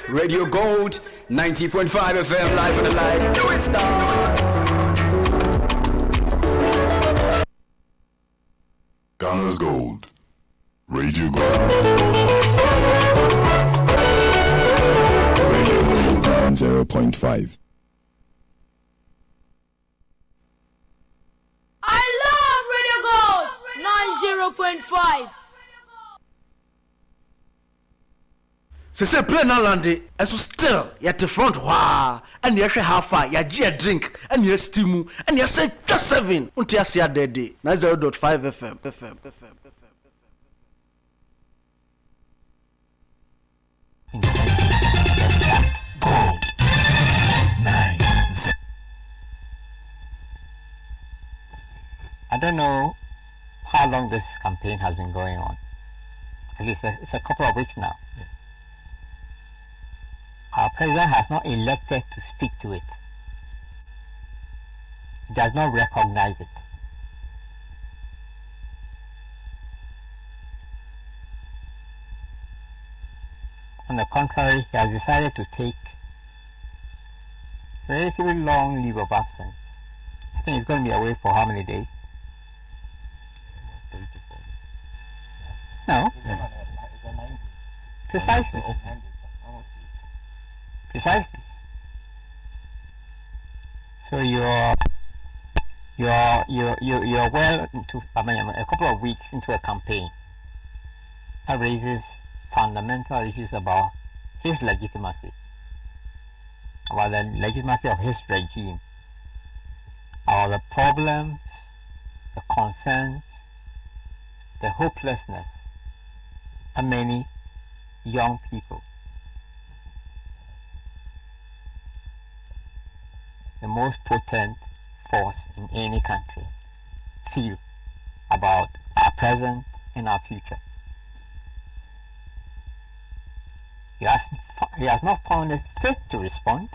Radio Gold 90.5 FM live on the live. Do it, start. Ghana's Gold. Radio Gold. Radio Gold 90.5. I love Radio Gold 90.5. Se play na lande eso still yet the front wa and you how far ya a drink and you steam and you say just 7 until you that day 90.5 FM. Gold 9. I don't know how long this campaign has been going on. At least it's a couple of weeks now. Our president has not elected to speak to it. He does not recognize it. On the contrary, he has decided to take a relatively long leave of absence. I think he's going to be away for how many days? 3 to 4. No. Precisely. Precisely. So you're well into, a couple of weeks into a campaign that raises fundamental issues about his legitimacy, about the legitimacy of his regime, about the problems, the concerns, the hopelessness of many young people. The most potent force in any country feel about our present and our future. He has not found it fit to respond.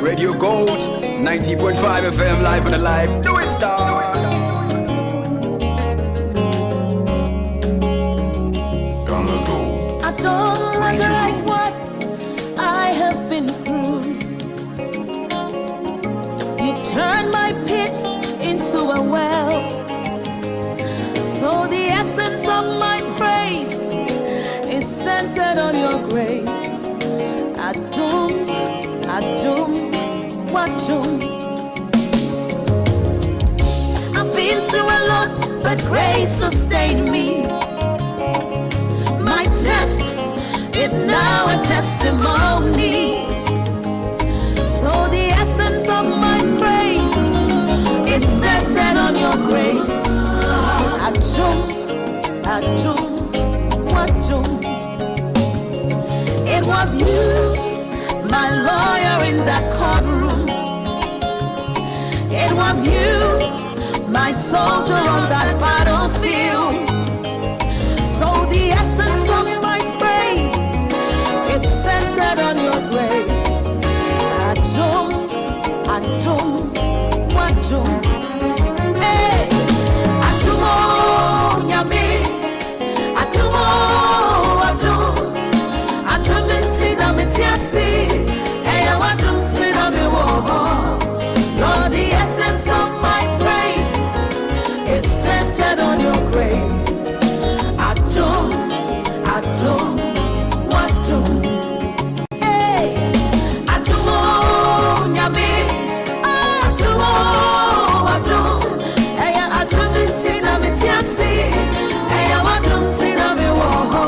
Radio Gold 90.5 FM live on the live. Do it start. Ghana's Gold. I don't like what I have been through. You've turned my pit into a well. So the essence of my praise is centered on your grace. Adum, Wadum. I've been through a lot, but grace sustained me. My test is now a testimony. So the essence of my praise is centered on your grace. Adum, Wadum. It was you, my lawyer in that courtroom. It was you, my soldier on that battlefield. So the essence of my praise is centered on your grace. Adum, Wadum. Hey, Adumo, Nyame, Adumo, Adum. Lord, the essence of my praise is centered on your grace. Adum, Wadum. Hey, Adumo, Nyame, Adumo, Wadum. Eya Adum tina metiasi, eya Wadum tina mewoho.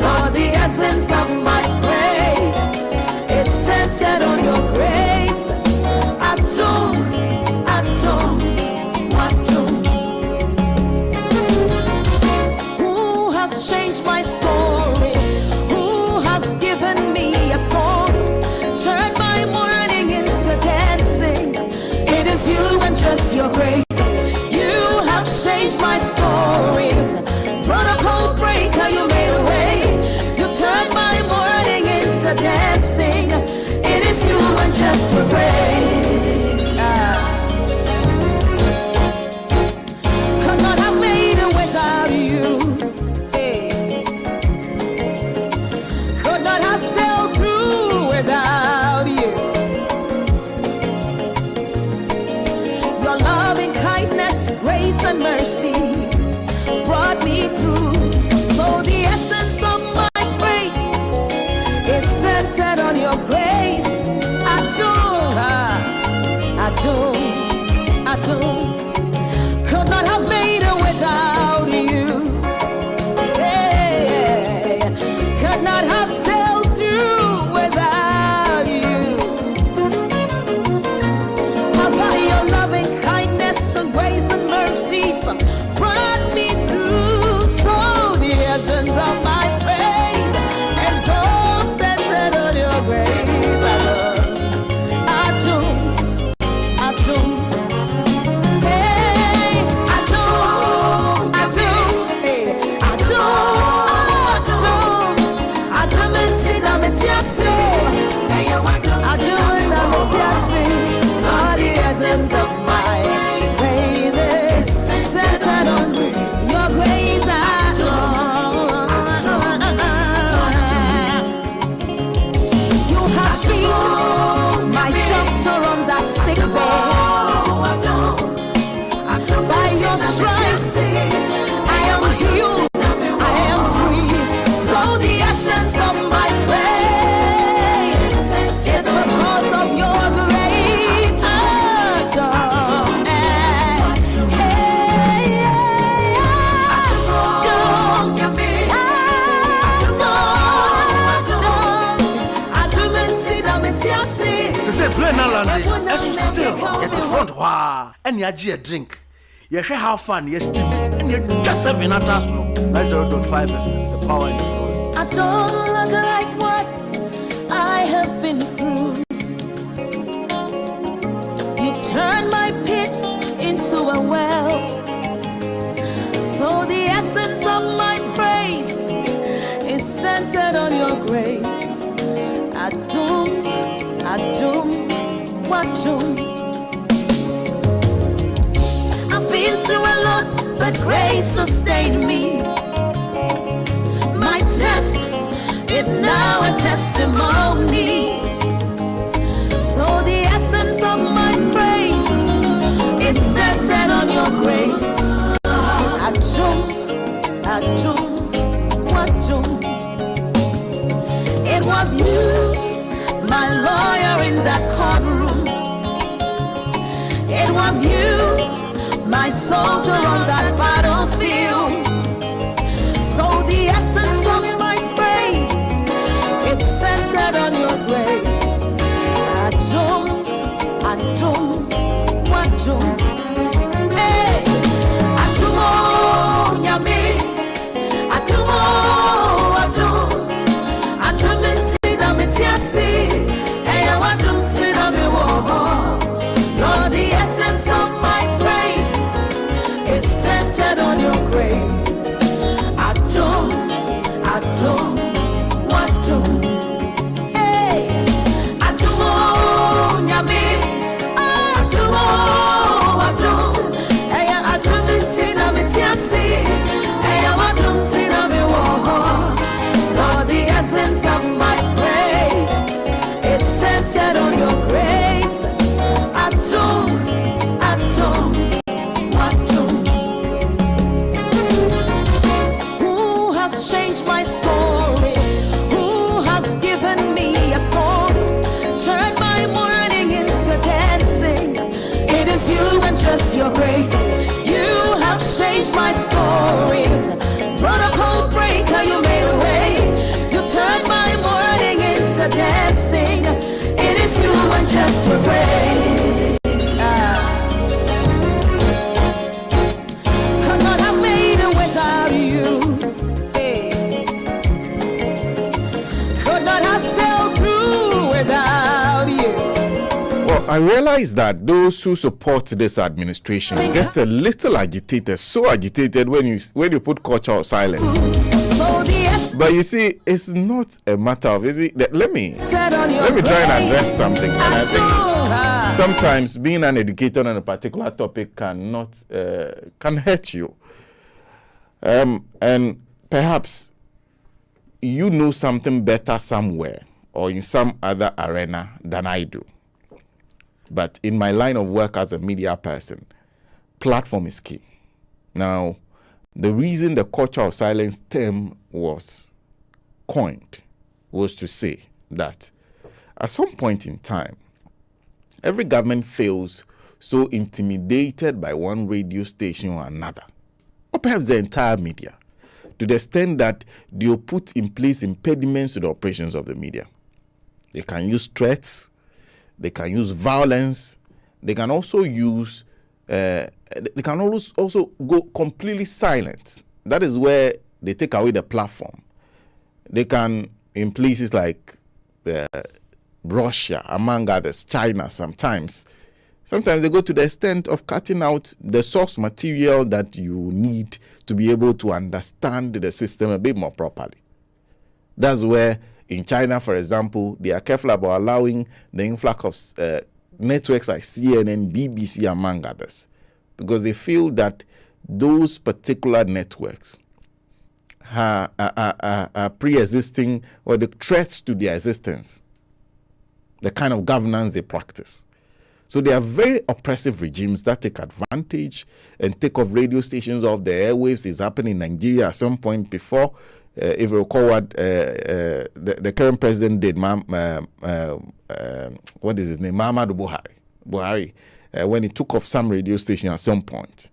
Lord, the essence of my praise is centered on your grace. Adum, Wadum. Who has changed my story? Who has given me a song? Turned my mourning into dancing. It is you and just your grace. You have changed my story. Protocol breaker, you made a way. You turned my mourning into dancing. It is you and just your grace. Could not have made it without you. Hey. Could not have sailed through without you. Your loving kindness, grace and mercy brought me through. So the essence of my praise is centered on your grace. Adum. Could not have made it without you. Hey, could not have sailed through without you. By your loving kindness and grace and mercies brought me through. So the essence of my praise is all centered on your grace. Adum. Hey, Adum. Hey, Adum entina metiasi. Adum metiasi. All the essence of my praise is centered on your grace. You have been my doctor on that sick bed. By your stripes, I am healed, I am free. So the essence of my praise is because of your grace. Say play now land. As you still get the front wa and you a drink. You share how fun you steam and you just have in a task. 90.5 the power in the world. I don't look like what I have been through. You've turned my pit into a well. So the essence of my praise is centered on your grace. Adum, Adum, Wadum. I've been through a lot, but grace sustained me. My test is now a testimony. So the essence of my praise is centered on your grace. Adum, Adum, Wadum. It was you, my lawyer in that courtroom. It was you, my soldier on that battlefield. So the essence of my praise is centered on your grace. Adum, Adum, Wadum. Hey, Adumo, Nyame, Adumo, Adum, Adum, Tina, Mitiasi, Eya, Wadum, Tina, Mewo. Lord, the essence of my praise is centered on your grace. Adum, Adum, Wadum. Hey, Adumo, Nyame, Adumo, Wadum. Eya, Adum, Tina, Mitiasi, Eya, Wadum, Tina, Mewo. Lord, the essence of my praise is centered on your grace. Adum, Adum, Wadum. Who has changed my story? Who has given me a song? Turned my mourning into dancing. It is you and just your grace. You have changed my story. Protocol breaker, you made a way. You turned my mourning into dancing. It is you and just your grace. Could not have made it without you. Hey. Could not have sailed through without you. Well, I realize that those who support this administration get a little agitated, so agitated when you put culture of silence. So the But you see, it's not a matter of let me try and address something. And I think sometimes being an educator on a particular topic can hurt you. And perhaps you know something better somewhere or in some other arena than I do. But in my line of work as a media person, platform is key. Now, the reason the culture of silence term was coined was to say that at some point in time, every government feels so intimidated by one radio station or another, or perhaps the entire media, to the extent that they'll put in place impediments to the operations of the media. They can use threats, they can use violence, they can also use they can also go completely silent. That is where they take away the platform. They can, in places like Russia, among others, China sometimes they go to the extent of cutting out the source material that you need to be able to understand the system a bit more properly. That's where, in China, for example, they are careful about allowing the influx of networks like CNN, BBC, among others, because they feel that those particular networks are pre-existing or the threats to their existence, the kind of governance they practice. So they are very oppressive regimes that take advantage and take off radio stations off the airwaves. It's happened in Nigeria at some point before. If you recall what the current president did, what is his name? Muhammadu Buhari, when he took off some radio station at some point.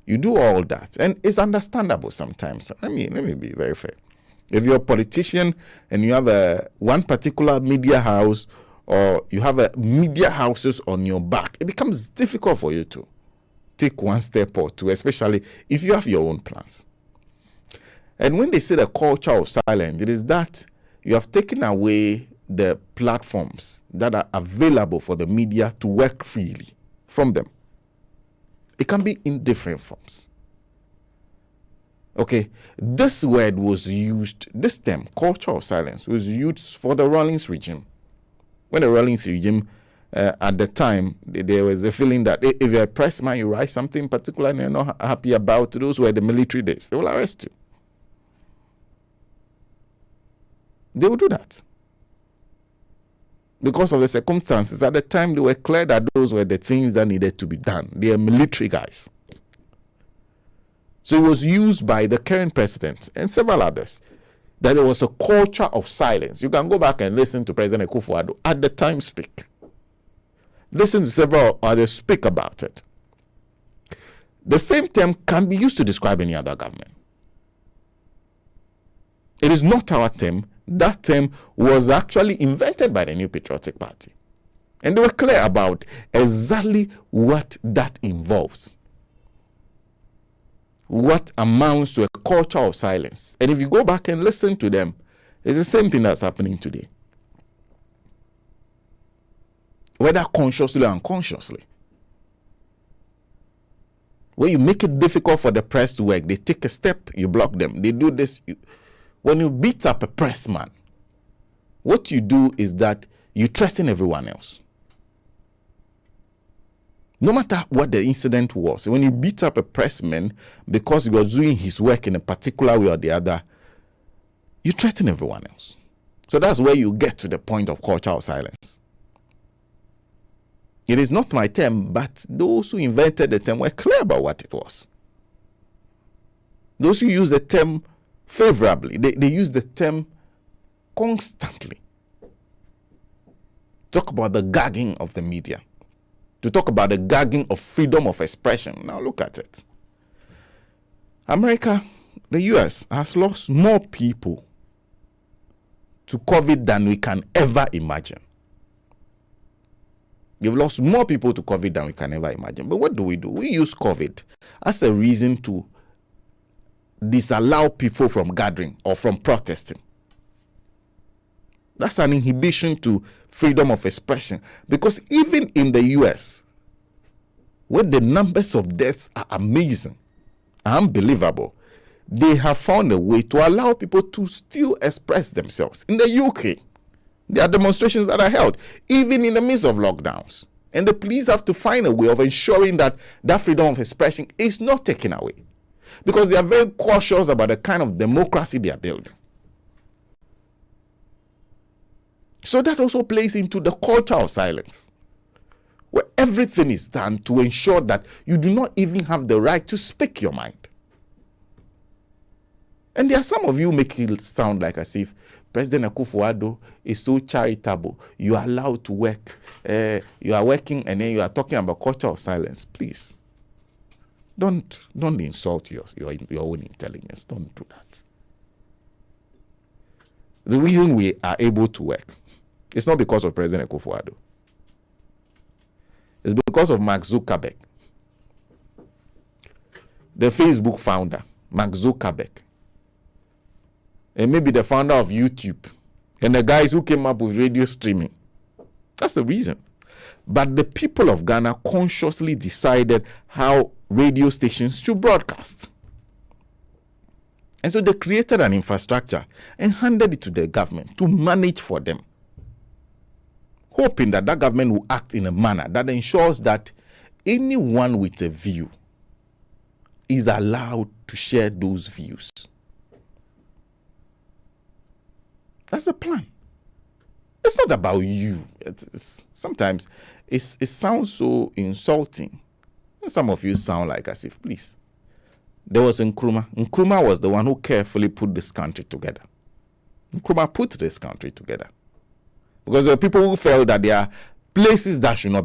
You do all that, and it's understandable sometimes. Let me be very fair. If you're a politician and you have one particular media house, or you have media houses on your back, it becomes difficult for you to take one step or two, especially if you have your own plans. And when they say the culture of silence, it is that you have taken away the platforms that are available for the media to work freely from them. It can be in different forms. Okay, this word was used, this term, culture of silence, was used for the Rawlings regime. When the Rawlings regime, at the time, there was a feeling that if you're a pressman, you write something particular and you're not happy about, those were the military days, they will arrest you. They will do that. Because of the circumstances, at the time, they were clear that those were the things that needed to be done. They are military guys. So it was used by the current president and several others that there was a culture of silence. You can go back and listen to President Akufo-Addo at the time speak. Listen to several others speak about it. The same term can be used to describe any other government. It is not our term. That term was actually invented by the New Patriotic Party. And they were clear about exactly what that involves. What amounts to a culture of silence. And if you go back and listen to them, it's the same thing that's happening today. Whether consciously or unconsciously. When you make it difficult for the press to work, they take a step, you block them. They do this. When you beat up a pressman, what you do is that you threaten everyone else. No matter what the incident was, when you beat up a pressman because he was doing his work in a particular way or the other, you threaten everyone else. So that's where you get to the point of culture of silence. It is not my term, but those who invented the term were clear about what it was. Those who use the term favorably, they use the term constantly. Talk about the gagging of the media. To talk about the gagging of freedom of expression. Now look at it. America, the US, has lost more people to COVID than we can ever imagine. They've lost more people to COVID than we can ever imagine. But what do? We use COVID as a reason to disallow people from gathering or from protesting. That's an inhibition to freedom of expression. Because even in the US, when the numbers of deaths are amazing, unbelievable, they have found a way to allow people to still express themselves. In the UK, there are demonstrations that are held, even in the midst of lockdowns. And the police have to find a way of ensuring that that freedom of expression is not taken away. Because they are very cautious about the kind of democracy they are building. So that also plays into the culture of silence, where everything is done to ensure that you do not even have the right to speak your mind. And there are some of you making it sound like as if President Akufo-Addo is so charitable. You are allowed to work. You are working and then you are talking about culture of silence. Please, don't insult your own intelligence. Don't do that. The reason we are able to work, it's not because of President Akufo-Addo. It's because of Mark Zuckerberg, the Facebook founder, Mark Zuckerberg, and maybe the founder of YouTube, and the guys who came up with radio streaming. That's the reason. But the people of Ghana consciously decided how radio stations should broadcast. And so they created an infrastructure and handed it to the government to manage for them, hoping that that government will act in a manner that ensures that anyone with a view is allowed to share those views. That's the plan. It's not about you. Sometimes it sounds so insulting. And some of you sound like as if, please. There was Nkrumah. Nkrumah was the one who carefully put this country together. Nkrumah put this country together. Because there are people who felt that there are places that should not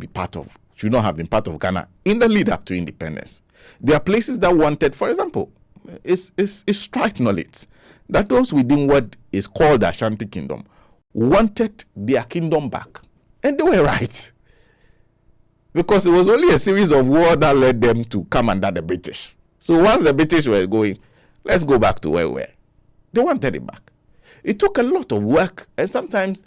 have been part of Ghana in the lead up to independence. There are places that wanted, for example, it's strike knowledge that those within what is called the Ashanti Kingdom wanted their kingdom back. And they were right. Because it was only a series of wars that led them to come under the British. So once the British were going, let's go back to where we were. They wanted it back. It took a lot of work and sometimes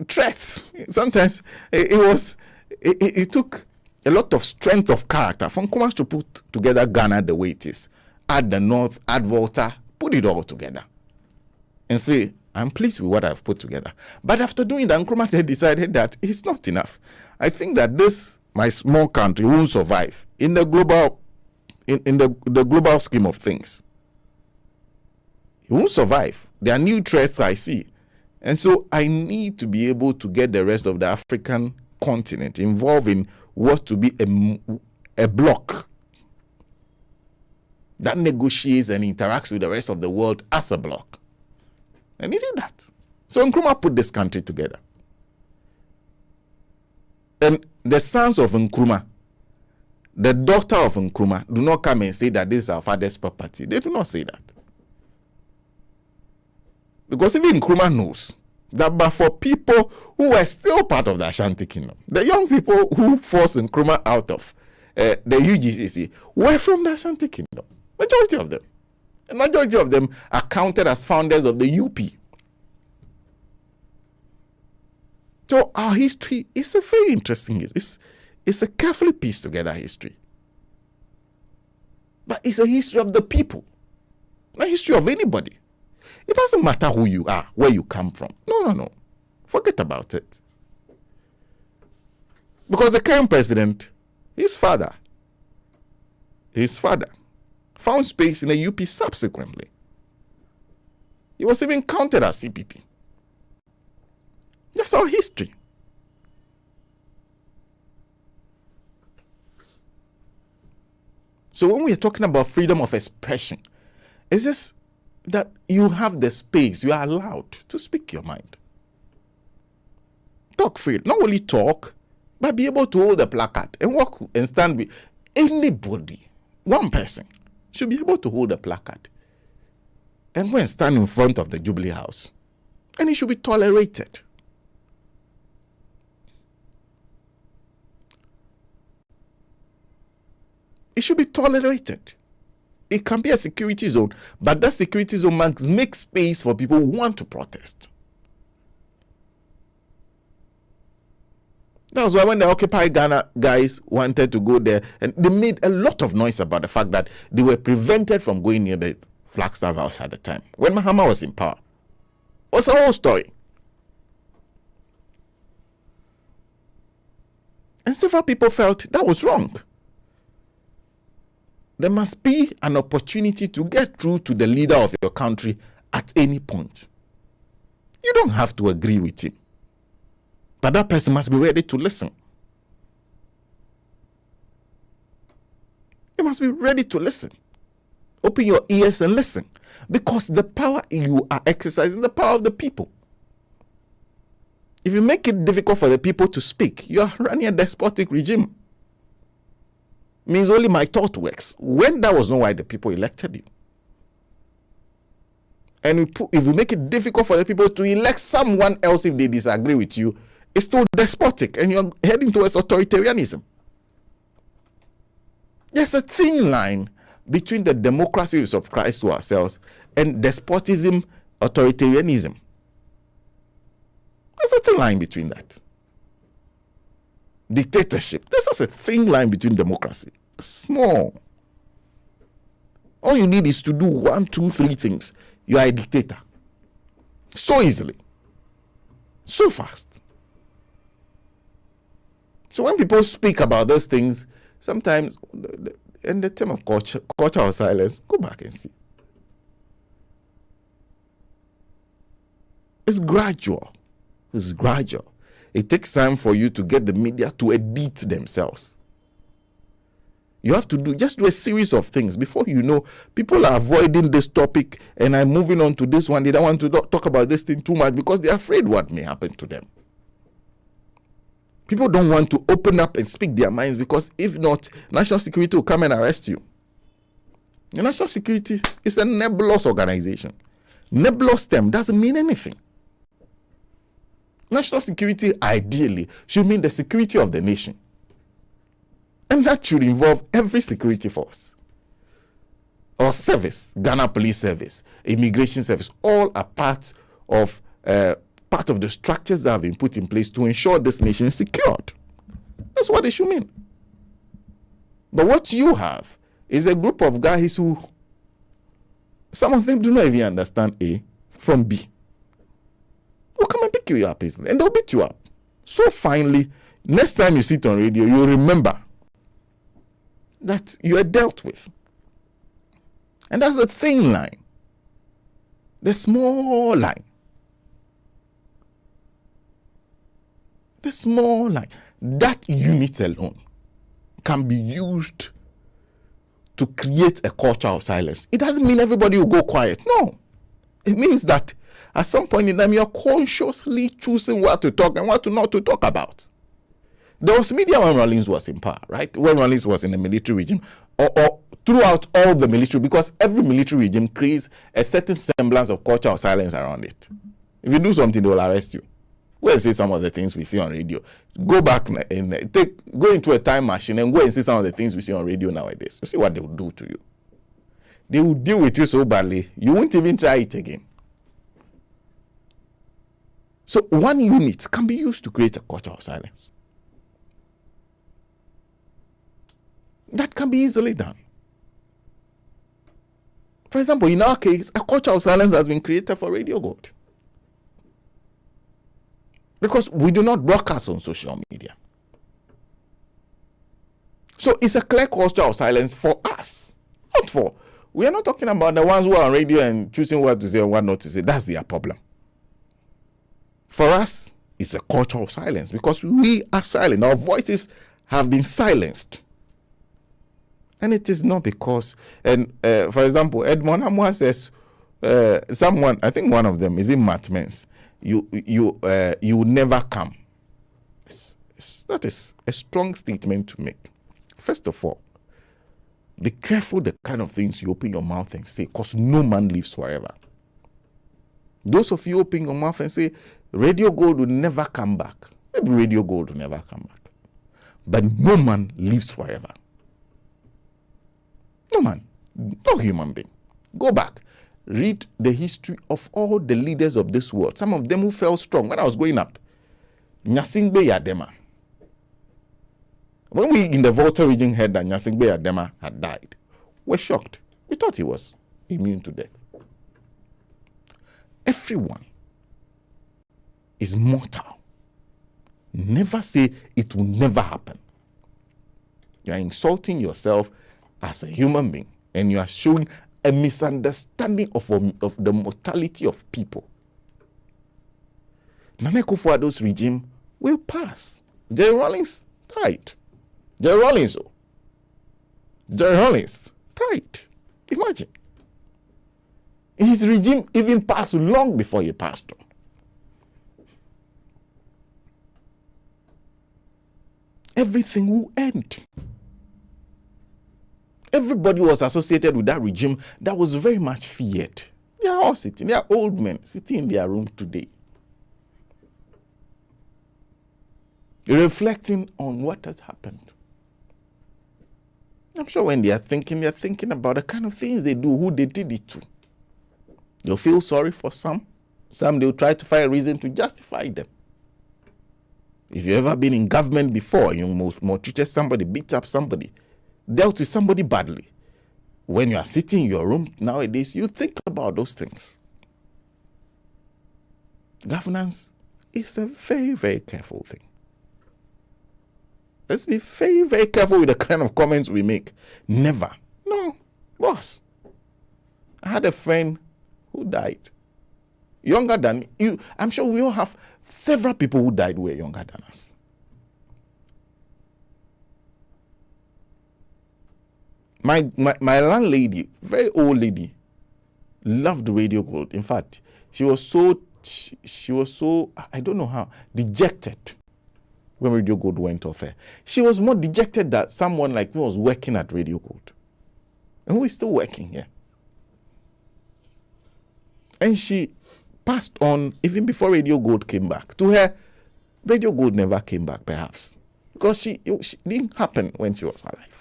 threats. Sometimes it took a lot of strength of character for Nkrumah to put together Ghana the way it is. add the North, add Volta, put it all together and say, I'm pleased with what I've put together. But after doing that, Nkrumah then decided that it's not enough. I think that this, my small country, won't survive in the global the global scheme of things. It won't survive. There are new threats I see. And so I need to be able to get the rest of the African continent involved in what to be a bloc that negotiates and interacts with the rest of the world as a bloc. And he did that. So Nkrumah put this country together. And the sons of Nkrumah, the daughter of Nkrumah, do not come and say that this is our father's property. They do not say that. Because even Nkrumah knows that but for people who were still part of the Ashanti Kingdom, the young people who forced Nkrumah out of the UGCC were from the Ashanti Kingdom. Majority of them. The majority of them are counted as founders of the UP. So our history is a very interesting, it's a carefully pieced together history. But it's a history of the people, not a history of anybody. It doesn't matter who you are, where you come from. No. Forget about it. Because the current president, his father found space in the UP subsequently. He was even counted as CPP. That's our history. So when we are talking about freedom of expression, it's just that you have the space, you are allowed to speak your mind. Talk freely. Not only talk, but be able to hold a placard and walk and stand with anybody. One person should be able to hold a placard and go and stand in front of the Jubilee House. And it should be tolerated. It should be tolerated. It can be a security zone, but that security zone must make space for people who want to protest. That was why when the Occupy Ghana guys wanted to go there, and they made a lot of noise about the fact that they were prevented from going near the Flagstaff House at the time, when Mahama was in power. It was a whole story. And several people felt that was wrong. There must be an opportunity to get through to the leader of your country at any point. You don't have to agree with him, but that person must be ready to listen. You must be ready to listen. Open your ears and listen, because the power you are exercising, the power of the people. If you make it difficult for the people to speak, you are running a despotic regime. Means only my thought works, when that was not why the people elected you. And if you make it difficult for the people to elect someone else if they disagree with you, it's still despotic and you're heading towards authoritarianism. There's a thin line between the democracy we subscribe to ourselves and despotism, authoritarianism. There's a thin line between that. Dictatorship. There's just a thin line between democracy. Small. All you need is to do 1, 2, 3 things. You are a dictator. So easily. So fast. So when people speak about those things, sometimes in the term of culture or silence, go back and see. It's gradual. It's gradual. It takes time for you to get the media to edit themselves. You have to do a series of things. Before you know, people are avoiding this topic and are moving on to this one. They don't want to talk about this thing too much because they're afraid what may happen to them. People don't want to open up and speak their minds because if not, national security will come and arrest you. The national security is a nebulous organization. Nebulous term doesn't mean anything. National security, ideally, should mean the security of the nation. And that should involve every security force or service, Ghana Police Service, Immigration Service, all are part of the structures that have been put in place to ensure this nation is secured. That's what it should mean. But what you have is a group of guys who Some of them do not even understand A from B. Will come and pick you up easily, and they'll beat you up so finely. Next time you sit on radio, you'll remember that you are dealt with. And that's a thin line, the small line. The small line. That unit alone can be used to create a culture of silence. It doesn't mean everybody will go quiet. No. It means that at some point in time, you're consciously choosing what to talk and what to not to talk about. There was media when Rawlings was in power, right? When Rawlings was in the military regime, or throughout all the military, because every military regime creates a certain semblance of culture of silence around it. If you do something, they will arrest you. Go and see some of the things we see on radio. Go back and go into a time machine and go and see some of the things we see on radio nowadays. You see what they will do to you. They will deal with you so badly, you won't even try it again. So one unit can be used to create a culture of silence. That can be easily done. For example, in our case, a culture of silence has been created for Radio Gold. Because we do not broadcast on social media. So it's a clear culture of silence for us. Not for, we are not talking about the ones who are on radio and choosing what to say and what not to say. That's their problem. For us, it's a culture of silence because we are silent. Our voices have been silenced. And it is not because, and for example, Edmond Amwa says, someone, I think one of them is in Matmens, you never come. That is a strong statement to make. First of all, be careful the kind of things you open your mouth and say, because no man lives forever. Those of you open your mouth and say, Radio Gold will never come back. Maybe Radio Gold will never come back. But no man lives forever. No man, no human being. Go back. Read the history of all the leaders of this world. Some of them who fell strong. When I was growing up, Nyasingbe Yadema. When we in the Volta region heard that Nyasingbe Yadema had died, we're shocked. We thought he was immune to death. Everyone is mortal. Never say it will never happen. You are insulting yourself as a human being, and you are showing a misunderstanding of the mortality of people. Nana Akufo-Addo's regime will pass. Jerry Rawlings died. Jerry Rawlings died. Imagine. His regime even passed long before he passed on. Everything will end. Everybody was associated with that regime that was very much feared. They are all sitting, they are old men sitting in their room today, reflecting on what has happened. I'm sure when they're thinking about the kind of things they do, who they did it to. They'll feel sorry for some. Some they'll try to find a reason to justify them. If you've ever been in government before, you maltreated somebody, beat up somebody, dealt with somebody badly. When you are sitting in your room nowadays, you think about those things. Governance is a very, very careful thing. Let's be very, very careful with the kind of comments we make. Never. No, boss. I had a friend who died. Younger than you. I'm sure we all have several people who died who were younger than us. My landlady, very old lady, loved Radio Gold. In fact, she was so I don't know how dejected when Radio Gold went off air. She was more dejected that someone like me was working at Radio Gold, and we're still working here. And she passed on even before Radio Gold came back. To her, Radio Gold never came back, perhaps, because she didn't happen when she was alive.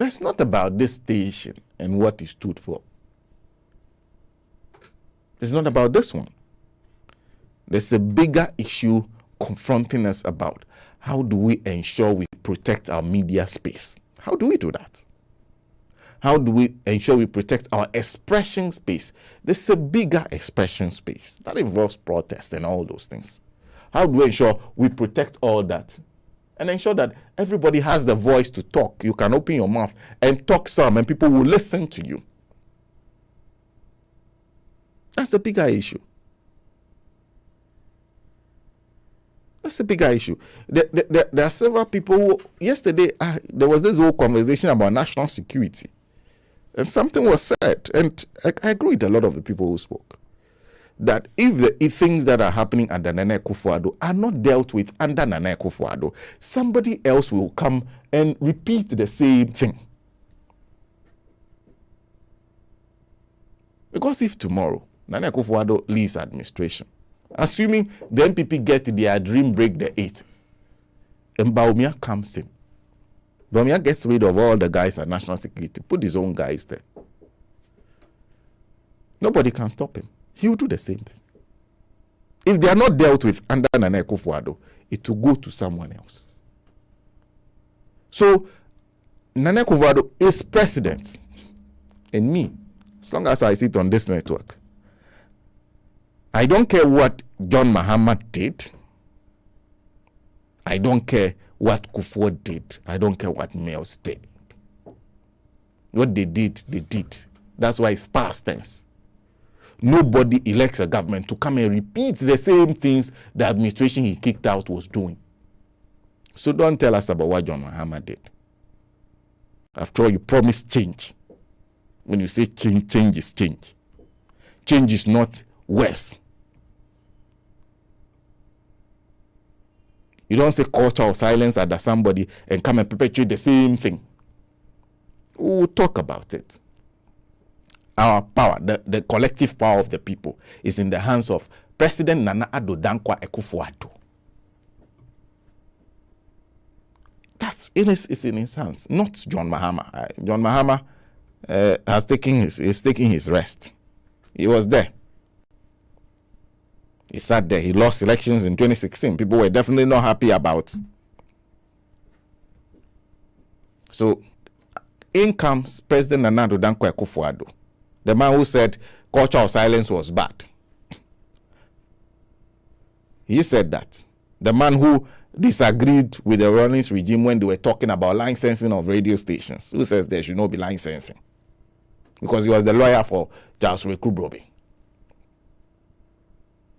It's not about this station and what it stood for. It's not about this one. There's a bigger issue confronting us about how do we ensure we protect our media space? How do we do that? How do we ensure we protect our expression space? There's a bigger expression space that involves protest and all those things. How do we ensure we protect all that and ensure that everybody has the voice to talk? You can open your mouth and talk some and people will listen to you. That's the bigger issue. That's the bigger issue. There are several people who, yesterday, there was this whole conversation about national security. And something was said, and I agree with a lot of the people who spoke, that if things that are happening under Nana Akufo-Addo are not dealt with under Nana Akufo-Addo, somebody else will come and repeat the same thing. Because if tomorrow Nana Akufo-Addo leaves administration, assuming the NPP get their dream break the 8th, and Bawumia comes in, Bawumia gets rid of all the guys at national security, put his own guys there. Nobody can stop him. He will do the same thing. If they are not dealt with under Nana Akufo-Addo, it will go to someone else. So, Nana Akufo-Addo is president. And me, as long as I sit on this network, I don't care what John Mahama did. I don't care what Kufuor did. I don't care what Mills did. What they did, they did. That's why it's past tense. Nobody elects a government to come and repeat the same things the administration he kicked out was doing. So don't tell us about what John Mahama did. After all, you promised change. When you say change, change is change. Change is not worse. You don't say culture of silence under somebody and come and perpetuate the same thing. We'll talk about it. Our power, the collective power of the people, is in the hands of President Nana Addo Dankwa Akufo-Addo. It's in his hands, not John Mahama. John Mahama is taking his rest. He was there. He sat there. He lost elections in 2016. People were definitely not happy about. So, in comes President Nana Addo Dankwa Akufo-Addo, the man who said culture of silence was bad. He said that. The man who disagreed with the Rawlings regime when they were talking about licensing of radio stations, who says there should not be licensing, because he was the lawyer for Charles Rekubrobe.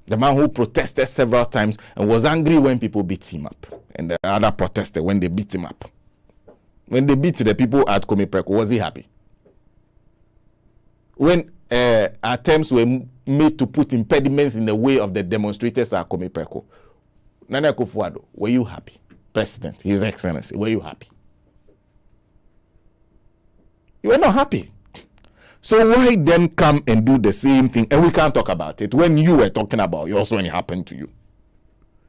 The man who protested several times and was angry when people beat him up, and the other protested when they beat him up. When they beat the people at Komipreko, was he happy? When attempts were made to put impediments in the way of the demonstrators at Komipreko, Nana Akufo-Addo, were you happy? President, His Excellency, were you happy? You were not happy. So why then come and do the same thing and we can't talk about it when you were talking about yours when it happened to you?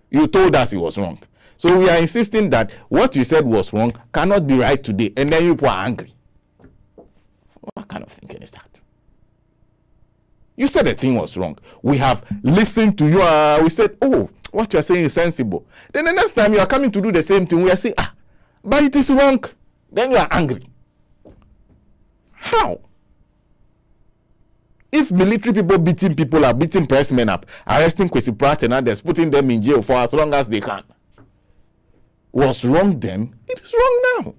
You told us it was wrong. So we are insisting that what you said was wrong cannot be right today, and then you are angry. What kind of thinking is that? You said the thing was wrong. We have listened to you. We said, oh, what you are saying is sensible. Then the next time you are coming to do the same thing, we are saying, but it is wrong. Then you are angry. How? If military people beating people up, beating pressmen up, arresting Kwesi Pratt and others, putting them in jail for as long as they can, was wrong then, it is wrong now.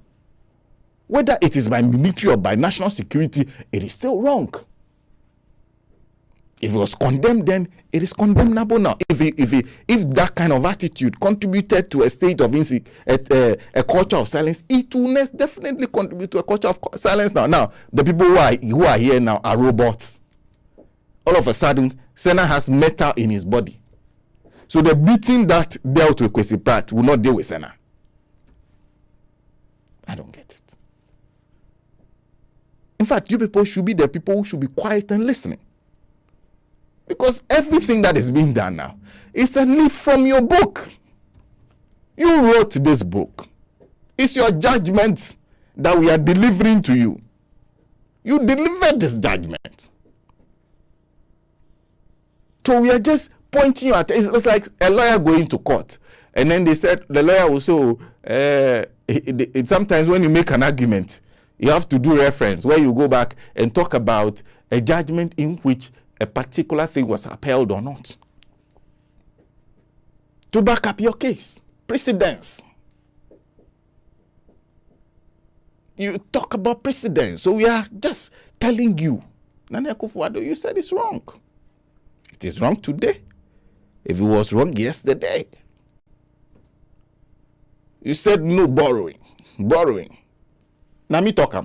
Whether it is by military or by national security, it is still wrong. If it was condemned then, it is condemnable now. If that kind of attitude contributed to a state of a culture of silence, it will definitely contribute to a culture of silence now. Now, the people who are here now are robots. All of a sudden, Senna has metal in his body. So the beating that dealt with Kwesi Pratt will not deal with Senna. I don't get it. In fact, you people should be the people who should be quiet and listening. Because everything that is being done now is a leaf from your book. You wrote this book. It's your judgment that we are delivering to you. You delivered this judgment. So we are just pointing you at, it's like a lawyer going to court. And then they said, the lawyer will say, sometimes when you make an argument, you have to do reference where you go back and talk about a judgment in which a particular thing was upheld or not. To back up your case. Precedence. You talk about precedence. So we are just telling you, Nana Akufo-Addo, you said it's wrong. It is wrong today. If it was wrong yesterday. You said no borrowing. Borrowing. Now me talk.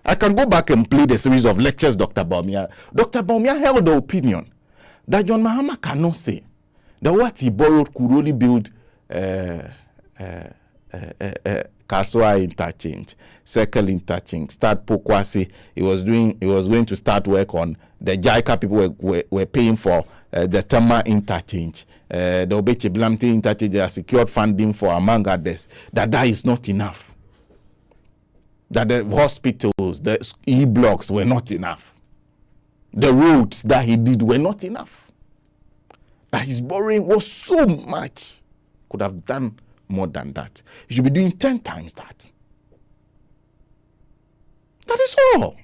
I can go back and play the series of lectures Dr. Bawumia. Dr. Bawumia held the opinion that John Mahama cannot say that what he borrowed could only build Kaswa interchange, Circle interchange, start Pokwasi. He was going to start work on the JICA people were paying for the Tama interchange, the Obeche Blamti interchange. They are secured funding for, among others. That is not enough. That the hospitals, the e-blocks were not enough. The roads that he did were not enough. That his borrowing was so much. Could have done more than that. He should be doing 10 times that. That is all.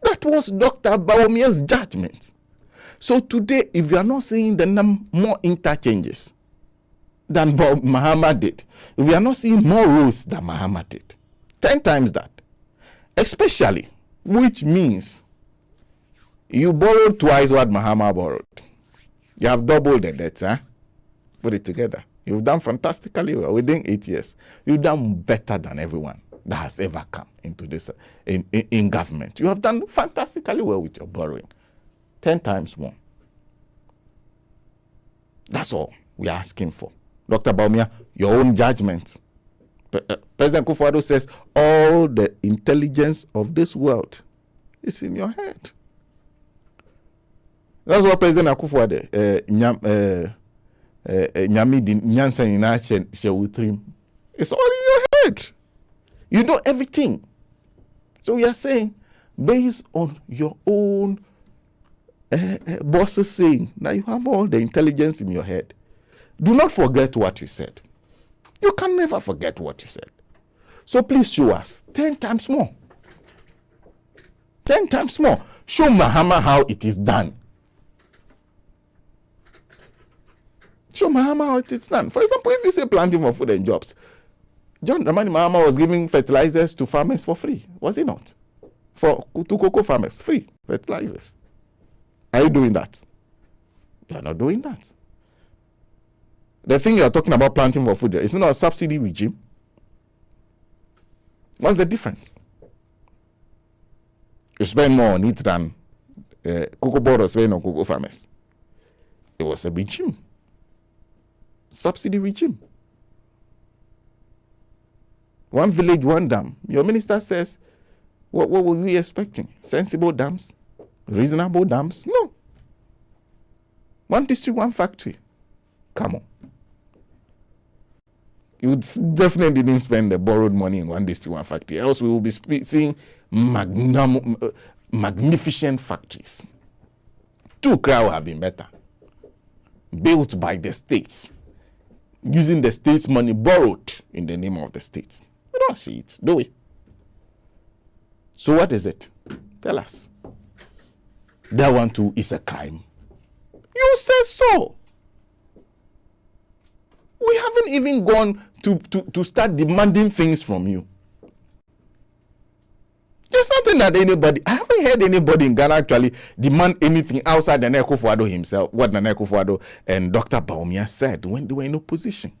That was Dr. Bawumia's judgment. So today, if you are not seeing the more interchanges than Mahama did, if we are not seeing more roads than Mahama did, 10 times that, especially, which means you borrowed twice what Mahama borrowed. You have doubled the debt, huh? Put it together. You've done fantastically well within 8 years. You've done better than everyone that has ever come into this in government. You have done fantastically well with your borrowing. 10 times more. That's all we are asking for. Dr. Bawumia, your own judgment. President Akufo-Addo says all the intelligence of this world is in your head. That's what President Akufo-Addo it's all in your head. You know everything. So we are saying, based on your own bosses saying, now you have all the intelligence in your head. Do not forget what you said. You can never forget what you said. So please show us 10 times more. 10 times more. Show Mahama how it is done. Show Mahama how it is done. For example, if you say planting for food and jobs, John Dramani Mahama was giving fertilizers to farmers for free, was he not? To cocoa farmers, free fertilizers. Are you doing that? You are not doing that. The thing you are talking about planting for food, it's not a subsidy regime. What's the difference? You spend more on it than cocoa board was spending on cocoa farmers. It was a regime. Subsidy regime. One village, one dam. Your minister says, what were we expecting? Sensible dams? Reasonable dams? No. One district, one factory. Come on. You definitely didn't spend the borrowed money in one district, one factory. Else we will be seeing magnificent factories. 2 crowd have been better. Built by the states. Using the state's money borrowed in the name of the state. We don't see it, do we? So what is it? Tell us. That one too is a crime. You say so. We haven't even gone to start demanding things from you. There's nothing that I haven't heard anybody in Ghana actually demand anything outside Nana Akufo-Addo himself, what Nana Akufo-Addo and Dr. Bawumia said when they were in opposition.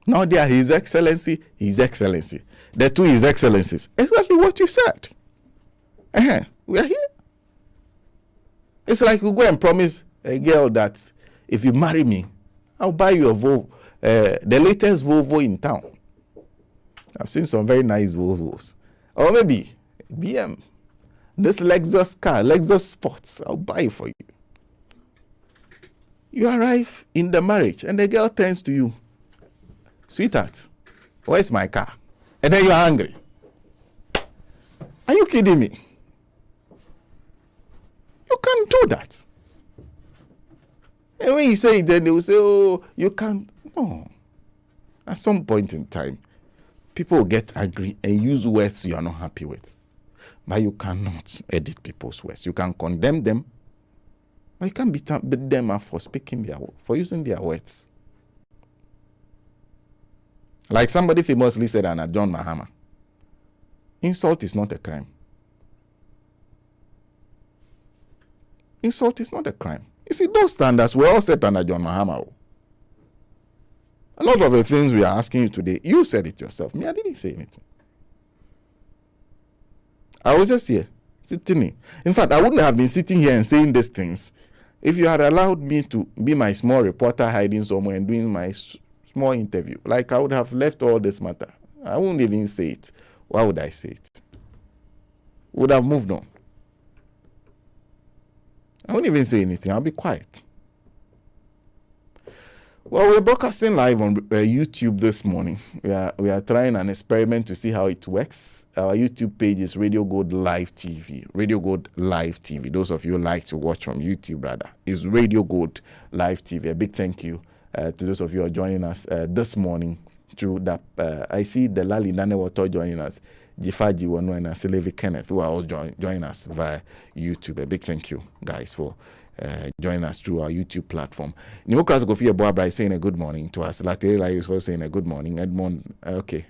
Now they are His Excellency. The two His Excellencies. Exactly what you said. We are here. It's like you go and promise a girl that if you marry me, I'll buy you a Volvo, the latest Volvo in town. I've seen some very nice Volvos. Or maybe BM. This Lexus car, Lexus Sports, I'll buy it for you. You arrive in the marriage and the girl turns to you, sweetheart, where's my car? And then you're angry. Are you kidding me? You can't do that. And when you say it, then they will say, oh, you can't. No. At some point in time, People will get angry and use words you are not happy with. But you cannot edit people's words. You can condemn them, but you can't beat them up for for using their words. Like somebody famously said, Anna John Mahama, insult is not a crime. Insult is not a crime. You see, those standards were all set under John Mahama. A lot of the things we are asking you today, you said it yourself. Me, I didn't say anything. I was just here, sitting. In fact, I wouldn't have been sitting here and saying these things if you had allowed me to be my small reporter hiding somewhere and doing my small interview. Like, I would have left all this matter. I wouldn't even say it. Why would I say it? Would have moved on. I won't even say anything. I'll be quiet. Well, we're broadcasting live on YouTube this morning. We are trying an experiment to see how it works. Our YouTube page is Radio Gold Live TV. Radio Gold Live TV. Those of you who like to watch from YouTube, rather, is Radio Gold Live TV. A big thank you to those of you who are joining us this morning through that. I see the Lali Nanewato joining us. Jifaji Wano and Sylvie Kenneth, who are all joining us via YouTube. A big thank you, guys, for joining us through our YouTube platform. Nimokras Gofia Boabra is saying a good morning to us. Latela is also saying a good morning. Edmond, okay.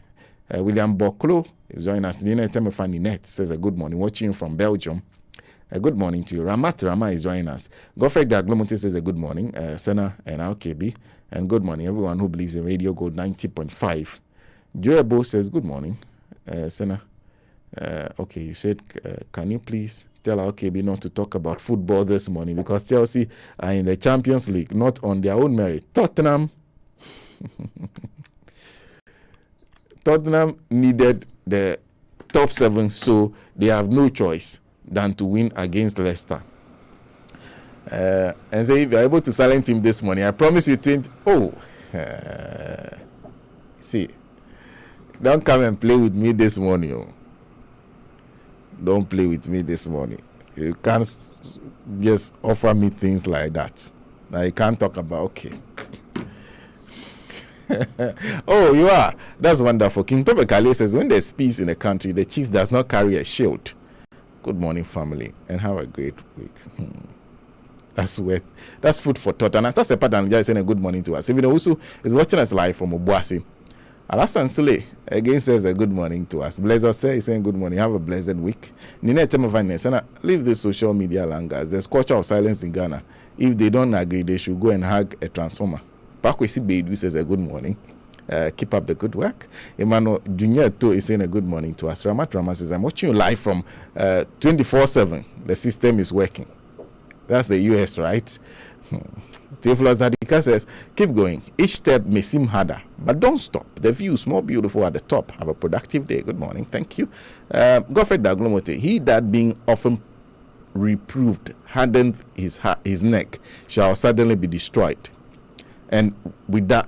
William Boklo is joining us. Nina Temefani Net says a good morning. Watching from Belgium. A good morning to you. Ramat Rama is joining us. Godfrey Daglomonte says a good morning. Senna and RKB. And good morning, everyone who believes in Radio Gold 90.5. Joebo says good morning. Senna, okay, you said, can you please tell our KB not to talk about football this morning because Chelsea are in the Champions League, not on their own merit. Tottenham needed the top 7, so they have no choice than to win against Leicester. And say if you're able to silence him this morning, I promise you 20. See. Don't come and play with me this morning. Oh. Don't play with me this morning. You can't just offer me things like that. Now you can't talk about, okay. Oh, you are. That's wonderful. King Pepe Kale says, when there's peace in a country, the chief does not carry a shield. Good morning, family, and have a great week. That's food for thought. And that's a pattern just saying a good morning to us. Even also is watching us live from Obuasi. Alasan Sule again says a good morning to us. Blazer says, saying good morning. Have a blessed week. Nina Temavane, leave the social media language. There's culture of silence in Ghana. If they don't agree, they should go and hug a transformer. Pakwesi Beidou says a good morning. Keep up the good work. Emmanuel Junior too is saying a good morning to us. Ramat Rama says, I'm watching you live from 24/7. The system is working. That's the US, right? Theophilus Zadika says, keep going. Each step may seem harder, but don't stop. The view is more beautiful at the top. Have a productive day. Good morning. Thank you. Godfrey Daglomote, he that being often reproved hardened his neck shall suddenly be destroyed. And with that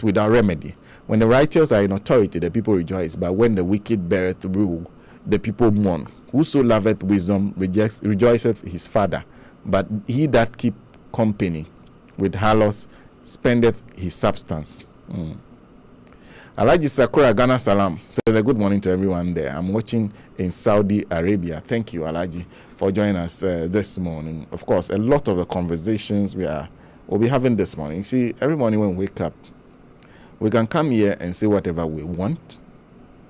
without remedy. When the righteous are in authority, the people rejoice, but when the wicked beareth rule, the people mourn. Whoso loveth wisdom rejoiceth his father, but he that keep company with harlots spendeth his substance. Alaji Sakura Ghana Salam says a good morning to everyone there. I'm watching in Saudi Arabia. Thank you, Alaji, for joining us this morning. Of course, a lot of the conversations we'll be having this morning. See, every morning when we wake up, we can come here and say whatever we want,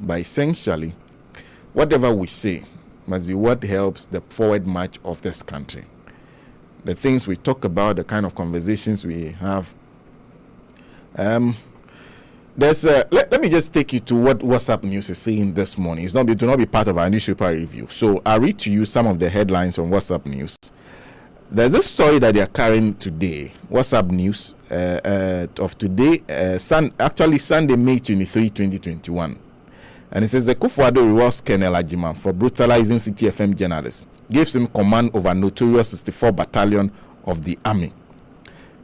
but essentially, whatever we say must be what helps the forward march of this country. The things we talk about, the kind of conversations we have. Let me just take you to what WhatsApp News is saying this morning. It will not be part of our newspaper review. So I'll read to you some of the headlines from WhatsApp News. There's a story that they are carrying today. WhatsApp News of today, Sunday, May 23, 2021. And it says the Kufuor rewards Colonel Ajiman for brutalizing City FM journalists. Gives him command over notorious 64 Battalion of the Army.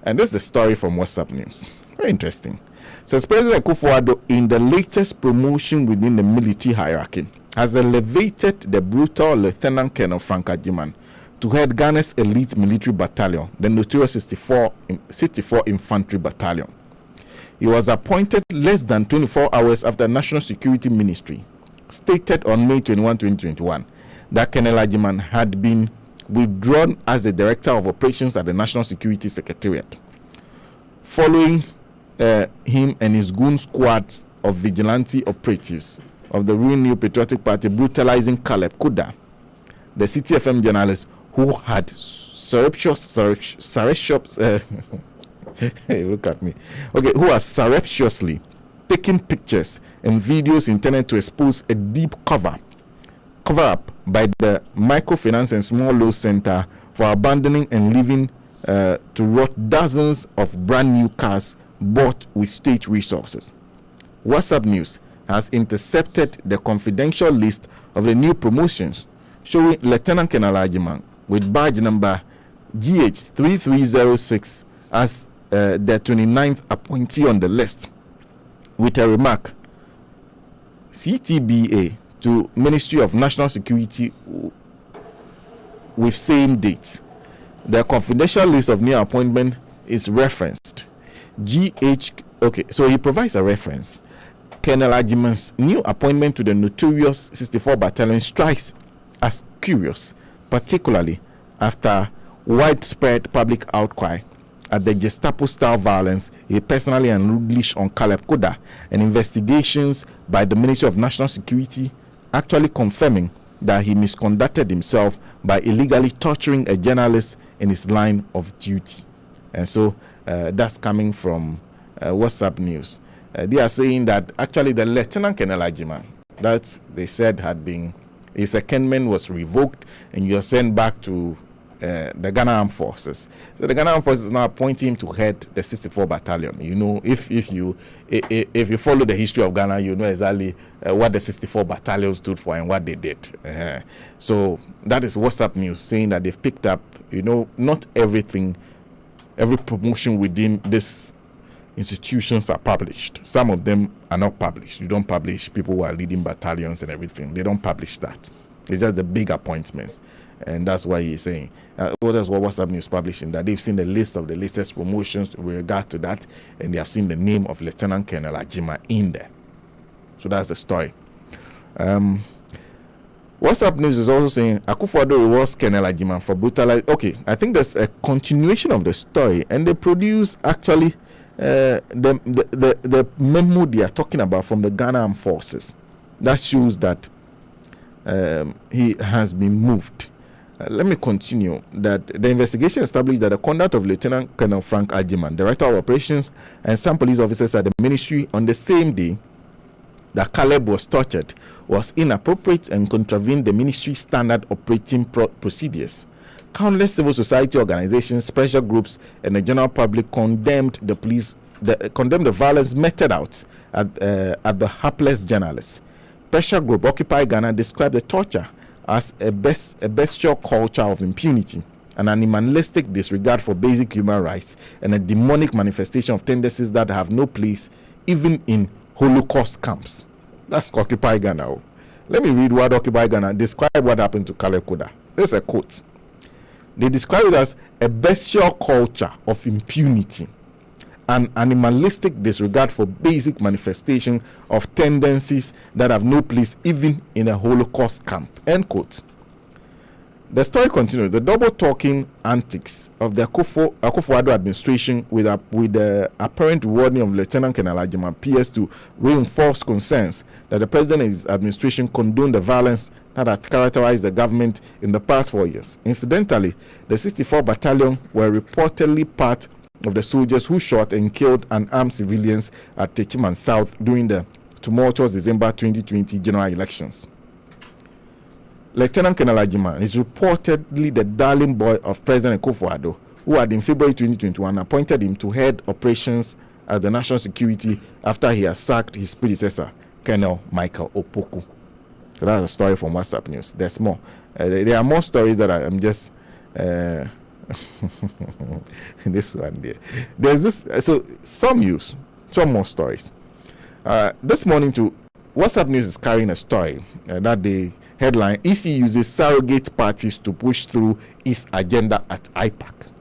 And this is the story from WhatsApp News. Very interesting. It says President Kufuor, in the latest promotion within the military hierarchy, has elevated the brutal Lieutenant Colonel Frank Ajiman to head Ghana's elite military battalion, the notorious 64 Infantry Battalion. He was appointed less than 24 hours after National Security Ministry stated on May 21, 2021, that Colonel Agyemang had been withdrawn as the Director of Operations at the National Security Secretariat, following him and his goon squads of vigilante operatives of the ruling New Patriotic Party brutalizing Caleb Kuda, the City FM journalist who had who has surreptitiously taken pictures and videos intended to expose a deep cover up by the Microfinance and Small Loan Center for abandoning and leaving to rot dozens of brand new cars bought with state resources. WhatsApp News has intercepted the confidential list of the new promotions showing Lieutenant Colonel Agyemang with badge number GH3306 as the 29th appointee on the list, with a remark, CTBA to Ministry of National Security with same date. The confidential list of new appointment is referenced. So he provides a reference. Colonel Agyemang's new appointment to the notorious 64 Battalion strikes as curious, particularly after widespread public outcry at the Gestapo-style violence he personally unleashed on Caleb Kuda, and investigations by the Ministry of National Security actually confirming that he misconducted himself by illegally torturing a journalist in his line of duty. And so that's coming from WhatsApp News. They are saying that actually the Lieutenant Colonel Agyemang that they said had been, his secondment was revoked and you are sent back to the Ghana Armed Forces. So the Ghana Armed Forces is now appointing him to head the 64 Battalion. You know, if you follow the history of Ghana, you know exactly what the 64 Battalion stood for and what they did. So that is WhatsApp News saying that they've picked up, you know, not everything, every promotion within this institutions are published. Some of them are not published. You don't publish people who are leading battalions and everything. They don't publish that. It's just the big appointments. And that's why he's saying, that's what WhatsApp News publishing, that they've seen the list of the latest promotions with regard to that, and they have seen the name of Lieutenant Colonel Agyemang in there. So that's the story. WhatsApp News is also saying Akufo-Addo rewards Colonel Agyemang for brutalizing. Okay, I think there's a continuation of the story, and they produce actually the memo they are talking about from the Ghana Armed Forces that shows that he has been moved. Let me continue. That the investigation established that the conduct of Lieutenant Colonel Frank Agyemang, Director of Operations, and some police officers at the ministry on the same day that Caleb was tortured was inappropriate and contravened the ministry's standard operating procedures. Countless civil society organizations, pressure groups, and the general public condemned the violence meted out at the hapless journalists. Pressure group Occupy Ghana described the torture as a bestial culture of impunity, an animalistic disregard for basic human rights, and a demonic manifestation of tendencies that have no place even in Holocaust camps. That's Occupy Ghana. Let me read what Occupy Ghana describe what happened to Caleb Kuda. This is a quote. They describe it as a bestial culture of impunity, an animalistic disregard for basic manifestation of tendencies that have no place even in a Holocaust camp. End quote. The story continues. The double-talking antics of the Akufo-Addo administration with the apparent rewarding of Lieutenant Colonel Agyemang appears to reinforce concerns that the president and his administration condoned the violence that had characterized the government in the past 4 years. Incidentally, the 64 Battalion were reportedly part of the soldiers who shot and killed unarmed civilians at Techiman South during the tumultuous December 2020 general elections. Lieutenant Colonel Agyemang is reportedly the darling boy of President Akufo-Addo, who had in February 2021 appointed him to head operations at the National Security after he had sacked his predecessor, Colonel Michael Opoku. So that's a story from WhatsApp News. There's more. There are more stories that I'm just... this one there. There's this. So some more stories. This morning too, WhatsApp News is carrying a story that the headline: EC uses surrogate parties to push through its agenda at IPAC.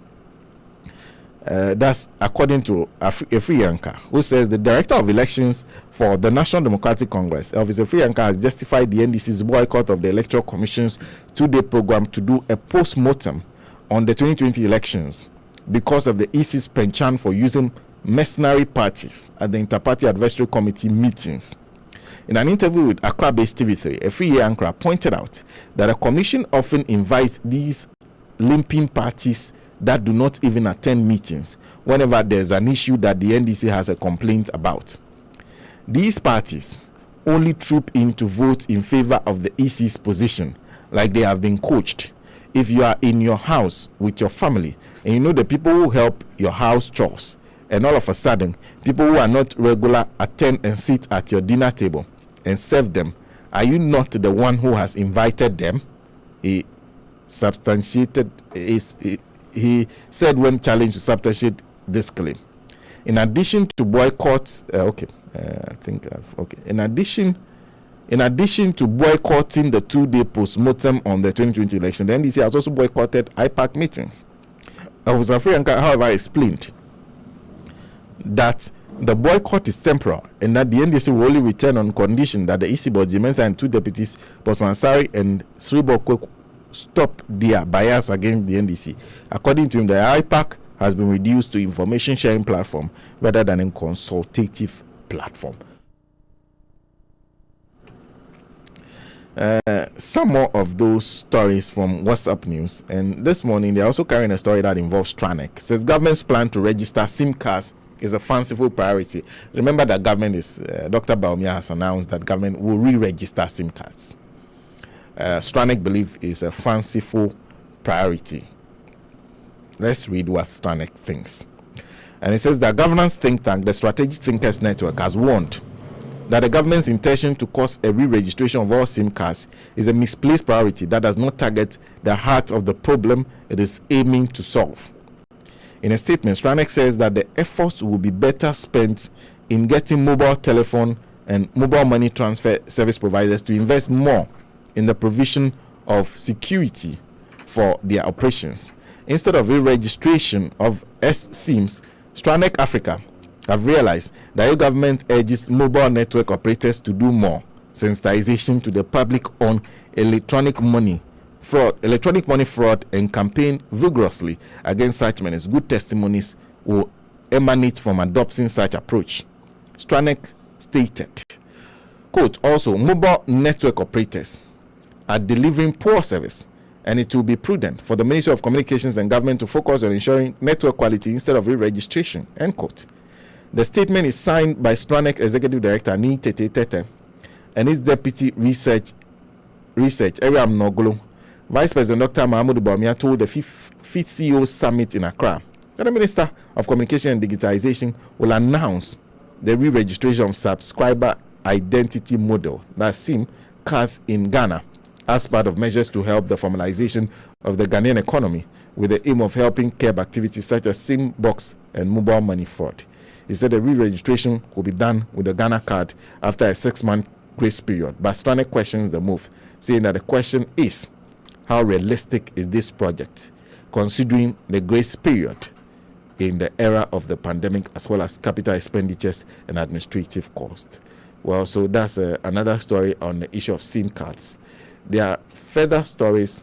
That's according to Afriyanka, who says the director of elections for the National Democratic Congress, Elvis Afriyanka, has justified the NDC's boycott of the Electoral Commission's 2-day program to do a post-mortem on the 2020 elections because of the EC's penchant for using mercenary parties at the Inter-Party Advisory Committee meetings. In an interview with Accra-based TV3, Afriyanka pointed out that the commission often invites these limping parties that do not even attend meetings whenever there's an issue that the NDC has a complaint about. These parties only troop in to vote in favor of the EC's position, like they have been coached. If you are in your house with your family and you know the people who help your house chores, and all of a sudden people who are not regular attend and sit at your dinner table and serve them, are you not the one who has invited them? He said when challenged to substantiate this claim. In addition to boycotts, In addition to boycotting the 2-day post-mortem on the 2020 election, the NDC has also boycotted IPAC meetings. Officer Afriyanka, however, explained that the boycott is temporal and that the NDC will only return on condition that the EC board, Jimensa and 2 deputies, Bosman Sari and Sribokwe, stop their bias against the NDC. According to him, the IPAC has been reduced to information sharing platform rather than a consultative platform. Some more of those stories from WhatsApp News, and this morning they're also carrying a story that involves Stranek. It says government's plan to register SIM cards is a fanciful priority. Remember that government is Dr. Baumia has announced that government will re-register SIM cards. Stranek believe is a fanciful priority. Let's read what Stranek thinks. And it says that governance think tank, the Strategic Thinkers Network, has warned that the government's intention to cause a re-registration of all SIM cards is a misplaced priority that does not target the heart of the problem it is aiming to solve. In a statement, Stranek says that the efforts will be better spent in getting mobile telephone and mobile money transfer service providers to invest more in the provision of security for their operations. Instead of re-registration of SIMs, Stranek Africa have realized that the government urges mobile network operators to do more sensitization to the public on electronic money fraud and campaign vigorously against such menace. Good testimonies will emanate from adopting such approach. Stranek stated, quote, also mobile network operators are delivering poor service, and it will be prudent for the Ministry of Communications and Government to focus on ensuring network quality instead of re-registration, end quote. The statement is signed by Stranek Executive Director Ni Tete Tete and his Deputy Research Eriam Nogolo. Vice President Dr. Mahmoud Baumia told the fifth CEO Summit in Accra that the Minister of Communication and Digitization will announce the re-registration of subscriber identity model, that SIM cards in Ghana, as part of measures to help the formalization of the Ghanaian economy with the aim of helping curb activities such as SIM box and mobile money fraud. He said the re-registration will be done with the Ghana card after a 6-month grace period. But Stranek questions the move, saying that the question is, how realistic is this project, considering the grace period in the era of the pandemic, as well as capital expenditures and administrative costs? Well, so that's another story on the issue of SIM cards. There are further stories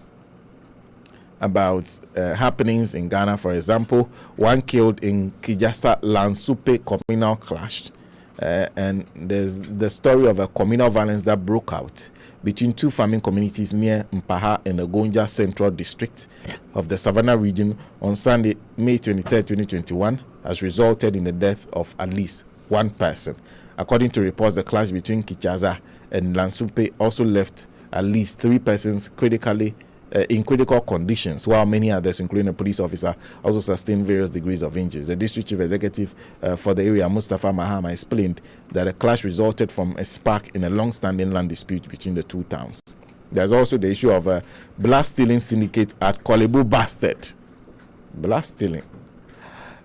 about happenings in Ghana. For example, one killed in Kijasa Lansupe communal clash. And there's the story of a communal violence that broke out between two farming communities near Mpaha in the Gonja Central District of the Savannah region on Sunday, May 23, 2021, has resulted in the death of at least one person. According to reports, the clash between Kichaza and Lansupe also left at least 3 persons in critical conditions, while many others, including a police officer, also sustained various degrees of injuries. The district chief executive for the area, Mustafa Mahama, explained that the clash resulted from a spark in a long-standing land dispute between the two towns. There's also the issue of a blast stealing syndicate at Kolebu Bastard. Blast stealing.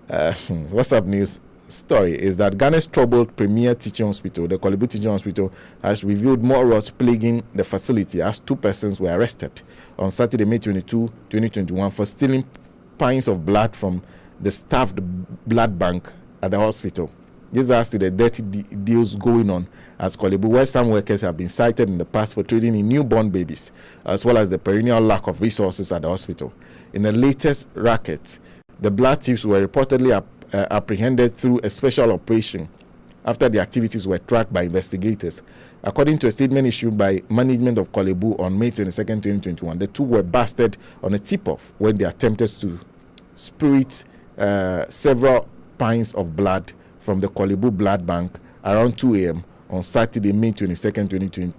WhatsApp News story is that Ghana's troubled premier teaching hospital, the Kolebu Teaching Hospital, has revealed more riots plaguing the facility as 2 persons were arrested on Saturday, May 22, 2021 for stealing pints of blood from the staffed blood bank at the hospital. This adds to the dirty deals going on at Korle Bu, where some workers have been cited in the past for trading in newborn babies, as well as the perennial lack of resources at the hospital. In the latest racket, the blood thieves were reportedly apprehended through a special operation after the activities were tracked by investigators. According to a statement issued by management of Korle Bu on May 22, 2021, the two were busted on a tip-off when they attempted to spirit several pints of blood from the Korle Bu blood bank around 2 a.m. on Saturday, May 22.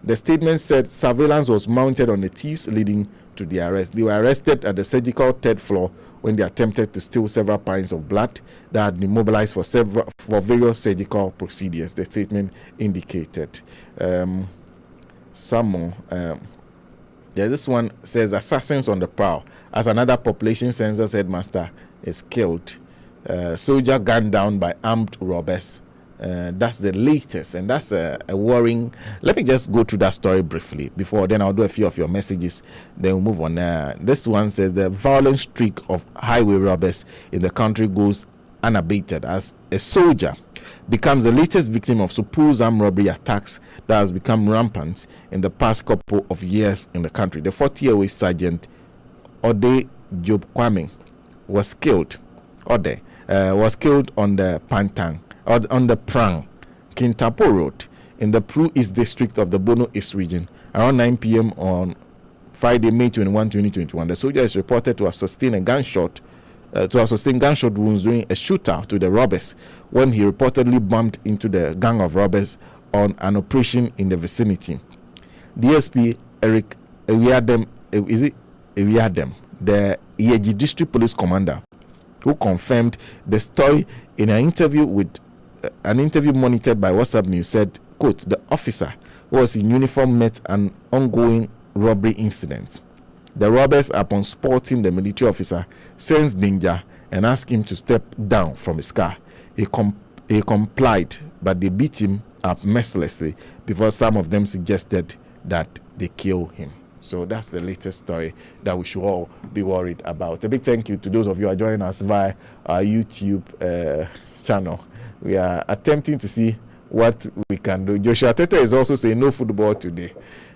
The statement said surveillance was mounted on the thieves, leading to the arrest. They were arrested at the surgical third floor when they attempted to steal several pints of blood that had been mobilized for various surgical procedures, the statement indicated. Some more. This one says assassins on the prowl as another population census headmaster is killed. Soldier gunned down by armed robbers. That's the latest, and that's a worrying. Let me just go through that story briefly before then I'll do a few of your messages, then we'll move on. This one says the violent streak of highway robbers in the country goes unabated as a soldier becomes the latest victim of supposed armed robbery attacks that has become rampant in the past couple of years in the country. The 40-year-old Sergeant Ode Job Kwame was killed. Was killed on the Pantang or on the Prang Kintapo Road in the Pru East district of the Bono East region around 9 p.m. on Friday, May 21, 2021. The soldier is reported to have sustained gunshot wounds during a shootout to the robbers when he reportedly bumped into the gang of robbers on an operation in the vicinity. DSP Eric Ewiadem, the Yeji District Police Commander, who confirmed the story in an interview monitored by WhatsApp News, said, quote, the officer who was in uniform met an ongoing robbery incident. The robbers, upon spotting the military officer, sensed danger and asked him to step down from his car. He complied, but they beat him up mercilessly before some of them suggested that they kill him. So that's the latest story that we should all be worried about. A big thank you to those of you who are joining us via our YouTube channel. We are attempting to see what we can do. Joshua Tete is also saying no football today.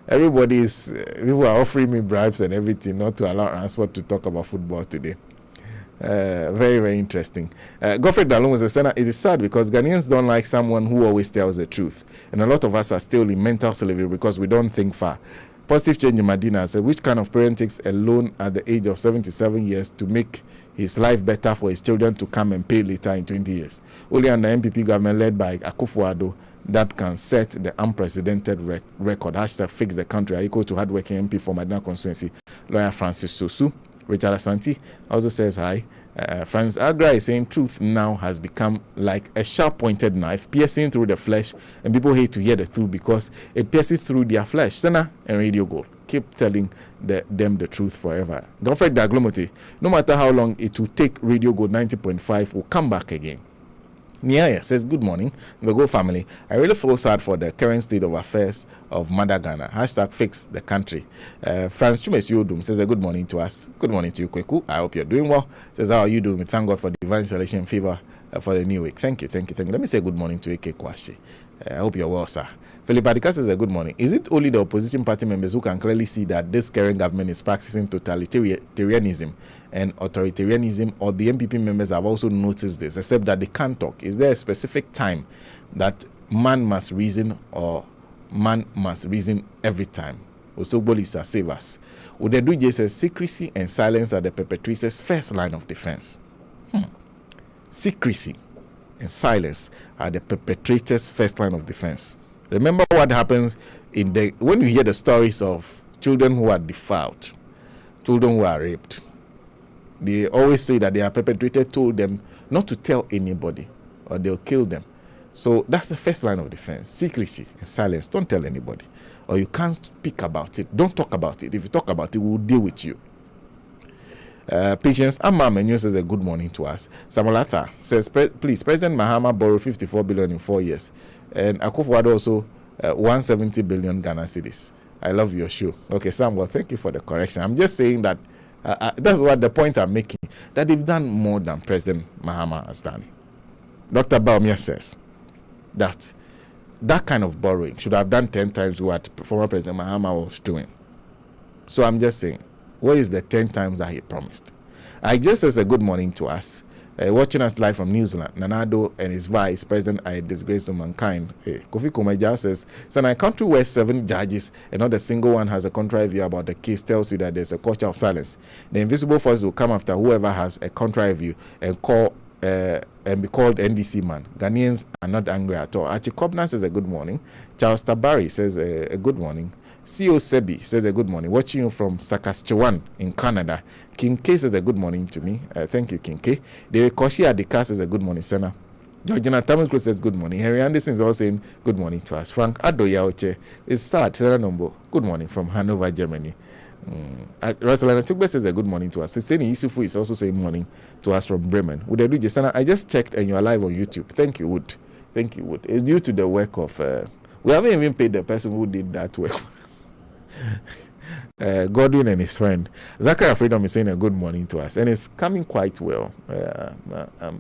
People are offering me bribes and everything not to allow Ransford to talk about football today. Very, very interesting. Godfrey Dalon was a senator. It is sad because Ghanaians don't like someone who always tells the truth. And a lot of us are still in mental slavery because we don't think far. Positive Change in Medina said, which kind of parent takes a loan at the age of 77 years to make his life better for his children to come and pay later in 20 years? Only under MPP government led by Akufo-Addo that can set the unprecedented record. Hashtag fix the country. Equal to hardworking MP for Medina constituency, lawyer Francis Sosu. Richard Asante also says hi. Franz Agra is saying truth now has become like a sharp-pointed knife piercing through the flesh, and people hate to hear the truth because it pierces through their flesh. Senna and Radio Gold, keep telling them the truth forever. Don't forget the Aglomote. No matter how long it will take, Radio Gold 90.5 will come back again. Niaya says, good morning, the Go family. I really feel sad for the current state of affairs of Mother Ghana. Hashtag fix the country. Franz Chumesi Odum says, good morning to us. Good morning to you, Kweku. I hope you're doing well. Says, how are you doing? Thank God for divine selection and favor for the new week. Thank you. Let me say good morning to Eke Kwashi. I hope you're well, sir. Philip Adika says, good morning. Is it only the opposition party members who can clearly see that this current government is practicing totalitarianism and authoritarianism, or the MPP members have also noticed this, except that they can't talk? Is there a specific time that man must reason, or man must reason every time? Osobolisa, save us. Udedu says, secrecy and silence are the perpetrators' first line of defense. Secrecy and silence are the perpetrators' first line of defense. Remember what happens when you hear the stories of children who are defiled, children who are raped. They always say that their perpetrator told them not to tell anybody or they'll kill them. So that's the first line of defense. Secrecy and silence. Don't tell anybody. Or you can't speak about it. Don't talk about it. If you talk about it, we'll deal with you. Patience Amma Menu says a good morning to us. Samulatha says, please, President Mahama borrowed 54 billion in 4 years. And Akufo-Addo also 170 billion Ghana cedis. I love your show. Okay, Samuel, thank you for the correction. I'm just saying that That's what the point I'm making, that they've done more than President Mahama has done. Dr. Baumia says that kind of borrowing should have done 10 times what former President Mahama was doing. So I'm just saying, what is the 10 times that he promised? I just says a good morning to us. Watching us live from New Zealand, Nanado and his vice president are a disgrace to mankind. Kofi Kumeja says, so in a country where 7 judges and not a single one has a contrary view about the case tells you that there's a culture of silence. The invisible force will come after whoever has a contrary view and be called NDC man. Ghanaians are not angry at all. Archie Kobna says a good morning. Charles Tabari says a good morning. CO Sebi says a good morning. Watching you from Saskatchewan in Canada. King K says a good morning to me. Thank you, King K. David Koshi Adika says a good morning, Senna. Georgina Tamil says good morning. Harry Anderson is also saying good morning to us. Frank Adoyaoche is sad. Senna Nombo. Good morning from Hanover, Germany. Rosalina Tukbe says a good morning to us. Siseni Isufu is also saying morning to us from Bremen. Would I do Senna? I just checked and you're live on YouTube. Thank you, Wood. Thank you, Wood. It's due to the work of we haven't even paid the person who did that work. Godwin and his friend Zachary Freedom is saying a good morning to us, and it's coming quite well.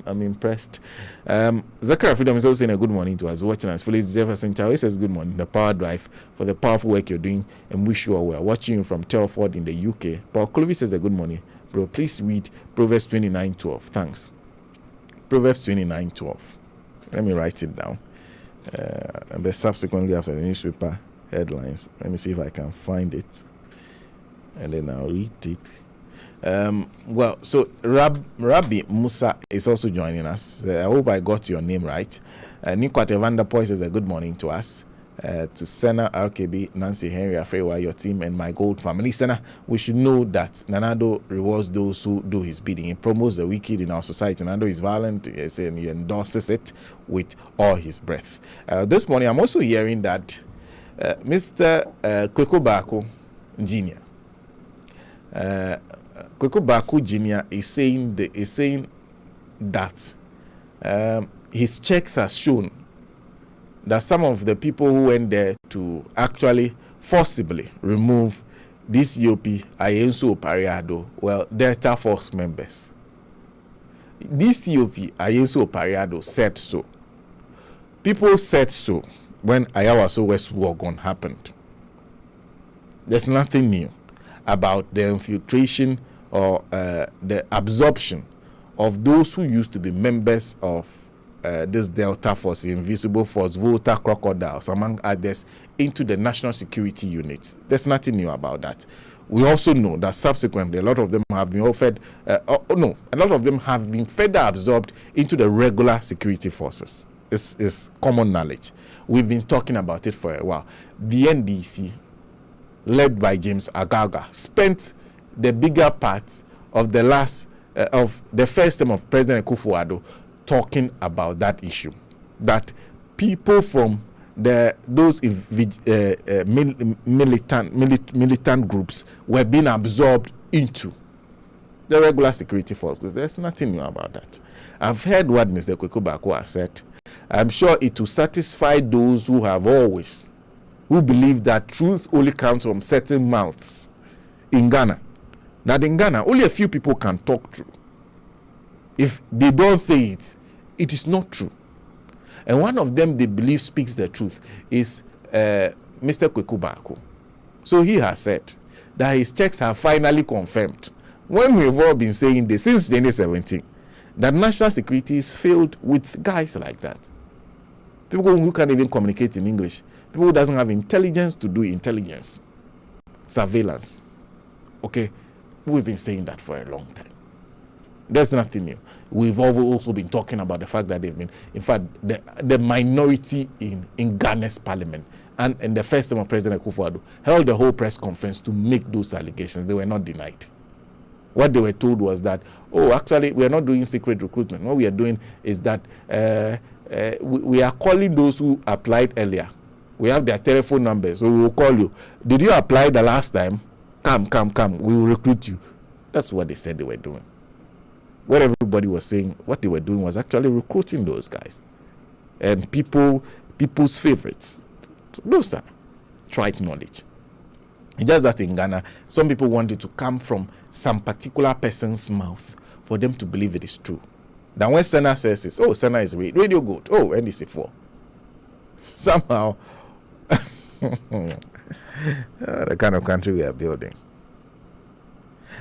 I'm impressed. Zachary Freedom is also saying a good morning to us, watching us. Felix Jefferson Chawai says good morning. The Power Drive for the powerful work you're doing, and wish you all well. Watching you from Telford in the UK. Paul Clovis says a good morning, bro. Please read Proverbs 29:12. Thanks. Proverbs 29:12. Let me write it down. And then subsequently after the newspaper headlines, let me see if I can find it, and then I'll read it. Well, so Rabbi Musa is also joining us. I hope I got your name right. Nikwate Vanderpoy says a good morning to us. To Senna, RKB, Nancy, Henry, Afrewa, your team, and my gold family. Senna, we should know that Nanado rewards those who do his bidding. He promotes the wicked in our society. Nanado is violent, and he endorses it with all his breath. This morning, I'm also hearing that Mr. Kweku Baako Jr. Kweku Baako Jr. is saying that his checks has shown that some of the people who went there to actually forcibly remove this EOP Ayensu Opariado, well, Delta Force members. This EOP Ayensu Opariado said so. People said so when Ayawaso West Wagon happened. There's nothing new about the infiltration or the absorption of those who used to be members of this Delta Force, Invisible Force, Volta Crocodiles, among others, into the National Security Unit. There's nothing new about that. We also know that subsequently a lot of them have been offered, a lot of them have been further absorbed into the regular security forces. It's common knowledge. We've been talking about it for a while. The NDC, led by James Agaga, spent the bigger part of the first term of President Akufo-Addo talking about that issue, that people from those militant groups were being absorbed into the regular security forces. There's nothing new about that. I've heard what Mr. Kweku Baako has said. I'm sure it will satisfy those who believe that truth only comes from certain mouths in Ghana. That in Ghana, only a few people can talk true. If they don't say it, it is not true. And one of them they believe speaks the truth is Mr. Kweku Baako. So he has said that his checks have finally confirmed, when we've all been saying this since 2017, that national security is filled with guys like that. People who can't even communicate in English. People who doesn't have intelligence to do intelligence. Surveillance. Okay? We've been saying that for a long time. There's nothing new. We've also been talking about the fact that they've been, in fact, the minority in Ghana's parliament and the first term of President Akufo-Addo held the whole press conference to make those allegations. They were not denied. What they were told was that, actually, we are not doing secret recruitment. What we are doing is that we are calling those who applied earlier. We have their telephone numbers, so we will call you. Did you apply the last time? Come. We will recruit you. That's what they said they were doing. What everybody was saying, what they were doing was actually recruiting those guys. And people's favorites. Those are trite knowledge. It's just that in Ghana, some people want it to come from some particular person's mouth for them to believe it is true. Then when Senna says this, oh, Senna is Radio Gold, oh, NDC4. Somehow, the kind of country we are building.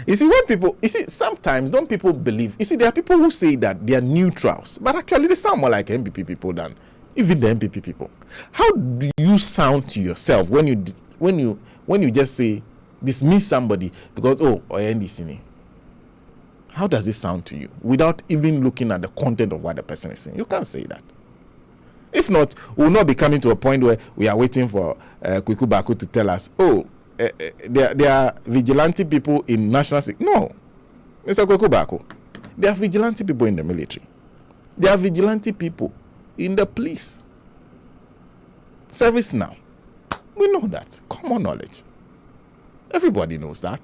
You see, sometimes don't people believe, there are people who say that they are neutrals, but actually they sound more like MPP people than even the MPP people. How do you sound to yourself when you just say dismiss somebody because or NDC? How does it sound to you without even looking at the content of what the person is saying? You can't say that. If not, we'll not be coming to a point where we are waiting for Kwaku Baako to tell us, there are vigilante people in national security. No, Mr. Kwaku Baako, there are vigilante people in the military. There are vigilante people in the police service now. We know that. Common knowledge. Everybody knows that.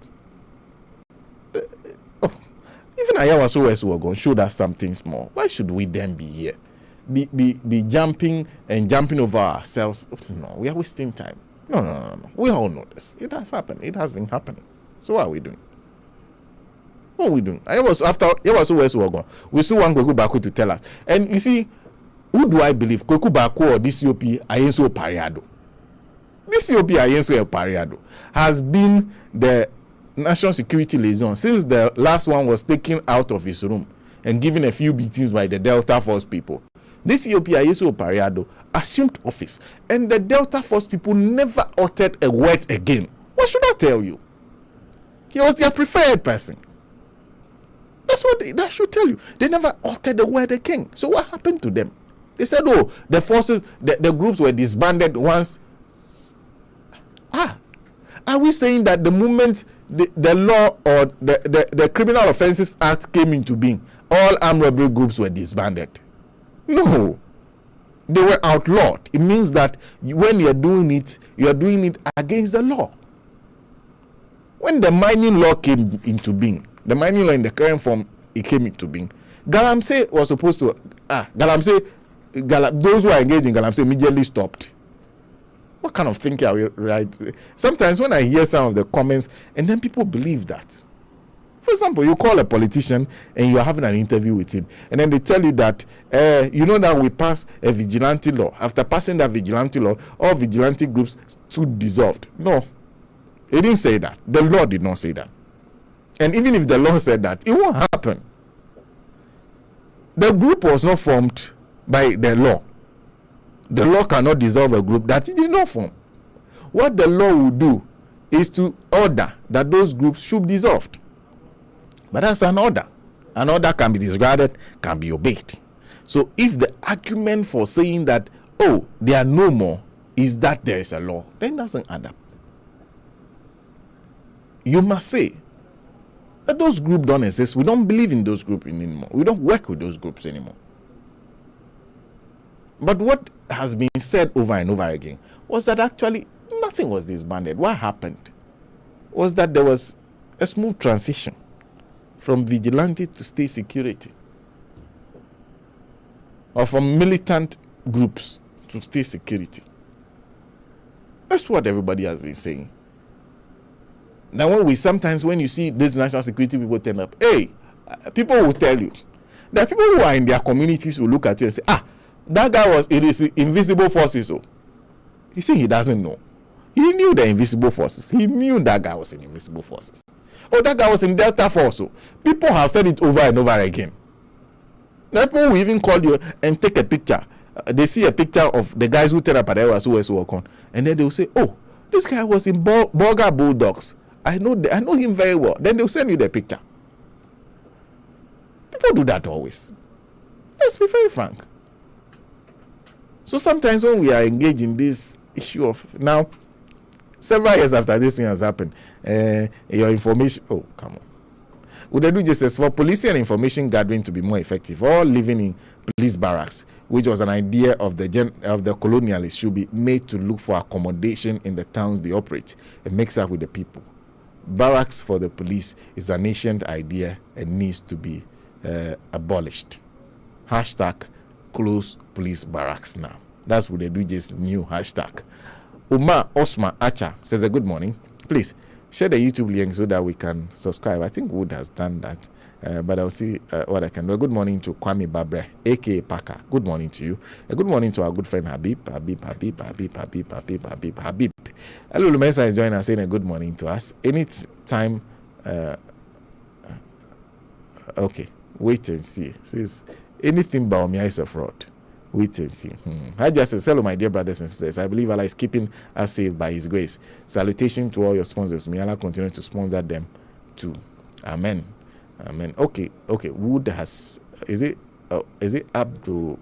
Even Ayawaso Wesuwagon showed us something small. Why should we then be here? Be jumping over ourselves? No, we are wasting time. No. We all know this. It has happened. It has been happening. So what are we doing? What are we doing? Ayawaso Wesuwagon, we still want Kwaku Baako to tell us. And you see, who do I believe? Kwaku Baako or DCOP Ayenso Pariado? DCOP Ayenso Pariado has been the national security liaison since the last one was taken out of his room and given a few beatings by the Delta Force people. DCOP Ayenso Pariado assumed office, and the Delta Force people never uttered a word again. What should I tell you? He was their preferred person. That's what that should tell you. They never uttered a word again. So what happened to them? They said, oh, the forces, the groups were disbanded once. Are we saying that the moment the law or the Criminal Offences Act came into being, all armed robbery groups were disbanded? No. They were outlawed. It means that when you are doing it against the law. When the mining law came into being, the mining law in the current form, it came into being, Galamsey was supposed to, those who are engaged in Galamsey immediately stopped. What kind of thinking are we, right? Sometimes when I hear some of the comments, and then people believe that. For example, you call a politician and you are having an interview with him, and then they tell you that, you know that we passed a vigilante law. After passing that vigilante law, all vigilante groups stood dissolved. No, it didn't say that. The law did not say that. And even if the law said that, it won't happen. The group was not formed by the law. The law cannot dissolve a group that it did not form. What the law will do is to order that those groups should be dissolved. But that's an order. An order can be disregarded, can be obeyed. So if the argument for saying that, oh, they are no more, is that there is a law, then it doesn't add up. You must say that those groups don't exist. We don't believe in those groups anymore. We don't work with those groups anymore. But what has been said over and over again was that actually nothing was disbanded. What happened was that there was a smooth transition from vigilante to state security, or from militant groups to state security. That's what everybody has been saying. Now, when you see these national security people turn up, people will tell you. There are people who are in their communities who look at you and say, that guy it is invisible forces. So you see, he doesn't know. He knew the invisible forces. He knew that guy was in invisible forces. Oh, that guy was in Delta Force. So people have said it over and over again. People will even call you and take a picture. They see a picture of the guys who turn up at the work, and then they will say, oh, this guy was in Bolga Bulldogs. I know him very well. Then they'll send you the picture. People do that always. Let's be very frank. So sometimes when we are engaged in this issue of now, several years after this thing has happened, your information, oh, come on. Would they do justice for policing and information gathering to be more effective? All living in police barracks, which was an idea of the colonialists, should be made to look for accommodation in the towns they operate and mix up with the people. Barracks for the police is an ancient idea and needs to be abolished. Hashtag close police barracks now. That's what they do, just new hashtag. Umar Osman Acha says, good morning. please share the YouTube link so that we can subscribe. I think Wood has done that. But I'll see what I can do. Good morning to Kwame Babre, aka Paka. Good morning to you. Good morning to our good friend Habib. Hello, Lumesa is joining us, saying a good morning to us. Anytime. Okay, wait and see. Says anything about me is a fraud. Wait and see. I just say, hello, my dear brothers and sisters. I believe Allah is keeping us safe by His grace. Salutation to all your sponsors. May Allah continue to sponsor them too. Amen. Amen. Okay. Wood has, is it Abdul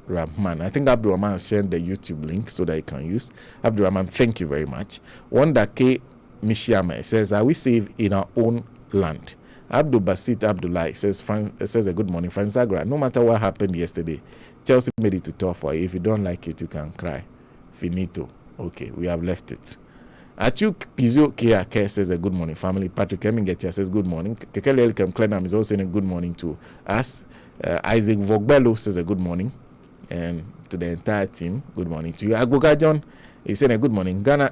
Rahman? I think Abdul Rahman has shared the YouTube link so that you can use. Abdul Rahman, thank you very much. Wanda K. Mishiyama says, are we safe in our own land? Abdul Basit Abdullah says a good morning. Fransagra, no matter what happened yesterday, Chelsea made it to tough for you. If you don't like it, you can cry. Finito. Okay, we have left it. Achuk Pizzo Kiake says a good morning, family. Patrick Emingetia says good morning. Kekele Elkem Klenam is also saying a good morning to us. Isaac Vogbelo says a good morning. And to the entire team, good morning to you. Agboga John is saying a good morning. Ghana,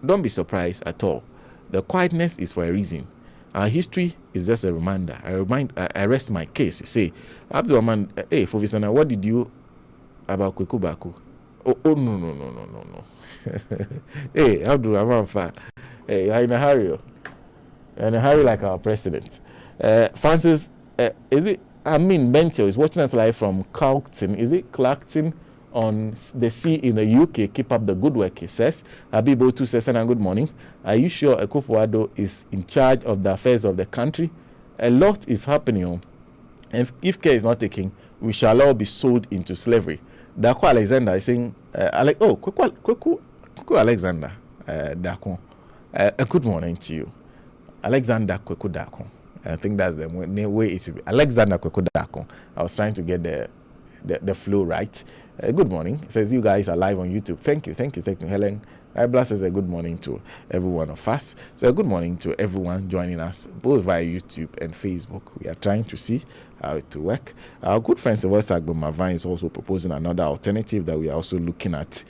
don't be surprised at all. The quietness is for a reason. Our history is just a reminder. I rest my case. You say, Abdul Rahman, hey, Fovisana, what did you about Kweku Baku? Oh, no. Hey, Abdul Rahman, hey, you're in a hurry. You're in a hurry like our president. Francis, is it? Bentio is watching us live from Clarkton. Is it Clarkton on the sea in the UK? Keep up the good work, he says. Abibo too says, and good morning. Are you sure Akufo-Addo is in charge of the affairs of the country? A lot is happening. And if care is not taken, we shall all be sold into slavery. Dako Alexander is saying, Kweku Alexander, Dako. Good morning to you. Alexander Kweku Dako. I think that's the way it should be. Alexander Kweku Dako. I was trying to get the flow right. Good morning. It says you guys are live on YouTube. Thank you. Helen Ibla says a good morning to every one of us. So a good morning to everyone joining us both via YouTube and Facebook. We are trying to see how it will work. Our good friend Sylvester Agbomavan is also proposing another alternative that we are also looking at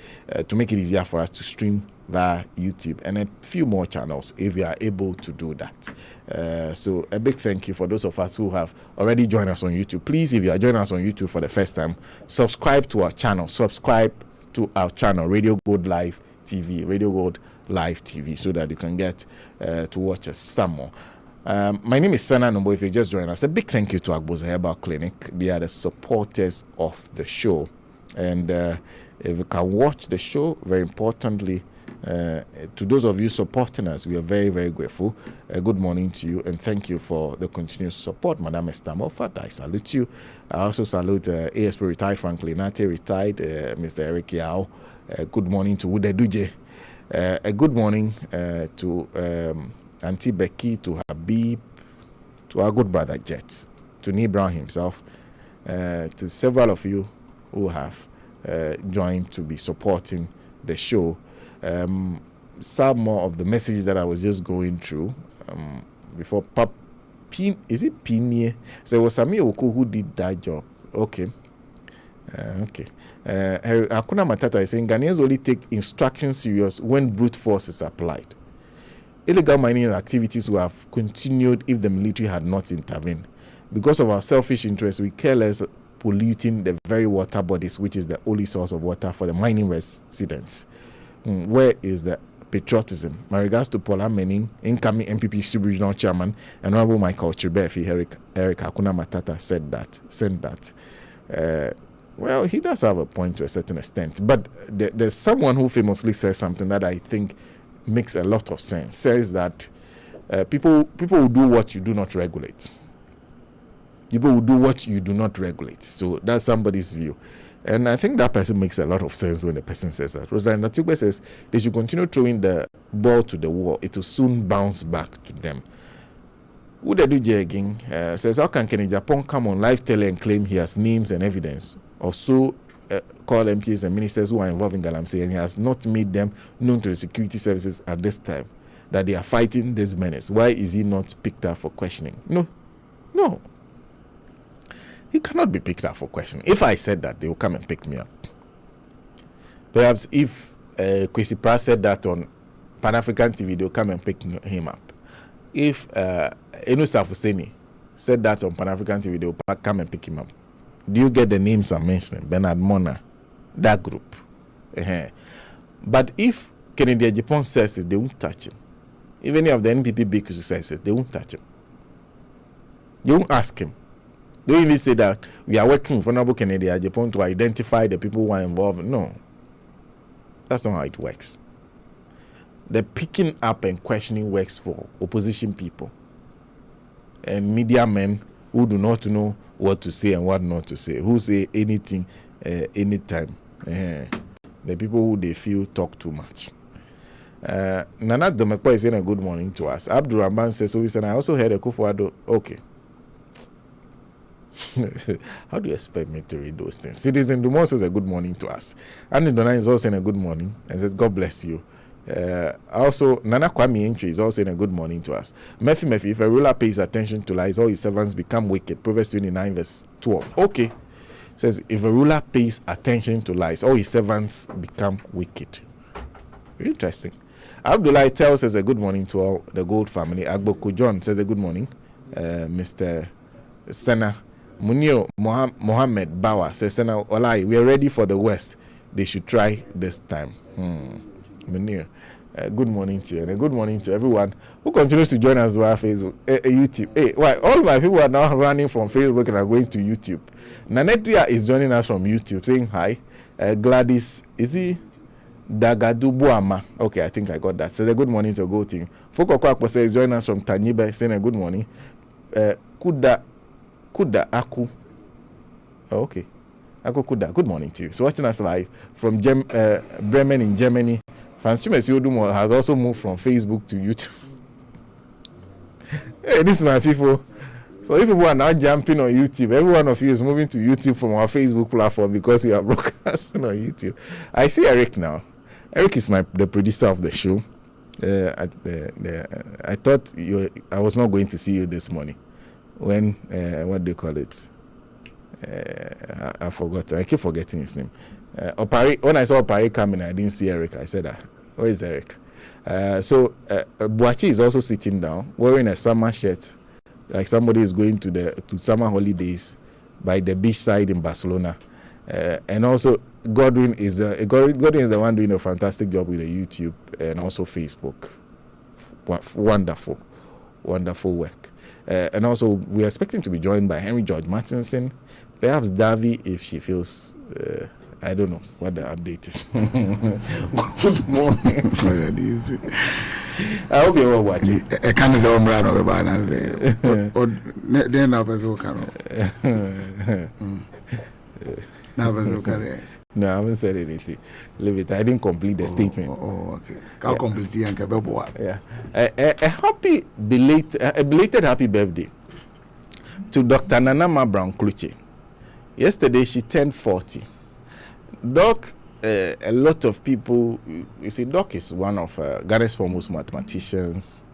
to make it easier for us to stream via YouTube and a few more channels if we are able to do that. So a big thank you for those of us who have already joined us on YouTube. Please, if you are joining us on YouTube for the first time, subscribe to our channel. Radio Gold Live TV, Radio Gold Live TV, so that you can get to watch us some more. My name is Sana Nombo. If you just joined us, a big thank you to Agboza Herbal Clinic. They are the supporters of the show. And if you can watch the show, very importantly, to those of you supporting us, we are very, very grateful. Good morning to you, and thank you for the continuous support. Madam Esther Moffat, I salute you. I also salute ASP retired Franklin Nate, retired Mr. Eric Yao. Good morning to Wude Duje. A good morning to Auntie Becky, to Habib, to our good brother Jet, to Neil Brown himself, to several of you who have joined to be supporting the show. Some more of the messages that I was just going through before. Is it Pinie? So it was Samir Oku who did that job. Okay. Hakuna Matata is saying Ghanaians only take instructions serious when brute force is applied. Illegal mining activities would have continued if the military had not intervened. Because of our selfish interests, we care less polluting the very water bodies, which is the only source of water for the mining residents. Where is the patriotism? My regards to Paul Manning, incoming MPP Sub-Regional Chairman, and Honorable Michael Chibefi, Eric Hakuna Matata said that. Well, he does have a point to a certain extent, but there's someone who famously says something that I think makes a lot of sense. Says that people will do what you do not regulate. People will do what you do not regulate. So that's somebody's view. And I think that person makes a lot of sense when the person says that. Rosalie Natugbe says they should continue throwing the ball to the wall. It will soon bounce back to them. Udeduje again says, how can Kenny Japan come on live tele and claim he has names and evidence of so called MPs and ministers who are involved in Galamsey, and he has not made them known to the security services at this time that they are fighting this menace? Why is he not picked up for questioning? No. He cannot be picked up for questioning. If I said that, they will come and pick me up. Perhaps if Kwesi Pratt said that on Pan-African TV, they'll come and pick him up. If Enu Safuseni said that on Pan-African TV, they'll come and pick him up. Do you get the names I'm mentioning? Bernard Mona, that group. But if Kennedy Japan says it, they won't touch him. If any of the NPP big says it, they won't touch him. They won't ask him. They only say that we are working with Honorable Kennedy Japan to identify the people who are involved. No. That's not how it works. The picking up and questioning works for opposition people and media men who do not know what to say and what not to say, who say anything anytime. The people who they feel talk too much. Nana Domekpo is saying a good morning to us. Abdul Rahman says, so he said, I also heard a Kufuado. Okay. How do you expect me to read those things? Citizen Dumont says a good morning to us. Andy Donna is also saying a good morning and says, God bless you. Also, Nana Kwame Entry is also saying a good morning to us. Murphy, if a ruler pays attention to lies, all his servants become wicked. Proverbs 29 verse 12. Okay. Says, if a ruler pays attention to lies, all his servants become wicked. Very interesting. Abdullah tells us a good morning to all the Gold family. Agboku John says a good morning. Mr. Senna Munir Mohammed Bawa says, Senna Olai, we are ready for the West. They should try this time. Munir, good morning to you, and a good morning to everyone who continues to join us via Facebook, YouTube. Hey, why all my people are now running from Facebook and are going to YouTube. Nanetia is joining us from YouTube, saying hi. Gladys, is he Dagadu Buama? Okay, I think I got that. Says a good morning to Go Team. Foko Kwakpo says join us from Tanyibe, saying a good morning. Kuda Aku. Oh, okay. Aku Kuda, good morning to you. So watching us live from Bremen in Germany. Francis Yodumo has also moved from Facebook to YouTube. Hey, this is my people. So if people are now jumping on YouTube, every one of you is moving to YouTube from our Facebook platform because we are broadcasting on YouTube. I see Eric now. Eric is the producer of the show. I thought I was not going to see you this morning. When what do you call it? I forgot. I keep forgetting his name. When I saw Opari coming, I didn't see Eric. I said, where is Eric? So Boachi is also sitting down, wearing a summer shirt, like somebody is going to summer holidays by the beach side in Barcelona. And also Godwin is the one doing a fantastic job with the YouTube and also Facebook. Wonderful work. And also we're expecting to be joined by Henry George Martinson, perhaps Davi if she feels I don't know what the update is. Good morning. I hope you're all watching. I can't say I'm right over by now. Then I was okay. No, I haven't said anything. Leave it. I didn't complete the statement. Oh, okay. I'll complete it. Yeah. A belated happy birthday to Dr. Nanama Brown Kluche. Yesterday she turned 40. Doc, a lot of people, you see, Doc is one of Ghana's foremost mathematicians,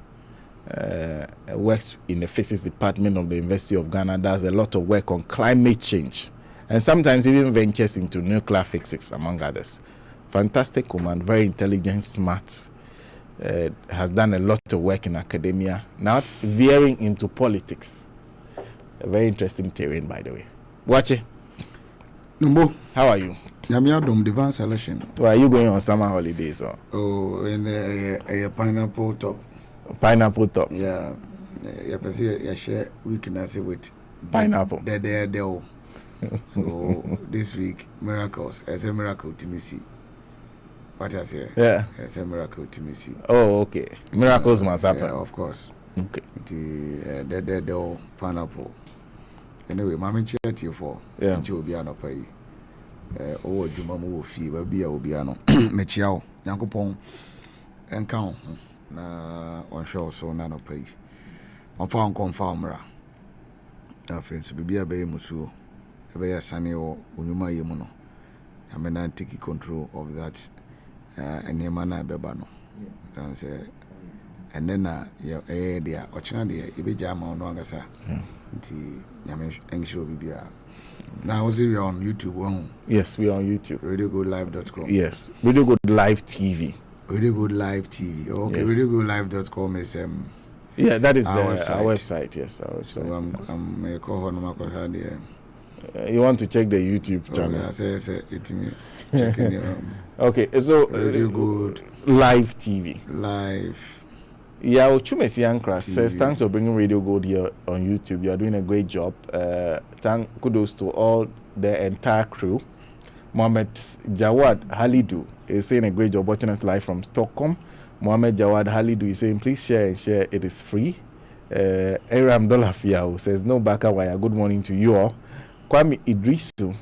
works in the physics department of the University of Ghana, does a lot of work on climate change, and sometimes even ventures into nuclear physics, among others. Fantastic woman, very intelligent, smart, has done a lot of work in academia, now veering into politics. A very interesting terrain, by the way. Watch it. Numbo, how are you? Yamiadom Divine Selection. Why are you going on summer holidays? Or? Oh, in a pineapple top. Pineapple top. Yeah. You share weakness with pineapple. There. So this week, miracles. It's a miracle to me see. What I say? Yeah. It's a miracle to me see. Oh, okay. Miracles must happen. Yeah, of course. Okay. The pineapple. Anyway, Mammy Chetty for Jobiano pay. Oh, Jumamu fee, will be a Obiano. Mechiao, Yankopon, and count. On show so none of pay. On found confarmera. Offense to be a bay musu, a bay sunny or Unuma Yemono. I may not take control of that and Yamana Bebano. And then your dear, or China, you be jam on Wangasa. Now, was it on YouTube? Yes, we are on YouTube. RadioGoldLive.com. Yes, Radio Good Live TV Radio Good Live TV. Okay, Yes. RadioGoodLive.com is Yeah, that is our our website. Yes, our website. so I'm call You want to check the YouTube Oh, channel? yeah, say it to me. Checking your Okay, so Radio Good Live TV. Live. Yeah, Ochumesi Ankra says TV. thanks for bringing Radio Gold here on YouTube. You are doing a great job. Kudos to all the entire crew. Mohammed Jawad Halidu is saying a great job watching us live from Stockholm. Mohammed Jawad Halidu is saying please share and share. It is free. Aram Dolafiao says no baka wire. Good morning to you all. Kwame Idrisu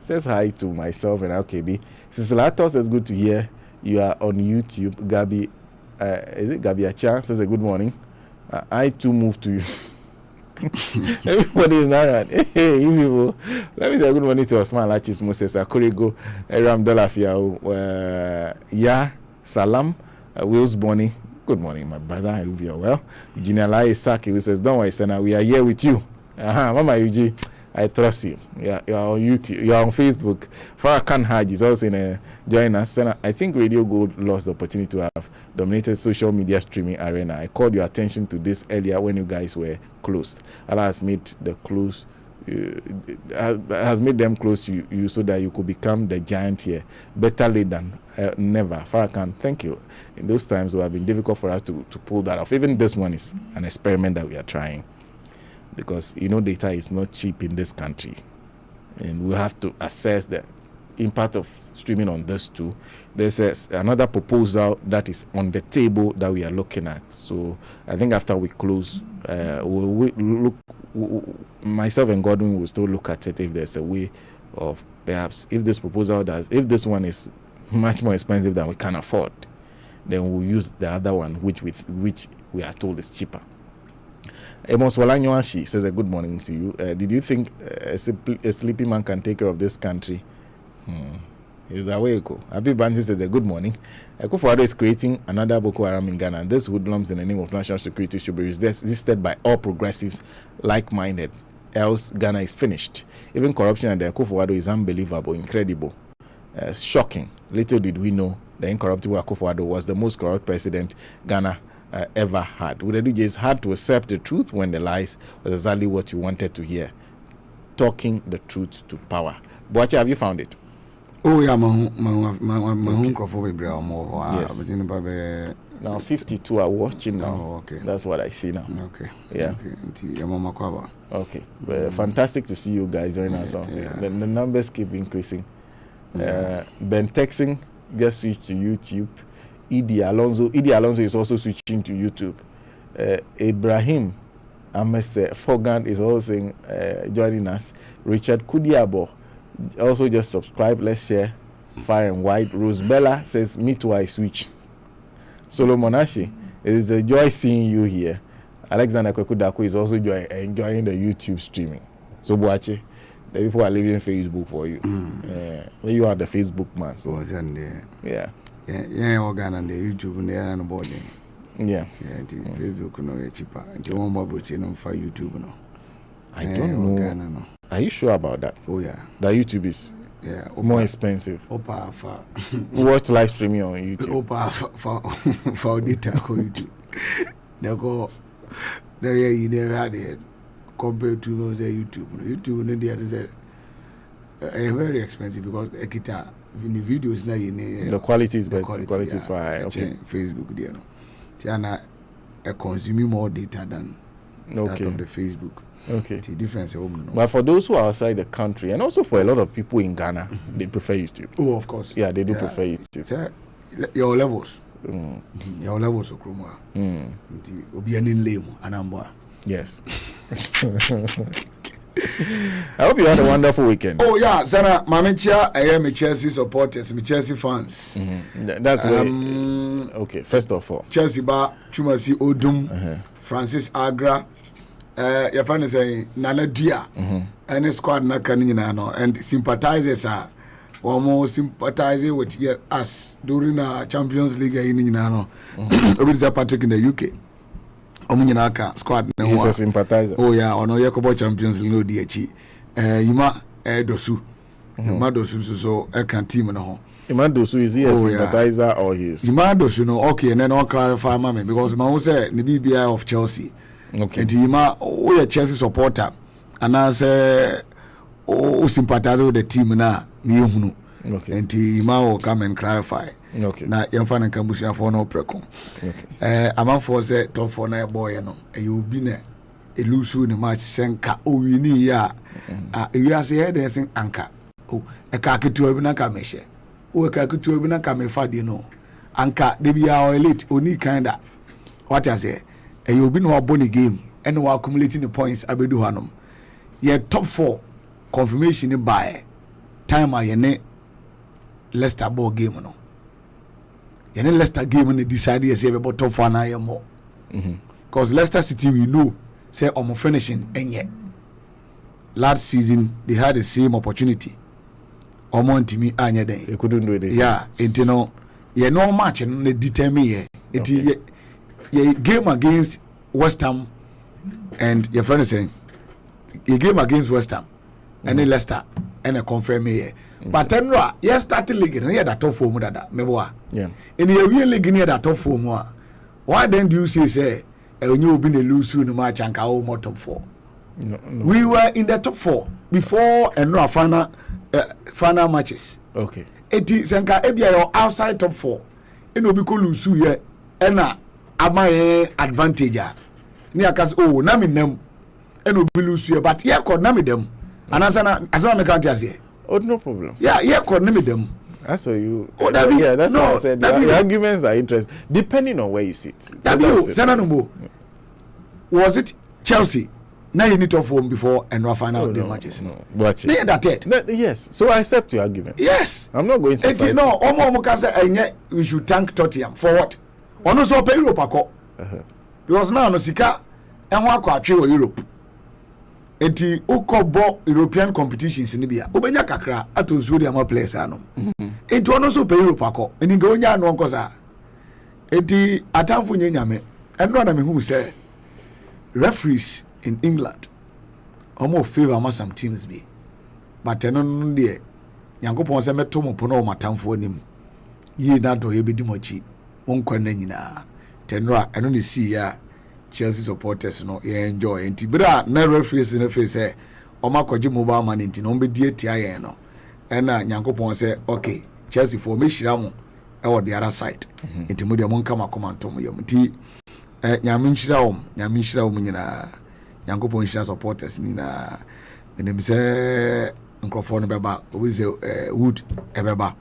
says hi to myself and RKB. Sisilato says good to hear you are on YouTube. Gabi, is it Gabi Acha says a good morning. I too move to you. Everybody is not around. Hey, you people. Let me say good morning to Osman Lachis Moses Akurigo, Aram Dolafia, Ya Salam, Wills Bonnie. Good morning, my brother. I hope you're well. Ginalai Saki, who says, don't worry, Senna, we are here with you. Mama Yuji, I trust you. You're on YouTube, you're on Facebook. Farrakhan Haji is also join us. Senna, I think Radio Gold lost the opportunity to have dominated social media streaming arena. I called your attention to this earlier when you guys were closed. Allah has made the close has made them close to you so that you could become the giant here. Better late than never. Farrakhan, thank you. In those times it would have been difficult for us to pull that off. Even this one is an experiment that we are trying, because data is not cheap in this country, and we have to assess the impact of streaming on this too. There's another proposal that is on the table that we are looking at. So I think after we close, myself and Godwin will still look at it if there's a way of perhaps if this one is much more expensive than we can afford, then we'll use the other one which we are told is cheaper. Amos Walanyoashi says a good morning to you. Did you think a sleepy man can take care of this country? He's away. Abi Banzi says a good morning. Akufo-Addo is creating another Boko Haram in Ghana, and this hoodlums in the name of national security should be resisted by all progressives like-minded, else Ghana is finished. Even corruption under Akufo-Addo is unbelievable, incredible, shocking. Little did we know the incorruptible Akufo-Addo was the most corrupt president Ghana ever had. Wudedu is hard to accept the truth when the lies was exactly what you wanted to hear. Talking the truth to power. Boache, have you found it? Oh yeah, my microphone be more. Yes. Now 52 are watching now. Oh, okay. That's what I see now. Okay. Yeah. Okay. Okay. Fantastic to see you guys join us on. Yeah. The numbers keep increasing. Ben Texing gets switched to YouTube. Idi Alonso is also switching to YouTube. Ibrahim Amese Fogan is also joining us. Richard Kudiabo also just subscribe. Let's share. Fire and Wide. Rosebella says, me too, I switch. Solomon Ashi, it is a joy seeing you here. Alexander Kwekudako is also enjoying the YouTube streaming. So Boache, the people are leaving Facebook for you. When you are the Facebook man. So yeah. Yeah, organ and the YouTube and the other board. Yeah. Facebook no cheaper. Until one more for YouTube no. I don't know. Are you sure about that? Oh yeah. That YouTube is more expensive. Opa for watch live streaming on YouTube. Opa for data on YouTube. They go there you never had it compared to those YouTube. YouTube no there is very expensive because ekita in the videos now the quality is better. The quality is fine. Okay. Facebook there no. Tiana consuming more data than that of the Facebook. Okay. The difference. But for those who are outside the country, and also for a lot of people in Ghana, they prefer YouTube. Oh, of course. Yeah, they do prefer YouTube. Sir, your levels. Your levels of chroma. Obi anin lame anamba. Yes. I hope you had a wonderful weekend. Oh yeah, Sana, Mamicha, I am a Chelsea supporters, me Chelsea fans. That's why. Okay, first of all, Chelsea ba Chumasi Odum, Francis Agra. Your friend is a Nana Dia, and a squad Nakanino, and sympathizers are almost sympathizing with us during our Champions League in Nano. It's a Patrick in the UK. Omunyinaka squad. He's a sympathizer. Oh, yeah, or no Yakobo Champions League, no DH. Yuma Dosu. Imadosu so can team no ho. Imadosu is he a sympathizer or he is? Imadosu no okay, and then I'll clarify me because my say the BBI of Chelsea. Okay. And Ima we a Chelsea supporter and I say o sympathize with the team na me hunu. Okay. And Ima will come and clarify. Okay. Na yamfa na kambusia for no preko. Okay. Ama for say top for na boy no. E you be na e lose in the match senka o wini ya. We are say there sing anka. Oh, e ka ketu bi na ka me hye. O ka ketu bi na ka me fa de no. Anka de bia o elite oni kinda. What I say? E you be no abon game and we accumulating the points abedu hanom. Ye top 4 confirmation by time a ye ne Leicester ball game no. Ye ne Leicester game ne decide ye say be top 4 na ye more. Because Leicester City we know say omo finishing enye. Last season they had the same opportunity. Omo ntimi anya den. They couldn't do it. Yeah, you know, ye no match no determine ye. It ye game against West Ham and your friend is saying a game against West Ham and then Leicester and a confirm here. But then you started league and you that top 4 dada meboa. Yeah. And you really near that top 4 more. Why then do you say when you been a lose in the match and go more top 4? No. We were in the top 4 before and no final matches. Okay. It is senka ebia your outside top 4. And we could lose here and my advantage. Ni akas na me nam and we lose here but here could na me them. And as I can't say. Oh, no problem. Yeah, could na me them. That's what you. Oh, yeah, that's what I said. The arguments are interesting, depending on where you sit. Was it Chelsea? Now you need to form before and find out the matches. No, watch it. That's it. Yes. So I accept your argument. Yes. I'm not going to. Fight no, we should thank Tottenham for what? Ono so pay Europe ako. Because now no sika and wa kwa twe Europe. Enti ukobo European competitions ni bia. Obenya kakra atonsuo de ama players anom. Enti ono so pay Europe ako. Eni nga onya no nkosa. Enti atamfo nyanyame. Eno na me hu say referees in England almost favor ama some teams be. But eno no de Yankopon se meto mo pono matamfo anim. Yi na do ye bedi mochi. Onkwa na nyina. Tenra eno ne see ya Chelsea supporters no ye enjoy enti bra na referees na face say o makoje mobile man enti no be die tia ye no ena Nyankopon say okay Chelsea for me hira mo e wo the other side enti mo de mo nka makomanto mo yam enti nyame nhira wo nyina Nyankopon hira supporters ni na enem say nkrofo no beba obi say wood e beba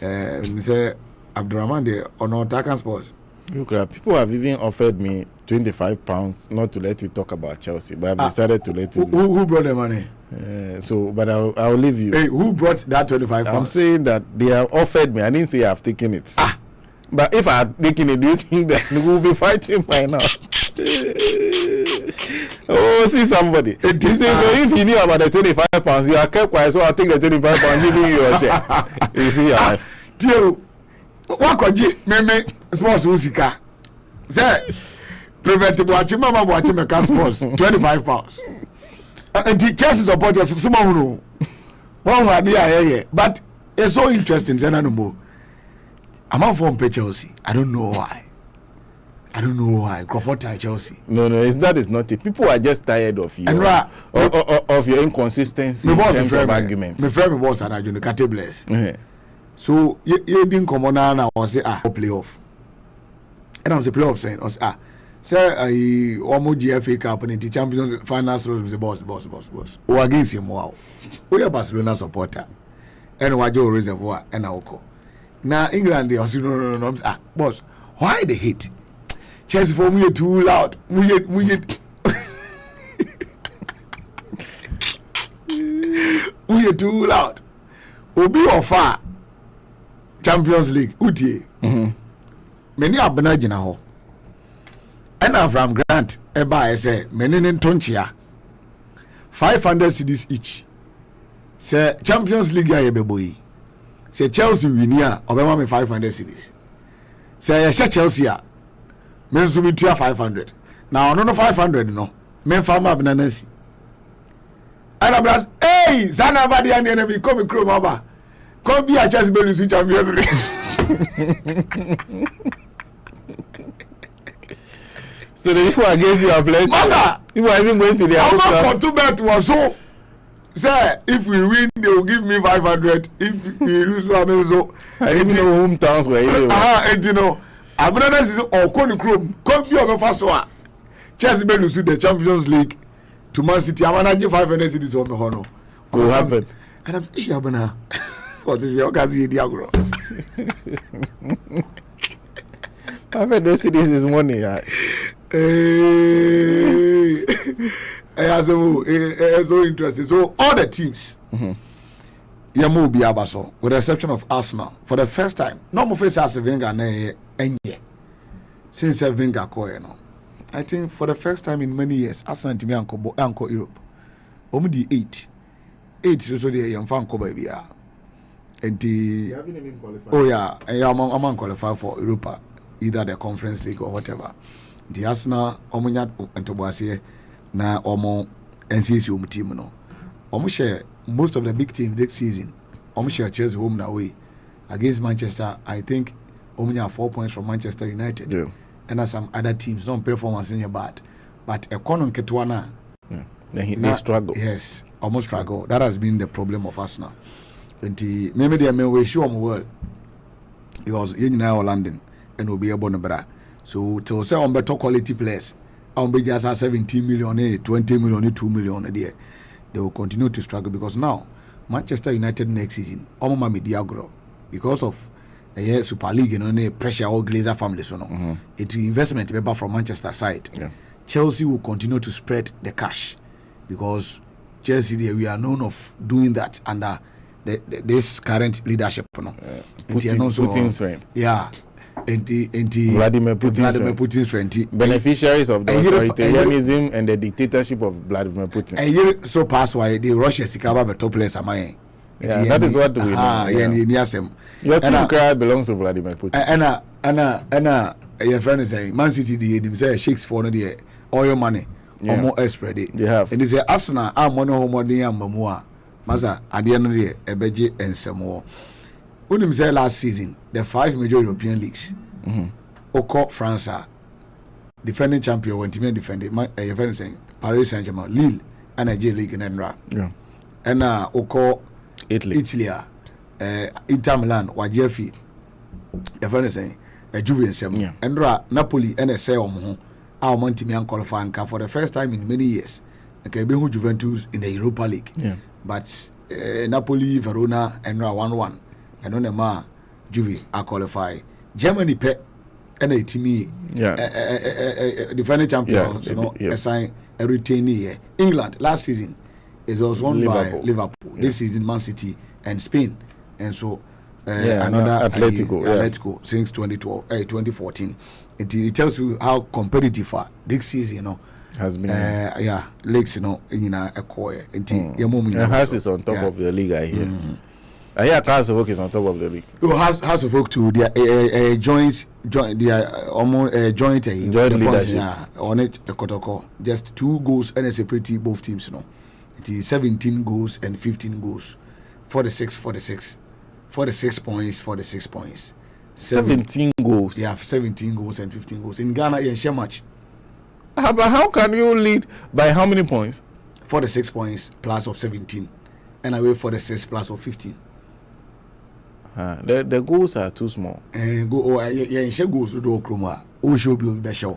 enem say Abdurrahman de ono Takan Sports. People have even offered me £25 not to let you talk about Chelsea, but I've decided to let you. Who brought the money? But I'll leave you. Hey, who brought that £25? I'm saying that they have offered me. I didn't say I've taken it. But if I had taken it, do you think that we will be fighting by now? Oh, see somebody. He says, so if you knew about the £25, you are kept quiet, so I'll take the £25 giving you your share. You see your life. Wakoji meme sports usika say preventable achimama bo achimeka sports £25 and the Chelsea supporters some who one who dey but it's so interesting say no more I'm from Chelsea. I don't know why Crawford tie Chelsea. No, that is not it. People are just tired of you of your inconsistency in terms of arguments. My friend was at Ajunu Catebless. So you didn't come on and I was say playoff. And I was a playoff saying say I almost GFA Cup and the Champions Finals was the boss. Who against him wow. We are Barcelona supporter. And Wajo Reservoir and Aoko. Now England they also no boss. Why they hate? Chelsea for me too loud. We too loud. Obi offer Champions League utie many abena gina ho and Avram Grant eba say many ntonchia 500 cedis each say Champions League ya beboyi say Chelsea winia obema me 500 cedis say ya Chelsea a me nso me tua 500 now no 500 no me farm abena nasi and abras hey sana ba dia ne be come chrome aba come be a Chelsea be lose Champions League. So the people against you are playing. Masa, people are even going to their how house. much to bet was so say if we win they will give me 500, if we lose one so I even know hometowns were anyway. And you know Abuna is or Koni Chrome come be over first one Chelsea be lose the Champions League to Man City. I'm managing 500 cities on the honor. Will happen. And I'm saying Abuna what if you guys see the agro. I've heard those cities is money. So interesting. So all the teams, Yamu Biabaso, with the exception of Arsenal, for the first time, no more face as a Wenger since a Wenger no. I think for the first time in many years, Arsenal to me Uncle Europe. Omudi 8 so the young fan ko baby. And the oh yeah, I'm qualified for Europa, either the Conference League or whatever. The Arsenal omunya Ntobase na omo NCC team no. Omo share most of the big teams this season. Omo share Chelsea home and away against Manchester. I think omunya 4 points from Manchester United. Yeah. And some other teams don't performance in your bad. But Ekonon Ketwana they struggle. Yes, almost struggle. That has been the problem of Arsenal. And maybe they may we show them well because you know London and will be able to bra. So to say on better quality players, on be just 17 million, 20 million, 2 million a year, they will continue to struggle because now Manchester United next season, Omama Mediagro, because of the Super League, you know, pressure all Glazer families, you know, into investment paper from Manchester side. Yeah. Chelsea will continue to spread the cash because Chelsea, we are known of doing that under this current leadership, you know. Putin's reign. Yeah. Vladimir Putin's friend. Beneficiaries of the authoritarianism and the dictatorship of Vladimir Putin. And here so pass why the Russia Sikaba but top players am I. Yeah, that is what we know. Your team cry belongs to Vladimir Putin. And your friend is saying Man City the say shakes for no the oil money or more spread it. They have. And they say Arsenal am money home money and mamua. Masa at the end of the year Ebeje and some more. Unim say last season the 5 major European leagues. Oko France defending champion when team defended your friend saying Paris Saint-Germain, Lille and Nigeria League in Enra. Yeah. And Oko Italy Inter Milan Wajefi your friend saying a Juve and Enra Napoli and a say our Montimian qualifying for the first time in many years. Okay, be Juventus in the Europa League. Yeah. But Napoli, Verona, Enra 1-1. And on a Juve are qualified. Germany pet and a team defending champions, assign a retainee. England last season it was won by Liverpool. This season Man City and Spain, and so another Atletico since 2014. It tells you how competitive this season, has been. Leagues, in a core. And House is on top of the league. I hear. I hear House of Oak is on top of the league. House of Oak too. Their joint leadership on it. Just 2 goals and a separate both teams. It is 17 goals and 15 goals. 46 points. 17 goals. Yeah, 17 goals and 15 goals. In Ghana, you share much. But how can you lead by how many points? 46 points plus of 17, and away 46 plus of 15. The goals are too small. Share goals to do Kroma. Oh, show be the show.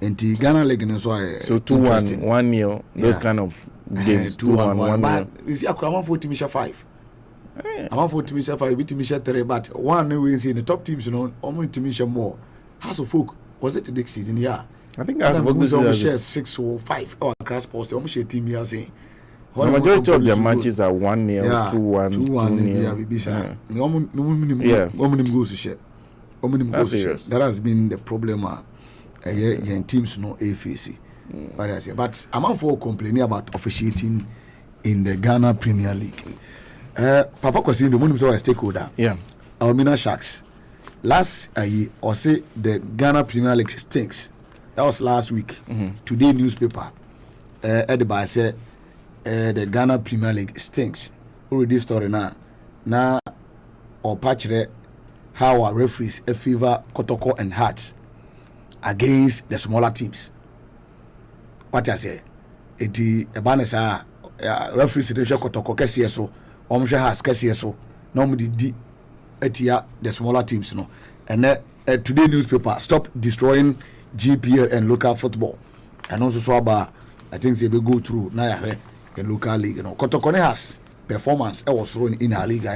And the Ghana League is why. So 2-1, 1-0. Those kind of games. 2-1, 1-0. You see, I'm on 4 teams 5. I'm on 4 teams 5. We teams 3, but one we see in the top teams. Almost teams more. House of Folk was it the next season? Yeah. I think I almost share 6 or 5 or crash post. Almost share team here saying. The majority of their matches are 1-0, 2-1, 2-1. Goes to share. That's serious. That has been the problem. Teams no AFC. But I'm not for complaining about officiating in the Ghana Premier League. Papa Kwasi, the money a stakeholder. Yeah. Almina Sharks. Last year, or say the Ghana Premier League stinks. That was last week. Today newspaper. Edinburgh said the Ghana Premier League stinks. Already story now or patch how our referees favor Kotoko and Hearts against the smaller teams. What I say? Eti ebanesa referees de Kotoko kesiye so, omhwe Hearts kesiye so. No me di etia the smaller teams no. And today newspaper stop destroying GPL and local football. And also so about I think they will go through now the local league. You know, Kotoko has performance was thrown in our league.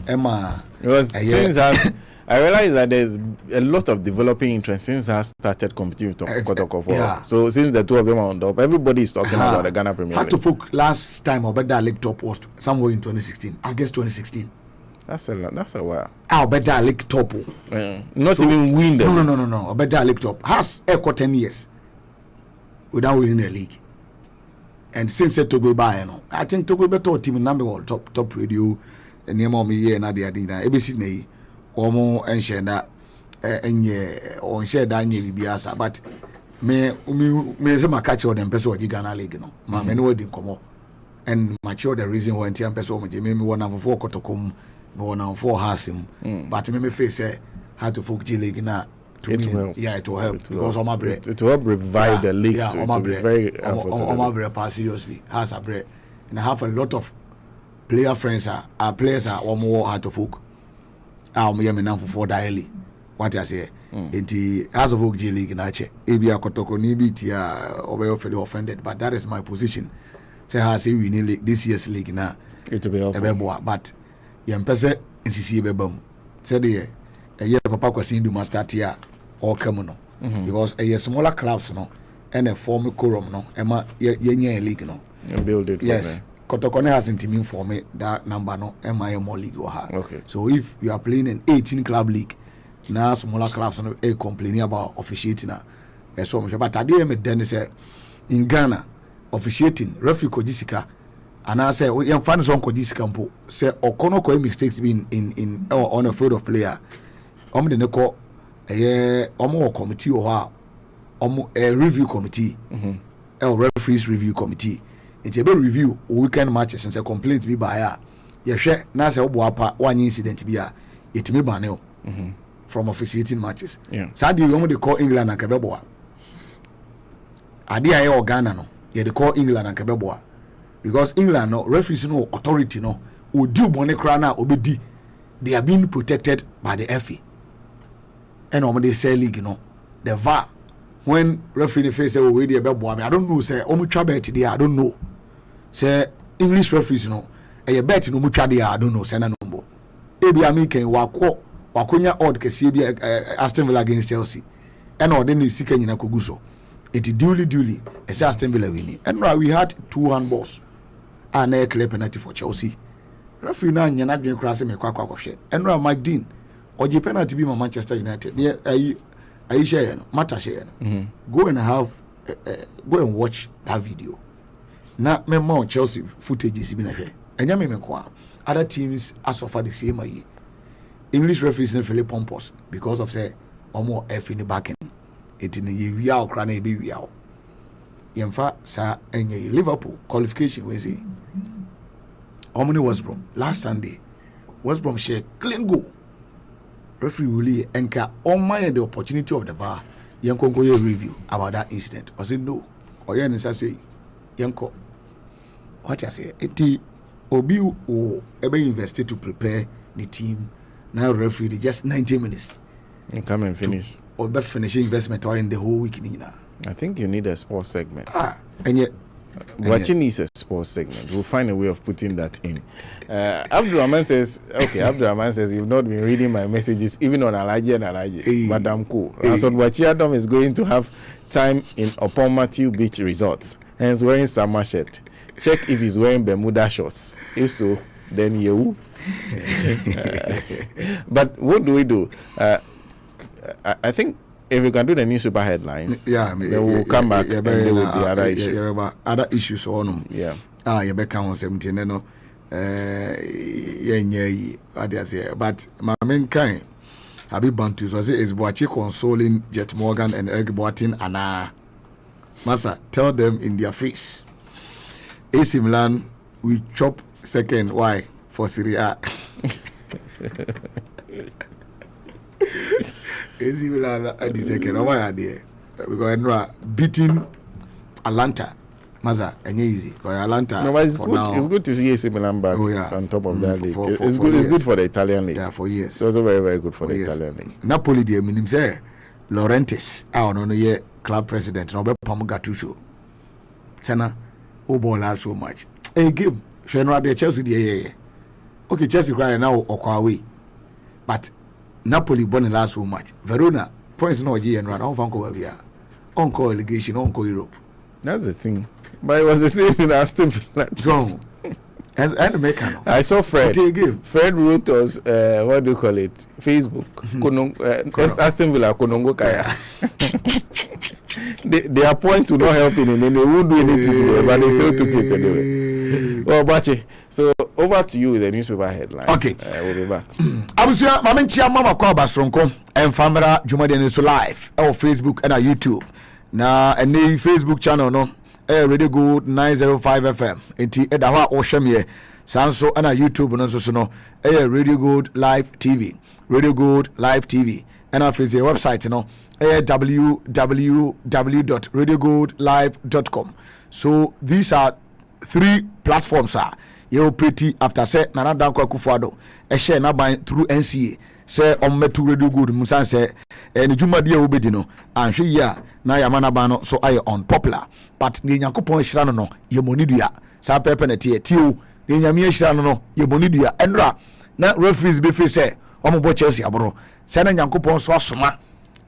Emma, because since I realized that there's a lot of developing interest since I started competing with Kotoko. Yeah. So since the two of them are on top, everybody is talking about the Ghana Premier League. Had to folk last time Obeda League top was somewhere in 2016. I guess 2016. That's a while. Obeda League top. Not so, even win the No. Obeda League top has equal 10 years without winning the league. And since Togo by I think Togo better team number one top radio and near mommy year and Adia Dina ABC nay or more and share that or share that biasa but me some catch on them person Ghana league no ma me no didn't come and mature the reason why anti person me one of 4 Kotokom one of 4 Hasim but me face how to folk G league na it will help. Yeah, it will help because on my bread. It will help revive the league. Yeah, to be very on my bread pass seriously. Has a bread. And I have a lot of player friends are players are one more hard to folk. Me now for daily. What I say. It has a folk G League in Ache. Ebi akotoko ni bi tia obey offended, but that is my position. Say how say we need this year's league now. It will be helpful. But yempese nsisi bebam. Say the a year papa kwasi ndu must start here or come no because a smaller clubs no and a form quorum no ema yenye league no and build it. Yes, Kotoko hasn't team for me that number no ema more league or ha. Okay. So if you are playing an 18 club league now smaller clubs no complaining about officiating so much but today me then say in Ghana officiating referee kojisika and I say we find some kojisika mpo say okono ko mistakes been in on a field of player de ne ko omo committee or a review committee referees review committee it be review weekend matches and say complaints be by ya hwe na say obo apa one incident be a yetimi banel from officiating matches so do you de call England and Kebebo ade aye Ghana no ye de call England and Kebebo because England no referees no authority no odi bone kra na obedi they are being protected by the FA. And they say league, you know, the VAR. When referee face say, "Oh, we dey bebo," I don't know. Say, "Oh, mucha bet there." I don't know. Say English referees, you know, a bet no mucha there. I don't know. Say na number. Ebi American wakonya odd kesi ebi Aston Villa against Chelsea. And or then sika nyina koguso. It duly. Say Aston Villa winning. And now we had 2 handballs. And a clear penalty for Chelsea. Referee na nyana dwen kra se me kwa hwe. And now Mike Dean. Or the penalty be Manchester United. Yeah, I share matter share. Go and go and watch that video. Now, me more Chelsea footage is been here. And ya me kwa other teams are suffer the same way. English referees in Philip Pompous because of say more F in the back end. It in the we are crane be we are. Yemfa sa enye Liverpool qualification we see. Omni West Brom last Sunday. West Brom share clean goal. Referee really enka on my the opportunity of the VAR yanko review about that incident. I said no. Or yen say yanko what I say it obi o ebe invested to prepare the team now referee just 90 minutes and come and finish or be finish investment or in the whole week nina. I think you need a sports segment. And yet Watching is a sports segment. We'll find a way of putting that in. Abdurrahman says, you've not been reading my messages even on Alaji and Alaji, but I'm cool. So Wachi Adam is going to have time upon Matthew Beach Resort and he's wearing summer shirt. Check if he's wearing Bermuda shorts. If so, then you. But what do we do? I think if we can do the newspaper headlines, then we'll come back and deal with the other issues. Other issues on them. Yeah. You better on 17. No. But my main kind, Abi Bantu was it is Boachi consoling Jet Morgan and Eric Boatin and Massa tell them in their face. AC Milan we chop second. Why? For Serie A. AC Milan at the second. Why are they? Because Enra beating Atalanta. Maza, and easy. Because Atalanta. No, but it's good. It's good to see AC Milan back on top of that league. It's good. It's good for the Italian league. Yeah, for years. It's also very, very good for the Italian league. Napoli, the minimum say Laurentis. I don't know club president. No, but Gattuso. Sana, who ball last so much. A game. Shenra de Chelsea the okay, Chelsea crying now or away. But Napoli born last so much. Verona points no G and run on Vanco here. Uncle allegation, Uncle Europe. That's the thing. But it was the same in Aston Villa. So and make I saw Fred. Fred wrote us what do you call it? Facebook. Aston Villa Konongo Kaya. Their point to not help in and they won't do anything, but they still took it anyway. Well, Bache, so over to you with the newspaper headlines. Okay. We'll be back. Abusia, Mama Chia Mama Kwa Basronko and Famara Jumadi so live on Facebook and YouTube. Now, and the Facebook channel, no, Radio Good 905 FM. Enti Edawa Oshemye, Sanso and YouTube, no, so no, Radio Good Live TV. Radio Good Live TV. And our website, you know, www.radiogoldlive.com. So these are 3 platforms. You pretty after say Nana Danko Akufo-Addo e share na ban through NCA say on metu Radio Good musan say ni juma dia obedi no anhwe ya na ya mana ban no so aye unpopular but ni Nyankopon hira no ye monidua sa pepe na tie tio ni nyame hira no ye monidua enra na referees be free say omo Chelsea aboro say na Nyankopon so asoma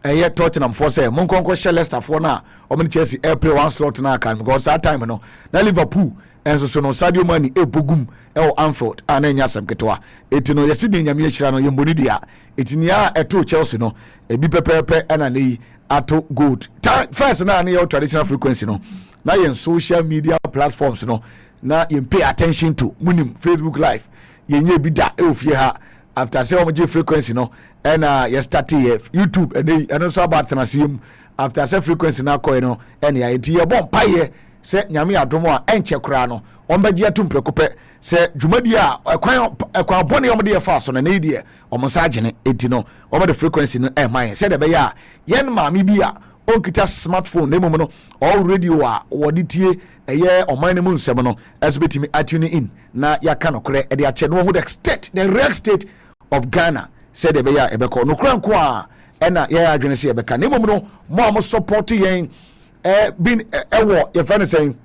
eye Tottenham for say monkonko share Leicester for na omo Chelsea play one slot na kan because that time no na Liverpool and so no Sadio Mane bogum e Anfield ana nya asem ketwa etino yesi de nyame hira no yembonidua etinia eto Chelsea no ebi pepepe ana nei ato good first na your traditional frequency no na yen social media platforms no na yen pay attention to munim Facebook live yenye bi da e ofie ha after say omoje frequency no and you start here YouTube and so about na sim after say frequency na koy no and ya enti ye bon paye se nyame adomo a enche kura no ombaji atum prekope se dwumadi a ekwan bone omde ye fa so na ne die omsagene enti no omde frequency no e man se de be ya yen maami bi a onkita smartphone ne mum no all radio a woditie eye oman ne mu nsem no esbetimi atune in na yaka no kure e de ache no ho the state the real state of Ghana said de be ya e be ko no kura nko a e na ye adwene se e be ka ne mum no mo am support yen been wo your friend saying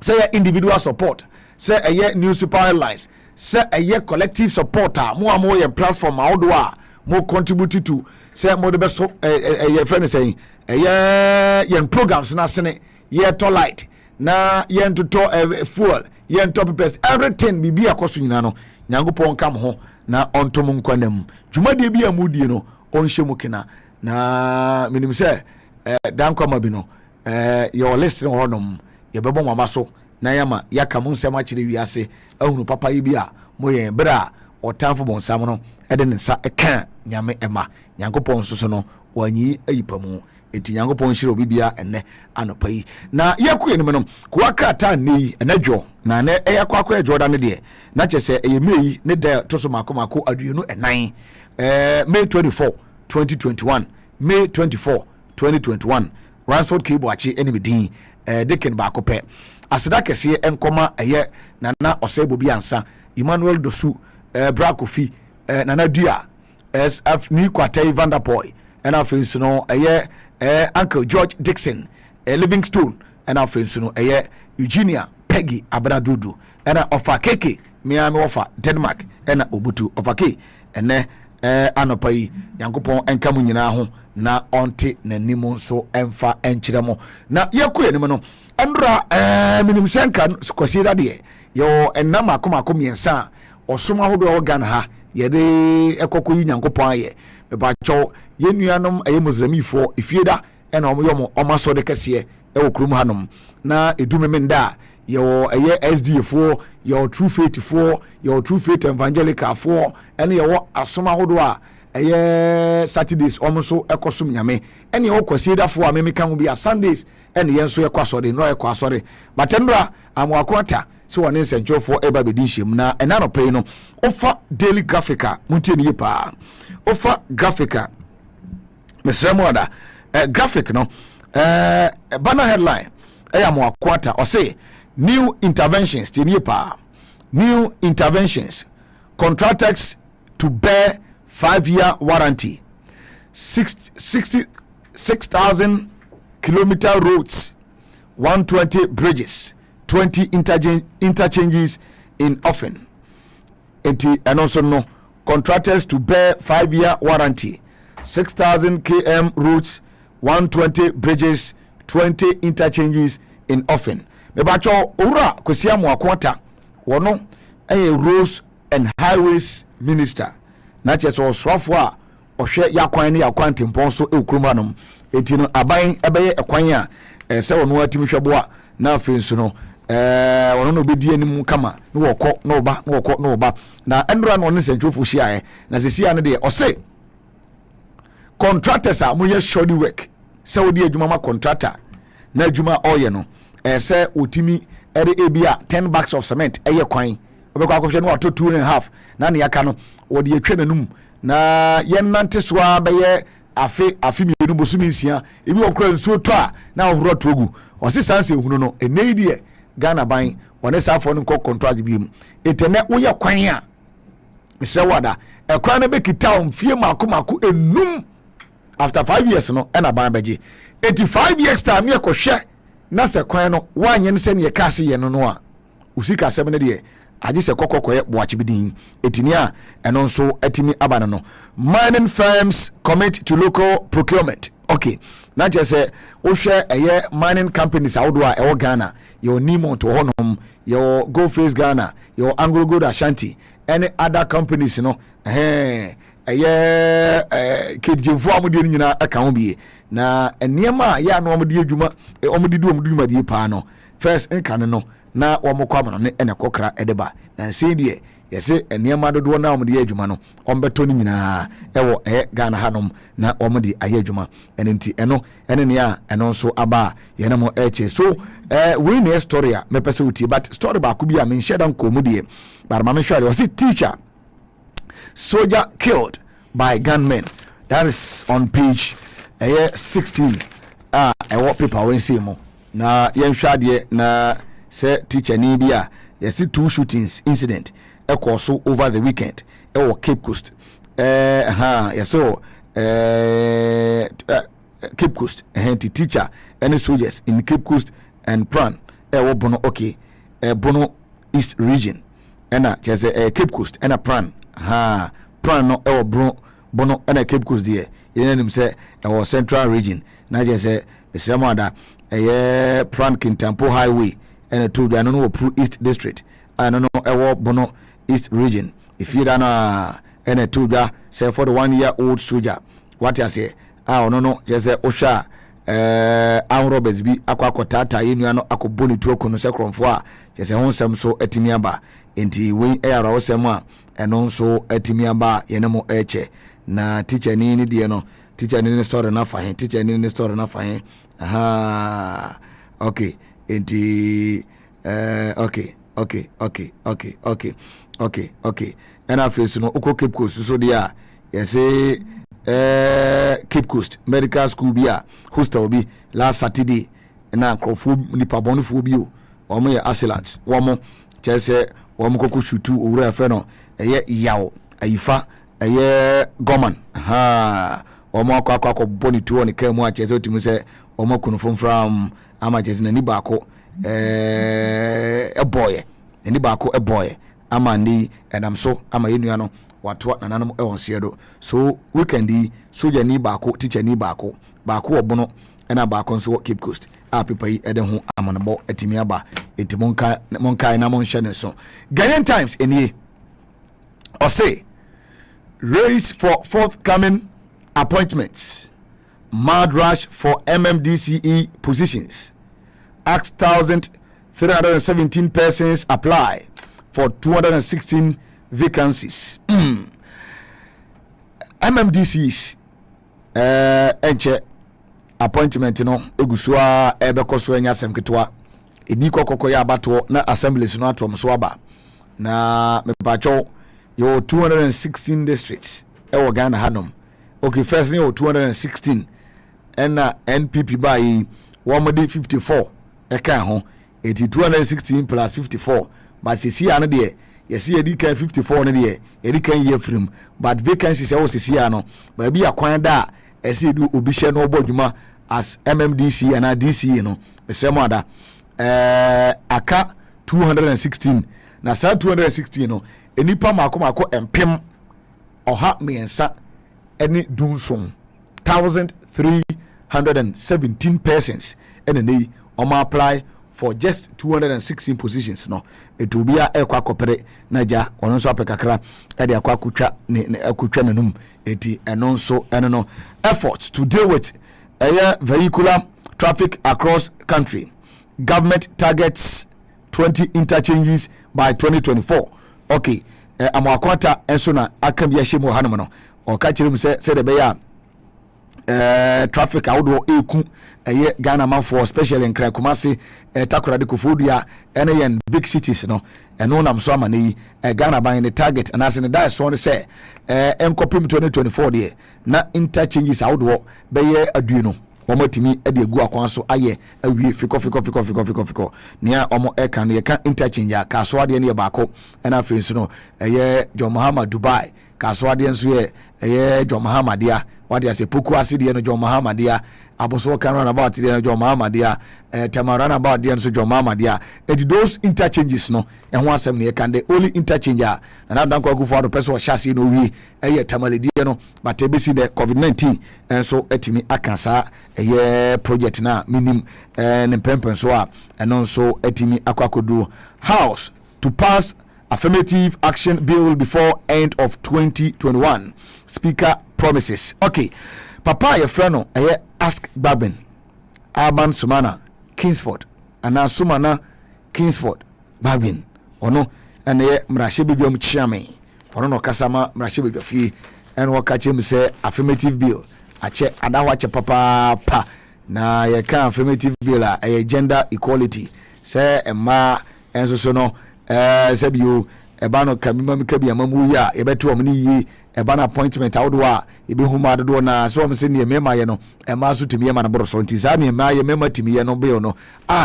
say individual support say a newspaper headlines say a collective supporter mo am your platform how mo contribute to say mo the best your friend saying yen programs na sene ye to light na yen to fuel yen to purpose everything bibi akoso nyina no Nyankopon kam ho na ontom nkwanam dwumade bi amudie no onhye mu kena na minim say danko mabi no your listening honum ye bebo mama so na yama yaka mu nsem akire wiase ahunu papa yi bi a moye bra otamfo bonsam no ede ne nsa eka nyame ema Nyankopon so no wanyi ayipamu enti Nyankopon hire obibia enne anopa yi na yakuye ne no kwa krata nei enadwo na ne yakwa Jordan ne de na chese eyemei ne de toso makomako aduonu enan May 24 2021 May 24 2021 Ransford Kibuachi enibidin Dicken Bakope aseda kese enkoma eye nana osebo bi ansa Emmanuel Dosu Brakofi nana Dua SF ni Kwatei Vanderpoy and afensu no eye Uncle George Dixon Livingstone and afensu no eye Eugenia Peggy Abradudu and Ofakeke Miami Ofa Denmark and Obutu Ofake ene anopai Nyankopon enkamu nyina ho na onte nanimu so emfa enchiremo na yakuye ne no andra minim senka kwasira de yo enam akomakom yensa osoma hodo organ ha yede ekokoyi Nyankopon aye ba cho yenuanom aye muslimifo ifieda ena omoyomo omaso de kese e okrum hanom na edumemenda yo aye SDA fo yo true faith fo yo true faith evangelical fo ene yo asoma hodo a Saturdays almost ekosum nyame ene o kwasi dafo a me kan ho bia Sundays ene yenso ekwaso de no ekwaso de batendra amwakwata se woni nsenchofo eba bedi hiem na ena no pay no ofa Daily Graphica muntie ni pa ofa Graphica mesremo ada graphic no banner headline amwakwata o say new interventions tie pa new interventions contractors to bear 5-year warranty, 66,000 kilometer roads, 120 bridges, 20 interchanges in Offen. And also no contractors to bear 5-year warranty, 6,000 km roads, 120 bridges, 20 interchanges in Offen. Mebacho ura kwesiamu akwata wono roads and highways minister. Na cheso osrafo a ohwe yakwan ne yakwan tempon so ekroma nom eti no aban ebeye ekwan a se wono atimi hwebo a na afensu no wono no bedi anim kama ne wokọ na oba na enra no ne sentrofo hia na sesia ne de ose contractors a mo ye shoddy work se wodi adwuma ma contractor na adwuma oye no se otimi ere ebia 10 bags of cement eye kwan obekwa akohwe no ato 2.5 na ne yaka no wodi etwe nanum na yennante so abeye afi mienu bosumi nsia ebi okura nsuo to a na ohoro togu osi sanse hunu no eneidie Ghana ban wone safo no contract biem etene wo ye kwan a se wada ekwan na bekita omfie mako enum after 5 years no na ban beje 85 years time ye kohwe na se kwan no wanye ne se ne ye kase ye no a usika sebe ne de aje se kokokoye boachi bidin etinia eno nso atimi abana no mining firms commit to local procurement. Okay, na je se wo hwe eye mining companies awodo a ewo Ghana your Nemo to honom your Go Face Ghana your Anglo Gold Ashanti any other companies no eye kejevu amudi nyina aka ho bie na eniema ya no amudi adwuma omudi du omudi die pa no first enkan no na womokwa amano ne ene kokra edeba na sei yese eniema dodo na omudi adwuma no ombeto ni nyina ewo Ghana hanom na omudi aye adwuma enenti eno ene ne a eno nso aba ye na mo eche so we ne story a mepese uti but story ba ku bi a men sheda nko mudie but ma me hware o si teacher soldier killed by gunmen. That is on page 16 ewo paper we say mo na yen hwade na say teacher ni bia yes 2 shootings incident so over the weekend ewo Cape Coast yes so Cape Coast teacher and soldiers in Cape Coast and Pran ewo bono okay bono East region and just Cape Coast and a Pran Pran no ewo bono and a Cape Coast there yenim say ewo Central region na just say semada Pran Kintampo highway and a two no pro East district I don't know ewo bono East region if you don't and a two say for the 1-year-old soldier what I say no just say osha robbers bi akwakotata yenu no akoboni tu okuno se kromfo a just say honsem so atimi aba enti we era osem a eno nso atimi aba yenemo eche na teacher ni die no teacher ni story na fa hen teacher ni story na fa hen okay enti okay and after no uko Cape Coast so dia yes Cape Coast Medical School bia hostel bi last Saturday na crofo nipa bonfo bi o omo ye assailant womo chese womo koku shutu owura fe no eye yawo ayifa eye goman womo akwa boni tuo ne kamu a chese otimi se womo kunu from ama chese na ni baako boy ni baako boy ama ni enam so ama yenua no watwa nananum ewon siedo so weekend soldier ni baako teacher ni baako obono ena baako nso Cape Coast a pepa yi ede ho amanabo atimi aba entimonka na monhye ne so Ghanaian Times enie or say race for forthcoming appointments mad rush for MMDCE positions asked 1,317 persons apply for 216 vacancies. MMDCs enche appointment no egusua ebekoso enya asem ketwa ebi kokoko ya abato na assemblies no atom so aba na mepacho yo 216 districts ewo Ghana hanom. Okay, first ni 216 and NPP by 154 eka ho 216 plus 54 but see ano de yes yedi kan 54 no de yedi kan year from but vacancies e wo sisi ano ba bi akwan da ese du obi hye no obodwuma as MMDC and DC no besemo ada aka 216 na sa 216 no enipa mako empem oha miensa eni dunson 1317 persons and they apply for just 216 positions no it will be a ekwa naja ono so apekakra e de akwa kutwa ne akutwa nanum eti eno so eno no efforts to deal with vehicular traffic across country. Government targets 20 interchanges by 2024. Okay, amwakwata enso na akam ya shemo hanom no o ka kirim se de be ya traffic awdo eku Ghana man for especially in Kumasi Takura de Kufudua and big cities no eno nam so amane Ghana ban the target and as in the so on say enkopim 2024 de na interchanges awdo be ye aduno omotimi e de egu akwan so aye awie fiko nia omo e kan ye kan interchange ka so ade ne baako na afi so no John Muhammad Dubai ka so ade nso ye John Muhammad dia wade ase poku ase de no John Muhammad dia aboso kan run about de no John Muhammad dia tamarana about de nso John Muhammad dia it those interchanges no e ho asem ne kan the only interchange na dan kwa gufo ado person hyase no wie tamale die no but e besi the COVID-19 enso etimi akansa project na minim ne pempen so a eno nso etimi akwakodu house to pass affirmative action bill before end of 2021 speaker promises. Okay, papa your friend no ask Babin Urban Sumana Kingsford and Sumana Kingsford Babin ono and mrashe biom chiame ono no kasama mrashe bibofie and wakache say affirmative bill ache adawache papa pa na ye kan affirmative bill a gender equality say emma enso so no say bio eba no kamima mikabi amamu ya ebeto omni yi eba na appointment awdo a ebe huma do na so am se ne mema ye no ema so timi ye ma na boro so nti za ne mema ye mema timi ye no be no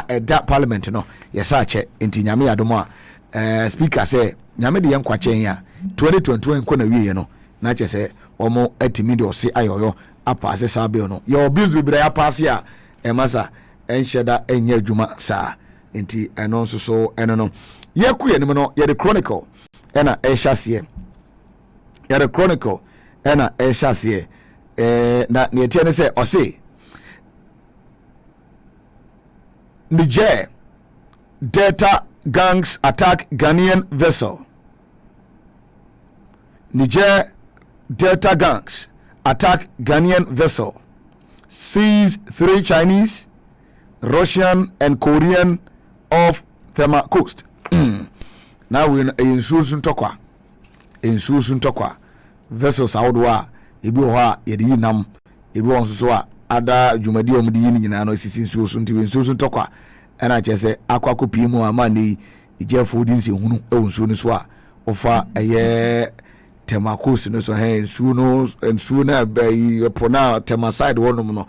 eda parliament no yesa che nti nyame adomo a speaker say nyame de yenkwa chen ya 2021 ko na wie no na che se omo atimi de ose ayoyo apase sa be no your bills be bra apase a emasa enhyeda enya adwuma sa nti eno so eno no yeku ye no ye the chronicle ena ehyasie ye the chronicle ena ehyasie na ne tie ne se ose Niger Delta gangs attack Ghanaian vessel. Niger Delta gangs attack Ghanaian vessel. Seize 3 Chinese, Russian and Korean off Tema coast. Now we in Susun Tokwa. Vessels outwa ebi ho a yedi nam ebi won so a ada dwumadi omdi yin nyina no sisi Susun Tokwa ena chese akwako pimu amani ijefo di nse hunu ensu ni so a ofa Tema coast no so ensu na be pona Tema side wonum no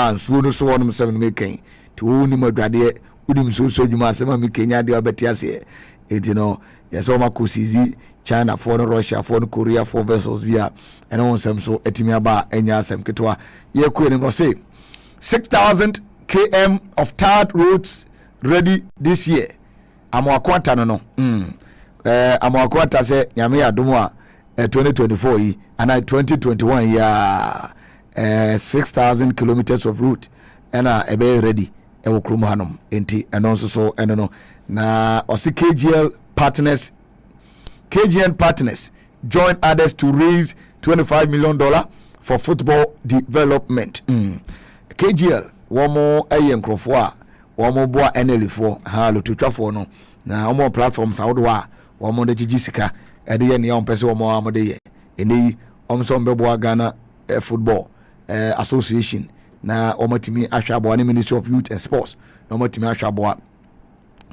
ensu no so wonum 7 meken ti woni madwade udim so dwuma asema mi Kenya de obeti ase etino yeso makusizi China for Russia for Korea for vessels via and on some so etimi aba enya asem ketwa ye ku ni no say 6,000 km of tarred roads ready this year amwakwata no amwakwata se nyame ya domo a 2024 yi and 2021 ya 6,000 kilometers of route ena ebe ready ewo krum hanom enti eno so eno no na osi KGN partners join others to raise $25 million for football development. KGL womo eyenkrofo a womo boa NL4 ha lotutwafo no na womo platforms awdo a womo de gigisika ede ye ne on pese womo amode ye eni so mbeboa Ghana football association na omatimi ahwaboa ne Ministry of Youth and Sports na omatimi ahwaboa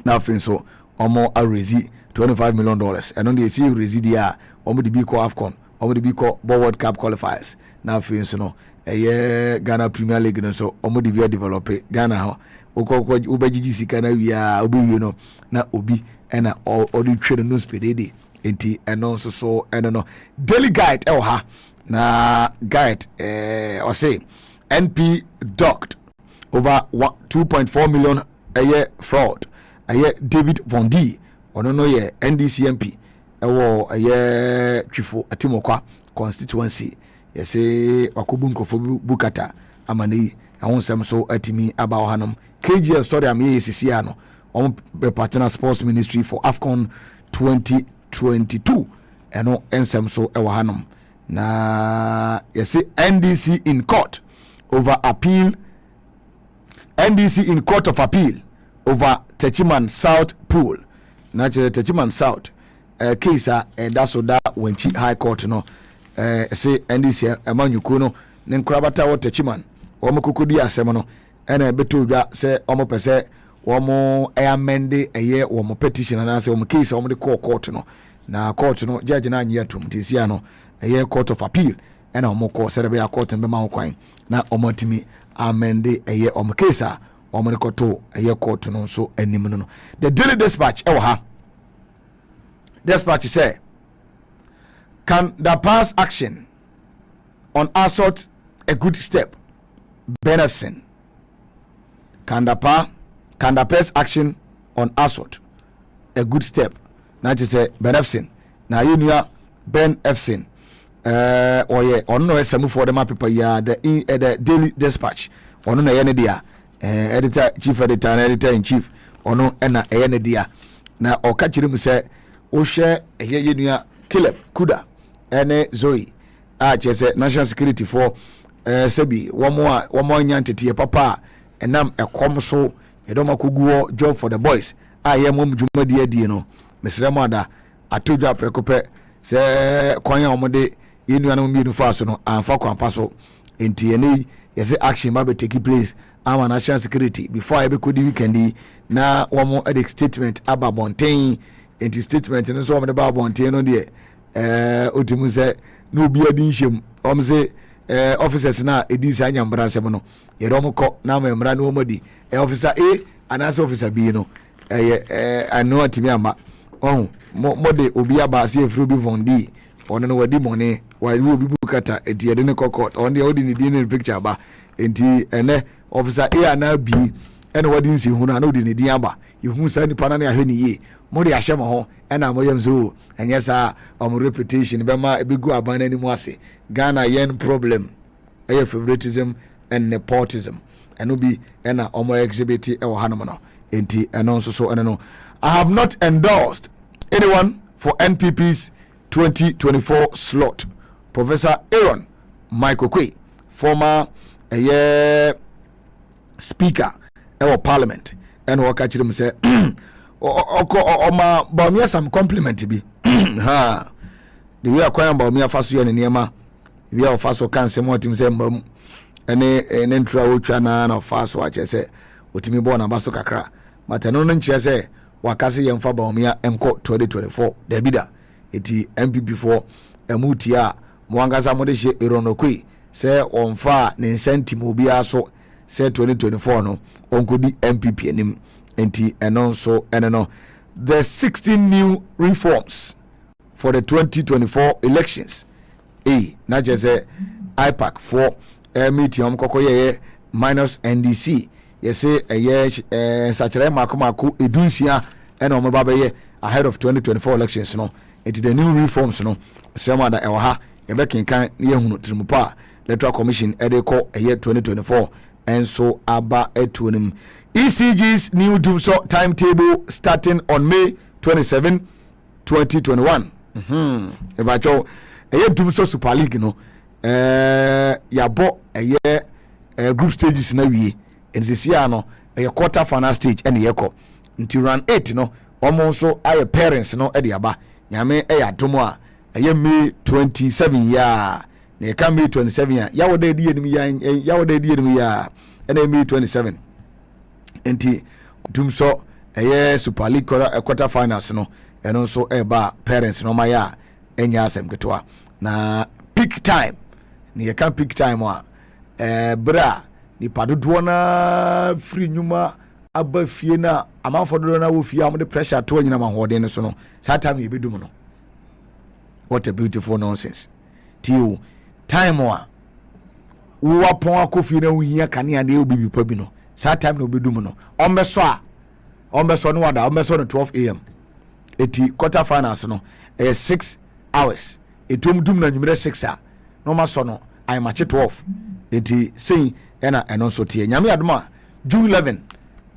na afin so omo arezi $25 million and on the see rezi dia omo de bi call AFCON omo de bi call World Cup qualifiers na afin so no Ghana Premier League no so omo de bi develop Ghana ho obejiji sika na wia obi no na obi ena odi twere no spedede enti eno so eno no daily guide ha na guide or say NP docked over 2.4 million a year fraud a year David Von D ono no ye NDCMP ewo a year twifo atimokwa constituency yese wakobu nkofo bukata amane ahonsem so atimi aba ohanom KGL story am yesisi ano on be partner sports ministry for AFCON 2022 eno ensem so ewo hanom na yese NDC in court over appeal NDC in court of appeal over Techiman South pool na Techiman South case that's so that when high court no say NDC amanyuko no ne nkrabata wo Techiman omo kokodi asem no ena beto dwa se omo pese omo amende eye omo petition na se omo case omo de court no na court no judge na anyi atum tisia no eye court of appeal ena omo ko serebe ya court mbe ma kwan na omo timi amende eye omo case a omo koto eye court no so anim no. The Daily Dispatch ha Dispatch say can the pass action on assault a good step Benefsin can the pass action on assault a good step na je say Benefsin na yunia Ben Efsin oye ono no esemu for them people ya the Daily Dispatch ono na ye ne dia editor chief editor and editor in chief ono na ye ne dia na oka kire mu say wo hwe ye yenua Caleb Kuda ene Zoe a che say national security for sebi womo nyantete papa enam ekom so edoma koguo job for the boys a ye mom dwumadi adie no mesremo ada atodwa prekope se kwanya omode yenu anam mi no faso no anfa kwampa so enti ene yese action ma be take place ama national security before I be kodi weekend na womo edit statement aba bonten enti statement no so womo de ba bonten no de otimu se no obi adi nshem omse officers na edisi anyambra nsem no ye do mko na memra no omodi officer A anase officer B no anu atimi ama mode obi aba se efru bi vondi ono no wadi money wa obi bukata enti ede ne kokot on the odi ni di ne picture ba enti ene officer A na B ene wadi nsi hu na odi ni di aba yehu sa ni pana na ahwe ni ye mode ahye mo ho ena moyem so enye sa reputation be ma ebegu aban ani mu ase Ghana yen problem favoritism and nepotism eno bi ena exhibit e wo hanom no enti eno so eno no I have not endorsed anyone for NPP's 2024 slot. Professor Aaron Michael Quay, former speaker of parliament, and what catch him say, "Ba me some compliment be." Ha, the way acquire ba me faso ye niema, we are faso kan se mo tim se mbam, ene entra otwa na faso a che se otimi bo na baso kakra, but eno no nche se wakase yemfa ba me enko 2024 da bida eti MPP4 emutia mwangasa modeshe ironokwe se onfa ne incentive obi aso se 2024 no onkodi MPP enim enti eno so eno the 16 new reforms for the 2024 elections na jese IPAC for meeting omkokoye minus NDC yese sachire makomako edunsia ena omobabaye ahead of 2024 elections no enti the new reforms no sema da ewa ebe kinkan ye hunu trimupa electoral commission edeko 2024 and so aba etunim ECG's new doomso timetable starting on May 27 2021 eba cho doomso Super League no yabo group stages na wie ensisia no quarter final stage ene yeko nti run 8 no almost so aye parents no e de aba nyame adom a May 27 ya na ka May 27 ya yawoda di enim ya na May 27 enti dumso Super League quarter finals no eno so eba parents no maya enya asem ketwa na peak time ni ka peak time a bra ni padodo na free nyuma aba fie na amanfo dodo na wo fie am de pressure to nyina mahode ne so no that time you be dum no. What a beautiful nonsense. Tio time wa wo pon akofie na wo hia kane ade obibi pa bi no that time no be dum no ombeso no wada ombeso no 12 am eti quarter finals no 6 hours etum dum na nyumre 6 a no maso no I match 12 eti sei ena eno so tie nyame adoma June 11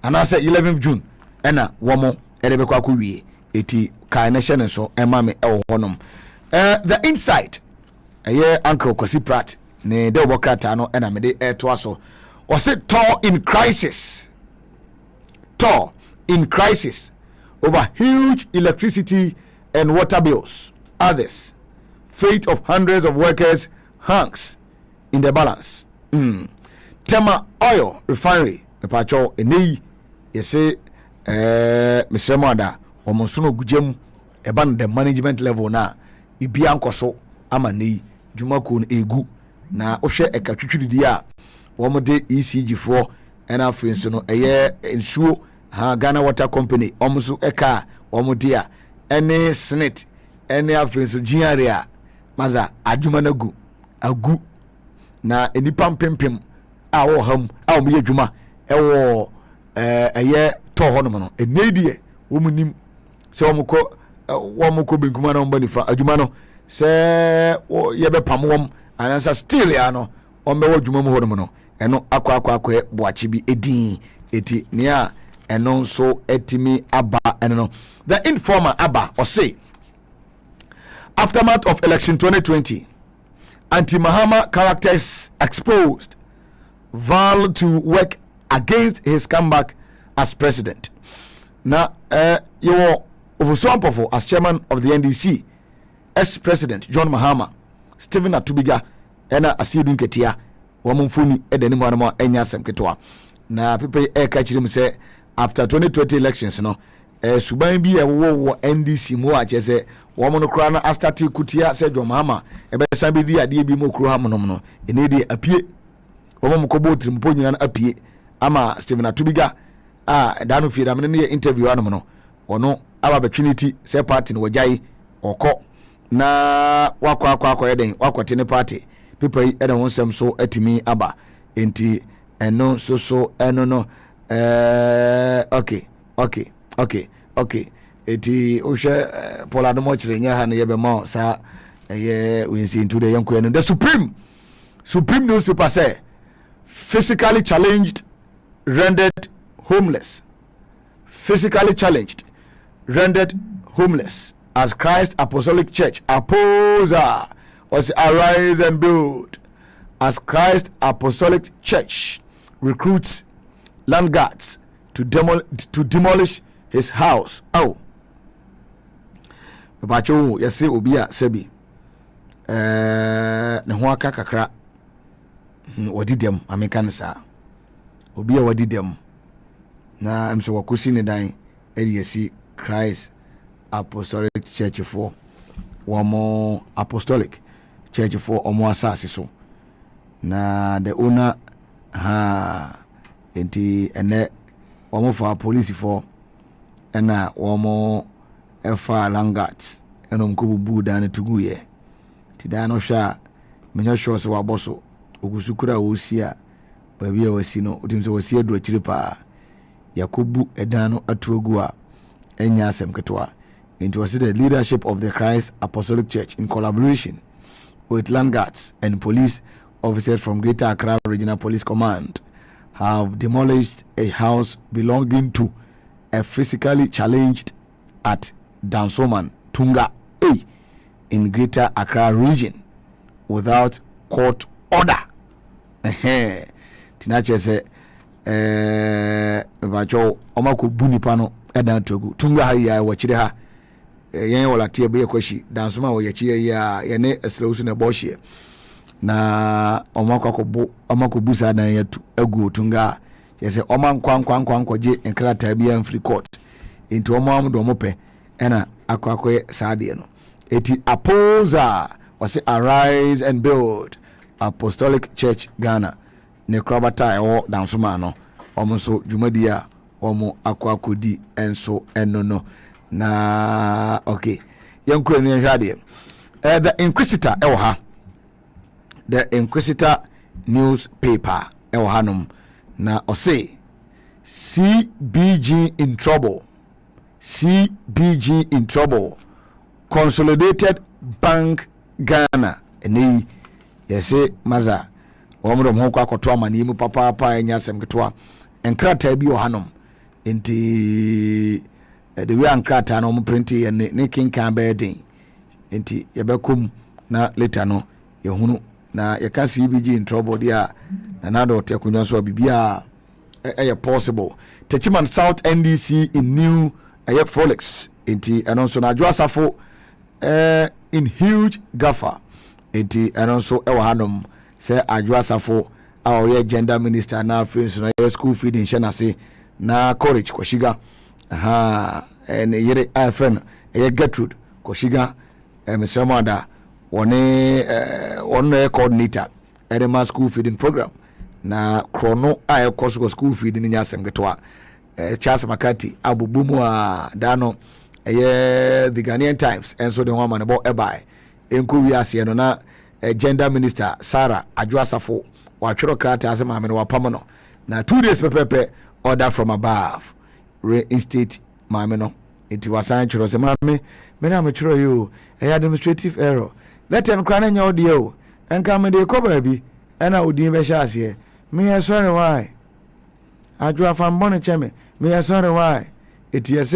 anase 11th June ena womo erebe kwa wie eti kai na hye so ema me ewo honom the inside Uncle Kwasi Pratt ne de obokrata no ena me de to aso was it Tor in crisis over huge electricity and water bills. Others, fate of hundreds of workers hangs in the balance. Tema Oil Refinery, the pacho eni yese Mr. Mada omonsuno gujem eban the management level na bibia nkoso ama nei dwumako egu na ohwe ekatwitwidi a womode ECG4 ena afenso no ensuo Ghana Water Company omso eka womode a ene Senate ene afenso giaria maza adwuma na agu na enipa mpempem a wo ham a wo ye dwuma ewo to hono no enedie womunim se womko benkuma na mbanifa adwuma no se yebe pamwom anansa still ya no ombewo dwuma mu hono no eno akwa boachi bi edin eti nia eno so etimi aba eno no. The Informer aba or say aftermath of election 2020 anti-Mahama characters exposed, vowed to work against his comeback as president. Now you Ofusompofo as chairman of the NDC, ex-president John Mahama, Stephen Atubiga ena Asidu Nketia wamumfuni edeni mwanamo enya semketoa na people kachirim say after 2020 elections no suban bi wo NDC mo a chese womono kra na astati kutia se John Mahama ebe sambi di ade bi mo kro ha monom no ene de apie womo ko botrim po nyina na apie ama Stephen Atubiga danu fi da ne interview anu no ono aba opportunity se party no wajai oko na wakwa yeden wakwate ne party people eden wonsem so atimi aba enti eno so eno no okay eti ohwe polado mo kire nya ha ne yebe ma sa we see into the yanko eno the supreme newspaper say physically challenged rendered homeless as Christ Apostolic Church opposer was arise and build as Christ Apostolic Church recruits land guards to demolish his house. Bacho yesi obia sebi ne ho aka kakra wadidem amekansa obia wadidem na amso wakosi ne dan yesi Christ Apostolic Church for wamo Apostolic Church for omo asase so na the owner enti ene wamo for police for ena wamo efa langats eno mkububu dan tuguye ti dan no hwa menyo hwo so waboso ogusukura wosia baby wasi no otimso wasi adu akire pa yakobu edan no atuogu a enya asem ketwa. It was the leadership of the Christ Apostolic Church in collaboration with land guards and police officers from Greater Accra Regional Police Command have demolished a house belonging to a physically challenged at Dansoman Tunga in Greater Accra region without court order. Tinache se bacho omako bunipano edan togu Tunga ha ya wachire ha yen wala tie be kwashi dan so ma wo yechi ya ye ne esrewusu na bohye na omakobu sa dan yatu agu tunga yese oman je enkrata bia in free court into omam do mope ena akwakoye saade no eti Apposer was Arise and Build Apostolic Church Ghana ne krabata ewo dan so ma no omo so dwumadi a omo akwakodi enso enono na okay yanko enu hwade the Inquisitor ewo ha the Inquisitor newspaper ewo hanom na ose CBG in trouble. Consolidated Bank Ghana eni yese maza omro mo kwa koto amani mu papa enya sem ketwa enkrata bi ohanom enti the way enkrata no mo print ne kinkan bedin enti yebekum na later no yehunu na yeka CBG in trouble dia na do te kunyo so bibia possible Techiman South NDC in new Frolix enti and also na Joasafo in huge gaffer enti and also ewa hanom say Ajuasafo our gender minister na face na school feeding shenase na courage koshiga and yere friend Gertrude koshiga Mr. Manda one coordinator at the school feeding program na chrono school feeding in yasem getwa Charles Makati abubumu dano the Ghanaian Times and so the woman about ebai enku wiase no na gender minister Sarah Ajuasafo wa twero krata asema me wa pamono na 2 days pepepe order from above reinstate mame no enti wasan twero se mame me na me twero you administrative error let en kra na nya audio enka me de ko ba bi ena odin be sha ase me sorry why Ajuafam bonne cheme me sorry why it yes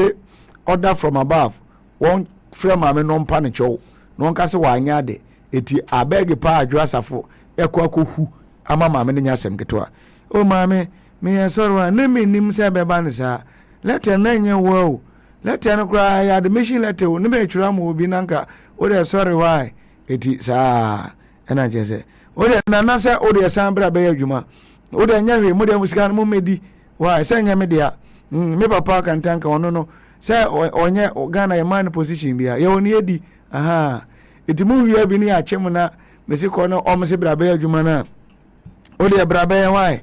order from above one frame mame no mpa ne chow no nka se wa anya de eti abeg pa Ajuasafo ekwakohu ama mame ne nya sem ketwa o mame me sorry why ne me nim se be ba ne sa letter na nya wo letter no kra ya admission letter ne be twira mo obi nanka o de sorry why eti sa ena jese o de na se o de sambra be adwuma o de nya hwe mo de musika no medi why se nya me dia me papa kan tanka ono no se onye Ghana man position bia ye oni edi eti mu wi bi ni achem na mesi ko no o mesi bra be adwuma na o de bra be why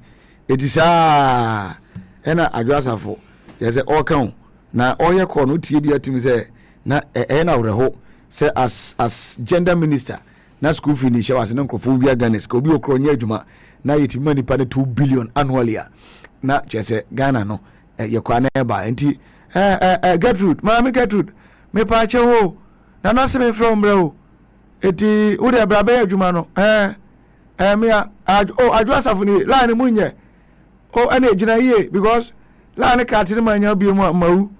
eti sa ena Ajuasafo jese o kan na o ye ko no tie bia tim se na na wreho say as gender minister na school finish was na nkofo bia Ghana ska obi okro nya adwuma na yetima nipa ne 2 billion annually na chese Ghana no ye kwa na eba enti Gertrude mama Gertrude me pa che ho na na se me from bro eti wo de bra be adwuma no me Ajuasafo ni la ne munye ene ejina ye because la ne ka tiri manya bi mu mawu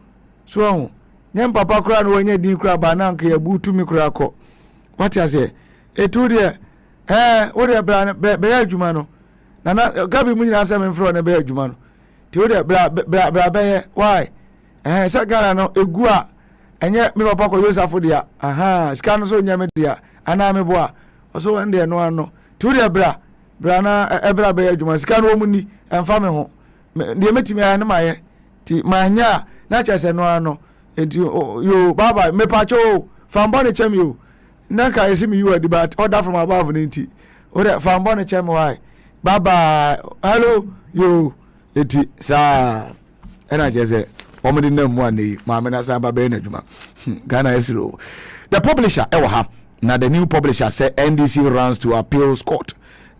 so ho nyem papa kura no wanya din kura ba na nka ya butu mi kura ko what you say etu de wo de bra be adwuma no na gabi mu nyina asem mfro na be adwuma no ti wo de bra be why sa gara no egu a enye me papa ko Yosafo dia sika no so nyame dia ana me boa so wan de no ano ti wo de bra na bra be adwuma sika no mu ni emfa me ho de metimi ya na maye ti manya na chese no ano enti yo baba me pacho fambone chem yo nanka yesimi you the but order from above nti ore fambone chem why baba hello yo eti sa ena jese omedi na mu ani maame na sa baba na djuma Ghana esiro the publisher ewa ha na the new publisher say NDC runs to appeals court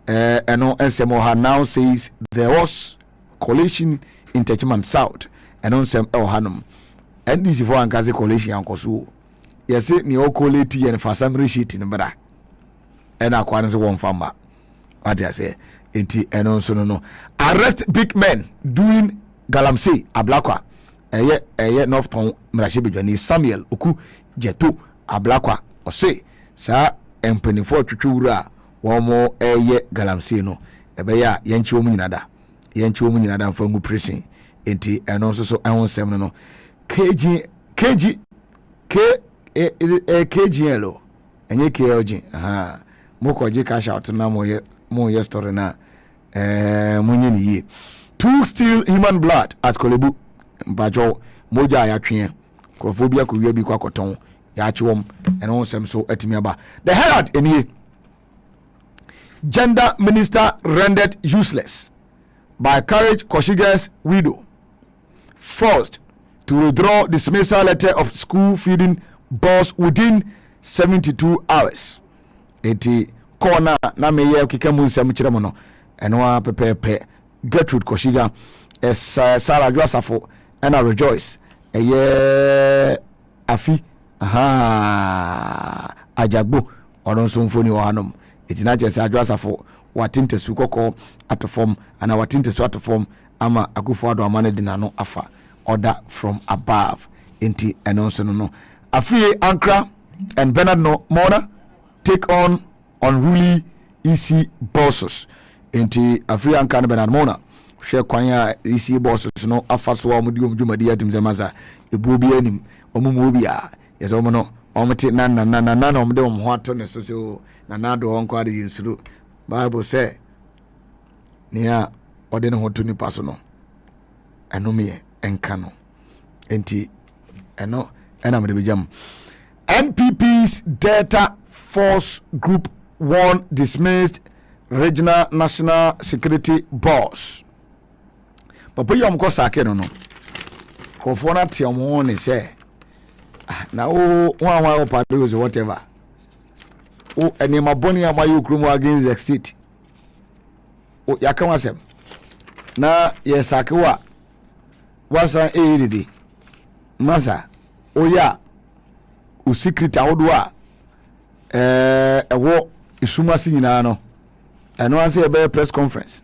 eno ensemo ha now says there was coalition in Techiman South eno ensem ewa hanum NDC for ankaze coalition ankoso yese ni o collate yen for summary sheet ni bra ena kwa nse won famba what I say enti eno so no arrest big men doing galamsey ablakwa eye Northtown mrashibedwani Samuel Oku Jeto ablakwa ose sa empenifo twetwura womo eye galamsey no ebeya yenchi omu nyinada mfangu prison enti eno so ehonsem no KG KGL enye KLG moko je cash out na mo story na munye ni ye. 2 steal human blood at Kolebu mpajo moja ya twen krofobia ko wi bi kwa koton ya chiwom eno nsem so atimi aba. The Herald enie gender minister rendered useless by Courage Koshiga's widow forced to withdraw dismissal letter of school feeding boss within 72 hours. Eti corner na meye kikemu nsem kiremo no eno a pepepe Gertrude Koshiga Sarah Joasafo and Rejoice afi ajagbo onon so mfoni wa hanom etina je sa Joasafo watinte su kokko atofom ana watinte su atofom ama akufo ado amane dinano afa order from above enti enonso no afi Ankra and Bernard Mona take on unruly EC bosses enti afi Ankra and Bernard Mona hwe kwanya EC bosses no afa so amudi omdwumadi atimzemaza ebuobi anim omumu obi a yeso mo no omete na omde omho ato ne so na do onko ade yinsuru Bible say nia ode ne hoto ni paso no enome enka no enti eno enamde bejam. NPP's Data Force Group 1 dismissed Regional National Security Boss. Papa yom ko sake no ko na tie mo ne say na one party whatever enema boni amayo krumu against the state yaka wasem na yesake wa wasa edidi masa oya o secret awodwa ewo isumasi nyina no eno ase ebe press conference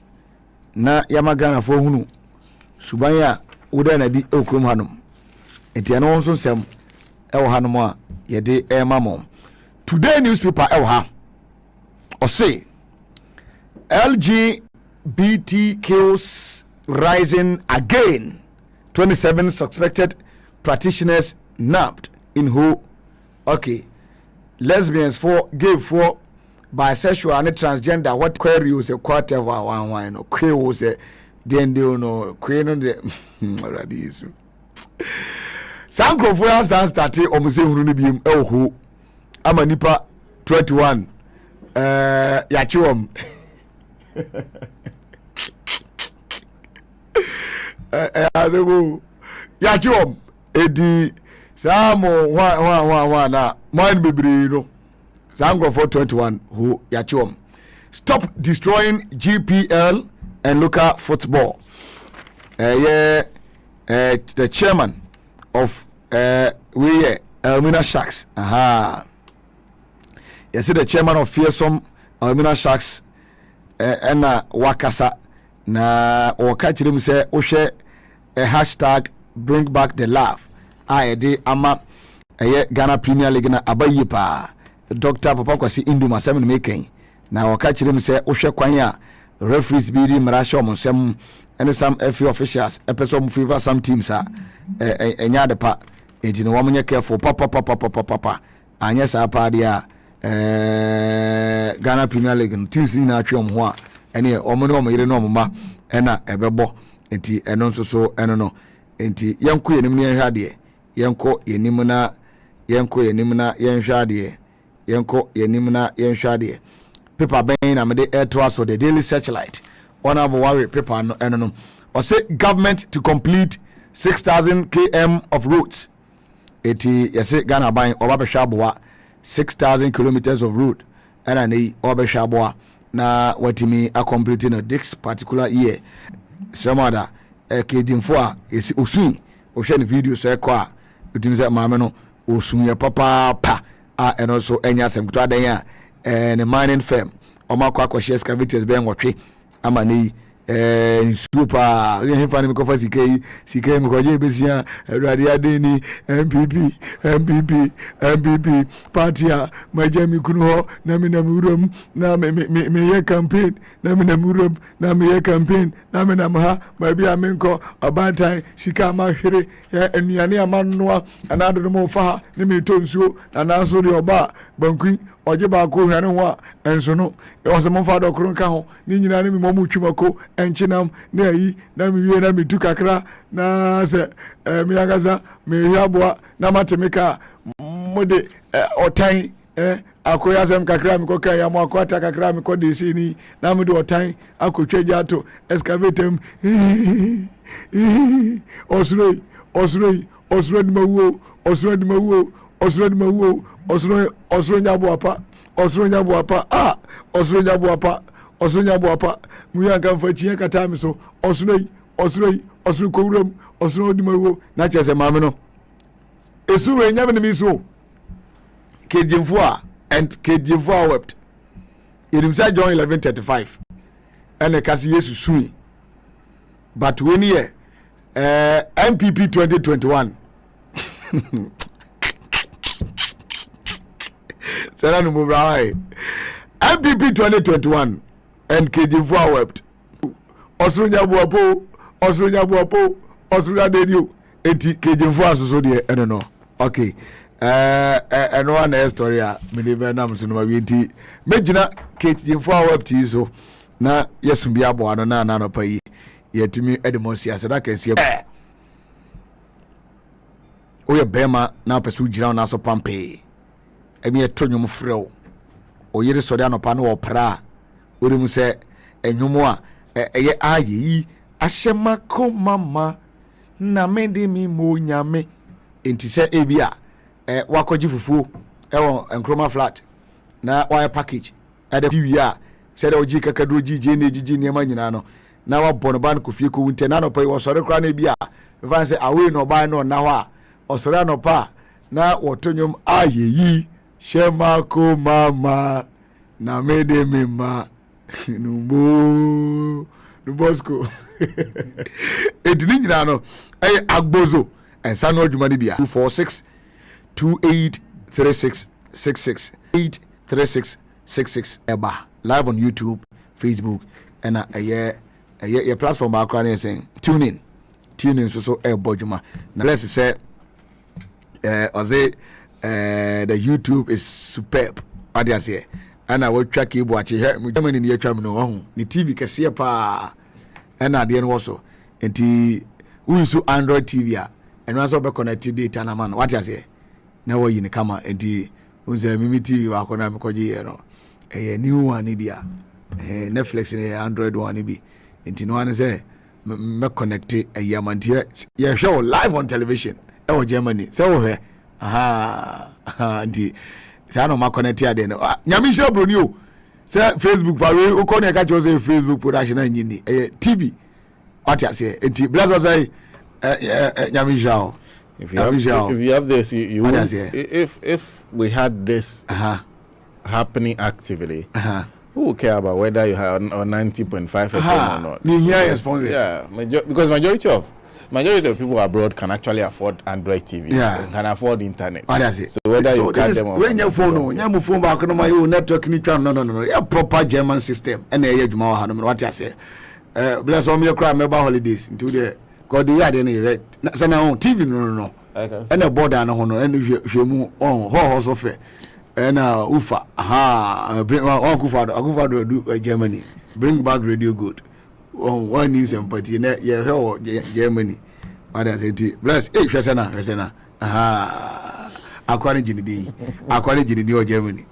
na yamagana fo hunu subanya oda na di okrum hanom etiano nso sem ewo hanom a yede emamo. Today newspaper ewo or say LGBTQs rising again. 27 suspected practitioners nabbed in who lesbians for gay for bisexual and transgender what query was a quarter one no queer was a then they no queer no the radisu sanko for us dance started omuse hunu ni biem ewo ama nipa 21 yachiwom yachiwom edi samo wa na mind bibiri no sango for 21 who yachiwom. Stop destroying GPL and local football. The chairman of Elmina Sharks you see the chairman of Fearsome Elmina Sharks na wakasa na wakachiri say ohwe hashtag bring back the laugh de ama Ghana Premier League na abayi pa Dr. Papa Kwasi Induma sem making na wakachiri say ohwe kwan a referees bi di mrasho monsem and some FA officials episode favor some teams enya de pa enti no womenye careful papa anya sa pa dia Ghana Premier League teams ni na atwem ho a ene omo yire no ma ena ebebo enti eno nso so eno no enti yenko yenim ne hwa de yenko yenim na yenhwa de yenko yenim na yenhwa de paper ben na me de airto so the Daily Searchlight honorable worry paper no eno no or say government to complete 6,000 km of roads eti yese Ghana ban obabehwa aboa 6,000 kilometers of road and ani obehwa aboa na watimi a complete no this particular year somada kedinfo a esi osun o hwe ne video so ekwa utimi se maame no osun ya papa pa a eno so enya asem kuto adan a ne mining firm o makwa kwahye excavators be nwotwe ama nei super ye hemfa ne kofa sika me koje besia awurade adeni MPP partia majami kunu ho na me na muram na me ye campaign na me na muram na me ye campaign na me na ha ma bia menko abantan sika ma hwere anuane amannoa anado no mo fa ne me tonsuo na so de oba bankui oje ba ko hwane ho enso no e wo se mo fa do kron ka ho ni nyina ne me mo twumako enchinam na yi na me wie na me tu kakra na se me agaza me hwaboa na matemeka mode otan akoya sem kakra me koka ya mo akota kakra me kode sini na me de otan akotwa jato excavator osro di mawo osro nyabo apa osro nyabo apa mu ya kan fa chie kata me so osro kowuram osro di mawo na chese maame no esu we nyame ne mi so kedjemfo a wept irimsa John 11:35 ene kasi Yesu sui but when ye MPP 2021 Sera no mubrai MPP 2021 and kedjemfo a wept osronya buapo osronya denio enti kedjemfo asoso de ene no okay eno one story a me de be nam so no wi enti megina kedjemfo a wept so na yesu bia bo ano na no payi yetimi edimosia seda kansie oye bema na pesu gira na so pampe emi etonyum frɛw oyere sɔde anopa no opra ori mu sɛ enyomo a eye ayi ahyemako mama na mede mi monyame enti sɛ ebia wakɔgye fufuo ɛwɔ enkroma flat na wire package ɛde TV a sɛ de ogi kakaduro gigi na gigi niema nyina no na wabɔ no ba no kofie ko wunte na no pa wɔsɔre kra na ebia fan sɛ awe no ba no na hɔ a ɔsɔre anopa na wɔtonyom ayi Shemako mama na mede mema nubosko edini nyina no agbozo ensa no adwuma ne bia 246 283666 83666 eba live on YouTube, Facebook and a platform akra na saying tune in so bodjuma na let's say the YouTube is superb. What I say, and I will track you watch it. Me Germany near Chamino, the TV can see a pa, and I didn't also. And we use Android TV, and also be connected data. Man, what I say, now in the camera, and the Mimi TV, I can have a new one, Ibia, Netflix, and Android one, Ibi. And no one say, me connected a Yamantia, yeah, show live on television. Oh, Germany, so here. Ndi sa no ma connect ya de no nyame sha broni o say Facebook pa we o ko na ka cho say Facebook production na nyini TV what you say enti bless us say nyame sha if you have this you if we had this happening actively who will care about whether you have on 90.5 FM or not? Me hear responses. Yeah, because majority of people abroad can actually afford Android TV. Yeah. Can afford internet. What I say. So whether you cut them off. When your phone, your phone back on my network, no. A proper German system. And a Juma Hanum, what I say. Bless all your crime about holidays into the God the yard any send our own TV no. And a border and honor and you move on horse of it. And Ufa, bring Uncle do Germany. Bring back radio good. One needs empathy in Germany. What I say to you, bless Shasana. According to the Germany.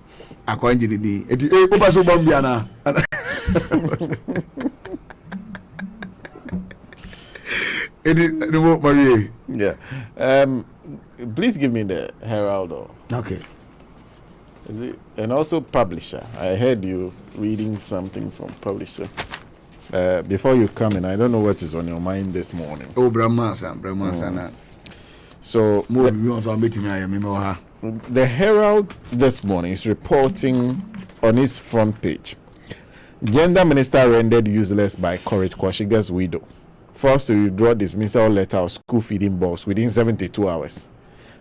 According to the Opaso Bombiana. Marie. Yeah. Please give me the Herald. Okay. Is it? And also publisher. I heard you reading something from publisher. Before you come in, I don't know what is on your mind this morning. Oh, Brahman. So the Herald this morning is reporting on its front page Gender Minister rendered useless by Courage Kwashiga's widow. Forced to withdraw dismissal letter of school feeding box within 72 hours.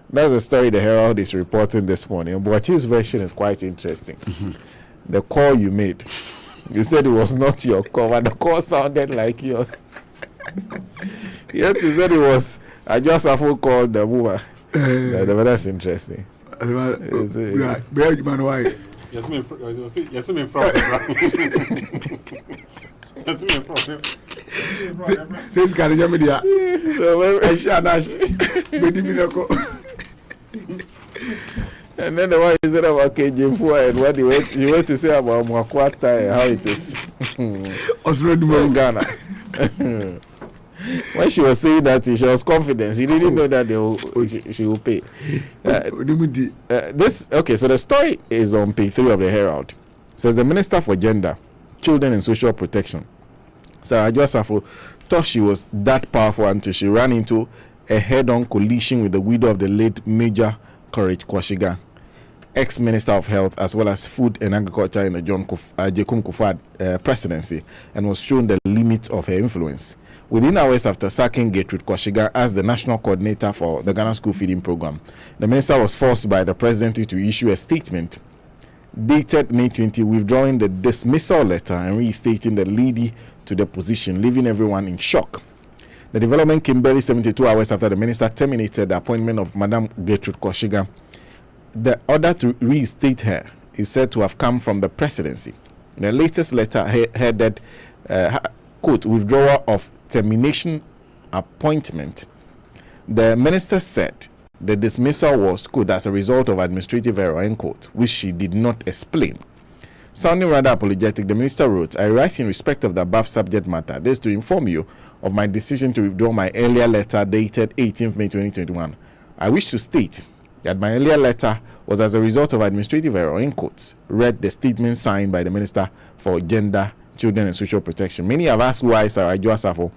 That's the story the Herald is reporting this morning. Boachi's version is quite interesting. The call you made. You said it was not your call, but the call sounded like yours. Yet you said it was Ajosafo called the woman. That's interesting. This guy is media. So and then the one you said about KJ4 and what you went to say about Mwakwata and how it is. Also, Ghana. When she was saying that, she was confident. She didn't know that she will pay. So the story is on page 3 of the Herald. It says the Minister for Gender, Children and Social Protection, Sarah Ajosafo, thought she was that powerful until she ran into a head-on collision with the widow of the late Major Courage Kwashiga, ex-Minister of Health as well as Food and Agriculture in the Jacob Kufuor presidency, and was shown the limit of her influence. Within hours after sacking Gertrude Kwashiga as the national coordinator for the Ghana School Feeding Program, the minister was forced by the presidency to issue a statement dated May 20, withdrawing the dismissal letter and reinstating the lady to the position, leaving everyone in shock. The development came barely 72 hours after the minister terminated the appointment of Madam Gertrude Kwashiga. The order to reinstate her is said to have come from the presidency. The latest letter headed, quote, withdrawal of termination appointment. The minister said the dismissal was, quote, as a result of administrative error, end quote, which she did not explain. Sounding rather apologetic, the minister wrote, I write in respect of the above subject matter, this to inform you of my decision to withdraw my earlier letter dated 18th May 2021. I wish to state that my earlier letter was as a result of administrative error, in quotes, read the statement signed by the Minister for Gender, Children and Social Protection. Many have asked why Sarah Ajosafo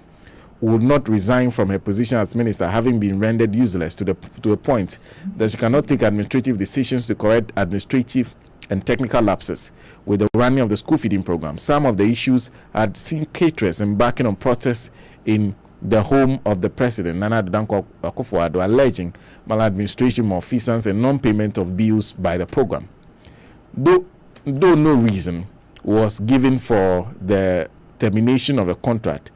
would not resign from her position as minister, having been rendered useless to a point that she cannot take administrative decisions to correct administrative and technical lapses with the running of the school feeding program. Some of the issues had seen caterers embarking on protests in the home of the president, Nana Danko Akufo-Addo, alleging maladministration, malfeasance, and non-payment of bills by the program. Though no reason was given for the termination of a contract,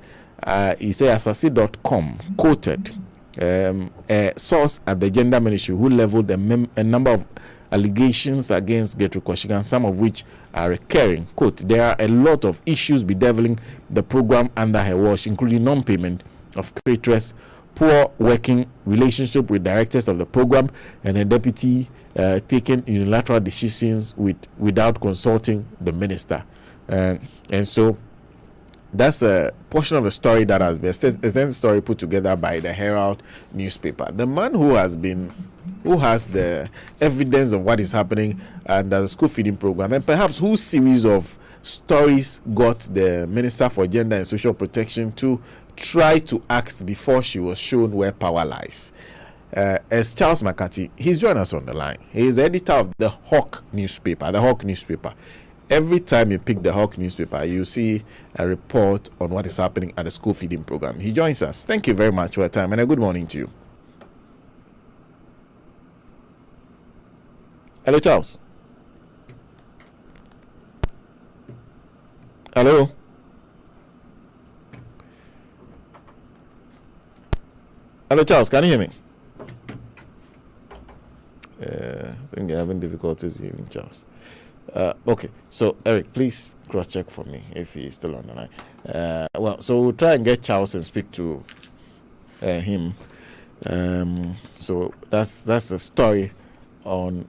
he said Asasi.com quoted a source at the Gender Ministry who leveled a number of allegations against Gertrude Kwashiga, some of which are recurring. Quote, there are a lot of issues bedeviling the program under her watch, including non-payment of caterers, poor working relationship with directors of the program, and a deputy taking unilateral decisions without consulting the minister. And so that's a portion of the story that has been a story put together by the Herald newspaper. The man who has the evidence of what is happening under the school feeding program, and perhaps whose series of stories got the Minister for Gender and Social Protection to try to act before she was shown where power lies. As Charles McCarthy, he's joined us on the line. He is the editor of the Hawk newspaper. Every time you pick the Hawk newspaper, you see a report on what is happening at the school feeding program. He joins us. Thank you very much for your time, and a good morning to you. Hello, Charles. Hello. Hello, Charles. Can you hear me? I think you're having difficulties hearing Charles. Okay, so Eric, please cross-check for me if he's still on the line. So we'll try and get Charles and speak to him. So that's the story on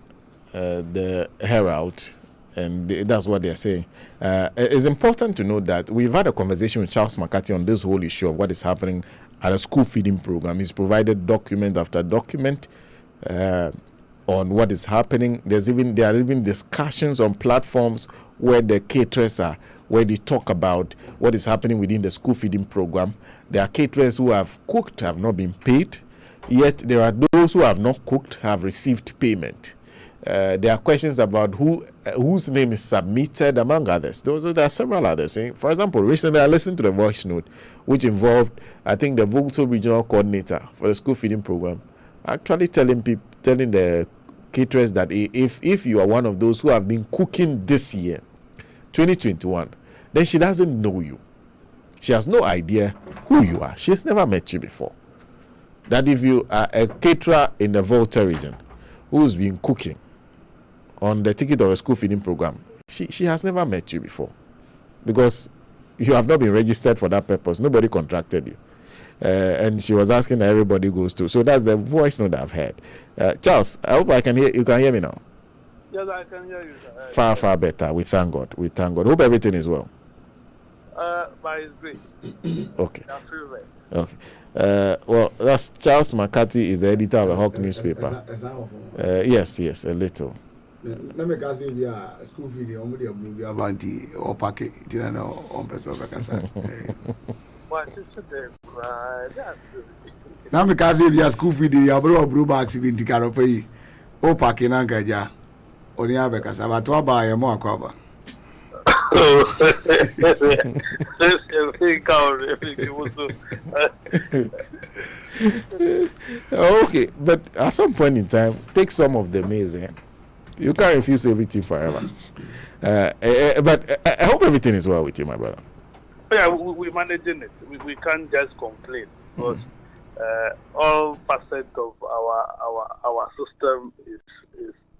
the Herald, and that's what they're saying. It's important to note that we've had a conversation with Charles McCarthy on this whole issue of what is happening at a school feeding program. He's provided document after document on what is happening. There are even discussions on platforms where the caterers are, where they talk about what is happening within the school feeding program. There are caterers who have cooked, have not been paid, yet there are those who have not cooked, have received payment. There are questions about whose name is submitted, among others. There are several others. For example, recently I listened to the voice note, which involved, I think, the Volto regional coordinator for the school feeding program, actually telling the caterers that if you are one of those who have been cooking this year, 2021, then she doesn't know you. She has no idea who you are. She's never met you before. That if you are a caterer in the Volta region who's been cooking on the ticket of a school feeding program, she has never met you before, because you have not been registered for that purpose. Nobody contracted you. And she was asking that everybody goes to. So that's the voice note I've heard. Charles, I hope I can hear you. Can hear me now? Yes, I can hear you. Far, far better. We thank God. We thank God. Hope everything is well. By His grace. Okay. Okay. Well, that's Charles McCarthy is the editor of the Hawk newspaper. Yes, a little. Let me ask you, school video, on the blue avanti or packet, on person. Now, because if you are school video, you have blue bags in the Caropay or packing Ankaja or the Abacas about to buy a more cover. Okay, but at some point in time, take some of the maize. You can't refuse everything forever. But I hope everything is well with you, my brother. Yeah, we're managing it. We can't just complain, because all facets of our system is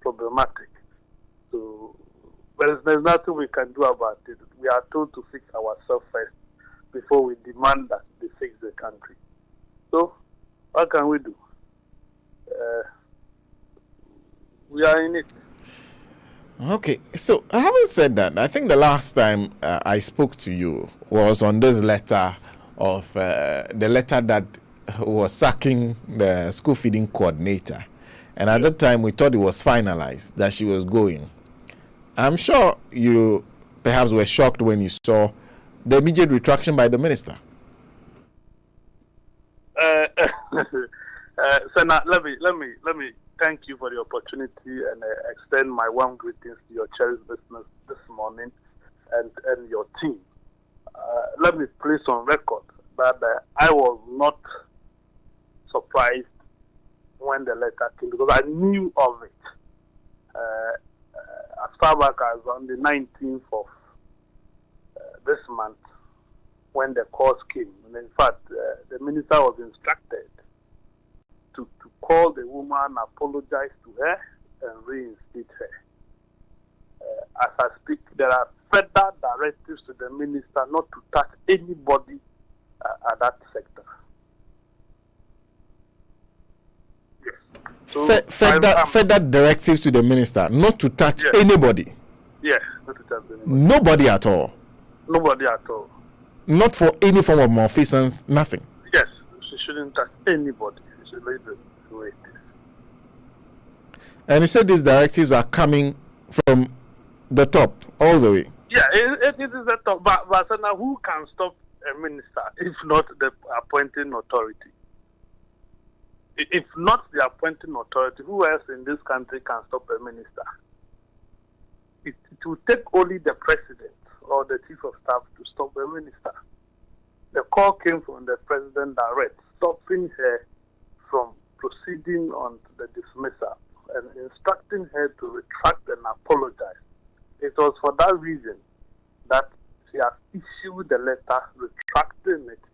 problematic. So there's nothing we can do about it. We are told to fix ourselves first before we demand that they fix the country. So what can we do? We are in it. Okay, so having said that, I think the last time I spoke to you was on this letter of the letter that was sacking the school feeding coordinator. And at that time, we thought it was finalized that she was going. I'm sure you perhaps were shocked when you saw the immediate retraction by the minister. Senator, let me thank you for the opportunity and extend my warm greetings to your cherished listeners this morning and your team. Let me place on record that I was not surprised when the letter came, because I knew of it as far back as on the 19th of this month when the calls came. And in fact, the minister was instructed to call the woman, apologize to her, and reinstate her. As I speak, there are further directives to the minister not to touch anybody at that sector. Yes. So further directives to the minister not to touch anybody. Yes, not to touch anybody. Nobody at all. Nobody at all. Not for any form of malfeasance, nothing. Yes, she shouldn't touch anybody. She should leave it the way it is. And you said these directives are coming from the top, all the way. Yeah, it is the top. But now, who can stop a minister if not the appointing authority? If not the appointing authority, who else in this country can stop a minister? It will take only the president or the chief of staff to stop a minister. The call came from the president direct, stopping her from proceeding on to the dismissal and instructing her to retract and apologize. It was for that reason that she has issued the letter retracting it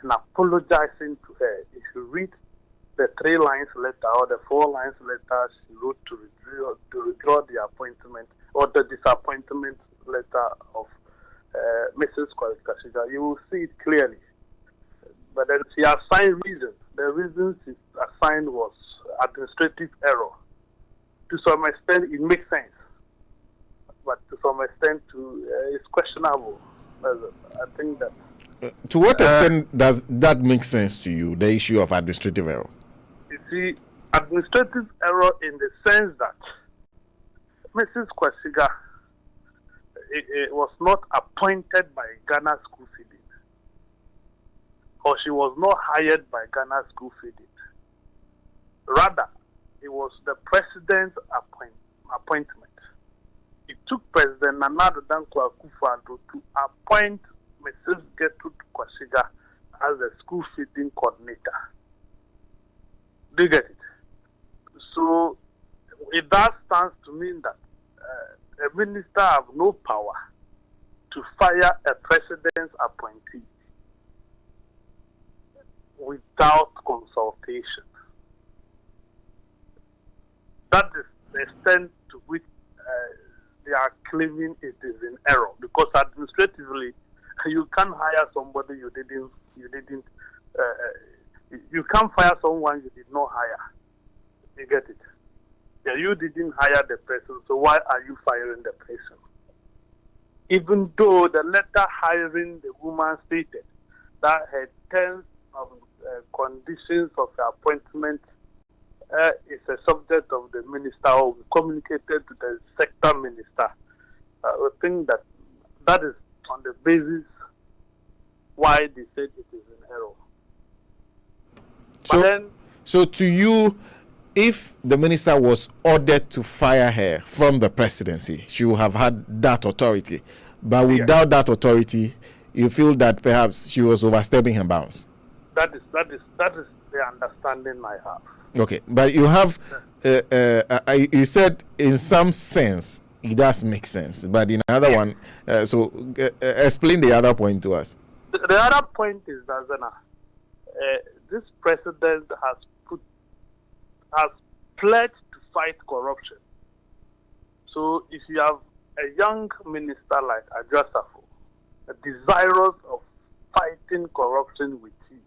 and apologizing to her. If you read the 3 lines letter or the 4 lines letter she wrote to withdraw the appointment or the disappointment letter of Mrs. Kwasi, you will see it clearly. But then she assigned reasons. The reasons she assigned was administrative error. To some extent, it makes sense. But to some extent, it's questionable. I think that. To what extent does that make sense to you, the issue of administrative error? You see, administrative error in the sense that Mrs. Kwasiga it was not appointed by Ghana School Feeding, or she was not hired by Ghana School Feeding. Rather, it was the president's appointment. It took President Nana Dankwa Akufo-Addo to appoint Mrs. Gertrude Kwasiga as the school feeding coordinator. Do you get it? So that stands to mean that a minister have no power to fire a president's appointee without consultation. That is the extent to which they are claiming it is in error, because administratively you can't hire somebody you can't fire someone you did not hire. You get it? Yeah, you didn't hire the person, so why are you firing the person? Even though the letter hiring the woman stated that her terms of conditions of the appointment is a subject of the minister, or communicated to the sector minister. I think that is on the basis why they said it is in error. So to you, if the minister was ordered to fire her from the presidency, she would have had that authority. But without that authority, you feel that perhaps she was overstepping her bounds. That is the understanding I have. Okay, but you have, you said in some sense it does make sense, but in another one, explain the other point to us. The other point is that this president has pledged to fight corruption. So if you have a young minister like Adwoa Safo, desirous of fighting corruption with you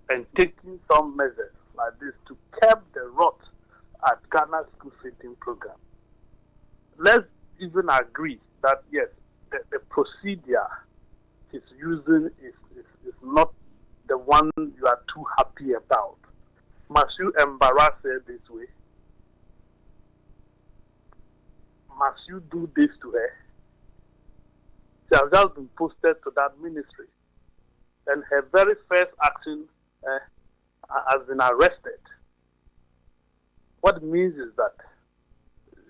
and taking some measures like this to curb the rot at Ghana school feeding program, let's even agree that yes, the procedure he's using is not the one you are too happy about. Must you embarrass her this way? Must you do this to her? She has just been posted to that ministry, and her very first action has been arrested. What it means is that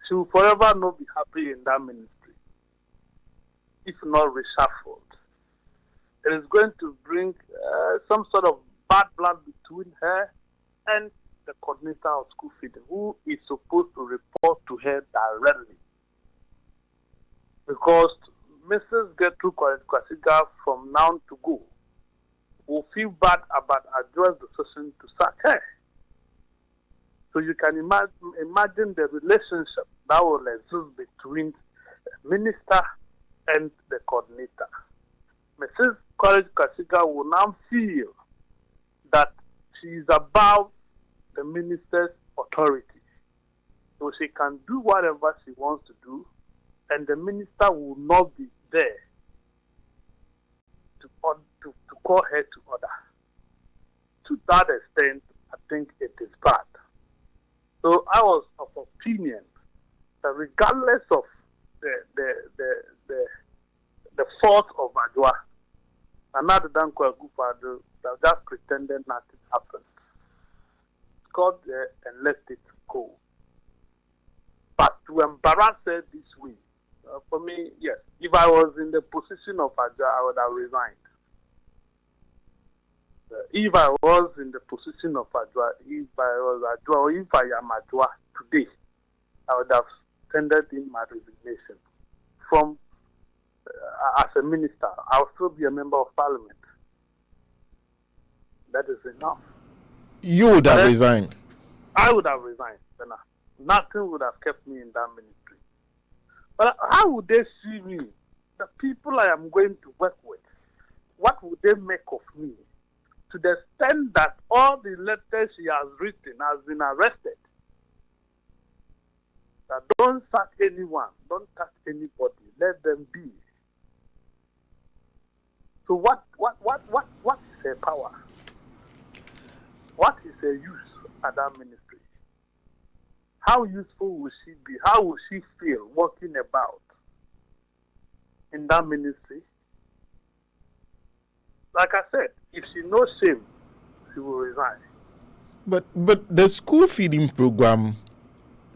she will forever not be happy in that ministry, if not reshuffled. It is going to bring some sort of bad blood between her and the coordinator of school feeding, who is supposed to report to her directly. Because Mrs. Gertrude Kwasiga, from now to go, will feel bad about Adwoa's decision to sack her. So you can imagine the relationship that will exist between the minister and the coordinator. Mrs. Kwasiga will now feel that she is above the minister's authority. So she can do whatever she wants to do, and the minister will not be there to call her to order. To that extent, I think it is bad. So I was of opinion that regardless of the fault of Adwoa, Nana Dankwa Akufo-Addo just pretended nothing happened. Got there and let it go. But to embarrass her this way, for me, yes. If I was in the position of Adwoa, I would have resigned. If I was in the position of Adwoa, if I was Adwoa, or if I am Adwoa today, I would have tendered in my resignation from as a minister. I'll still be a member of parliament. That is enough. You would have resigned. I would have resigned. Nothing would have kept me in that ministry. But how would they see me? The people I am going to work with, what would they make of me? To the extent that all the letters she has written has been arrested. That don't sack anyone, don't touch anybody, let them be. So what is her power? What is her use at that ministry? How useful will she be? How will she feel walking about in that ministry? Like I said, if she knows shame, she will resign. But the school feeding program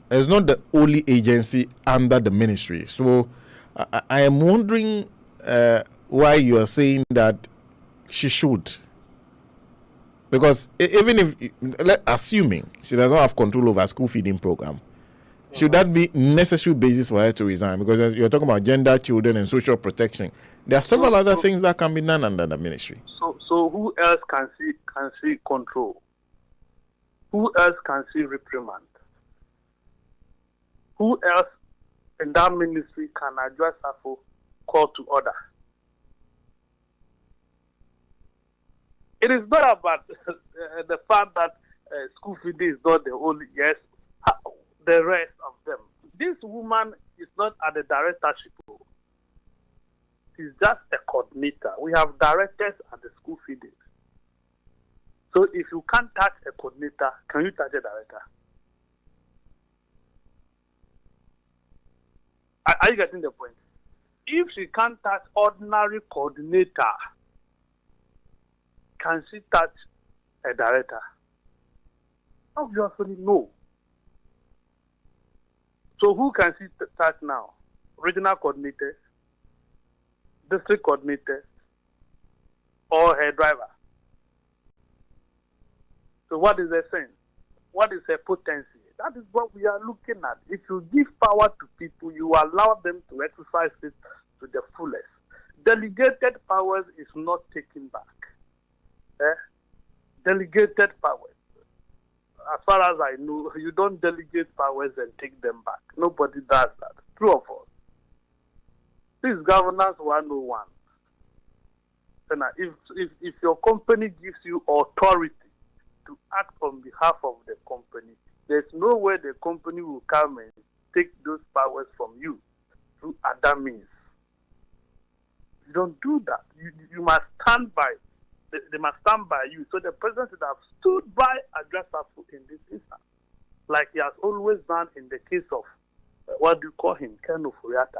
is not the only agency under the ministry. So I am wondering why you are saying that she should. Because even if, assuming she does not have control over a school feeding program, should that be necessary basis for her to resign? Because you're talking about gender, children, and social protection. There are several other things that can be done under the ministry. So who else can see control? Who else can see reprimand? Who else in that ministry can address her for call to order? It is not about the fact that school feeding is not the only, yes, the rest of them. This woman is not at the directorship. She's just a coordinator. We have directors at the school feeding. So if you can't touch a coordinator, can you touch a director? Are you getting the point? If she can't touch ordinary coordinator, can she touch a director? Obviously, no. So who can she touch now? Regional coordinators, district coordinators, or her driver? So what is her sense? What is her potency? That is what we are looking at. If you give power to people, you allow them to exercise it to the fullest. Delegated powers is not taken back. Delegated powers. As far as I know, you don't delegate powers and take them back. Nobody does that. True or false? This is Governance 101. And if your company gives you authority to act on behalf of the company, there's no way the company will come and take those powers from you through other means. You don't do that. You must stand by. They must stand by you. So the president should have stood by Adjustable in this instance, like he has always done in the case of, what do you call him, Ken Ofori-Atta,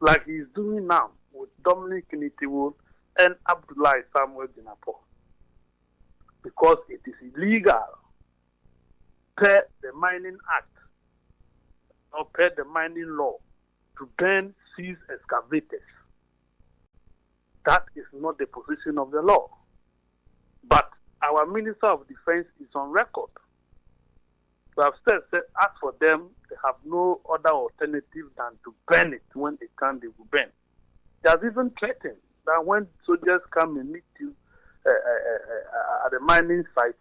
like he is doing now with Dominic Nitiwul and Abdullahi Samuel Jinapor, because it is illegal per the Mining Act or per the mining law to burn, seize excavators. That is not the position of the law. But our Minister of Defense is on record. We have said, as for them, they have no other alternative than to burn it. When they can, they will burn. They have even threatened that when soldiers come and meet you at the mining site,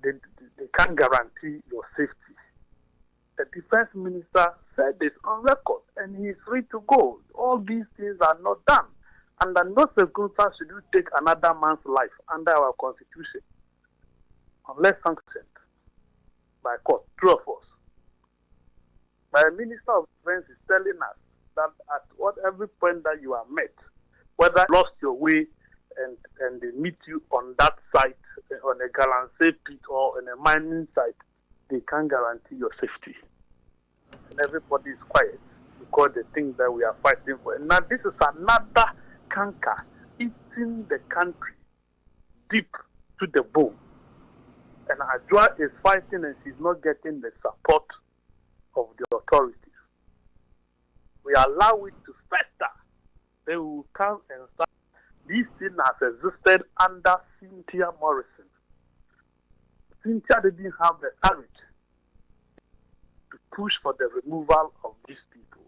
they can't guarantee your safety. The defense minister said this on record, and he is free to go. All these things are not done. Under no circumstance should you take another man's life under our constitution, unless sanctioned by court. True or false? The Minister of Defense is telling us that at whatever point that you are met, whether you lost your way and they meet you on that site, on a Galamsey pit or on a mining site, they can't guarantee your safety. And everybody is quiet because they think that we are fighting for it. Now this is another canker eating the country deep to the bone. And Adjoa is fighting and she's not getting the support of the authorities. We allow it to fester. They will come and start. This thing has existed under Cynthia Morrison. Cynthia didn't have the courage to push for the removal of these people.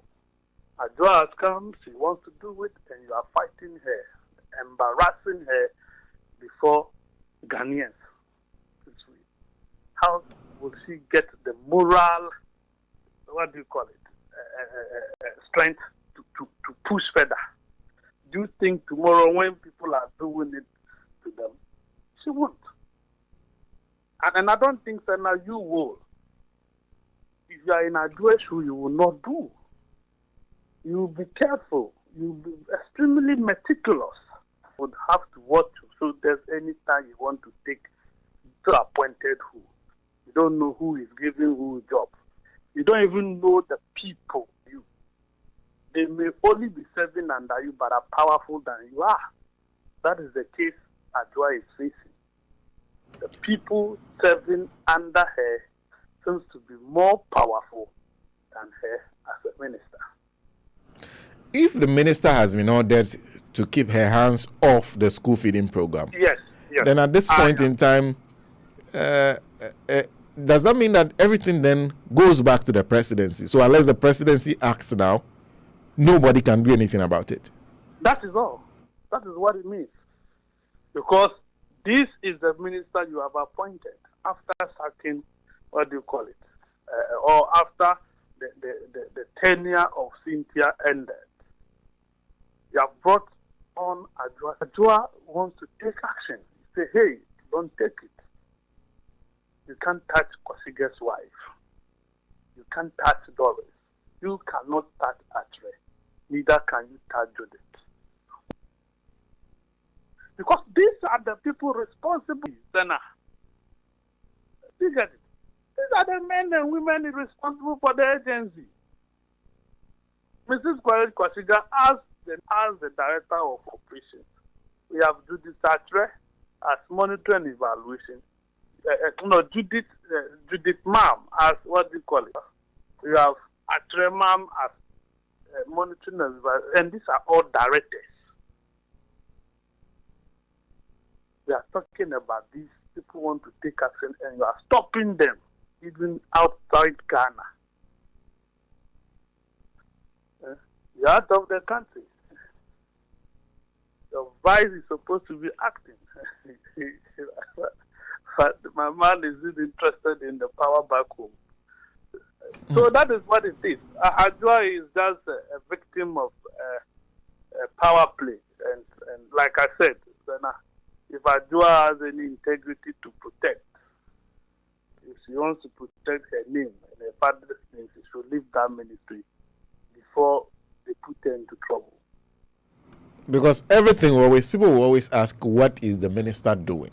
Adjoa has come, she wants to do it, and you are fighting her, embarrassing her before Ghanaians. How will she get the moral, what do you call it, strength to push further? Do you think tomorrow when people are doing it to them, she won't? And I don't think, Senna, you will. If you are in Adjoa's shoe, you will not do. You will be careful. You will be extremely meticulous. You would have to watch you. So there's any time you want to take to appointed who. You don't know who is giving who a job. You don't even know the people. They may only be serving under you, but are powerful than you are. That is the case Adjoa is facing. The people serving under her seems to be more powerful than her as a minister. If the minister has been ordered to keep her hands off the school feeding program, Yes. then at this point in time, does that mean that everything then goes back to the presidency? So unless the presidency acts now, nobody can do anything about it. That is all. That is what it means. Because this is the minister you have appointed after sacking, what do you call it, or after the tenure of Cynthia ended. You have brought on Ajua. Ajua wants to take action. Say, hey, don't take it. You can't touch Kwasige's wife. You can't touch Doris. You cannot touch Atre. Neither can you touch Judith. Because these are the people responsible. You get it? These are the men and women responsible for the agency. Mrs. Kwasiga asked the director of operations. We have Judith Atre as monitoring and evaluation. Judith Ma'am as what do you call it? We have Atre Ma'am as monitoring and evaluation. And these are all directors. We are talking about these people want to take action and you are stopping them even outside Ghana. You're out of the country. Your vice is supposed to be acting. But my man is interested in the power back home. So that is what it is. Ajua is just a victim of power play. And like I said, if Ajua has any integrity to protect, if she wants to protect her name and her father's name, she should leave that ministry before they put her into trouble. Because people will always ask, what is the minister doing?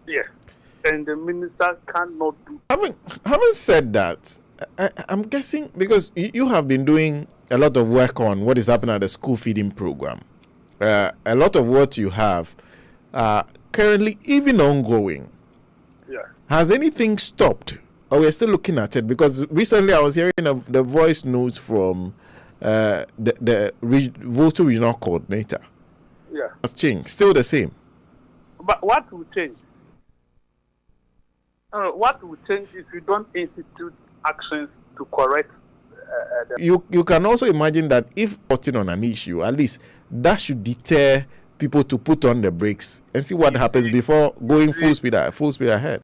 Yes. And the minister cannot do. Having said that, I'm guessing because you have been doing a lot of work on what is happening at the school feeding program. A lot of what you have currently even ongoing. Yeah. Has anything stopped? Or we're still looking at it? Because recently I was hearing the voice notes from the Volta regional coordinator. Yeah. Has changed. Still the same. But what will change? What will change if you don't institute actions to correct them? You can also imagine that if voting on an issue, at least that should deter people to put on the brakes and see what happens before going full speed ahead.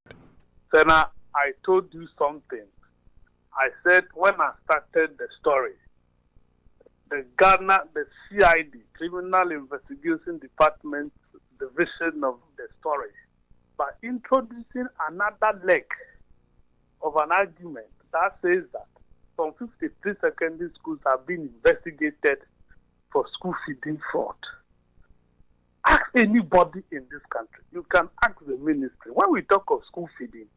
Senna, I told you something. I said when I started the story, the CID, Criminal Investigation Department division of the story, by introducing another leg of an argument that says that some 53 secondary schools have been investigated for school feeding fraud. Ask anybody in this country. You can ask the ministry. When we talk of school feeding,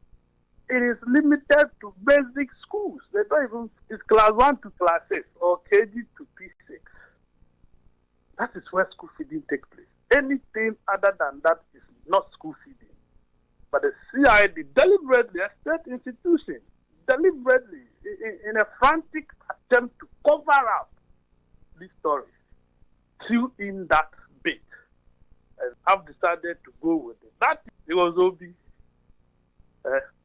it is limited to basic schools. They don't even, it's class 1 to class 6 or KG to P6. That is where school feeding takes place. Anything other than that is not school feeding. But the CID deliberately, a state institution, deliberately, in a frantic attempt to cover up this story, threw in that bit. And I've decided to go with it. That it was Obi.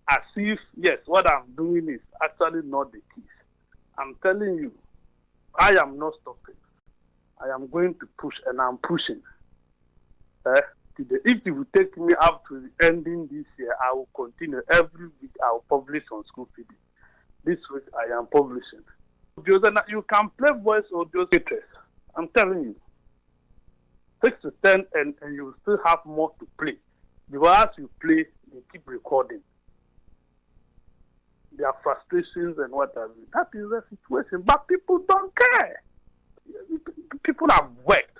As if, yes, what I'm doing is actually not the case. I'm telling you, I am not stopping. I am going to push, and I'm pushing. If it will take me up to the ending this year, I will continue. Every week I will publish on school feeding. This week I am publishing. You can play voice audio trace. I'm telling you. 6 to 10 and you will still have more to play. Because as you play, you keep recording. Their frustrations and what have you. That is the situation. But people don't care. People have worked.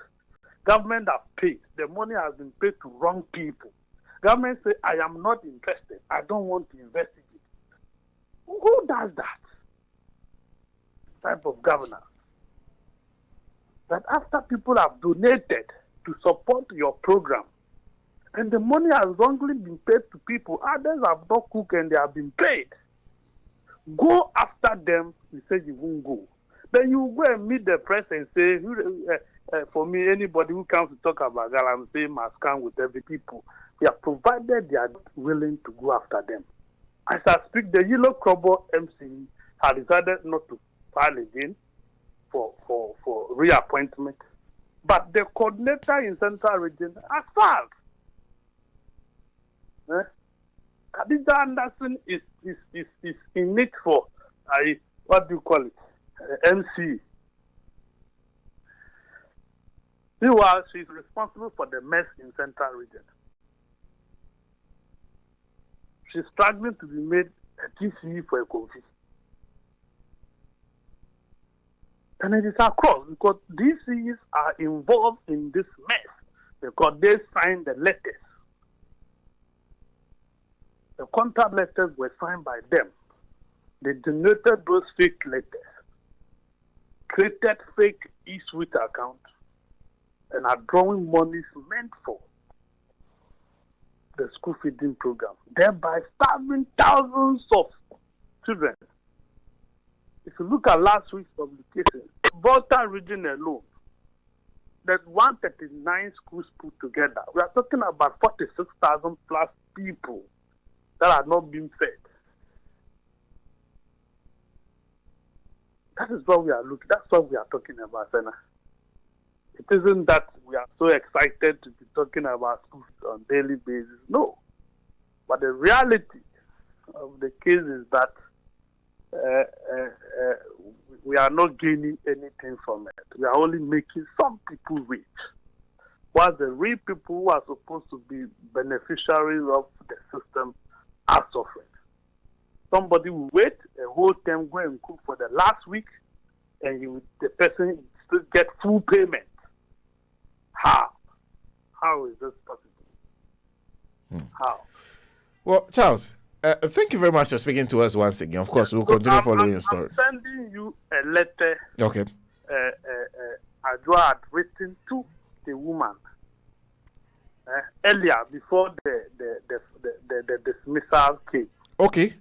Government have paid. The money has been paid to wrong people. Government say, I am not interested. I don't want to investigate. Who does that? Type of governance. That after people have donated to support your program, and the money has wrongly been paid to people, others have not cooked and they have been paid. go after them. You say you won't go. Then you go and meet the press and say, for me, anybody who comes to talk about Galamsey must come with every people. We have provided they are willing to go after them. As I speak, the Yellow Crumble MC has decided not to file again for reappointment. But the coordinator in Central Region has filed. Khadija Anderson is in it for, what do you call it, MC. She's responsible for the mess in Central Region. She's struggling to be made a TCE for a Kofi. And it is across because DCs are involved in this mess because they signed the letters. The contract letters were signed by them. They generated those fake letters, created fake e-suite accounts, and are drawing monies meant for the school feeding program, thereby starving thousands of children. If you look at last week's publication, Volta region alone, there's 139 schools put together. We are talking about 46,000 plus people that are not being fed. That is what we are looking. That's what we are talking about, Senna. It isn't that we are so excited to be talking about schools on a daily basis. No. But the reality of the case is that we are not gaining anything from it. We are only making some people rich. While the real people who are supposed to be beneficiaries of the system are suffering. Somebody will wait a whole time, go and cook for the last week, and the person still get full payment. How? How is this possible? How? Well, Charles, thank you very much for speaking to us once again. Of course, we'll continue following your story. I'm sending you a letter. Okay. Adwa had written to the woman earlier before the dismissal came. Okay.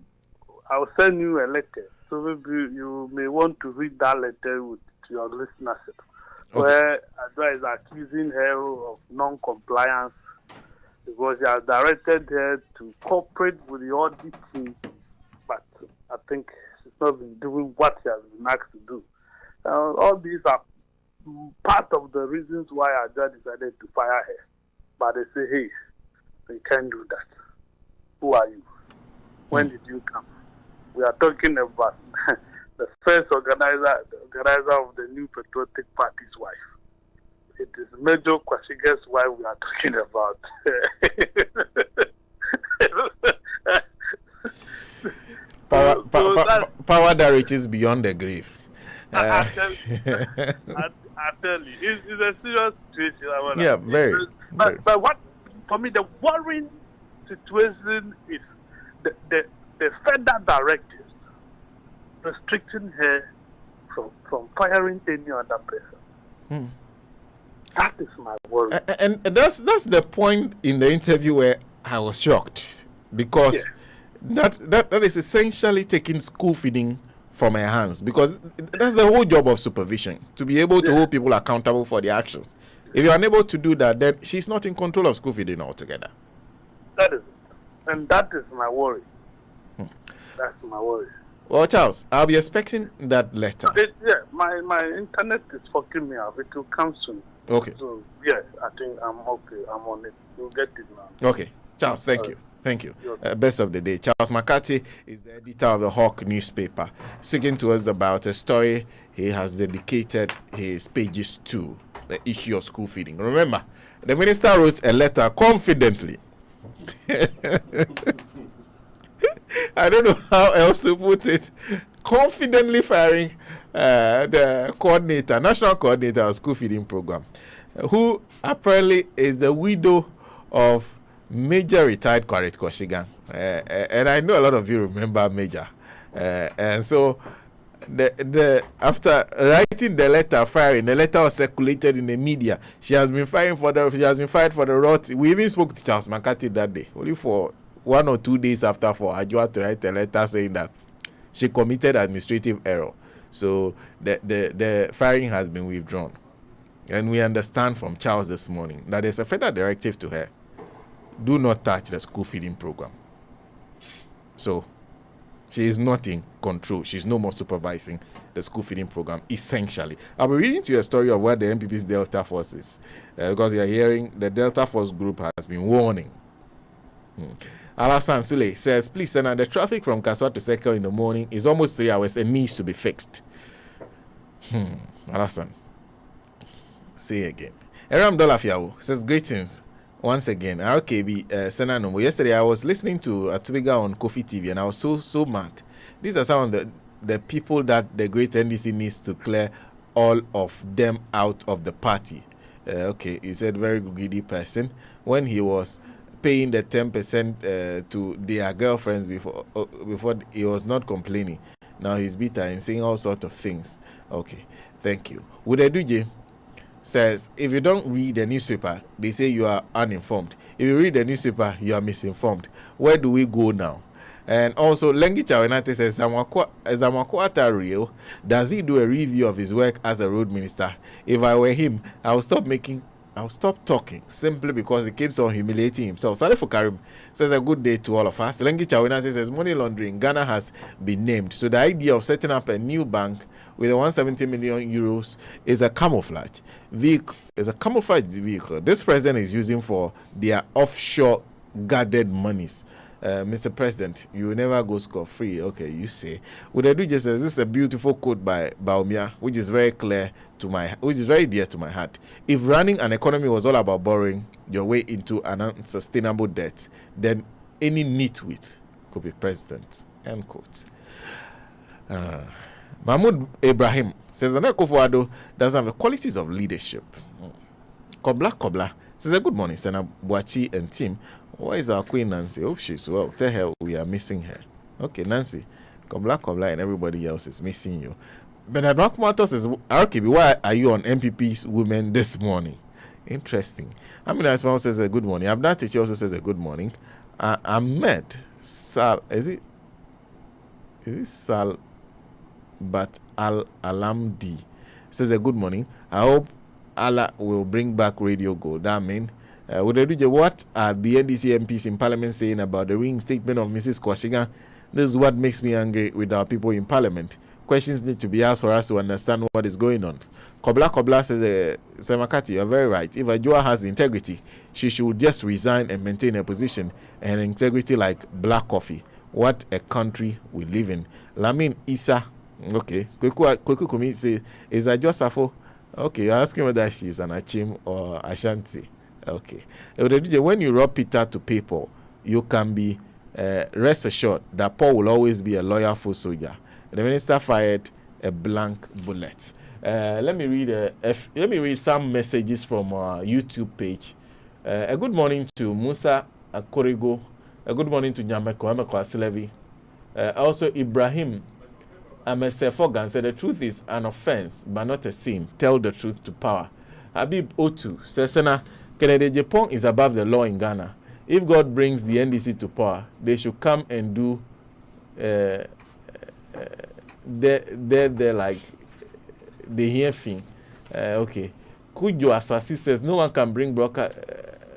I'll send you a letter. So maybe you may want to read that letter with your listenership. Okay. Where Adwa is accusing her of non-compliance because he has directed her to cooperate with the audit team, but I think she's not been doing what she has been asked to do. All these are part of the reasons why Adwa decided to fire her. But they say, hey, you can't do that. Who are you? When did you come? We are talking about the first organizer of the new Patriotic Party's wife. It is Major Kwasiga's wife we are talking about. Power that reaches beyond the grave. I tell you, it's a serious situation. Yeah, very. But what, for me, the worrying situation is the federal directives restricting her from firing any other person. That is my worry. And that's the point in the interview where I was shocked because that is essentially taking school feeding from her hands, because that's the whole job of supervision, to be able to hold people accountable for their actions. If you're unable to do that, then she's not in control of school feeding altogether. That is it. And that is my worry. That's my worry. Well, Charles, I'll be expecting that letter. My internet is fucking me up. It will come soon. Okay. So, yes, I think I'm okay. I'm on it. We'll get it now. Okay. Charles, thank you. Thank you. Best of the day. Charles McCarthy is the editor of the Hawk newspaper, speaking to us about a story he has dedicated his pages to, the issue of school feeding. Remember, the minister wrote a letter confidently. I don't know how else to put it. Confidently firing the coordinator, national coordinator of school feeding program, who apparently is the widow of Major retired Kwarit Koshigan. And I know a lot of you remember Major. And so the after writing the letter, firing, the letter was circulated in the media. She has been fired for the rot. We even spoke to Charles McCarthy that day, only for 1 or 2 days after, for Adwa to write a letter saying that she committed administrative error. So the firing has been withdrawn. And we understand from Charles this morning that there's a federal directive to her. Do not touch the school feeding program. So she is not in control. She's no more supervising the school feeding program, essentially. I'll be reading to you a story of what the MPP's Delta Force is, because you are hearing the Delta Force group has been warning. Alassane Sule says, please, Senator, the traffic from Kaswa to Circle in the morning is almost 3 hours and needs to be fixed. Alassane, say again. Eram Dolafiawo says, greetings. Once again, RKB Senator Nombo. Yesterday I was listening to Atubiga on Kofi TV and I was so mad. These are some of the people that the great NDC needs to clear all of them out of the party. Okay, he said very greedy person. When he was paying the 10% to their girlfriends before he was not complaining. Now he's bitter and saying all sorts of things. Okay, thank you. Udeduje says, if you don't read the newspaper, they say you are uninformed. If you read the newspaper, you are misinformed. Where do we go now? And also, Lengi Chawenate says, Zamakwata real? Does he do a review of his work as a road minister? If I were him, I'll stop talking simply because he keeps on humiliating himself. Salifo Karim says a good day to all of us. Lengi Chawenate says money laundering, Ghana has been named. So the idea of setting up a new bank with 170 million euros is a camouflage vehicle. This president is using for their offshore guarded monies. Mr. President, you will never go scot-free. Okay, you say. Udedu just says this is a beautiful quote by Baumia, which is very very dear to my heart. If running an economy was all about borrowing your way into an unsustainable debt, then any nitwit could be president. End quote. Mahmoud Ibrahim says the Kufuor doesn't have the qualities of leadership. Kobla says good morning, Senator Boachi and team. Why is our queen Nancy? Hope she's well. Tell her we are missing her. Okay, Nancy, Kobla and everybody else is missing you. Bernard Makmato says, RKB, why are you on MPP's Women this morning? Interesting. Amina Ismail says a good morning. Abna Tichi also says a good morning. Ahmed Sal, is it Sal? But Al-Alamdi says a good morning. I hope Allah will bring back Radio Gold. That mean, what are the NDC MPs in Parliament saying about the reinstatement of Mrs. Kwashiga? This is what makes me angry with our people in Parliament. Questions need to be asked for us to understand what is going on. Kobla says, Semakati, you're very right. If Ajua has integrity, she should just resign and maintain her position and integrity like black coffee. What a country we live in. Lamin Isa. Okay, Kweku Kumi say, is Ajua Safo? Okay, you're asking whether she's an Achim or Ashanti. Okay. When you rob Peter to people, you can be rest assured that Paul will always be a loyal soldier. The minister fired a blank bullet. Let me read some messages from our YouTube page. A good morning to Musa Akorigo. A good morning to Nyameko Asilevi. Also Ibrahim Amesefogan said the truth is an offense but not a sin. Tell the truth to power. Habib Otu says, Sena, Kennedy Japan is above the law in Ghana. If God brings the NDC to power, they should come and do they're like the hear thing. Okay. Kujo Asasi says no one can bring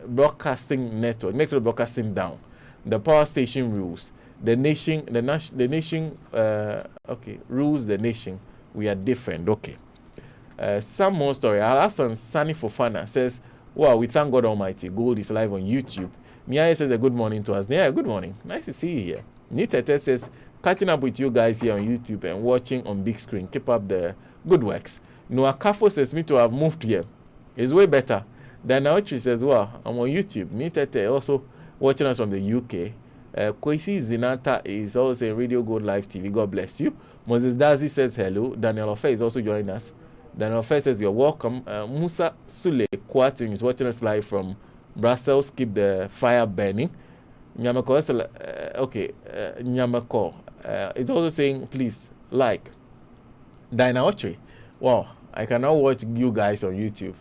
broadcasting network broadcasting down. The power station rules. The nation rules the nation. We are different. Okay. Some more story. Alassane Sani Fofana says, wow, we thank God Almighty. Gold is live on YouTube. Nia says a good morning to us. Nia, good morning. Nice to see you here. Nitete says, catching up with you guys here on YouTube and watching on big screen. Keep up the good works. Noah Kafo says me to have moved here. It's way better. Then Naochi says, well, I'm on YouTube. Nitete also watching us from the UK. Kwesi Zinata is also saying Radio Gold Live TV. God bless you. Moses Dazi says hello. Daniel Ofe is also joining us. Daniel Ofe says you're welcome. Musa Sule Kwatin is watching us live from Brussels. Keep the fire burning. Nyamako Nyamako is also saying please like. Diana Ochre. Wow, I can now watch you guys on YouTube.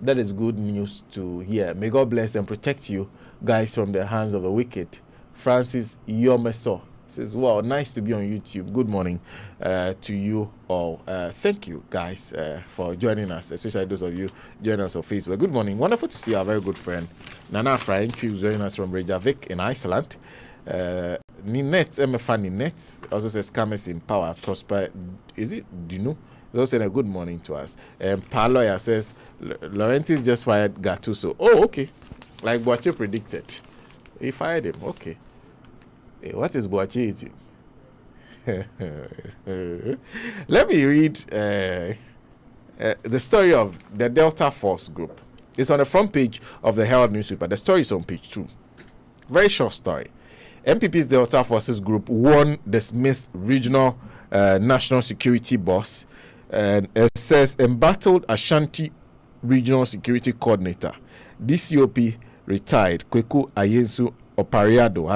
That is good news to hear. May God bless and protect you guys from the hands of the wicked. Francis Yomeso Says, wow, nice to be on YouTube. Good morning to you all. Thank you, guys, for joining us, especially those of you joining us on Facebook. Good morning. Wonderful to see our very good friend, Nana Frank, who's joining us from Reykjavik in Iceland. Ninette, Ninette, also says, Camus in power, prosper. Is it? Do you know? He's also saying a good morning to us. Paloya says, Laurentiis just fired Gattuso. Oh, okay. Like Boache predicted. He fired him. Okay. What is Boache eating? Let me read the story of the Delta Force group. It's on the front page of the Herald newspaper. The story is on page 2. Very short story. MPP's Delta Forces group won dismissed regional national security boss, and it says embattled Ashanti regional security coordinator. DCOP retired Kweku Ayensu Opariado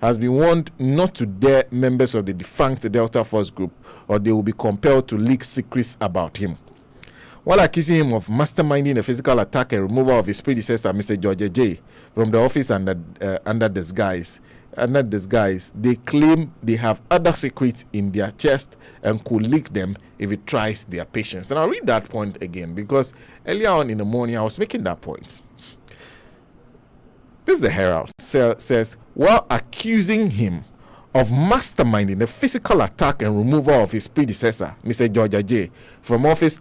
has been warned not to dare members of the defunct Delta Force group, or they will be compelled to leak secrets about him. While accusing him of masterminding a physical attack and removal of his predecessor, Mr. George J, from the office under disguise, they claim they have other secrets in their chest and could leak them if it tries their patience. And I'll read that point again, because earlier on in the morning I was making that point. This is the Herald. Says, while accusing him of masterminding the physical attack and removal of his predecessor, Mr. George J, from the office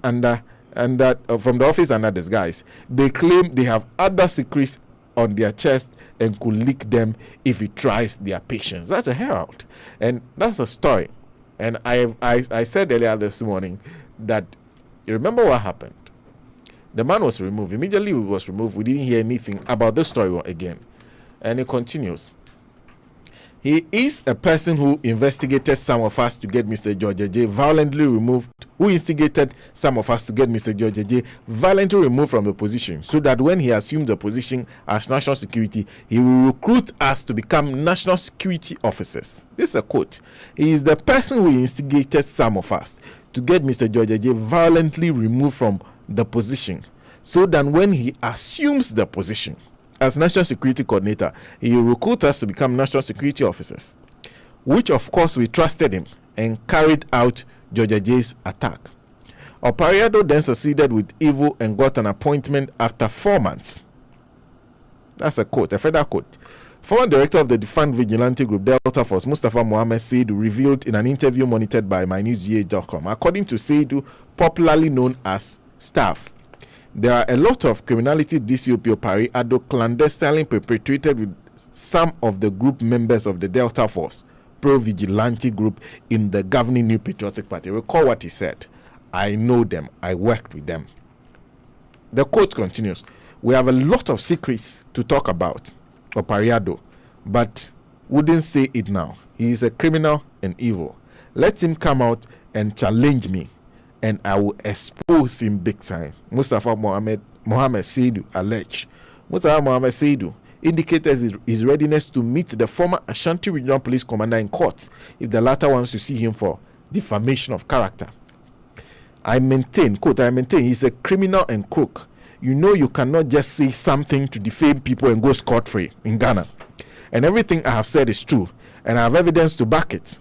under disguise, they claim they have other secrets on their chest and could leak them if it tries their patience. That's a Herald, and that's a story. And I said earlier this morning that you remember what happened. The man was removed. Immediately he was removed, we didn't hear anything about this story again. And it continues. He is a person who instigated some of us to get Mr. George J violently removed, from the position, so that when he assumed the position as national security, he will recruit us to become national security officers. This is a quote. He is the person who instigated some of us to get Mr. George J violently removed from the position, so that when he assumes the position as national security coordinator, he will recruit us to become national security officers, which of course we trusted him and carried out George J's attack. Opariado then succeeded with evil and got an appointment after 4 months. That's a quote, a federal quote. Former director of the defunct vigilante group Delta Force, Mustafa Mohammed Seidu, revealed in an interview monitored by mynewsgh.com. According to Seidu, popularly known as Staff, there are a lot of criminality DCOP Opariado clandestinely perpetrated with some of the group members of the Delta Force pro-vigilante group in the governing New Patriotic Party. Recall what he said. I know them. I worked with them. The quote continues. We have a lot of secrets to talk about Opariado, but wouldn't say it now. He is a criminal and evil. Let him come out and challenge me, and I will expose him big time. Mustafa Mohammed Seidu alleged. Mustafa Mohammed Seidu indicated his readiness to meet the former Ashanti Regional Police Commander in court if the latter wants to see him for defamation of character. I maintain, quote, I maintain he's a criminal and crook. You know you cannot just say something to defame people and go scot-free in Ghana. And everything I have said is true, and I have evidence to back it.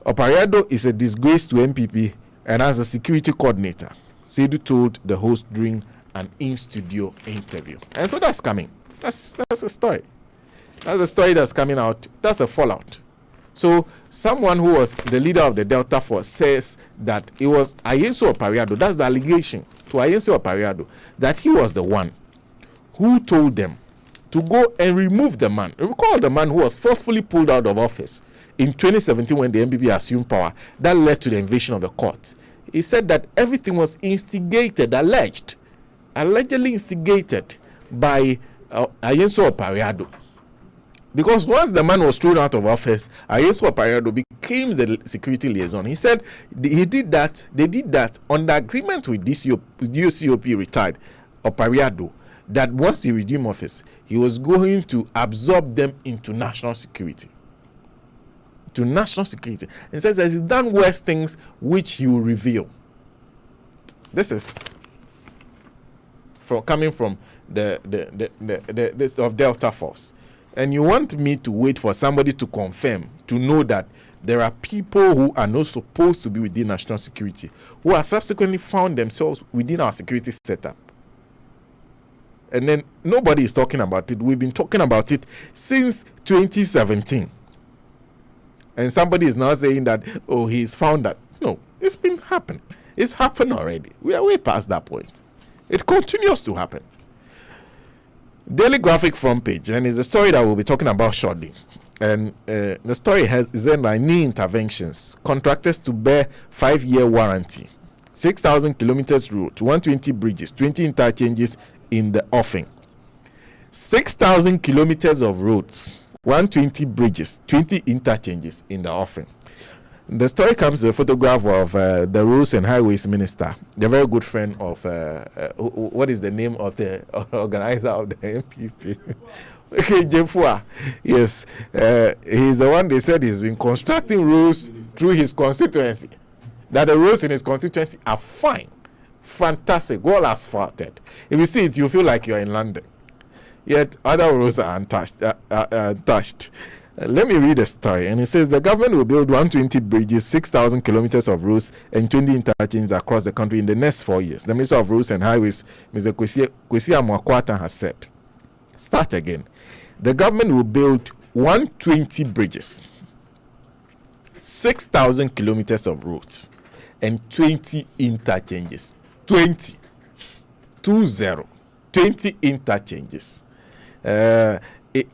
Opariado is a disgrace to MPP and as a security coordinator, Seidu told the host during an in-studio interview. And so that's coming. That's a story. That's a story that's coming out. That's a fallout. So someone who was the leader of the Delta Force says that it was Ayensu Opariado. That's the allegation to Ayensu Opariado, that he was the one who told them to go and remove the man. Recall the man who was forcefully pulled out of office in 2017 when the MPP assumed power. That led to the invasion of the court. He said that everything was allegedly instigated by Ayensu Opariado. Because once the man was thrown out of office, Ayensu Opariado became the security liaison. He said they did that on the agreement with DCOP retired Opariado, that once he resumed office, he was going to absorb them into national security. And says that he's done worse things which he will reveal. This is coming from the of Delta Force. And you want me to wait for somebody to confirm, to know that there are people who are not supposed to be within national security, who are subsequently found themselves within our security setup. And then nobody is talking about it. We've been talking about it since 2017. And somebody is now saying that, oh, he's found that. No, it's been happening. It's happened already. We are way past that point. It continues to happen. Daily Graphic front page, and it's a story that we'll be talking about shortly. And the story is then by new interventions. Contractors to bear 5-year warranty. 6,000 kilometers route, 120 bridges, 20 interchanges in the offing. 6,000 kilometers of roads, 120 bridges, 20 interchanges in the offing. The story comes to a photograph of the Roads and Highways Minister, the very good friend of, what is the name of the organizer of the MPP? Okay, Jefua. Yes, he's the one they said he's been constructing roads through his constituency. That the roads in his constituency are fine, fantastic, well asphalted. If you see it, you feel like you're in London. Yet other roads are untouched. Let me read the story. And it says the government will build 120 bridges, 6,000 kilometers of roads, and 20 interchanges across the country in the next 4 years. The Minister of Roads and Highways, Mr. Kwesi Amoako-Attah, has said. Start again. The government will build 120 bridges, 6,000 kilometers of roads, and 20 interchanges. 20 interchanges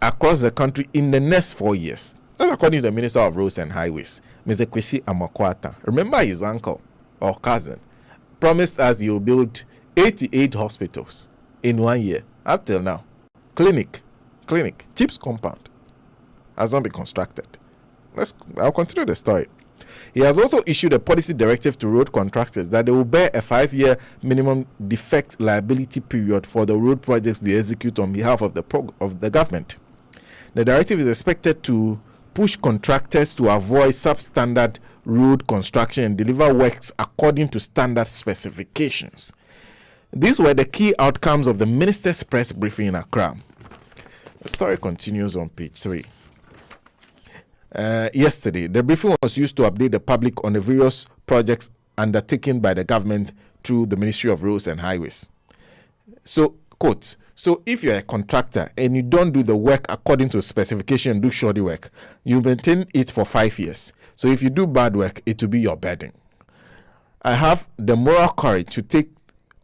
across the country in the next 4 years. That's according to the Minister of Roads and Highways, Mr. Kwesi Amoako-Attah. Remember, his uncle or cousin promised us he will build 88 hospitals in 1 year. Up till now, clinic, CHIPS compound has not been constructed. I'll continue the story. He has also issued a policy directive to road contractors that they will bear a 5-year minimum defect liability period for the road projects they execute on behalf of the government. The directive is expected to push contractors to avoid substandard road construction and deliver works according to standard specifications. These were the key outcomes of the minister's press briefing in Accra. The story continues on page 3. Yesterday, the briefing was used to update the public on the various projects undertaken by the government through the Ministry of Roads and Highways. So, quote, so if you're a contractor and you don't do the work according to specification and do shoddy work, you maintain it for 5 years. So if you do bad work, it will be your burden. I have the moral courage to take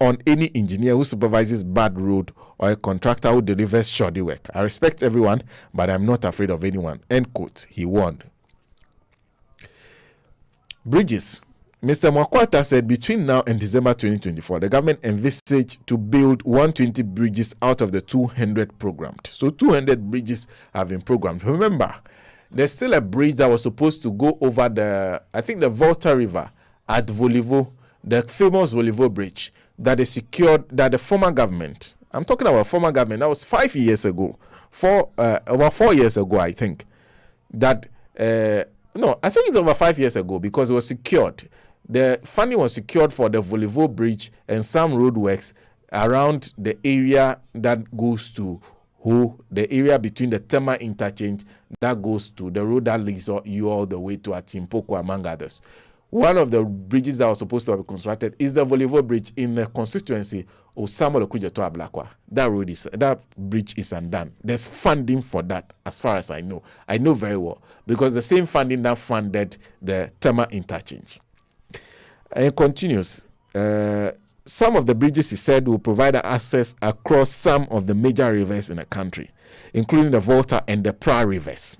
on any engineer who supervises bad road or a contractor who delivers shoddy work. I respect everyone, but I'm not afraid of anyone. End quote. He warned. Bridges. Mr. Amoako-Attah said between now and December 2024, the government envisaged to build 120 bridges out of the 200 programmed. So 200 bridges have been programmed. Remember, there's still a bridge that was supposed to go over the Volta River at Volivo, the famous Volivo Bridge that is secured, that the former government, I'm talking about former government, that was 5 years ago, over 4 years ago, I think, that, no, I think it's over 5 years ago because it was secured. The funding was secured for the Volivo Bridge and some roadworks around the area that goes to the area between the Tema interchange that goes to the road that leads you all the way to Atimpoko, among others. One of the bridges that was supposed to be constructed is the Volivo Bridge in the constituency of Samuel Okudzeto Ablakwa. That bridge is undone. There's funding for that, as far as I know. I know very well because the same funding that funded the Tema interchange. And it continues. Some of the bridges, he said, will provide access across some of the major rivers in the country, including the Volta and the Pra rivers.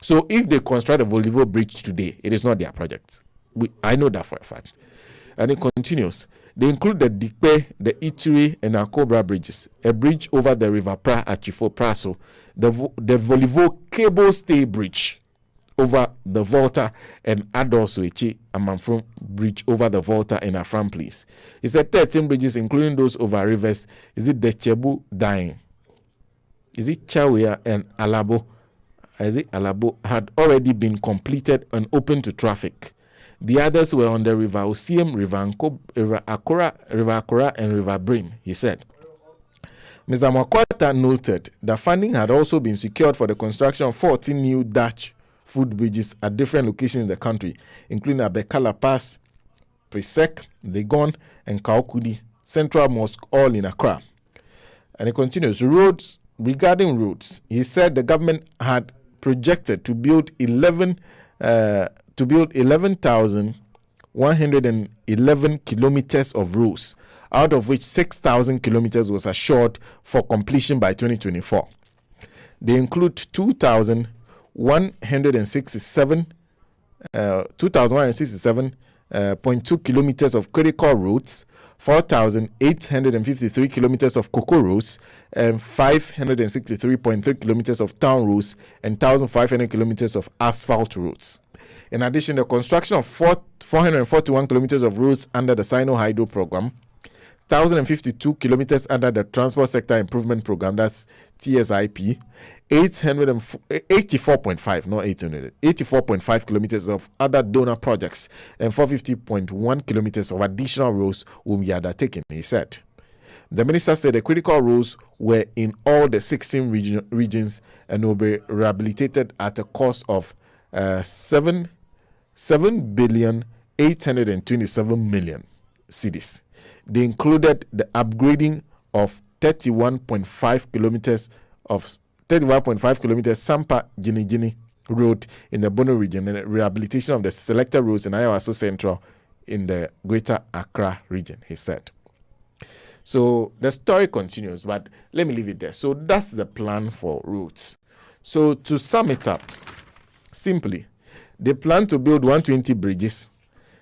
So if they construct a Volivo Bridge today, it is not their project. I know that for a fact. And it continues. They include the Dikpe, the Ituri, and Akobra bridges, a bridge over the River Pra at Chifo Praso, the Volivo Cable Stay Bridge over the Volta, and Adosuechi Amanfrom Bridge over the Volta and Afram Place. He said 13 bridges, including those over rivers. Is it the Chebu Dying? Is it Chawea and Alabo? Alabo had already been completed and open to traffic. The others were on the River Osiem, River Akora, and River Brin, he said. Mr. Mwakwata noted that funding had also been secured for the construction of 14 new Dutch food bridges at different locations in the country, including Abekala Pass, Presec, Legon, and Kaokudi Central Mosque, all in Accra. And he continues, regarding roads, he said the government had projected to build 11,111 kilometers of roads, out of which 6,000 kilometers was assured for completion by 2024. They include 2,167.2 kilometers of critical roads, 4,853 kilometers of cocoa roads, and 563.3 kilometers of town roads, and 1,500 kilometers of asphalt roads. In addition, the construction of 441 kilometers of roads under the Sino Hydro program, 1,052 kilometers under the Transport Sector Improvement Program, that's TSIP, 84.5 kilometers of other donor projects, and 450.1 kilometers of additional roads will be undertaken, he said. The minister said the critical roads were in all the 16 regions and will be rehabilitated at a cost of 7,827 million cedis. They included the upgrading of 31.5 kilometers Sampa Gini Road in the Bono region and the rehabilitation of the selected roads in Ayawaso Central in the Greater Accra region, he said. So the story continues, but let me leave it there. So that's the plan for roads. So to sum it up, simply, they plan to build 120 bridges,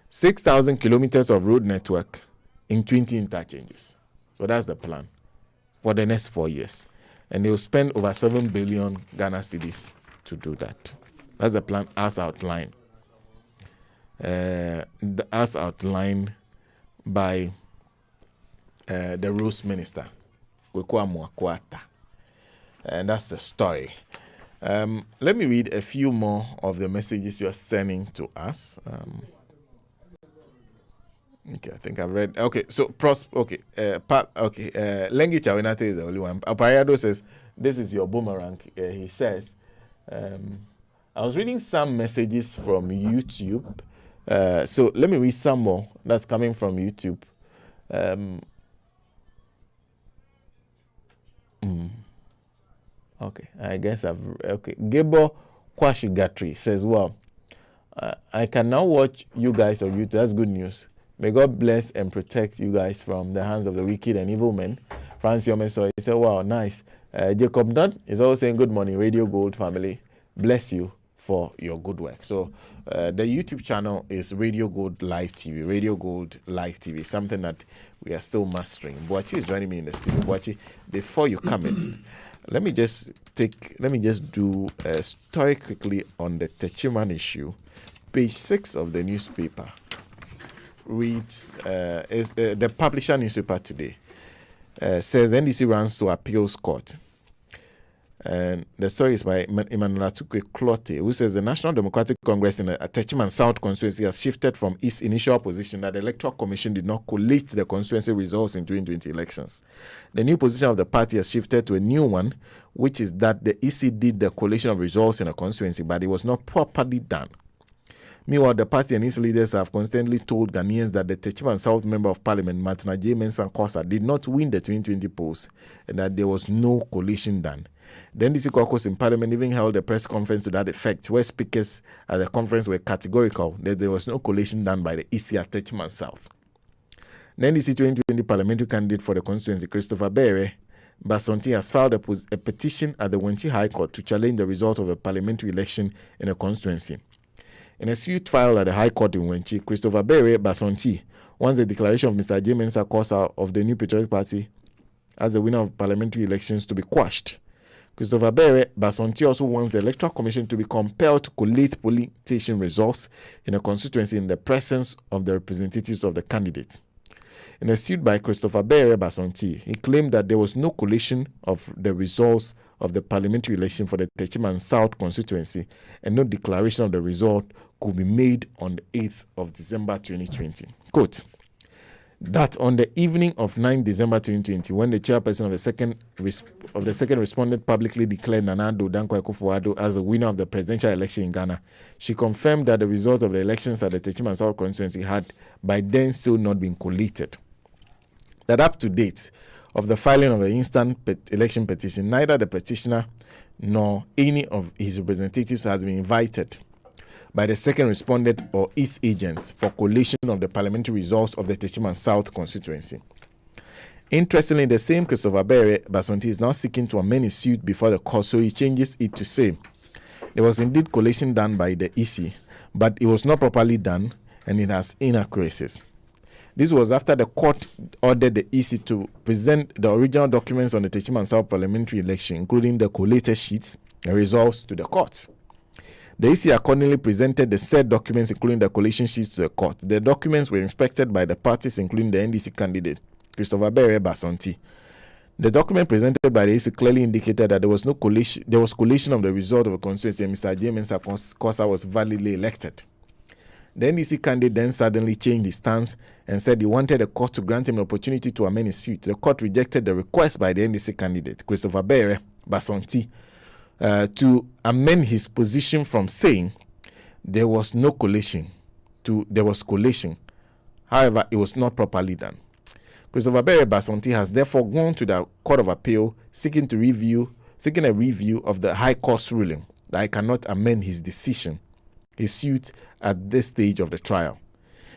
6,000 kilometers of road network in 20 interchanges. So that's the plan for the next 4 years. And they will spend over 7 billion Ghana cedis to do that. That's the plan as outlined. As outlined by the Roads Minister, Kweku Mwakwata. And that's the story. Let me read a few more of the messages you are sending to us. Okay, I think I've read. Okay, so Lengi Chawinate is the only one. Apariado says, "This is your boomerang." He says, "I was reading some messages from YouTube. So let me read some more that's coming from YouTube." Okay, I guess Gebo Kwashigatri says, "Well, I can now watch you guys on YouTube. That's good news. May God bless and protect you guys from the hands of the wicked and evil men." Francis Yomeso, he said, "Wow, nice." Jacob Dunn is also saying, "Good morning, Radio Gold family. Bless you for your good work." So the YouTube channel is Radio Gold Live TV. Radio Gold Live TV, something that we are still mastering. Boachi is joining me in the studio. Boachi, before you come in, let me just do a story quickly on the Techiman issue. Page 6 of the newspaper reads, the publisher newspaper today says NDC runs to appeals court. And the story is by Emmanuel Atukwe Clote, who says the National Democratic Congress in the Techiman South constituency has shifted from its initial position that the Electoral Commission did not collate the constituency results in 2020 elections. The new position of the party has shifted to a new one, which is that the EC did the collation of results in a constituency, but it was not properly done. Meanwhile, the party and its leaders have constantly told Ghanaians that the Techiman South Member of Parliament, Martina J. Mensah Kosa, did not win the 2020 polls and that there was no collation done. The NDC caucus in Parliament even held a press conference to that effect, where speakers at the conference were categorical that there was no collation done by the EC at Techiman South. The NDC 2020 parliamentary candidate for the constituency, Christopher Bere Basonti, has filed a petition at the Wenchi High Court to challenge the result of a parliamentary election in a constituency. In a suit filed at the High Court in Wenchi, Christopher Bere Basonti wants the declaration of Mr. J. Mensah Kosa of the New Patriotic Party as the winner of parliamentary elections to be quashed. Christopher Bere Basonti also wants the Electoral Commission to be compelled to collate polling results in a constituency in the presence of the representatives of the candidate. In a suit by Christopher Bere Basonti, he claimed that there was no collation of the results of the parliamentary election for the Techiman South constituency and no declaration of the result could be made on the 8th of December 2020. Quote, that on the evening of 9 December 2020, when the chairperson of the second respondent publicly declared Nana Addo Dankwa Akufo-Addo as the winner of the presidential election in Ghana, she confirmed that the result of the elections at the Techiman South constituency had by then still not been collated. That up to date of the filing of the instant election petition, neither the petitioner nor any of his representatives has been invited by the second respondent or its agents for collation of the parliamentary results of the Techiman South constituency. Interestingly, the same Christopher Abere Basonti is now seeking to amend his suit before the court, so he changes it to say there was indeed collation done by the EC, but it was not properly done and it has inaccuracies. This was after the court ordered the EC to present the original documents on the Techiman South parliamentary election, including the collated sheets and results, to the courts. The EC accordingly presented the said documents, including the collation sheets, to the court. The documents were inspected by the parties, including the NDC candidate, Christopher Abere Basonti. The document presented by the EC clearly indicated that there was no collation. There was collation of the result of a constituency, and Mr. James Kosa was validly elected. The NDC candidate then suddenly changed his stance and said he wanted the court to grant him an opportunity to amend his suit. The court rejected the request by the NDC candidate, Christopher Abere Basonti, to amend his position from saying there was no collation to there was collation. However, it was not properly done. Christopher Abere Basonti has therefore gone to the Court of Appeal seeking a review of the High Court's ruling that I cannot amend his decision, his suit, at this stage of the trial.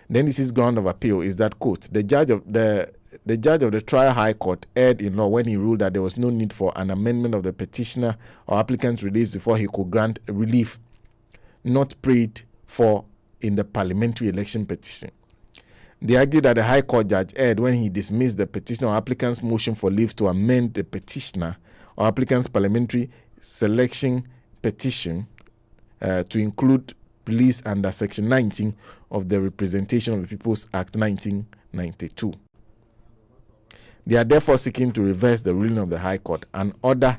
Then this ground of appeal is that, quote, the judge of the trial High Court erred in law when he ruled that there was no need for an amendment of the petitioner or applicant's release before he could grant relief not prayed for in the parliamentary election petition. They argued that the High Court judge erred when he dismissed the petitioner or applicant's motion for leave to amend the petitioner or applicant's parliamentary selection petition to include release under Section 19 of the Representation of the People's Act 1992. They are therefore seeking to reverse the ruling of the High Court and order,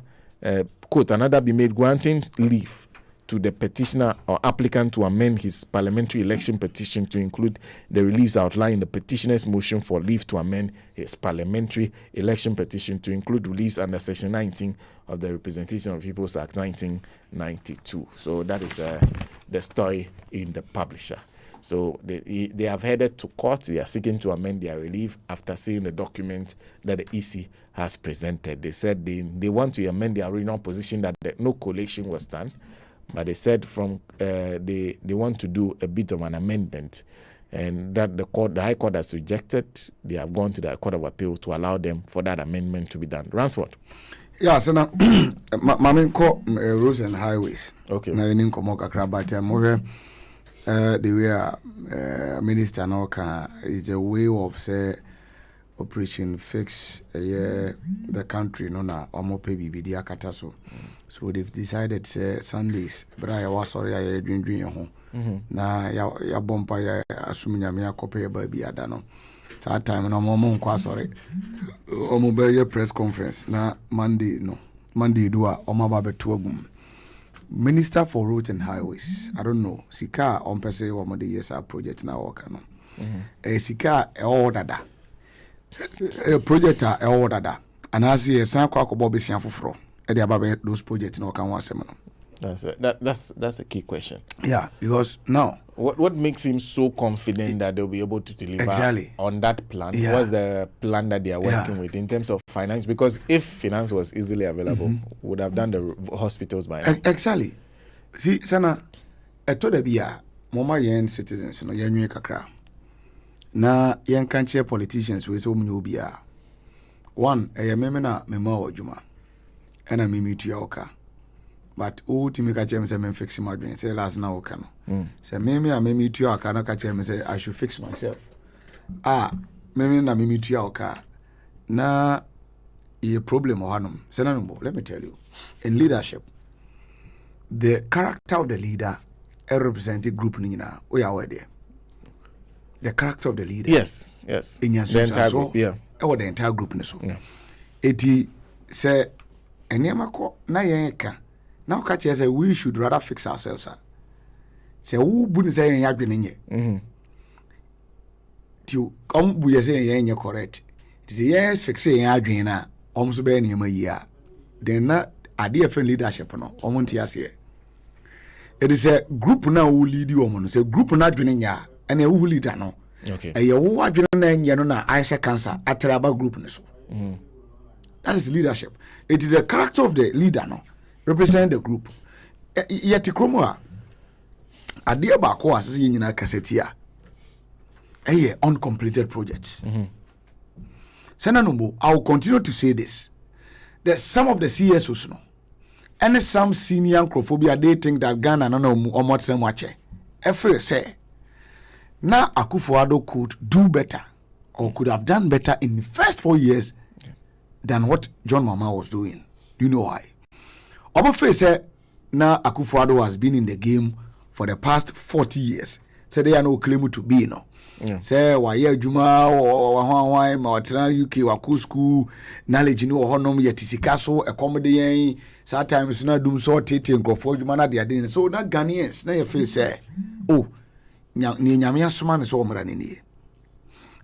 quote, another be made granting leave to the petitioner or applicant to amend his parliamentary election petition to include the reliefs outlined in the petitioner's motion for leave to amend his parliamentary election petition to include reliefs under Section 19 of the Representation of People's Act 1992. So that is the story in the publisher. So they have headed to court. They are seeking to amend their relief after seeing the document that the EC has presented. They said they want to amend their original position that no collation was done, but they said they want to do a bit of an amendment, and that the High Court has rejected. They have gone to the Court of Appeal to allow them for that amendment to be done. Ransford. Yeah, so now, Mami call roads and highways. Okay. Now you need to come kakra, but the way minister now can is a way of say operation fix the country no na omo pay bibidi akata so they've decided say Sundays but I was sorry I dwindwin ho na ya bompa ya asumunya me akope ba bi ada no that time no mo nkwa sorry omo be press conference na Monday do a omo ba beto agum. Minister for Roads and Highways, I don't know, sika on per se one of the years our project now work no. Sika order a project order and as ye san kwa ko bobi sian foforo e dey about those projects no can one semino. That's a key question. Yeah, because now what makes him so confident that they'll be able to deliver exactly on that plan? Yeah. What's the plan that they are working with in terms of finance? Because if finance was easily available, would have done the hospitals by now. Exactly. See, sana eto da biya mama yen citizens no yenwe kakra. Na yen kanche politicians we so mnyo biya. One, meme na mema ojuma. Ena mimi tu ya oka. But ultimately catch me say me fix my dream. Say last now okay no. Say meme tu ya oka na catch me say I should fix myself. Meme na mimi tu ya oka. Na ye problem or hanum. Say na no, let me tell you. In leadership, the character of the leader a represented group nina. We are there. The character of the leader. Yes. In your the entire group, yeah. Or the entire group so. Yeah. Eti say enema ko na yen ka. Now catch say we should rather fix ourselves. Say who bun say yen yadwene nye. to come we say yen correct. It is yes fixing adrena almost be any year. Then not a dear friend leadership no omontias here. It is a group now who lead you on. It's a group not doing ya and a who leader no. Okay. A you are doing ya no I say cancer at Traba group so. That is leadership. It is the character of the leader no represent the group. Yet Kromoa a dear Bako as in a cassetia. A uncompleted projects. Senanombo, I will continue to say this. There's some of the CSOs no. And some senior Nkrophobia they think that Ghana no almost so much. If say now Akufo-Addo could do better or could have done better in the first 4 years than what John Mahama was doing. Do you know why? Omofe say now Akufo-Addo has been in the game for the past 40 years. Say they are no claim to be no. Say why juma or ma UK wa school knowledge no honom yetisika so accommodate sometimes na dum so tete nkofo juma na de ade so na Ghanaians na ye feel say oh ni nyame asoma ne so omra ne nie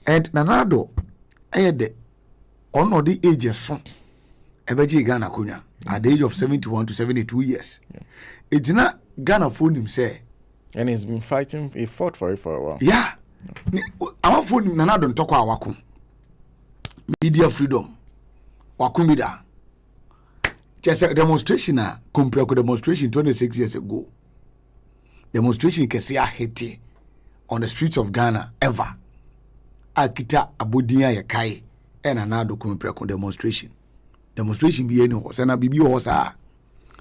and nanado de ono the age so ebeji Ghana konya at the age of 71 to 72 years it's not Ghana phone him say and he's been fighting, he fought for it for a while. Yeah. Our phone nana don't talk about wakum. Media freedom. Wakumida. Just a demonstration, compare demonstration 26 years ago. Demonstration can see a Haiti on the streets of Ghana ever. Akita abudia yakai and another compare demonstration. Demonstration be any horse and a BB horse.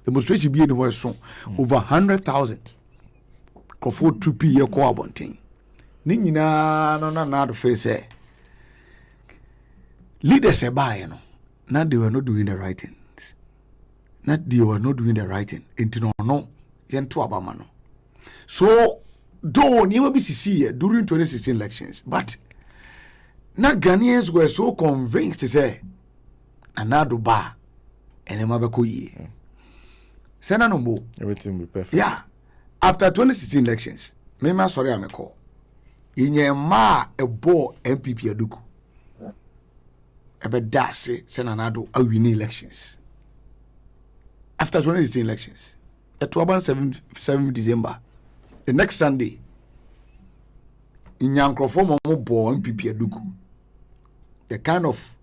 Demonstration be any horse over 100,000. Kofo 2p ye ko abonten ni nyina no na do face say leaders e buy no na they were not doing the right things, not they were not doing the right thing into no yento abama no so though ni be sisi during 2016 elections but na Ghanaians were so convinced to say anado ba enema be ko yi sena no mo Everything will be perfect. yeah. After 2016 elections, me sorry I'm a call. Inye ma a bo MPP aduku. Ebe dase senanado a winning elections. After 2016 elections, at 7 December, the next Sunday, Inye Nkrofo mo bo MPP aduku. The kind of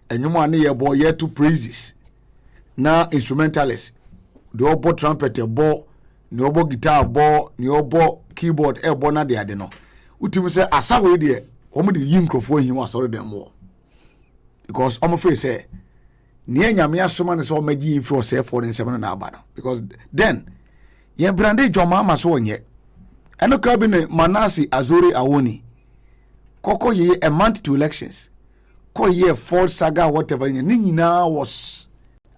enyuma ne ye bo ye to praises. Na instrumentalists, the obo trumpet bo ni obo guitar bo ni obo keyboard e bo na de ade no utimi say asawe de omo de yi Nkrofo hin wa sorry dem wo because omo free say ni enyame asoma ne so o magi info say for den 7 na aba no because then ye brande John Mahama so onye eno ka bi ne Manase Azori Awoni koko ye a month to elections ko ye Ford saga whatever ni nyina was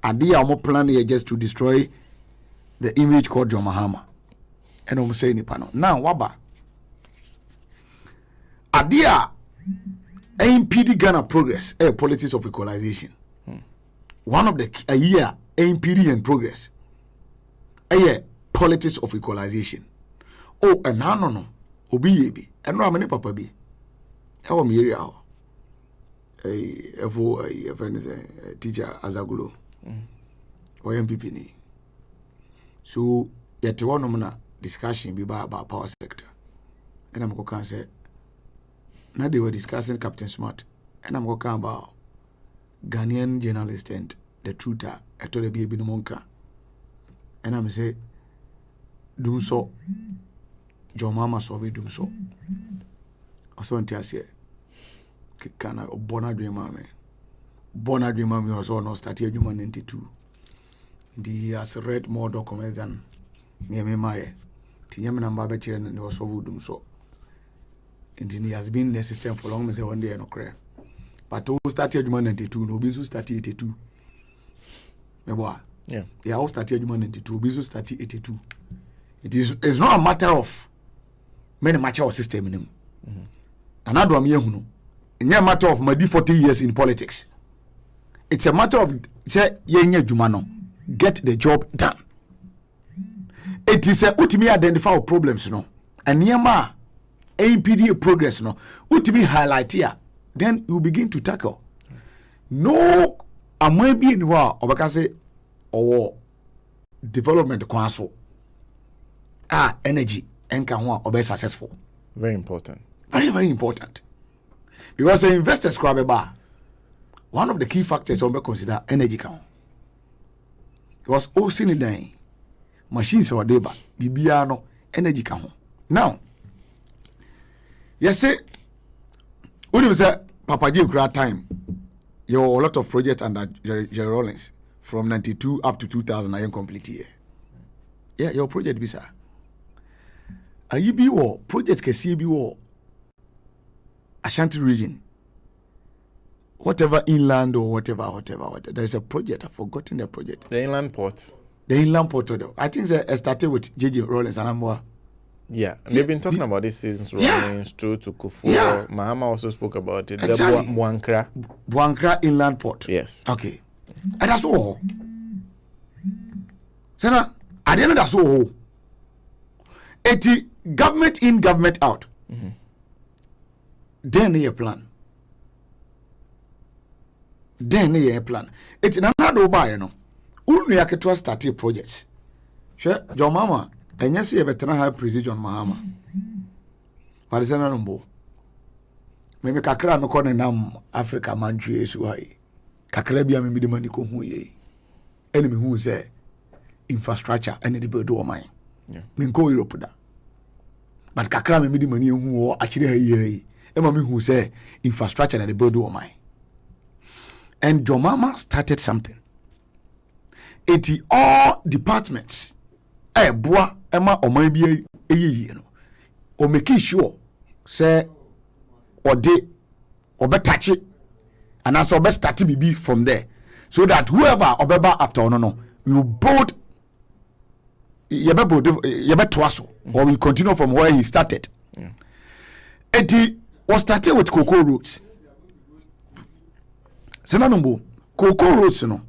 ade a omo plan ye just to destroy the image called John Mahama. And I'm saying it now. Now, waba. Adia impede Ghana progress, politics of equalization. One of the a year impede and progress. A year politics of equalization. Oh, and no. Obi yebi. And no many papa be. How am area? A teacher Azagulo. Or MPP ni. So yet one na discussion be about power sector. And I'm going to say now they were discussing Captain Smart. And I'm going about Ghanaian journalist and the truther I told the baby no monka. And I'm say do so John Mahama so we do so. Also on say kana bona dream mame. Bona dream mame was all not started Juma 92. He has read more documents than Nyame Tinyame number better than he was so would so. And he has been in the system for long, say one day no cry. But who started Juma 92, no be so started 82. Yeah. Yeah, all started Juma 92, be so started 82. It's not a matter of many mature system in him. Another one yehuno. It's a matter of my 40 years in politics. It's a matter of say yenye jumano. Get the job done. It is a ultimately identify problems, you know. And Niama impede progress no would be highlight here then you begin to tackle no amwe bi ni wa obeka say owo development kwaso energy enka ho obe successful very important, very important because the investors crab ba one of the key factors we consider energy count because all seen then machines or deba bibia no energy count now yes say when you say Papa J grad time you a lot of projects under Jerry Rawlings from 92 up to 2000 I complete here yeah your project bisa ayi bi wo project kesi bi wo Ashanti region whatever inland or whatever there is a project I've forgotten the project the inland port I think they started with JJ Rawlings and Amwa. Yeah, they've been talking about this since Rawlings through to Kufu. Yeah. Mahama also spoke about it. Exactly. The Buankra Inland Port. Yes. Okay. And that's all. Sana, at the end of that's all. It's government in, government out. Then they plan. It's another buy, you know. Unu ya ketwa started projects. Sure, John Mama, and yes, you better have precision Mahama. What is an number? Maybe Kakra no corner nam Africa man trees why. Kakrabia me the money come who enemy who say infrastructure and the bird or mine. Minko Europe da. But Kakra me the money who actually ye. Emma me who say infrastructure and the bird or mine. And John Mama started something. Eti all departments boa ema oman bi eyi no o make sure say ode obetache and as obe start bibi from there so that whoever obeba after no we build yebe toaso or we continue from where he started. Eti was started with cocoa roots. Senanumbo cocoa roots no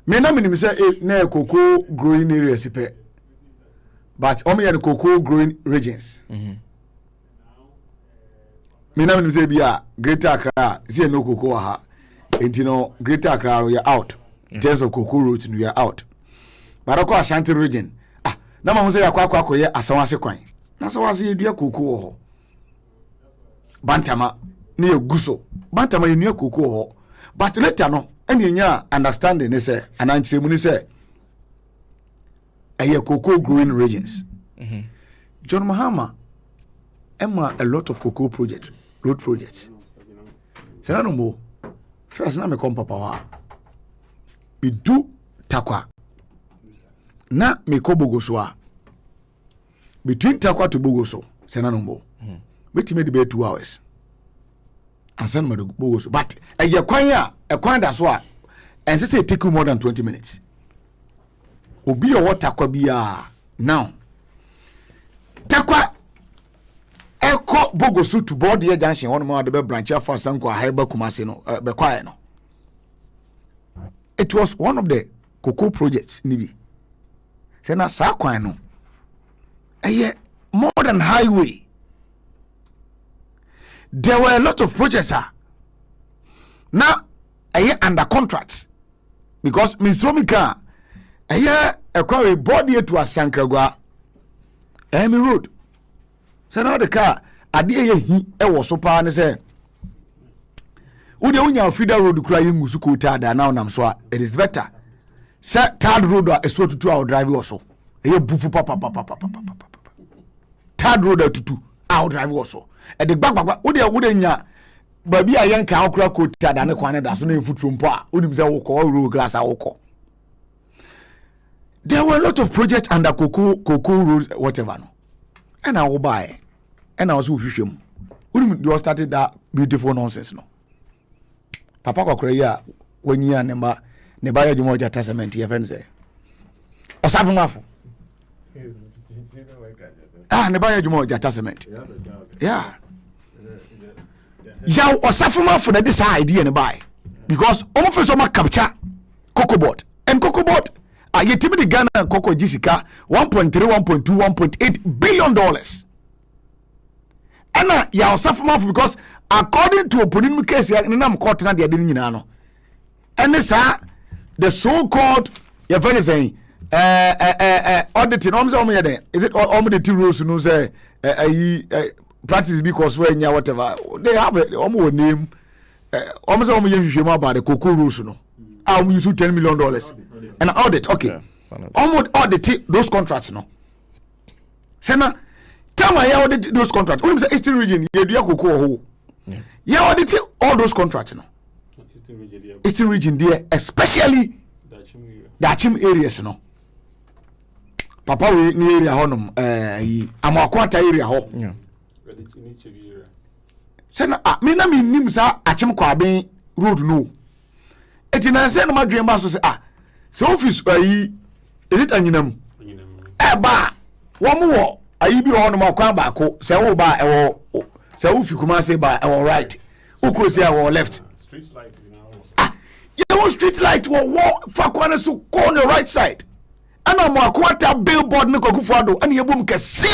me na minim say na cocoa growing areas pe but o me ya cocoa growing regions me na minim say bia Greater Accra see no cocoa ha enti no Greater Accra we are out in terms of cocoa roots we are out but akwa Ashanti region na ma say akwa ye asawase kwan na asawase dua cocoa ho bantama na ye guso bantama ye nua cocoa ho but later no enya understanding is say ananchiremu ni say a cocoa growing regions. John Mahama emma a lot of cocoa projects, road projects. Say no more. First na me come papa wa. We do Takwa. Na me ko Bogoso. Between Takwa to Bogoso, say no more. Wait me be 2 hours. And send me to Bogoso. But a kwan that's why and say take you more than 20 minutes. Obi or what Takwa bia now. Takwa Eko Bogoso to board the junction one more the branch for Sanko Haiba Kumasi no be quiet no. It was one of the cocoa projects nibi. Say na sa kwan no. More than highway. There were a lot of projects now under contracts because Mistromika a quarry body to a Sankragua Amy Road. So now the car a dear he was so pan say Udia feeder road crying Musuku Tada now Namswa. It is better. Set third road a sort of 2 hour drive also. A bufu papa. Third road to 2 hour drive also. At the back, Udia baby a young cow crack could tada ne kwane da so na foot from pa unim say wo ko road glass a wo ko. There were a lot of projects under cocoa roads whatever no. And I will buy and I was with him. Unim you started that beautiful nonsense no. Papa kokore ya wenyi ya ne ba ya jumo ja testament ye friend say. Osafu mafu. Ne ba ya jumo ja testament. Yeah. Yaw osafuma for this idea ne buy because almost first of capture cocoa board and cocoa board yetimi the Ghana cocoa jisika 1.3 1.2 1.8 billion dollars ɛna ya osafomafo because according to oponim case ya na court na de nyina no ɛne saa the so called your friend saying auditing is it the rules no say practice because when you whatever they have a name almost about the cocoa rules no use $10 million and audit okay almost audit those contracts no sena tell me how audit those contracts when say Eastern region you do cocoa ho you audit all those contracts no Eastern region there especially the Achim areas no papa we ni area honum amakwata area ho sena me na me nim sa Achim kwaben road no eti na se no madwen ba so se se office is it anyinam ba wo mo ayi bi honum akwan ba ko se wo ba se wo fi kuma se ba right uko se left street light you street light wo fa kwana so go on the right side ana mo akwata billboard ne kokufo ado ana yebom kese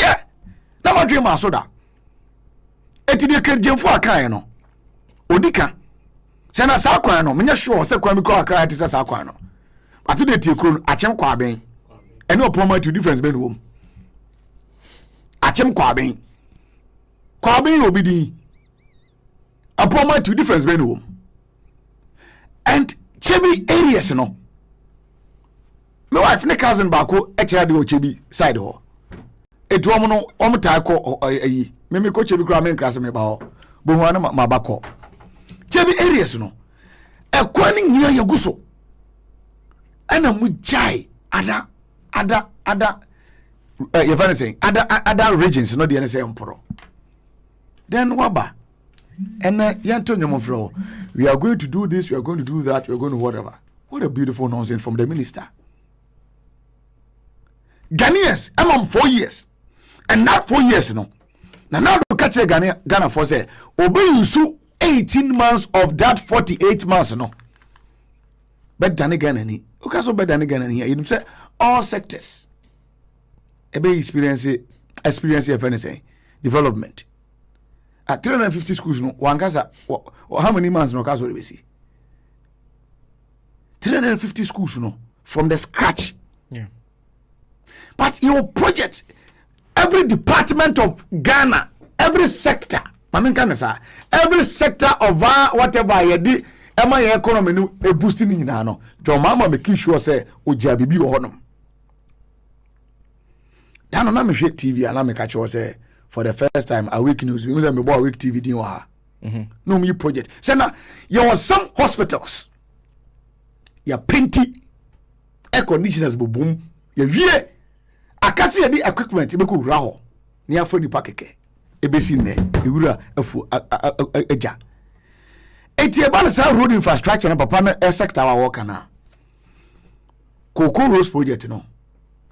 na madwe ma so da eti de kejemfo akan no odika se na sa kwan no menye sure se kwan mi ko akra ti se sa kwan no ati de tie kro no Achim kwaben ene opoma to difference ben wo Achim kwaben obidi opoma to difference ben wo and Chebi areas no my wife ne cousin bako ekira de o Chebi side ho etu omo no omo tai ko ayi me ko Chebi kra me nkrase me ba ho bo ho na ma bako Chebi areas no ekwani nyina yaguso ana mu jai ada you find saying other regions no dey say emporo then waba and yanto nyomofro we are going to do this, we are going to do that, we are going to whatever. What a beautiful nonsense from the minister. Ghanaians, I'm on 4 years. And not 4 years, no. Now look at Ghana for say, obey you so 18 months of that 48 months, no. But Ghana Ghana, okay, so better than Ghana here. You say all sectors. Experience if anything, development. At 350 schools, no one casa. How many months no casa we see? 350 schools, no, from the scratch. Yeah. But your project, every department of Ghana, every sector, every sector of whatever you did, my economy no a boosting in no. John Mama make sure say ojabi bi honum. Dan na me hwe TV and I make sure say for the first time a week news we me boy week TV din wa. No me project. Say na there was some hospitals. Ya penti air conditioners bo boom. Ya wie akase ya di equipment be ko wura ho. Ni afo ni pakeke. Ebesi ne ewura afu eja. Eti e ba sa road infrastructure na papa na sector wa work na. Cocoa Rose project no.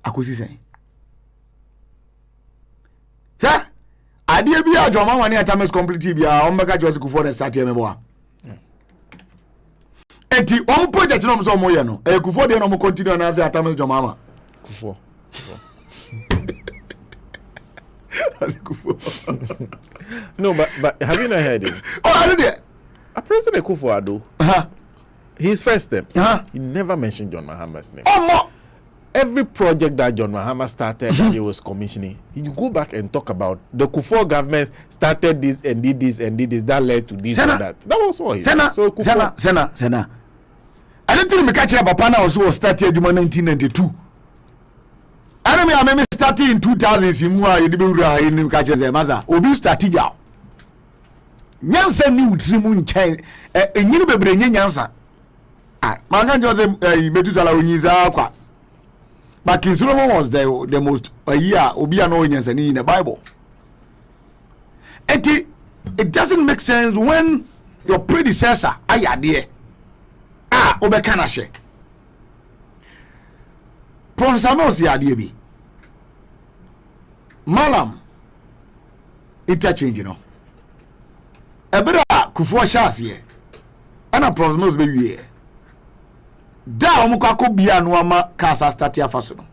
Akosi sen. Yeah. Idea be a Joma one at Thomas complete be a Omega Joseph for the start here. Eti on project no so moye no. E kufo de no mo continue na say Thomas Joma. Kufo. No, but have you not heard him? Oh, I did it. A President Kufuor his first step. He never mentioned John Mahama's name. Oh, every project that John Mahama started and he was commissioning, you go back and talk about the Kufuor government started this and did this and did this that led to this and that. That was what he said. So Sena. I don't think me catch up Papa now was started in 1992. I don't mean started in 2000 Simua in catch Maza. Obi started now. Nyansa ni utrimu nchen enyini bebre nyansa. Manga Jose Metusala unyiza kwa. But King Solomon was the most Obia no nyansa in the Bible. It doesn't make sense when your predecessor ayade obekana she. Professor Mosi adie bi. Malam interchange you know. Ebera Kufuor Shas here. Ana Professor Mosi be wie. Da omuko akobia no ama kasa start ya faso no.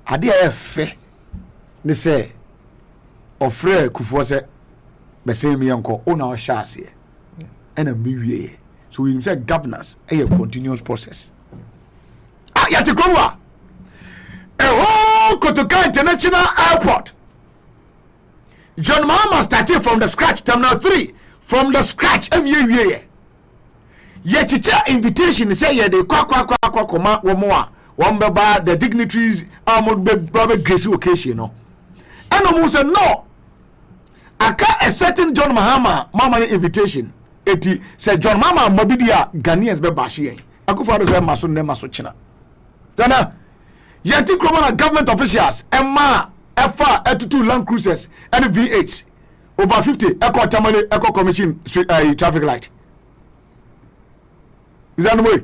Ade e fe ne se ofre kufuo se be say me yanko o na o hyase and a me so we say governance a continuous process yati krowa Kotoka International Airport John Mahama started from the scratch terminal 3 from the scratch ye chicha invitation say ye de kwa koma womo one beba the dignitaries amod be grace occasion no and no say no aka a certain John Mahama mama invitation eti say John Mahama mobidia Ghanaians be bashi akufo do say maso ne maso china zana yeti kromana government officials emma efa etutu Land Cruisers and V8 over 50 eco tamale eco commission street traffic light is that the way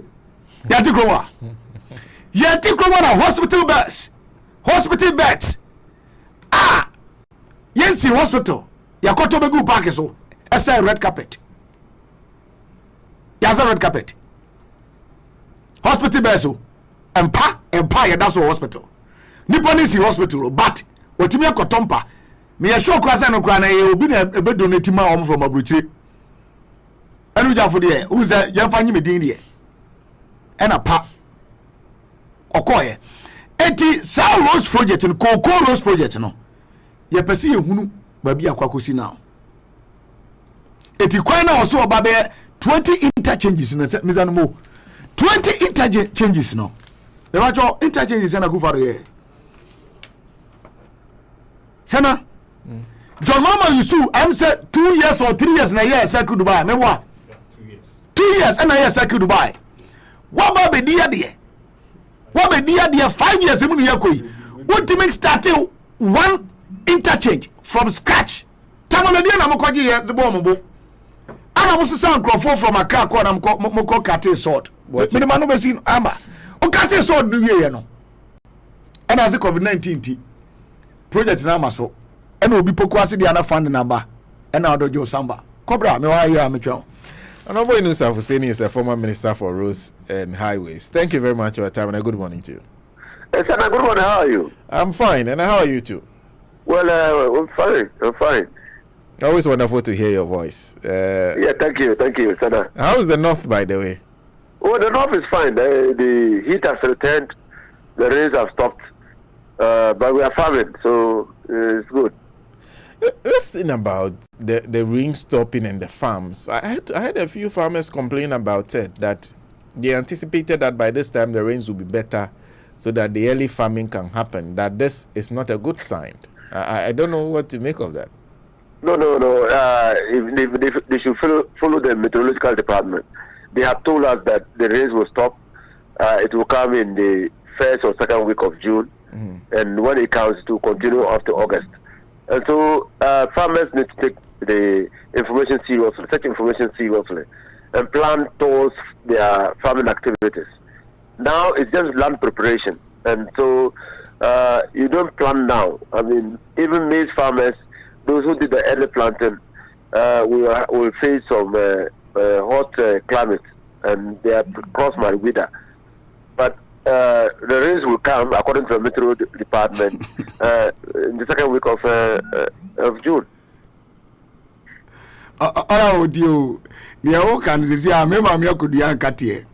yeti kromana hospital beds yensi hospital yakoto begu park so esa red carpet yaza red carpet hospital beds so empa that's a hospital niponisi hospital but otimi akotompa me yesho kwasa no kwa na ye obi na ebe donate ma om from abrochire enu jafo de uze yemfa nyi medin de ena pa okoye eti South Rose project no Coco Rose project no ye pese ye hunu ba bi akwakosi now eti kwan na oso oba be 20 interchanges no mizano mo 20 interchanges no the macho interchanges na kufaro ye Sana John Mahama Yusu I'm say 2 years or 3 years na year circle Dubai me wa 2 years and a year circle Dubai what ba be dia 5 years mu ya koi what to make starting one interchange from scratch tamale dia na mkoji ye the bomb bo ana mo sesa nkrofo from Accra ko na mko kate sword me ma no be sin amba o kate sword no wie ye no ana se COVID-19 ti project na maso ena obi poku ase dia na fund na ba ena odojo samba cobra me wa ya me twa Honorable Inusa Husseini is a former minister for roads and highways. Thank you very much for your time and a good morning to you. Sana, good morning. How are you? I'm fine, and how are you too? Well, I'm fine. Always wonderful to hear your voice. Yeah, thank you, Sana. How's the north, by the way? Oh, the north is fine. The heat has returned. The rains have stopped. But we are farming, so it's good. Let's think about the rain stopping and the farms. I had a few farmers complain about it, that they anticipated that by this time the rains will be better so that the early farming can happen, that this is not a good sign. I don't know what to make of that. No. If they should follow the meteorological department. They have told us that the rains will stop. It will come in the first or second week of June. And when it comes to continue after August. And so farmers need to take the information seriously, such information seriously, and plan towards their farming activities. Now it's just land preparation. And so you don't plan now. I mean, even maize farmers, those who did the early planting, will face some hot climate, and they are cross my wither. But the rains will come according to the meteo department in the second week of June. Oh dear, the Okan is here. Remember me, I could be Katia.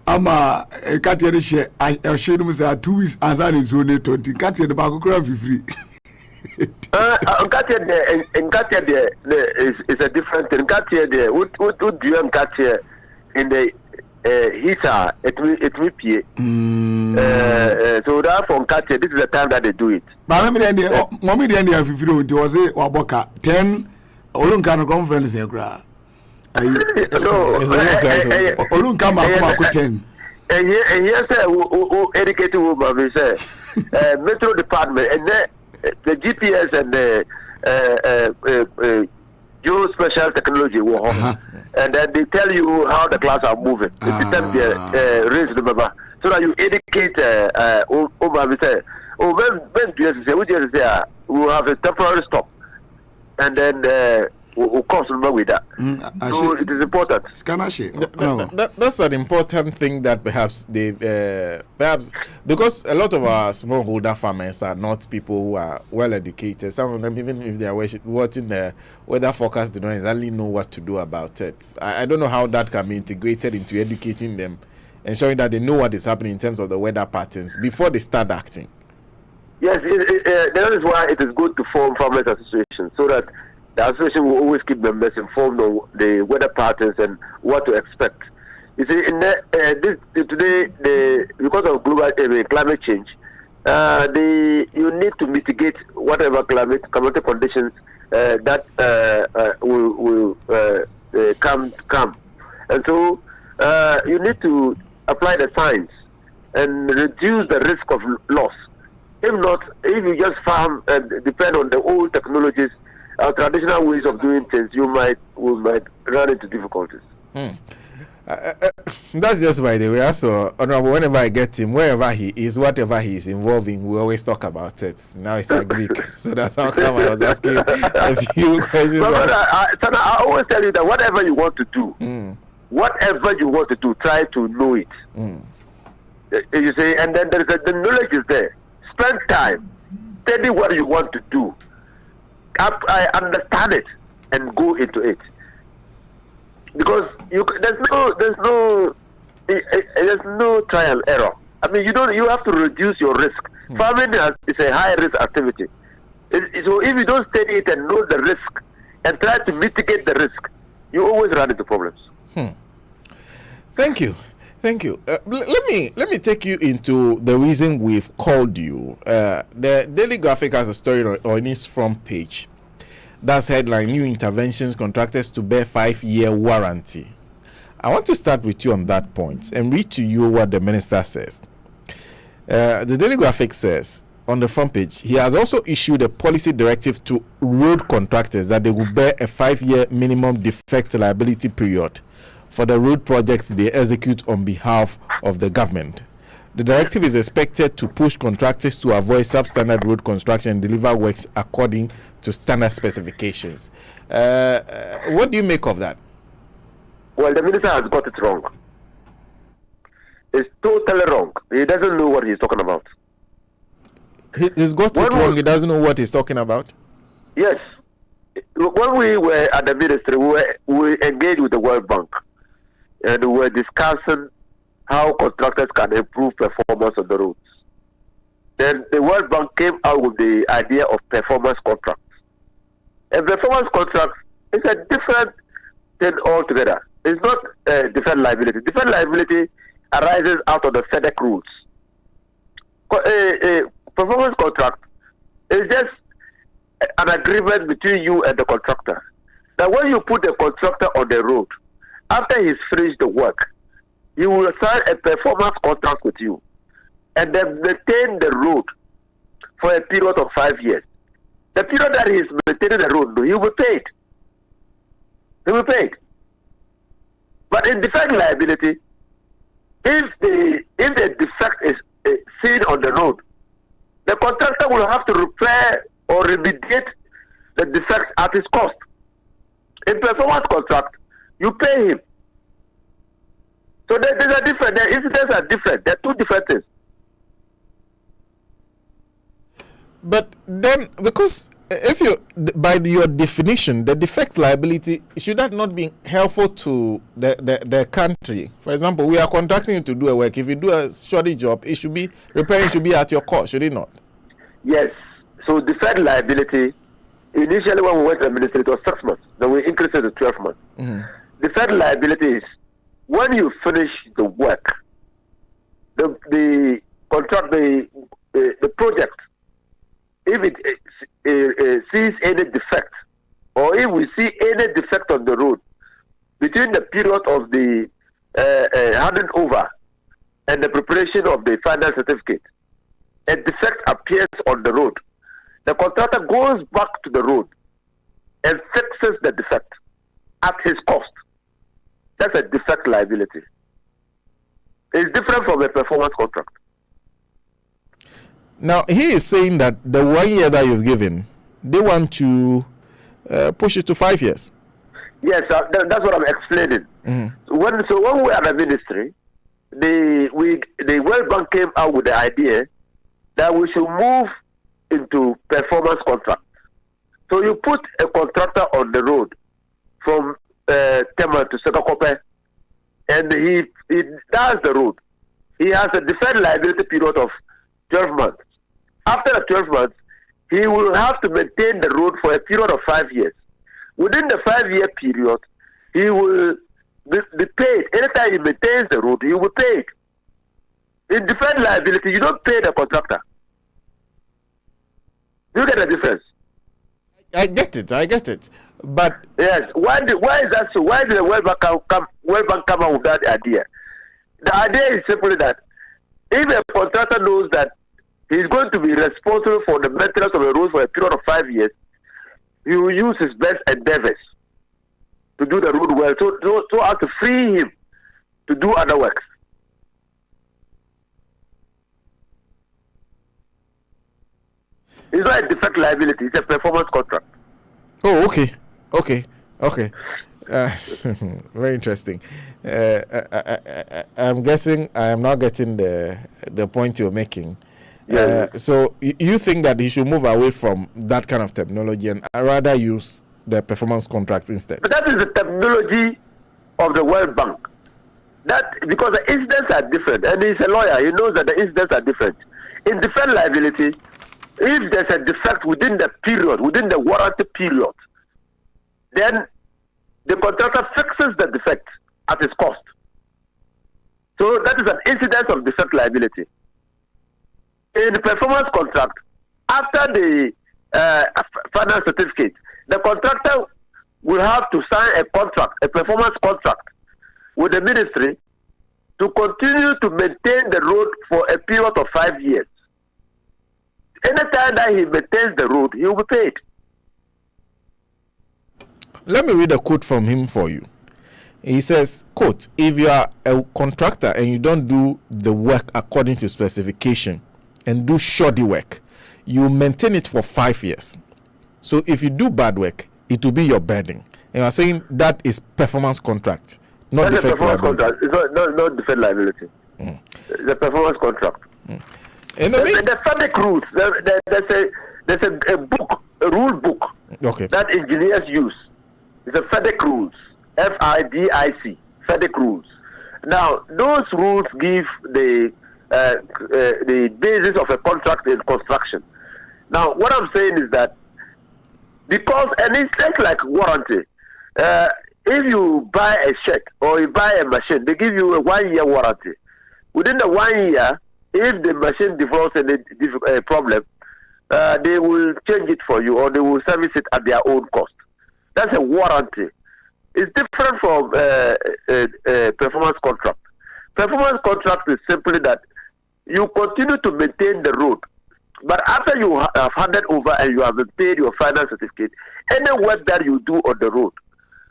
Ama Katia share. I showed him 2 weeks as I in zone 20. Katia the Bagukra free. Katia there is a different thing. Katia there, what do you Katia in the heater, it will be. So therefore, Katia, this is the time that they do it. But I remember the mommy the end of it was a Waboka 10 Olunkan conference. No, Olunkan 10. And yes, who educated woman, we say, metro department, and the GPS and the geospatial technology will and then they tell you how the clouds are moving. The system raise the number so that you educate we say, when we will have a temporary stop, and then cost remember with that. So it is important. That's an important thing that perhaps perhaps because a lot of our smallholder farmers are not people who are well educated. Some of them, even if they are watching the weather forecast, they don't exactly know what to do about it. I don't know how that can be integrated into educating them, ensuring that they know what is happening in terms of the weather patterns before they start acting. Yes, that is why it is good to form farmers associations, so that the association will always keep members informed on the weather patterns and what to expect. You see, today, because of global climate change, you need to mitigate whatever climatic conditions that will come. And so you need to apply the science and reduce the risk of loss. If not, if you just farm and depend on the old technologies, traditional ways of doing things, we might run into difficulties. That's just by the way. So, Honorable, whenever I get him, wherever he is, whatever he is involved in, we always talk about it. Now it's a Greek, so that's how come I was asking a few questions. I always tell you that whatever you want to do, try to know it. You say, and then the knowledge is there. Spend time, study what you want to do. I understand it and go into it, because there's no trial and error. I mean, you have to reduce your risk. Farming is a high risk activity. So if you don't study it and know the risk and try to mitigate the risk, you always run into problems. Thank you. Let me take you into the reason we've called you. The Daily Graphic has a story on its front page that's headline: New Interventions, Contractors to Bear 5-year Warranty. I want to start with you on that point and read to you what the minister says. The Daily Graphic says on the front page, he has also issued a policy directive to road contractors that they will bear a 5-year minimum defect liability period for the road projects they execute on behalf of the government. The directive is expected to push contractors to avoid substandard road construction and deliver works according to standard specifications. What do you make of that? Well, the minister has got it wrong. It's totally wrong. He doesn't know what he's talking about. He's got it wrong. He doesn't know what he's talking about? Yes. When we were at the ministry, we engaged with the World Bank. And we were discussing how contractors can improve performance on the roads. Then the World Bank came out with the idea of performance contracts. And performance contracts is a different thing altogether. It's not different liability. Different liability arises out of the FEDEC rules. Performance contract is just an agreement between you and the contractor. Now, when you put the contractor on the road, after he's finished the work, he will sign a performance contract with you and then maintain the road for a period of 5 years. The period that he is maintaining the road, he will be paid. He will be paid. But in defect liability, if the defect is seen on the road, the contractor will have to repair or remediate the defect at his cost. In performance contract, you pay him. So there's a different. The incidents are different. They're two different things. But then, because if you, by your definition, the defect liability, should that not be helpful to the country? For example, we are contracting you to do a work. If you do a shoddy job, it should be repairing should be at your cost, should it not? Yes. So defect liability, initially when we went to the ministry, it was 6 months. Then we increased it to 12 months. Defect liability is when you finish the work, the contract, the project, if it sees any defect, or if we see any defect on the road between the period of the handing over and the preparation of the final certificate, a defect appears on the road, the contractor goes back to the road and fixes the defect at his cost. That's a defect liability. It's different from a performance contract. Now, he is saying that the 1 year that you've given, they want to push it to 5 years. Yes, that's what I'm explaining. When we are the ministry, the World Bank came out with the idea that we should move into performance contract. So you put a contractor on the road from Tema to Sekakope, and he does the road. He has a deferred liability period of 12 months. After the 12 months, he will have to maintain the road for a period of 5 years. Within the 5-year period, he will be paid. Anytime he maintains the road, he will be paid. In deferred liability, you don't pay the contractor. You get the difference? I get it. But yes, why is that so? Why did the World Bank come up with that idea? The idea is simply that if a contractor knows that he's going to be responsible for the maintenance of the road for a period of 5 years, he will use his best endeavors to do the road well, so as to free him to do other works. It's not a defect liability; it's a performance contract. Oh, okay. Very interesting. I'm guessing I am not getting the point you're making. So you think that he should move away from that kind of terminology and rather use the performance contracts instead? But that is the terminology of the World Bank. That because the incidents are different, and he's a lawyer, he knows that the incidents are different. In defense liability, if there's a defect within the period, within the warranty period, then the contractor fixes the defect at its cost. So that is an incident of defect liability. In the performance contract, after the final certificate, the contractor will have to sign a contract, a performance contract with the ministry to continue to maintain the road for a period of 5 years. Anytime that he maintains the road, he will be paid. Let me read a quote from him for you. He says, quote, if you are a contractor and you don't do the work according to specification and do shoddy work, you maintain it for 5 years. So if you do bad work, it will be your burden. And you are saying that is performance contract, not That's defect liability. Contract. It's not defect liability. It's a performance contract. And the FEDEC rules, there's a book, a rule book that engineers use. It's a FEDEC rules, FIDIC, FEDEC rules. Now, those rules give the basis of a contract in construction. Now, what I'm saying is that because, and it's just like warranty, if you buy a shirt or you buy a machine, they give you a 1 year warranty. Within the 1 year, if the machine develops a problem, they will change it for you or they will service it at their own cost. That's a warranty. It's different from performance contract. Performance contract is simply that you continue to maintain the road, but after you have handed over and you have paid your final certificate, any work that you do on the road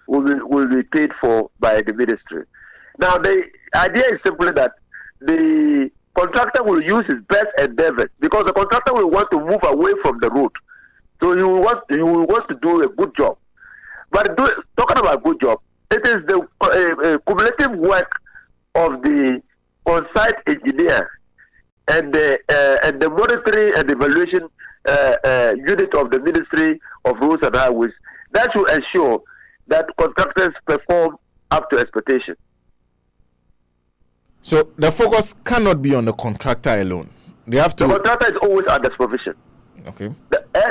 will be paid for by the ministry. Now, the idea is simply that the contractor will use his best endeavors because the contractor will want to move away from the road. So he will want to do a good job. But talking about good job, it is the cumulative work of the on-site engineer and the monitoring and evaluation unit of the Ministry of Roads and Highways that should ensure that contractors perform up to expectation. So the focus cannot be on the contractor alone. They have to. The contractor is always under supervision. Okay.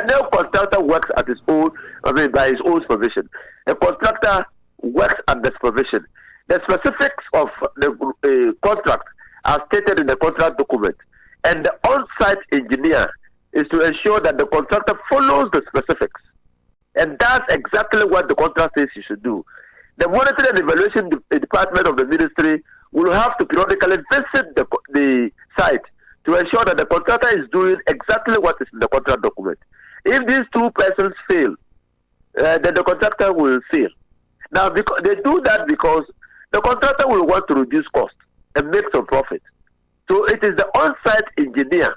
No contractor works at his own, by his own supervision. A contractor works under supervision. The specifics of the contract are stated in the contract document, and the on-site engineer is to ensure that the contractor follows the specifics, and that's exactly what the contract says you should do. The monitoring and evaluation department of the ministry will have to periodically visit the site to ensure that the contractor is doing exactly what is in the contract document. If these two persons fail, then the contractor will fail. Now, because they do that because the contractor will want to reduce cost and make some profit. So it is the on-site engineer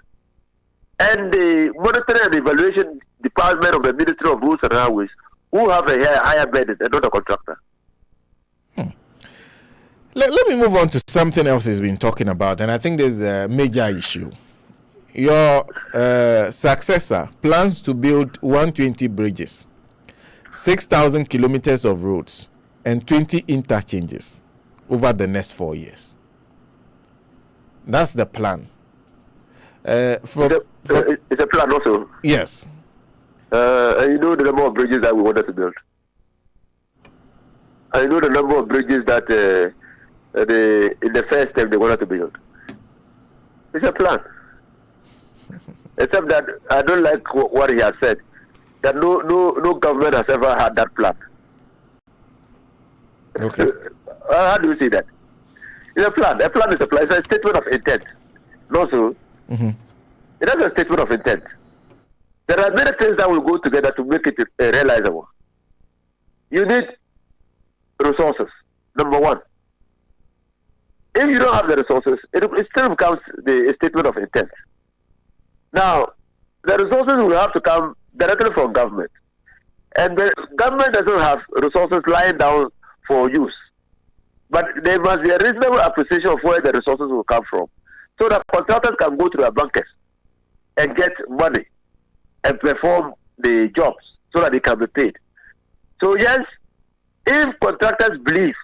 and the monitoring and evaluation department of the Ministry of Roads and Highways who have a higher burden and not the contractor. Let me move on to something else he's been talking about, and I think there's a major issue. Your successor plans to build 120 bridges, 6,000 kilometers of roads, and 20 interchanges over the next 4 years. That's the plan. It's a plan also. Yes. And you know the number of bridges that we wanted to build. I know the number of bridges that in the first step they wanted to build. It's a plan. Except that I don't like what he has said. That no government has ever had that plan. Okay. How do you see that? It's a plan. A plan is a plan. It's a statement of intent. No, so it is a statement of intent. There are many things that will go together to make it realizable. You need resources, number one. If you don't have the resources, it still becomes a statement of intent. Now, the resources will have to come directly from government. And the government doesn't have resources lying down for use. But there must be a reasonable appreciation of where the resources will come from, so that contractors can go to their bankers and get money and perform the jobs so that they can be paid. So yes, if contractors believe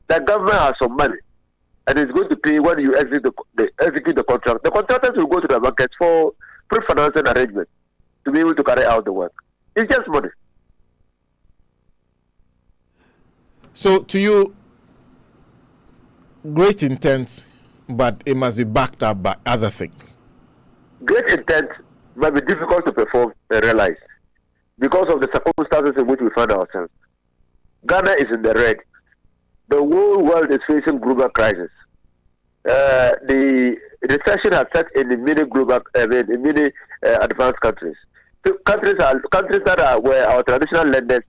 that government has some money and is going to pay when you execute the contract, the contractors will go to the markets for pre-financing arrangements to be able to carry out the work. It's just money. So to you, great intent, but it must be backed up by other things. Great intent might be difficult to perform and realize because of the circumstances in which we find ourselves. Ghana is in the red. The whole world is facing global crisis. The recession has set in the many advanced countries. So countries that are where our traditional lenders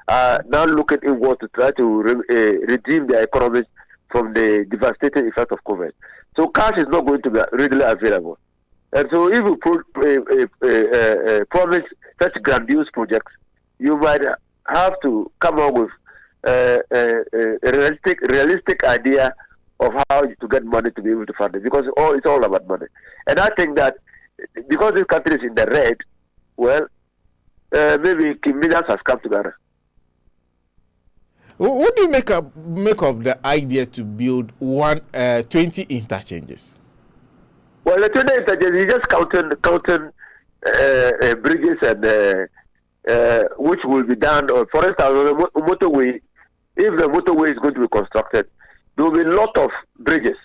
are now looking inward to try to redeem their economies from the devastating effects of COVID. So cash is not going to be readily available. And so if you promise such grandiose projects, you might have to come up with a realistic idea of how to get money to be able to fund it, because it's all about money. And I think that because this country is in the red, well, maybe millions has come together. What do you make of the idea to build 20 interchanges? Well, the 20 interchanges, you just counting bridges and which will be done. Or for instance, on the motorway, if the motorway is going to be constructed, there will be a lot of bridges.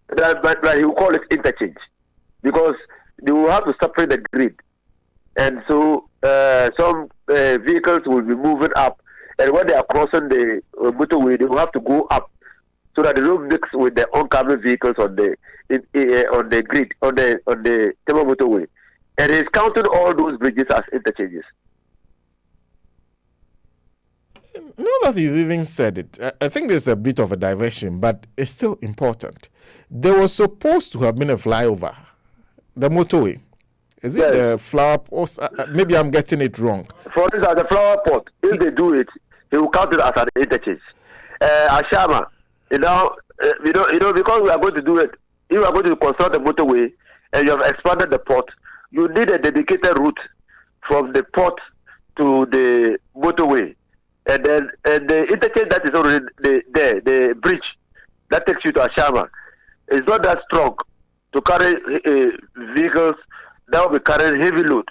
But you call it interchange, because they will have to separate the grid, and so some vehicles will be moving up. And when they are crossing the motorway, they will have to go up so that they don't mix with the oncoming vehicles on the grid, on the Tema motorway. And it's counting all those bridges as interchanges. Now that you've even said it, I think there's a bit of a diversion, but it's still important. There was supposed to have been a flyover, the motorway. Is it the flower pot? Maybe I'm getting it wrong. For instance, the flower pot, if they do it, they will count it as an interchange. Ashama, because we are going to do it, if you are going to construct the motorway and you have expanded the port, you need a dedicated route from the port to the motorway. And then the interchange that is already there, the bridge that takes you to Ashama, is not that strong to carry vehicles that will be carrying heavy load.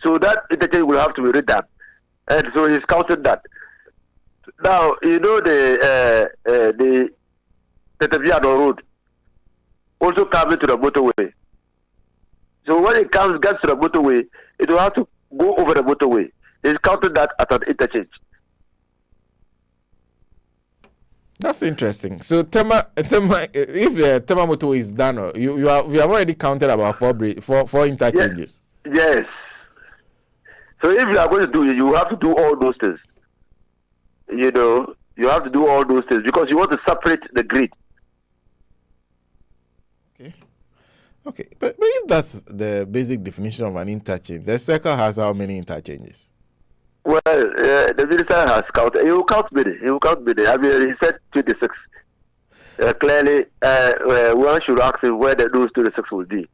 So that interchange will have to be redone. And so he's counted that. Now, you know the Teteviano Road also coming to the motorway. So when it gets to the motorway, it will have to go over the motorway. He's counted that as an interchange. That's interesting. So Tema, if the Tema motorway is done, you have already counted about four interchanges. Yes. So if you are going to do it, you have to do all those things. You have to do all those things because you want to separate the grid. Okay. But if that's the basic definition of an interchange, the circle has how many interchanges? Well, the minister has counted. He will count many. I mean, he said 26. Clearly, one should ask him where those 26 will be.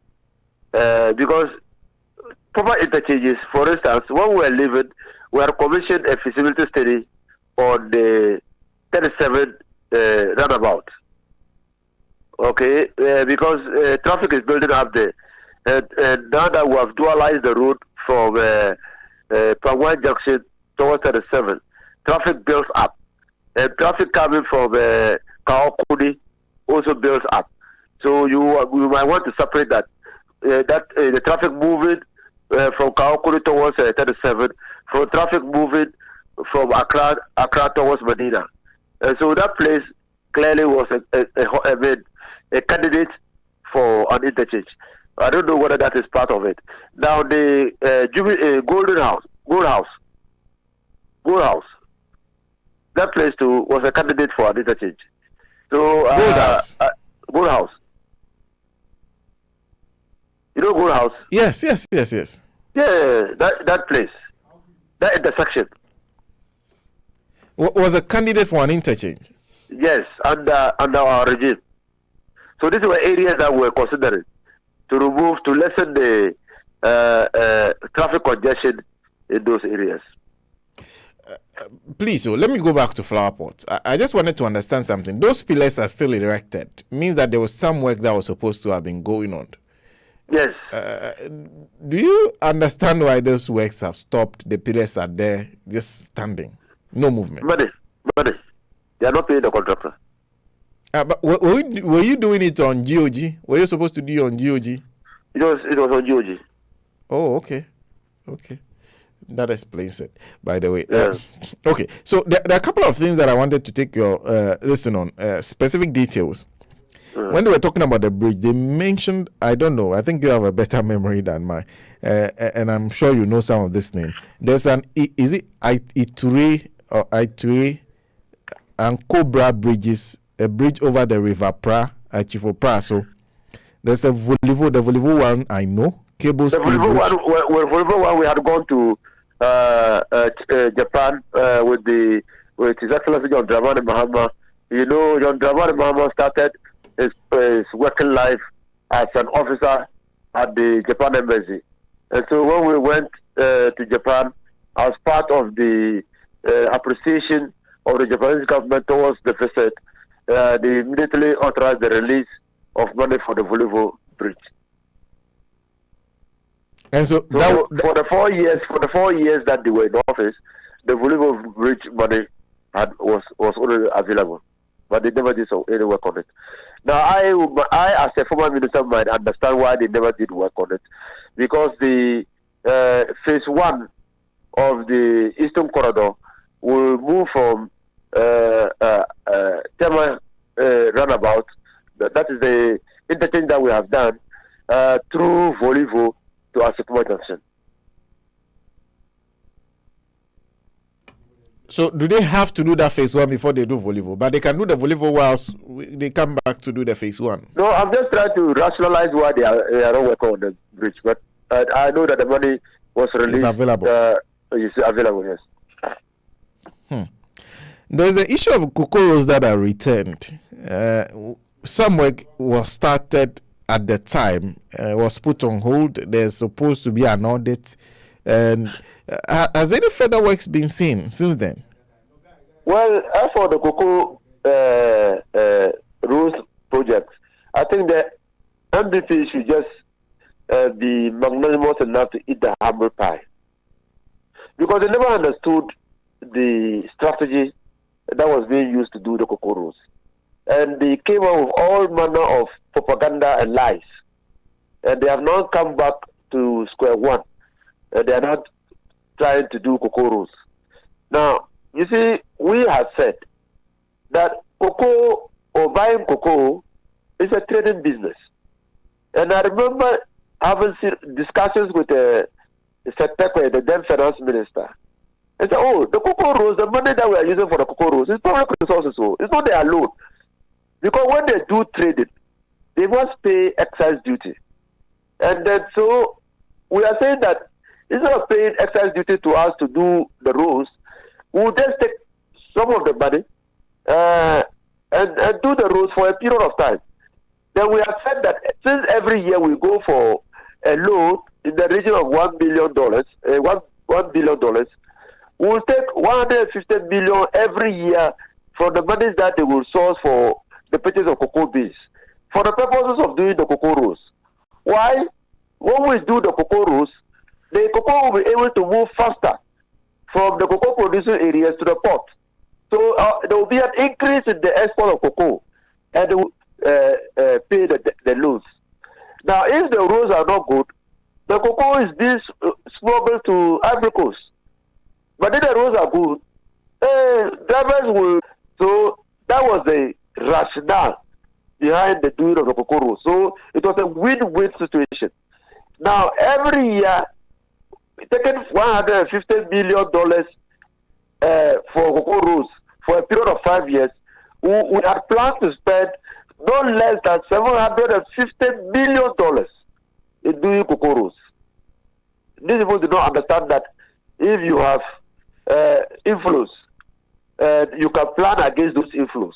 Because proper interchanges, for instance, when we were leaving, we had commissioned a feasibility study on the 37 roundabout. Okay, because traffic is building up there. And now that we have dualized the road from Pangwan Junction towards 37, traffic builds up. And traffic coming from Kaokudi also builds up. So you might want to separate that. The traffic moving from Kaokudi towards 37, from traffic moving from Accra towards Medina. So that place clearly was a candidate for an interchange. I don't know whether that is part of it. Now the Gold House, that place too was a candidate for an interchange. So Gold House. You know Gold House? Yes. Yeah, that place, that intersection. Was a candidate for an interchange? Yes, under our regime. So these were areas that we were considering to lessen the traffic congestion in those areas. Please, so let me go back to Flower Pot. I just wanted to understand something. Those pillars are still erected. Means that there was some work that was supposed to have been going on. Yes. Do you understand why those works have stopped? The pillars are there, just standing, no movement. Money. They are not paying the contractor. But were you doing it on GOG? Were you supposed to do it on GOG? It was on GOG. Oh, okay. That explains it, by the way. Okay, so there are a couple of things that I wanted to take your listen on, specific details. When they were talking about the bridge, they mentioned, I don't know, I think you have a better memory than mine, and I'm sure you know some of this name. There's is it Iture or Iture and Cobra bridges, a bridge over the River Pra, Achifo Pra. So there's a Volivo, the Volivo one I know, cable steel bridge. Volivo one, we had gone to Japan with His Excellency John Dramani Mahama. You know, John Dramani Mahama started his working life as an officer at the Japan embassy. And so when we went to Japan as part of the appreciation of the Japanese government towards the visit, they immediately authorized the release of money for the Volivo bridge. And so for the 4 years that they were in office, the Volivo bridge money was already available, but they never did any work on it. Now, I as a former minister might understand why they never did work on it, because the phase 1 of the Eastern Corridor will move from Tema roundabout, that is the interchange that we have done, through Volivo to Asekuma Junction. So do they have to do that phase 1 before they do Volivo? But they can do the Volivo whilst they come back to do the phase 1. No, I'm just trying to rationalize why they are not working on the bridge. But I know that the money was released. It's available. It's available, yes. There's the issue of cocoa that are returned. Some work was started at the time, was put on hold. There's supposed to be an audit. And has any further works been seen since then? Well, as for the cocoa rules project, I think the MDP should just be magnanimous enough to eat the humble pie, because they never understood the strategy that was being used to do the cocoa rules, and they came out with all manner of propaganda and lies, and they have now come back to square one. They are not trying to do cocoa rules. Now, you see, we have said that cocoa or buying cocoa is a trading business. And I remember having discussions with the then finance minister. And said, the cocoa rules, the money that we are using for the cocoa rules is public resources. It's not their loan. Because when they do trading, they must pay excise duty. And then so we are saying that instead of paying excise duty to us to do the roads, we'll just take some of the money and do the roads for a period of time. Then we have said that since every year we go for a loan in the region of $1 billion, $1 billion, we'll take 150 million every year from the monies that they will source for the purchase of cocoa beans for the purposes of doing the cocoa roads. Why? When we do the cocoa roads, the cocoa will be able to move faster from the cocoa producing areas to the port. So there will be an increase in the export of cocoa, and they will pay the loans. Now, if the roads are not good, the cocoa is being smuggled to Ivory Coast. But if the roads are good, drivers will. So that was the rationale behind the doing of the cocoa roads. So it was a win-win situation. Now, every year, taking $150 million for cocoa roads for a period of 5 years, we had planned to spend no less than $750 million in doing cocoa roads. These people do not understand that if you have inflows, you can plan against those inflows.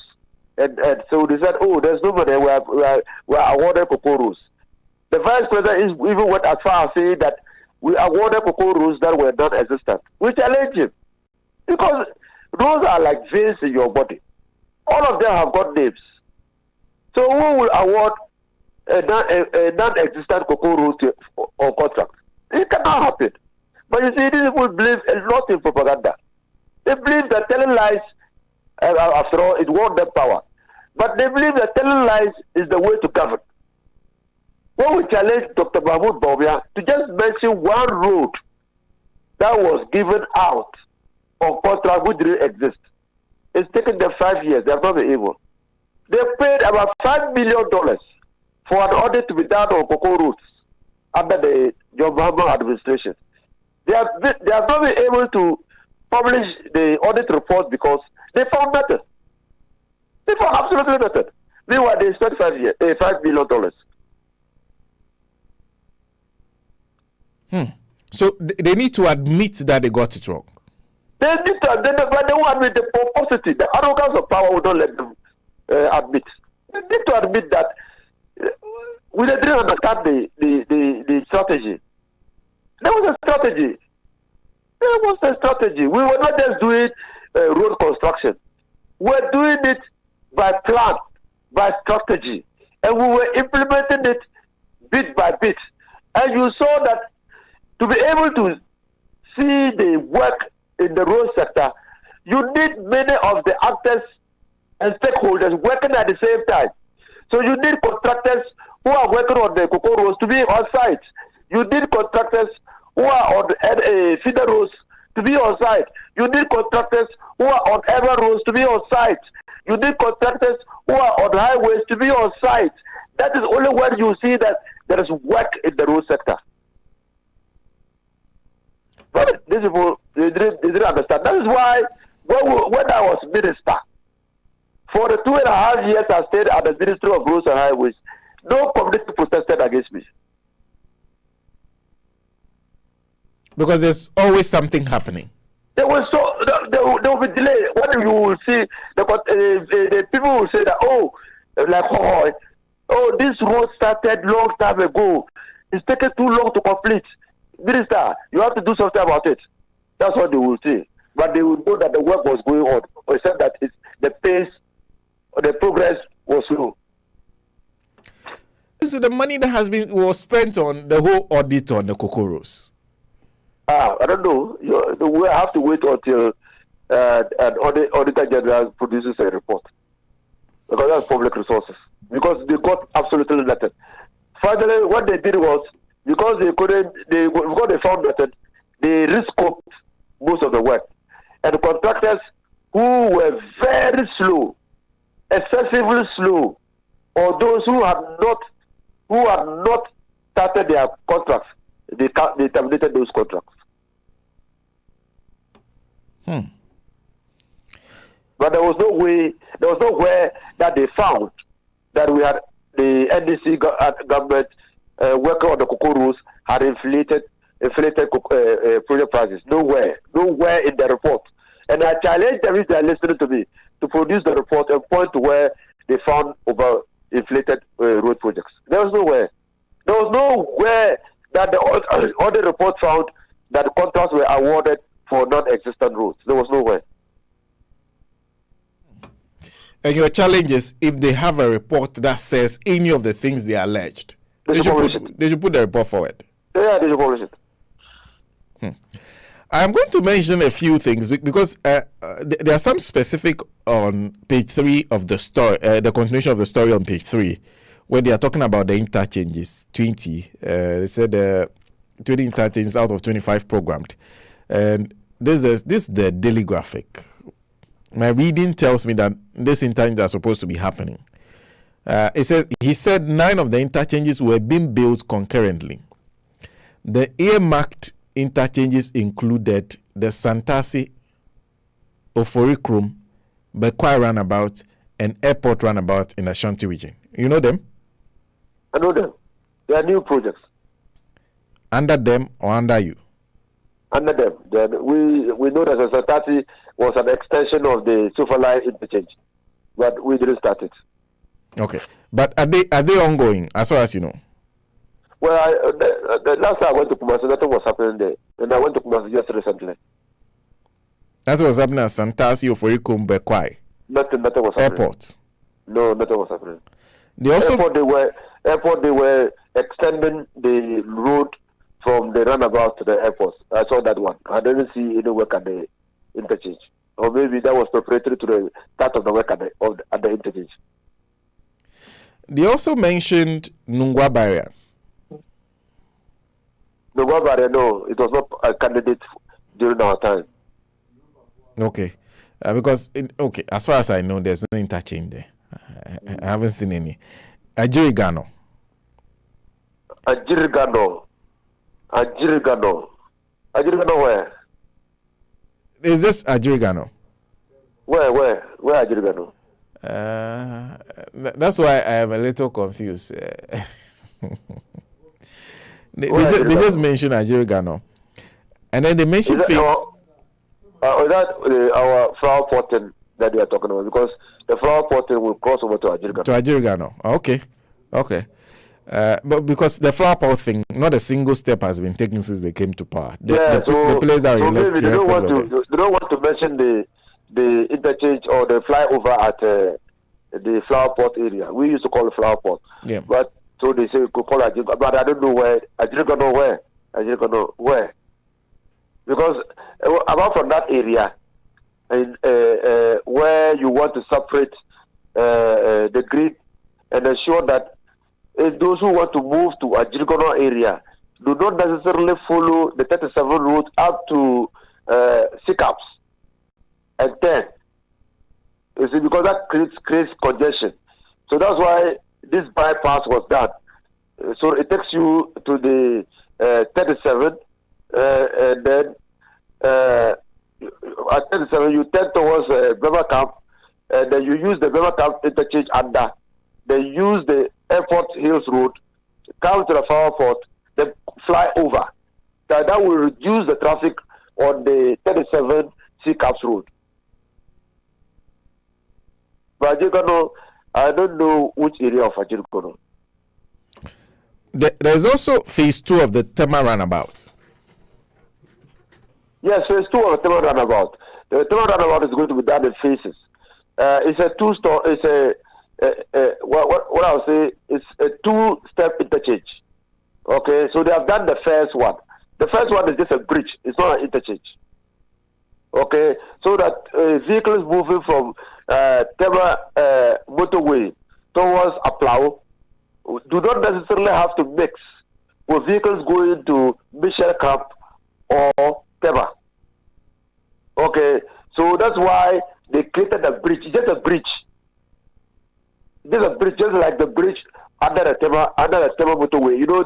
And so they said, oh, there's no money, we are awarded cocoa roads. The vice president even went as far as saying that we awarded cocoa roads that were non-existent. We challenge him. Because those are like veins in your body. All of them have got names. So who will award a non-existent cocoa road or contract? It cannot happen. But you see, these people believe a lot in propaganda. They believe that telling lies, after all, it won't them power. But they believe that telling lies is the way to govern. When we challenge Dr. Mahmoud Bawumia to just mention one road that was given out on contract which didn't exist, it's taken them 5 years. They have not been able. They paid about $5 million for an audit to be done on cocoa roads under the John Mahama administration. They have not been able to publish the audit report because they found nothing. They found absolutely nothing. Meanwhile, they spent $5 million. So they need to admit that they got it wrong. They need to admit, but they won't admit the pomposity, the arrogance of power will not let them admit. They need to admit that we didn't understand the strategy. There was a strategy. There was a strategy. We were not just doing road construction. We were doing it by plan, by strategy. And we were implementing it bit by bit. And you saw that to be able to see the work in the road sector, you need many of the actors and stakeholders working at the same time. So you need contractors who are working on the cocoa roads to be on site. You need contractors who are on feeder roads to be on site. You need contractors who are on urban roads to be on site. You need contractors who are on highways to be on site. That is only when you see that there is work in the road sector. But these people, they didn't understand. That is why when I was minister, for the 2.5 years I stayed at the Ministry of Roads and Highways, no community protested against me. Because there's always something happening. There will be delay. What you will see, the people will say that, this road started long time ago. It's taken too long to complete. Minister, you have to do something about it. That's what they will say. But they will know that the work was going on, except that the pace, the progress was slow. So the money that was spent on the whole audit on the cocoa roads. I don't know. We have to wait until an auditor general produces a report, because that's public resources. Because they got absolutely nothing. Finally, what they did was, because because they found that they rescoped most of the work, and the contractors who were very slow, excessively slow, or those who had not started their contracts, they terminated those contracts. But there was nowhere that they found that we had the NDC government working on the cocoa roads had inflated inflated project prices. Nowhere in the report. And I challenge them if they are listening to me to produce the report and point to where they found over inflated road projects. There was nowhere. There was nowhere that the audit report found that the contracts were awarded for non-existent roads. There was nowhere. And your challenge is if they have a report that says any of the things they alleged, they should put the report forward. Yeah, they should publish it. I'm going to mention a few things because there are some specific on page 3 of the story, the continuation of the story on page 3, where they are talking about the interchanges, 20. They said 20 interchanges out of 25 programmed. And this is the daily graphic. My reading tells me that these interchanges are supposed to be happening. He said 9 of the interchanges were being built concurrently. The earmarked interchanges included the Santasi, Oforikrum, Bekwai roundabout, and Airport roundabout in the Ashanti region. You know them? I know them. They are new projects. Under them or under you? Under them. We know that the Santasi was an extension of the Sufalai interchange, but we didn't start it. Okay, but are they ongoing as far as you know? Well, the last time I went to Kumasi, nothing was happening there. And I went to Kumasi just recently. That was happening at Santasi, Oforikrum, Bekwai. Nothing was happening. Airports. No, nothing was happening. They also Airport, they were extending the road from the runabout to the airport. I saw that one. I didn't see any work at the interchange. Or maybe that was preparatory to the start of the work at the interchange. They also mentioned Nungwa Barrier. Nungwa Barrier, no, it was not a candidate during our time. Okay. Because, as far as I know, there's no interchange there. I haven't seen any. Ajirigano where? Is this Ajirigano? Where Ajirigano? That's why I am a little confused. They just mentioned Ajirigano. And then they mentioned... Is that our flower potting that they are talking about? Because the flower potting will cross over to Ajirigano. To Ajirigano. Okay. But because the flower pot thing, not a single step has been taken since they came to power. The place that maybe they don't want to mention the interchange or the flyover at the flower pot area. We used to call it flower pot. Yeah. But so they say we could call Ajirigano, but I don't know where. Ajirigano where? Because apart from that area, and where you want to separate the grid and ensure that those who want to move to Ajirigano area do not necessarily follow the 37 route up to Sikaps and 10. You see, because that creates congestion. So that's why this bypass was done. So it takes you to the 37, and then at 37 you turn towards Bremer Camp, and then you use the Bremer Camp interchange under. Then use the Airport Hills Road, come to the flower pot, then fly over. That will reduce the traffic on the 37 Seacaps Road. But Ajirigano, I don't know which area of Ajirigano. There's also phase 2 of the Tema roundabout. Yes, phase 2 of the Tema roundabout. The Tema roundabout is going to be done in phases. It's a two-store. It's what I'll say is a 2-step interchange. Okay, so they have done the first one. The first one is just a bridge. It's not an interchange. Okay, so that vehicles moving from Tema motorway towards Aplau do not necessarily have to mix with vehicles going to Michel Camp or Tema. Okay, so that's why they created a bridge. It's just a bridge. There's a bridge, just like the bridge under the Tema motorway. You know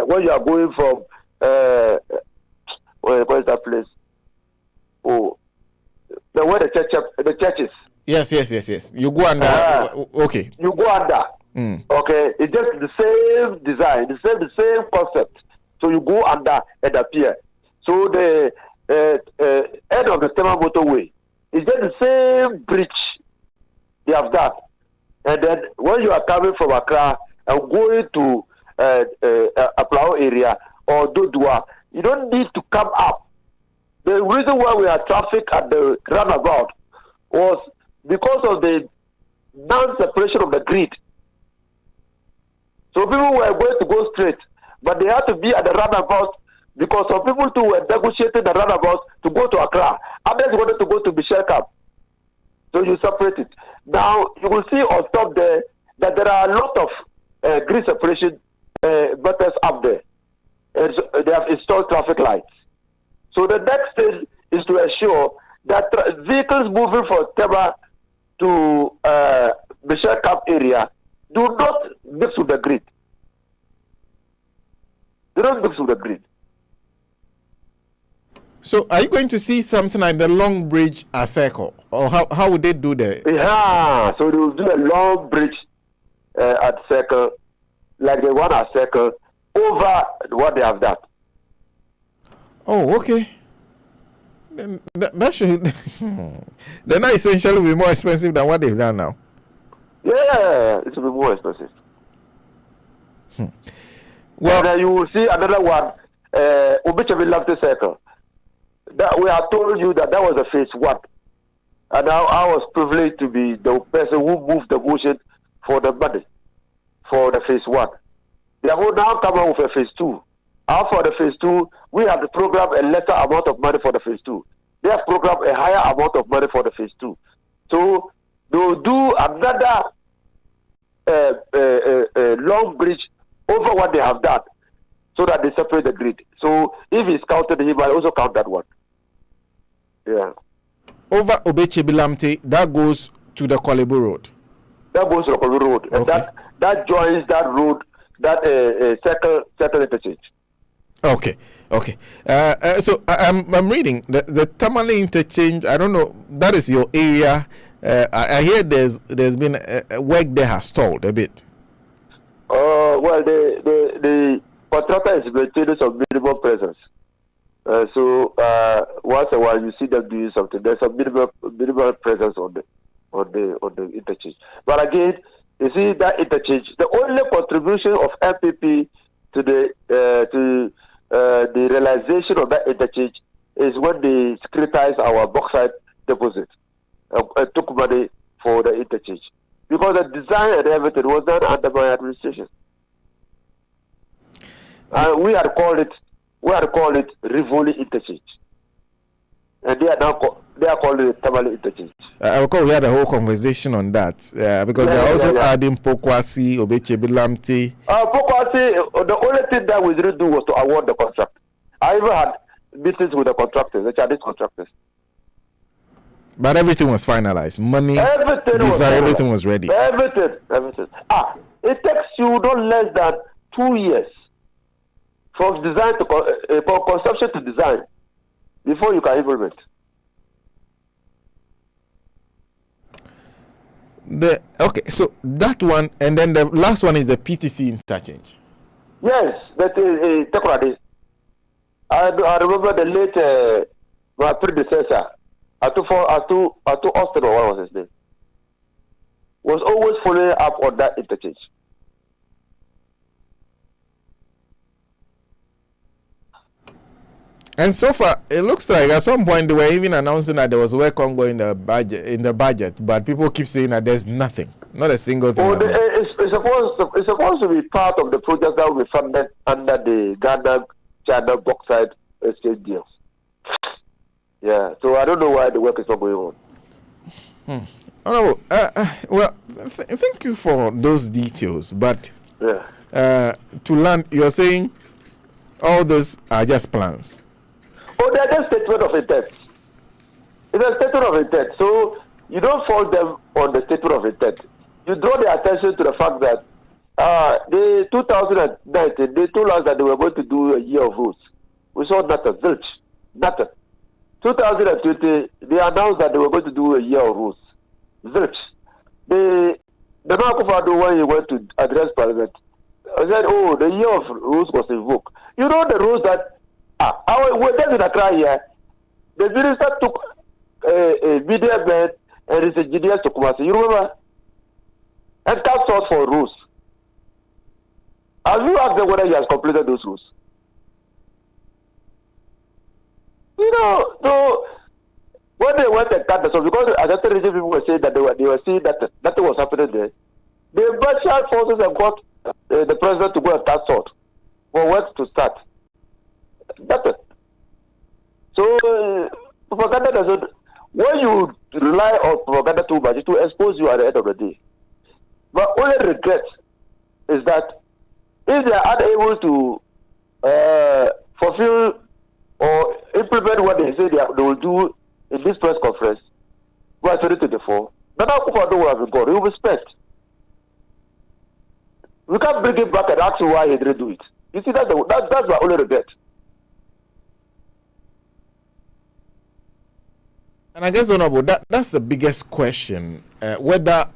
when you are going from what is that place? Oh, where the churches. Yes. You go under. Okay. You go under. Okay, it's just the same design, the same concept, So you go under and appear. So the end of the Tema motorway is just the same bridge they have done. And then when you are coming from Accra and going to Aplao area or Dodua, you don't need to come up. The reason why we had traffic at the roundabout was because of the non-separation of the grid. So people were going to go straight, but they had to be at the roundabout because some people too were negotiating the roundabout to go to Accra. Others wanted to go to Michelle Camp. So you separate it. Now you will see on top there that there are a lot of grid separation buttons up there. And so they have installed traffic lights. So the next thing is to ensure that vehicles moving from Tema to Michelle Camp area do not mix with the grid. They don't mix with the grid. So are you going to see something like the Long Bridge at Circle? Or how would they do that? Yeah, so they will do a long bridge at Circle, like the one at Circle, over what they have done. Oh, okay. Then that should they're not essentially be more expensive than what they've done now. Yeah, it will be more expensive. Well, and then you will see another one, Obichabi Lafte Circle. That we have told you that was a phase 1. And now I was privileged to be the person who moved the motion for the money for the phase 1. They have now come out with a phase 2. For the phase 2, we have programmed a lesser amount of money for the phase 2. They have programmed a higher amount of money for the phase 2. So they will do another long bridge over what they have done so that they separate the grid. So if he's counted, he might also count that one. Yeah. Over Obechebilamte, that goes to the Kolebu Road. That goes to the Kolebu Road. Okay. And that joins that road, that circle interchange. Okay. So I'm reading the Tamale interchange. I don't know. That is your area. I hear there's been work there has stalled a bit. Well, the contractor is maintaining some minimal presence. So once in a while you see them doing something. There's some minimal presence on the interchange. But again, you see that interchange. The only contribution of MPP to the realization of that interchange is when they securitize our bauxite deposit and took money for the interchange. Because the design and everything was done under my administration. We had called it Rivoli interchange, and they are calling it Tamale interchange. I recall we had a whole conversation on that because they're also adding Pokwasi, Obechebilamte. Pokwasi, the only thing that we didn't do was to award the contract. I even had meetings with the contractors, the Chinese contractors. But everything was finalized. Money, everything was ready. Everything. It takes you no less than 2 years from design to from conception to design before you can implement. So that one, and then the last one is the PTC interchange. Yes, that is Tekrade. I remember the late my predecessor, Atu Austin, or what was his name, was always following up on that interchange. And so far, it looks like at some point they were even announcing that there was work ongoing in the budget, but people keep saying that there's nothing, not a single thing. It's supposed to be part of the project that will be funded under the Ghana-China bauxite exchange deals. Yeah, so I don't know why the work is not going on. Oh, well, thank you for those details, but to learn, you're saying all those are just plans. Oh, they're just statement of intent. It's a statement of intent. So you don't fault them on the statement of intent. You draw their attention to the fact that the 2019, they told us that they were going to do a year of roads. We saw nothing, zilch, nothing. 2020, they announced that they were going to do a year of roads, zilch. The Nakufado, when he went to address Parliament, I said, the year of roads was invoked. You know the rules that we're just in Accra here. The minister took a media bed and it's a GDS to Kumasi. You remember? And task force for rules. Have you asked them whether he has completed those rules? You know, so when they went and cut the song, because as I region people were saying that they were seeing that nothing was happening there, the martial forces have got the president to go and task sort for work to start. That's it. So propaganda doesn't. When you rely on propaganda too much, it will expose you at the end of the day. My only regret is that if they are unable to fulfill or implement what they say they will do in this press conference, by 2024, Nana Akufo-Addo will have been gone. He will be spent. We can't bring him back and ask him why he didn't do it. You see, that's my only regret. And I guess, Honorable, that's the biggest question, whether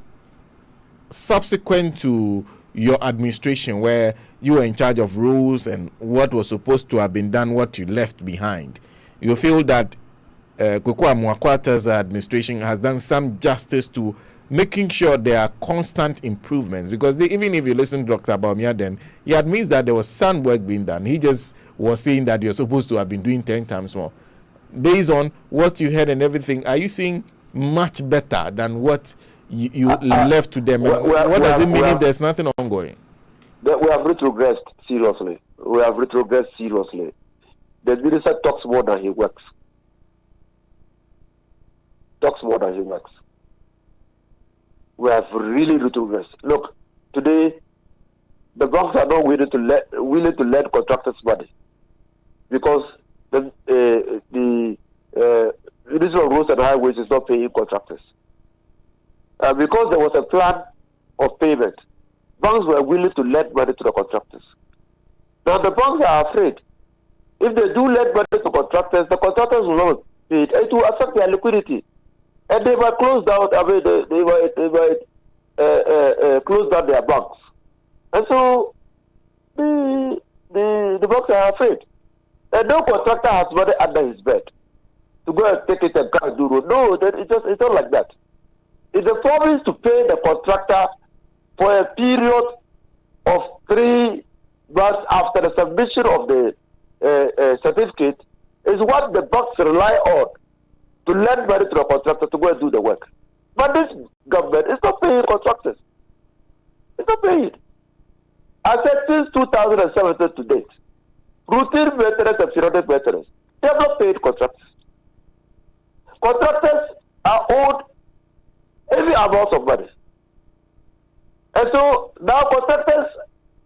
subsequent to your administration, where you were in charge of rules and what was supposed to have been done, what you left behind, you feel that Kwaku Amoah-Quarters' administration has done some justice to making sure there are constant improvements? Because even if you listen to Dr. Bawumia, then he admits that there was some work being done. He just was saying that you're supposed to have been doing 10 times more. Based on what you heard and everything, are you seeing much better than what you left to them? What does it mean if there's nothing ongoing? We have retrogressed seriously. The minister talks more than he works. We have really retrogressed. Look, today the banks are not willing to let contractors money because the Ministry of Roads and Highways is not paying contractors. Because there was a plan of payment, banks were willing to lend money to the contractors. Now the banks are afraid. If they do lend money to contractors, the contractors will not pay it. It will affect their liquidity. And they might close down, they might close down their banks. And so the banks are afraid. And no contractor has money under his bed to go and take it and go and do road. No, it's not like that. If the promise to pay the contractor for a period of 3 months after the submission of the certificate is what the banks rely on to lend money to the contractor to go and do the work. But this government is not paying contractors. It's not paying. I said since 2017 to date, routine maintenance and periodic maintenance, they have not paid contractors. Contractors are owed every amount of money. And so now contractors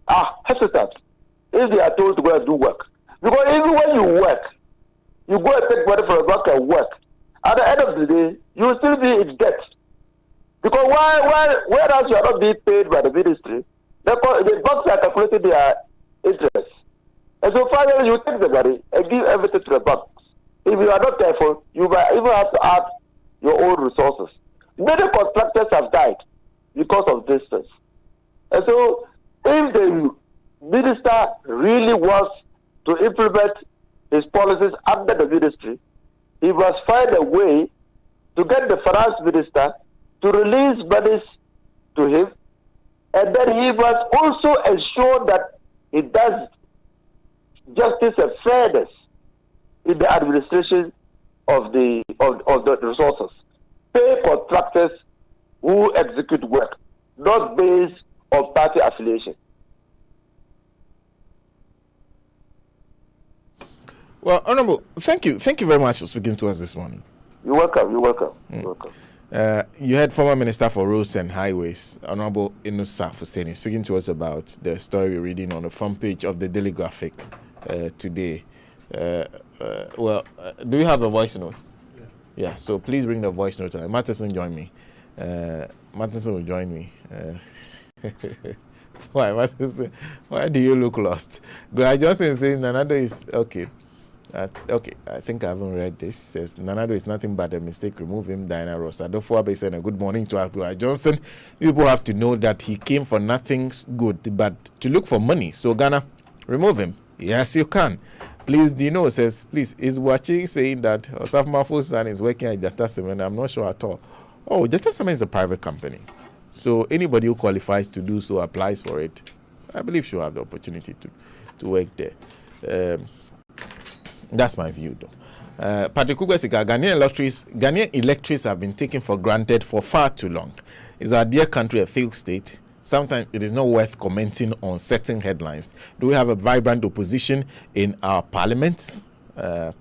are hesitant if they are told to go and do work. Because even when you work, you go and take money from the bank and work. At the end of the day, you will still be in debt. Because whereas you are not being paid by the ministry, the banks are calculating their interest. And so finally you take the money and give everything to the banks. If you are not careful, you might even have to add your own resources. Many contractors have died because of distance. And so if the minister really wants to implement his policies under the ministry, he must find a way to get the finance minister to release monies to him, and then he must also ensure that he does justice and fairness in the administration of the resources. Pay contractors who execute work, not based on party affiliation. Well, Honorable, thank you very much for speaking to us this morning. You're welcome. You're welcome. You had former Minister for Roads and Highways, Honorable Inusah Fuseini, speaking to us about the story we're reading on the front page of the Daily Graphic today. Do you have a voice note? Yeah, so please bring the voice note. Matheson, join me. Matheson will join me. Why, Matheson? Why do you look lost? Guy Johnson is saying Nanado is okay. Okay, I think I haven't read this. Says Nanado is nothing but a mistake. Remove him. Diana Ross. Adofuabe saying a good morning to Arthur Johnson. People have to know that he came for nothing good, but to look for money. So Ghana, remove him. Yes, you can. Please, Dino says, please, is Wachi saying that Osaf Mafu's son is working at Jata Cement? I'm not sure at all. Oh, Jata Cement is a private company. So anybody who qualifies to do so applies for it. I believe she'll have the opportunity to work there. That's my view, though. Patrick Kugbesika, Ghanaian electorates have been taken for granted for far too long. Is our dear country a failed state? Sometimes it is not worth commenting on certain headlines. Do we have a vibrant opposition in our parliament?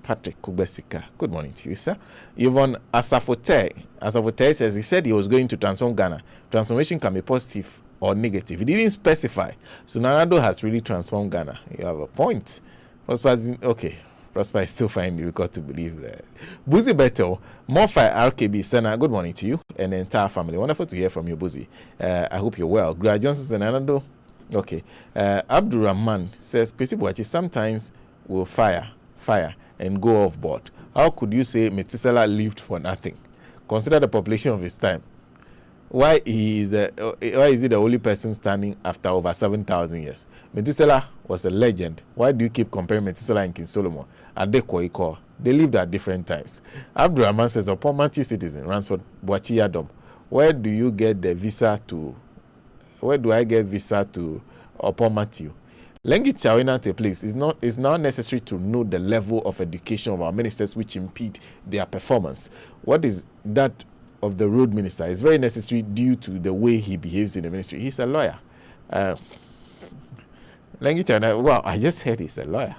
Patrick Kugbesika. Good morning to you, sir. Yvonne Asafote says he said he was going to transform Ghana. Transformation can be positive or negative. He didn't specify. So Nana Addo has really transformed Ghana. You have a point. Prosper is still finding it difficult to believe that. Buzi Beto, Morfai RKB Senna, good morning to you and the entire family. Wonderful to hear from you, Buzi. I hope you're well. Gloria Johnson and Anando. Okay. Abdul Rahman says, Kwesi Boakye sometimes will fire and go off board. How could you say Methuselah lived for nothing? Consider the population of his time. Why is he the only person standing after over 7,000 years? Methuselah was a legend. Why do you keep comparing Methuselah and King Solomon? They lived at different times. Abdurrahman says, upon Matthew citizen, Ransford Boakye Yadom, where do I get visa to upon Matthew? Lengi Chawina place is not necessary to know the level of education of our ministers which impede their performance. What is that of the road minister? Is very necessary due to the way he behaves in the ministry. He's a lawyer. Lengi Chawina, wow, I just heard he's a lawyer.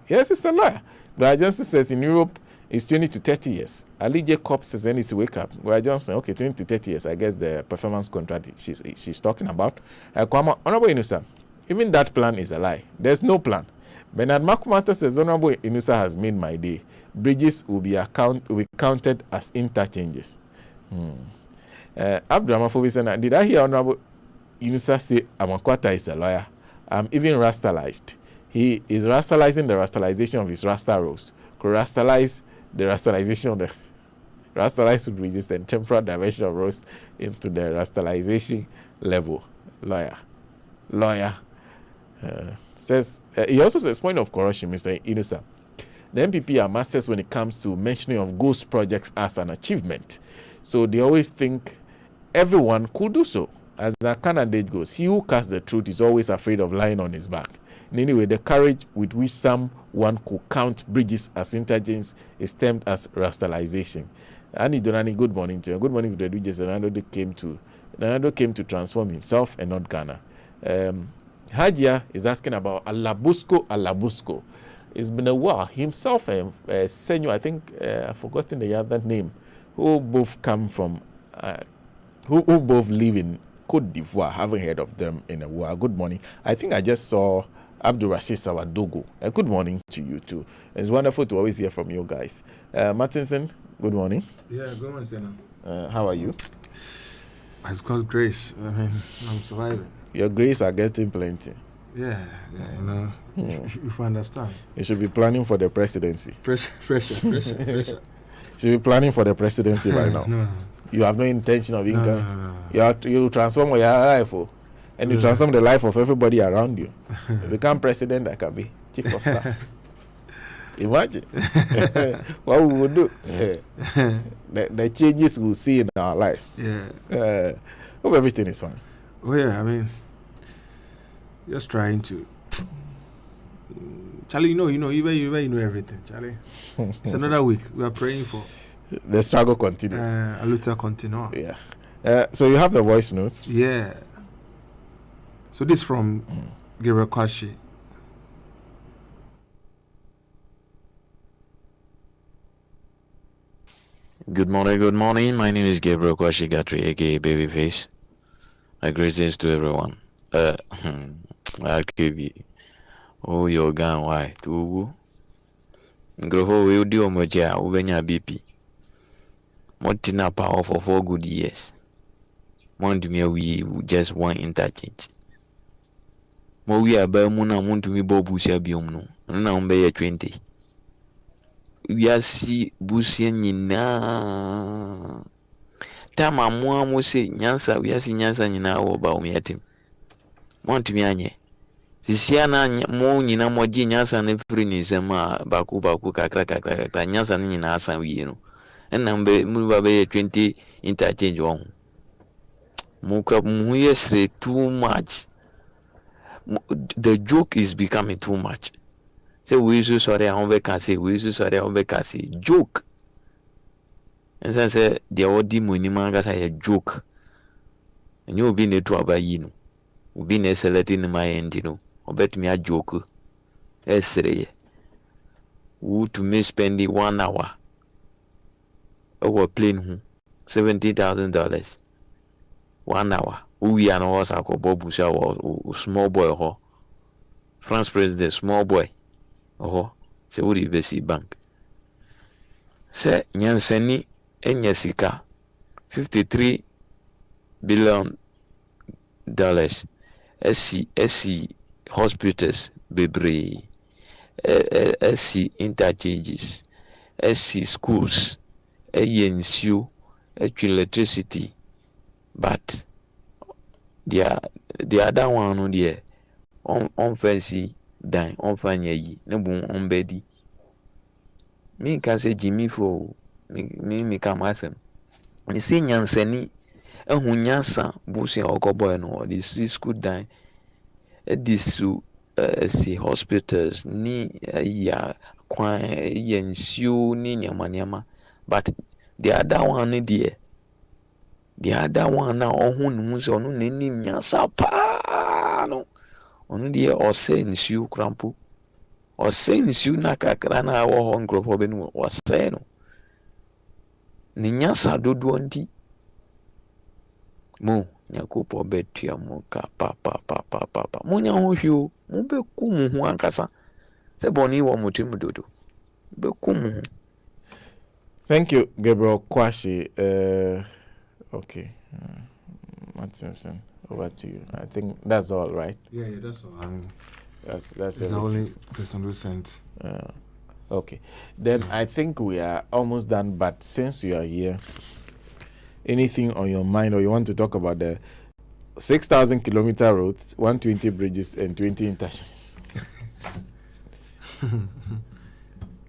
Yes, he's a lawyer. But Johnson says in Europe it's 20 to 30 years. Ali Jacob says I need to wake up. Well, Johnson, okay, 20 to 30 years. I guess the performance contract she's talking about. Honorable Inusa, even that plan is a lie. There's no plan. Bernard Makumata says, Honorable Inusa has made my day. Bridges will be counted as interchanges. Abdurrahman Fobisana, did I hear Honorable Inusa say Amakwata is a lawyer? I'm even rastalized. He is rastalizing the rastalization of his rasta rows. Could rastalize the rastalization of the rastalize would resist the temporal dimension of rows into the rastalization level. Lawyer. Says he also says point of correction, Mr. Inusa. The MPP are masters when it comes to mentioning of ghost projects as an achievement. So they always think everyone could do so. As the candidate goes, he who casts the truth is always afraid of lying on his back. In any way, the courage with which someone could count bridges as interchanges is termed as rastalization. Annie Donani, good morning to you. Good morning to the DJs. Nando came to transform himself and not Ghana. Hajia is asking about Alabusco. It's been a while. Himself and Senyo, I think I've forgotten the other name, who both come from, who both live in Cote d'Ivoire. Haven't heard of them in a while. Good morning. I think I just saw Abdul Rashid Sawadogo. Good morning to you too. It's wonderful to always hear from you guys. Martinson, good morning. Yeah, good morning, Senna. How are you? It's God's grace. I mean, I'm surviving. Your grace are getting plenty. Yeah, you know, if you understand. You should be planning for the presidency. Pressure. You should be planning for the presidency right now. No. You have no intention of income. No. You transform your life, and you transform the life of everybody around you. You become president, I can be chief of staff. Imagine what we would do. The changes we'll see in our lives. Yeah. Hope everything is fine. Oh yeah, I mean, just trying to. Charlie, you know everything, Charlie. It's another week. We are praying for. The struggle continues. A little continue. Yeah. So you have the voice notes. Yeah. So this from Gabriel Kwashi. Good morning. My name is Gabriel Kwashi Gatri, aka Babyface. My greetings to everyone. RKB. Oh, your gun, why? To Groho will do Moja, Ubenya BP. Montina power for 4 good years. Montumia, we just one interchange. Mo we are Bermuna, Montumi Bobusia Biomno, and now be 20. We are see Busianina. Tama mo say Nyansa, we are seeing Nyansa in our Baumiatim. Montimianye. sisia na mo nyina mo gye nyasa na firi ni nsɛm a baako kakra nyasa no nyina asa wie no ɛna mu ba bɛyɛ 20 interchange wɔ ho mo kra mo yesre too much. The joke is becoming too much. Say we so sorry I won't say joke. And so say the odi money man ga say joke. And you be ne to abayi no. We be ne selecting my end no. Obet me a joke. Esre. Who to me spend 1 hour over plane ho $70,000. 1 hour. We are no was a bobu small boy ho. France president small boy. Oh, se wuri besi bank. Se nyansani enya sika $53 billion. SC hospitals bebre. SC interchanges. SC schools. Nsuo. Electricity. But the other one no there on fancy dan on fanya yi ne bu on bedi me ka say Jimmy for me come asem me say nyansani ehu nyansa busi okoboy no the school dan edisu see hospitals ni ya kwan yensuo ni nyama but the other one no there. The other one now on who so no name nyasa pa no onu de o say nsu krampo o say nsu na kakra na wo ho nkrofo be no o say no ni nyasa dodo ndi mo nyakopo betua mo ka pa mo nya ho hwio mo be ku mo ho ankasa se boni wo mutim dodo be ku mo ho. Thank you, Gabriel Kwashi. Okay, Martinson, over to you. I think that's all, right? Yeah, that's all. That's the only person who sent. Okay, then I think we are almost done. But since you are here, anything on your mind, or you want to talk about the 6,000 kilometer roads, 120 bridges, and 20 intersections?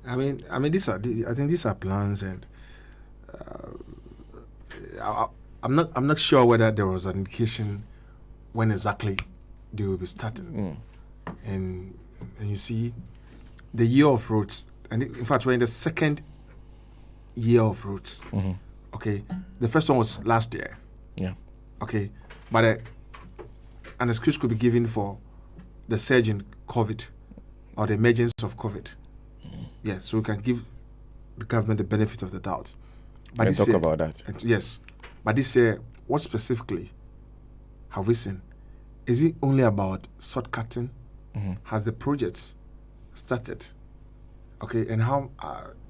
I mean, I think these are plans, and I'm not sure whether there was an indication when exactly they will be starting. And you see, the year of roads, and in fact we're in the second year of roads. Okay, the first one was last year. Yeah. Okay, but an excuse could be given for the surge in COVID or the emergence of COVID. Yes, so we can give the government the benefit of the doubt. But and talk year, about that. Yes. But this year, what specifically have we seen? Is it only about shortcutting? Has the project started? Okay, and how?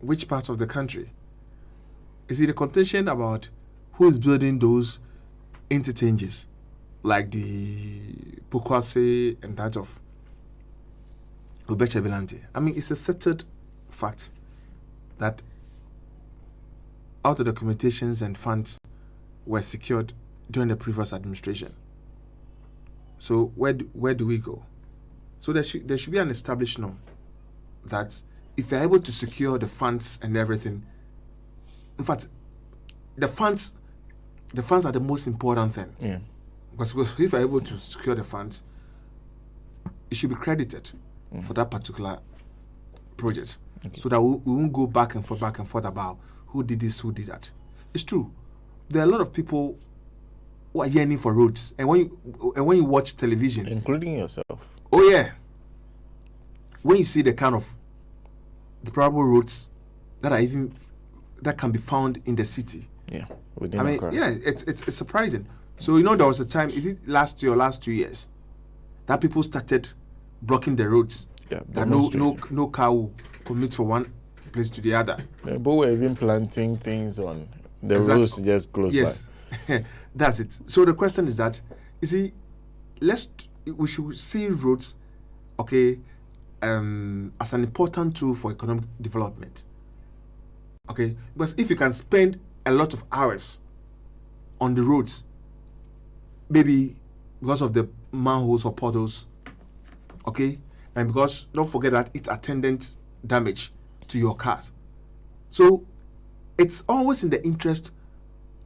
Which parts of the country? Is it a contention about who is building those interchanges, like the Pokwase and that of Ubeche Vilante? I mean, it's a settled fact that all the documentations and funds were secured during the previous administration. So where do we go? So there should be an established norm that if you're able to secure the funds and everything, in fact, the funds are the most important thing. Yeah. Because if you're able to secure the funds, it should be credited for that particular project. Okay. So that we won't go back and forth about who did this, who did that. It's true. There are a lot of people who are yearning for roads, and when you watch television, including yourself. Oh yeah. When you see the probable roads that can be found in the city. Yeah. It's surprising. So there was a time, is it last year or last 2 years, that people started blocking the roads. Yeah. That no car will commute from one place to the other. Yeah, but we're even planting things on the roads just close by. That's it. So the question is that, you see, we should see roads, okay, as an important tool for economic development. Okay, because if you can spend a lot of hours on the roads, maybe because of the manholes or potholes, Okay, and because don't forget that it's attendant damage to your cars. So it's always in the interest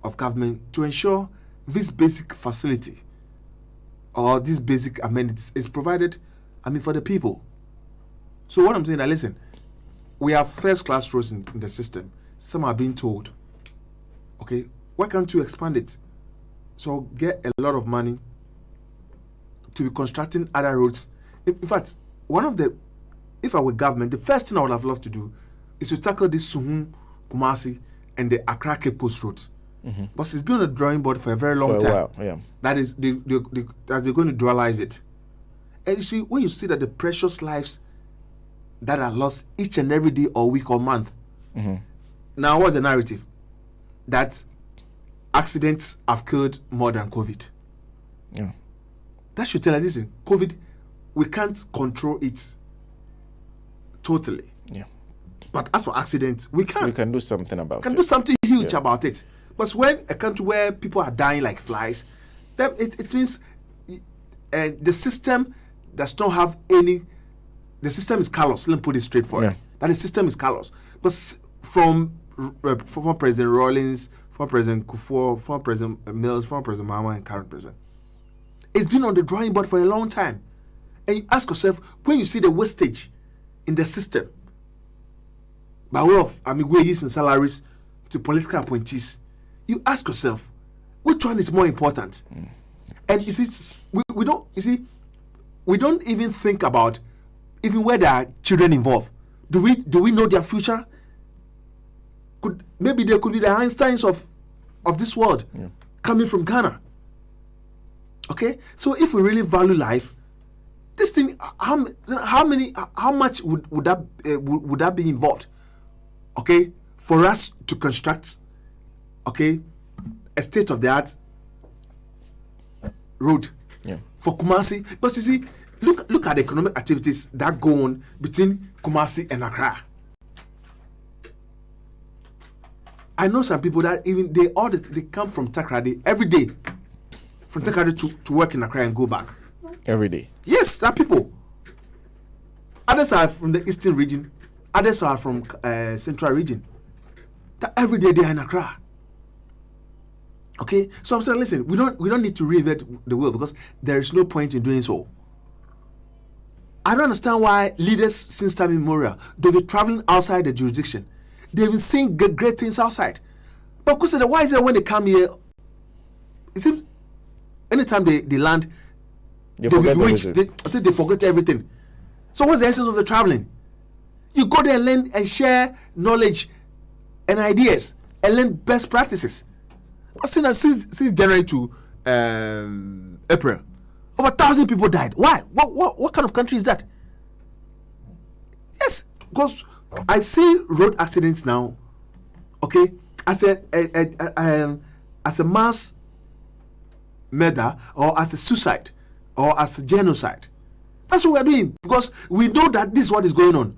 of government to ensure this basic facility or these basic amenities is provided, for the people. So what I'm saying, now listen, we have first class roads in the system. Some are being told, okay, why can't you expand it? So get a lot of money to be constructing other roads. In fact, if I were government, the first thing I would have loved to do is to tackle this Suhum, Kumasi, and the Accra Cape Coast Road. Mm-hmm. But it's been on the drawing board for a very long time. While, yeah. That is, they're going to dualize it. And you see, when you see that the precious lives that are lost each and every day or week or month, mm-hmm. Now what's the narrative? That accidents have killed more than COVID. Yeah. That should tell us, listen, COVID, we can't control it totally. Yeah. But as for accidents, we can. We can do something about it. Can do something huge about it. But when a country where people are dying like flies, then it means the system does not have any. The system is callous. Let me put it straight for you. That the system is callous. But from former President Rawlings, former President Kufuor, former President Mills, former President Mahama, and current President, it's been on the drawing board for a long time. And you ask yourself, when you see the wastage in the system, by way of wages and salaries to political appointees, you ask yourself, which one is more important? And you see, we don't even think about even where there are children involved. Do we know their future? Maybe there could be the Einsteins of this world coming from Ghana. Okay, so if we really value life, this thing, how much would that be involved? Okay, for us to construct, okay, a state-of-the-art road for Kumasi. But you see, look at the economic activities that go on between Kumasi and Accra. I know some people that even they come from Takoradi every day, from Takoradi to work in Accra and go back every day. Yes, there are people. Others are from the eastern region. Others are from central region. That every day they are in Accra. Okay, so I'm saying, listen, we don't need to reinvent the wheel because there is no point in doing so. I don't understand why leaders since time immemorial they've been traveling outside the jurisdiction. They've been saying great things outside. But because why is it when they come here, it seems anytime they land, they forget everything. So what's the essence of the traveling? You go there and learn and share knowledge and ideas and learn best practices. I've seen that since January to April, over 1,000 people died. Why? What kind of country is that? Yes, because I see road accidents now, okay, as a mass murder or as a suicide or as a genocide. That's what we're doing because we know that this is what is going on,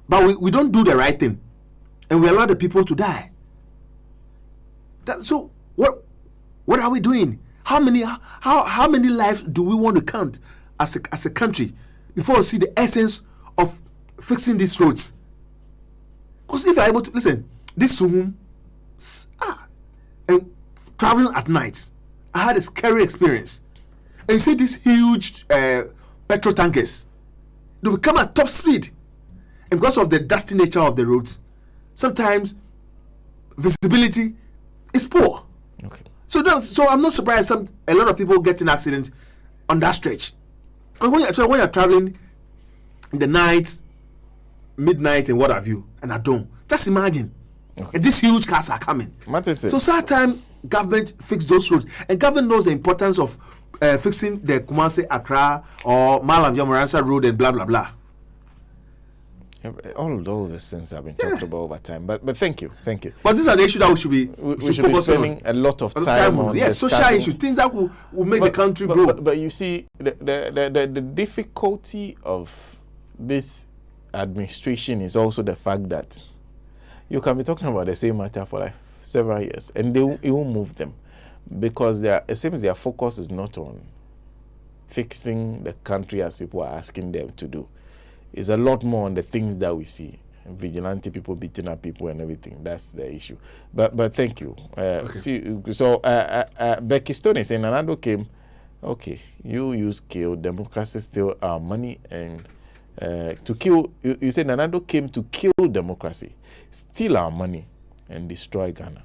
but we don't do the right thing, and we allow the people to die. So what are we doing? How many lives do we want to count as a country before we see the essence of fixing these roads? Because if you're able to listen, this Suhum and traveling at night, I had a scary experience. And you see these huge petrol tankers, they will come at top speed, and because of the dusty nature of the roads, sometimes visibility is poor. Okay. So I'm not surprised a lot of people get in accidents on that stretch. Because when you're traveling in the night, midnight, and what have you, and at dawn, just imagine, and these huge cars are coming. So sometimes government fix those roads, and government knows the importance of fixing the Kumasi Accra or Malam Jamoransa road and blah blah blah. All these things have been talked about over time, but thank you. But these are the issues that we should be spending a lot of time on. Yes, social issues, things that will make the country grow. But you see, the difficulty of this administration is also the fact that you can be talking about the same matter for like several years, and it won't move them because it seems their focus is not on fixing the country as people are asking them to do. It's a lot more on the things that we see. Vigilante people beating up people and everything. That's the issue. But thank you. So Becky Stone is saying Nanado came. Okay, you use kill. Democracy still our money and to kill. You say Nanado came to kill democracy, steal our money, and destroy Ghana.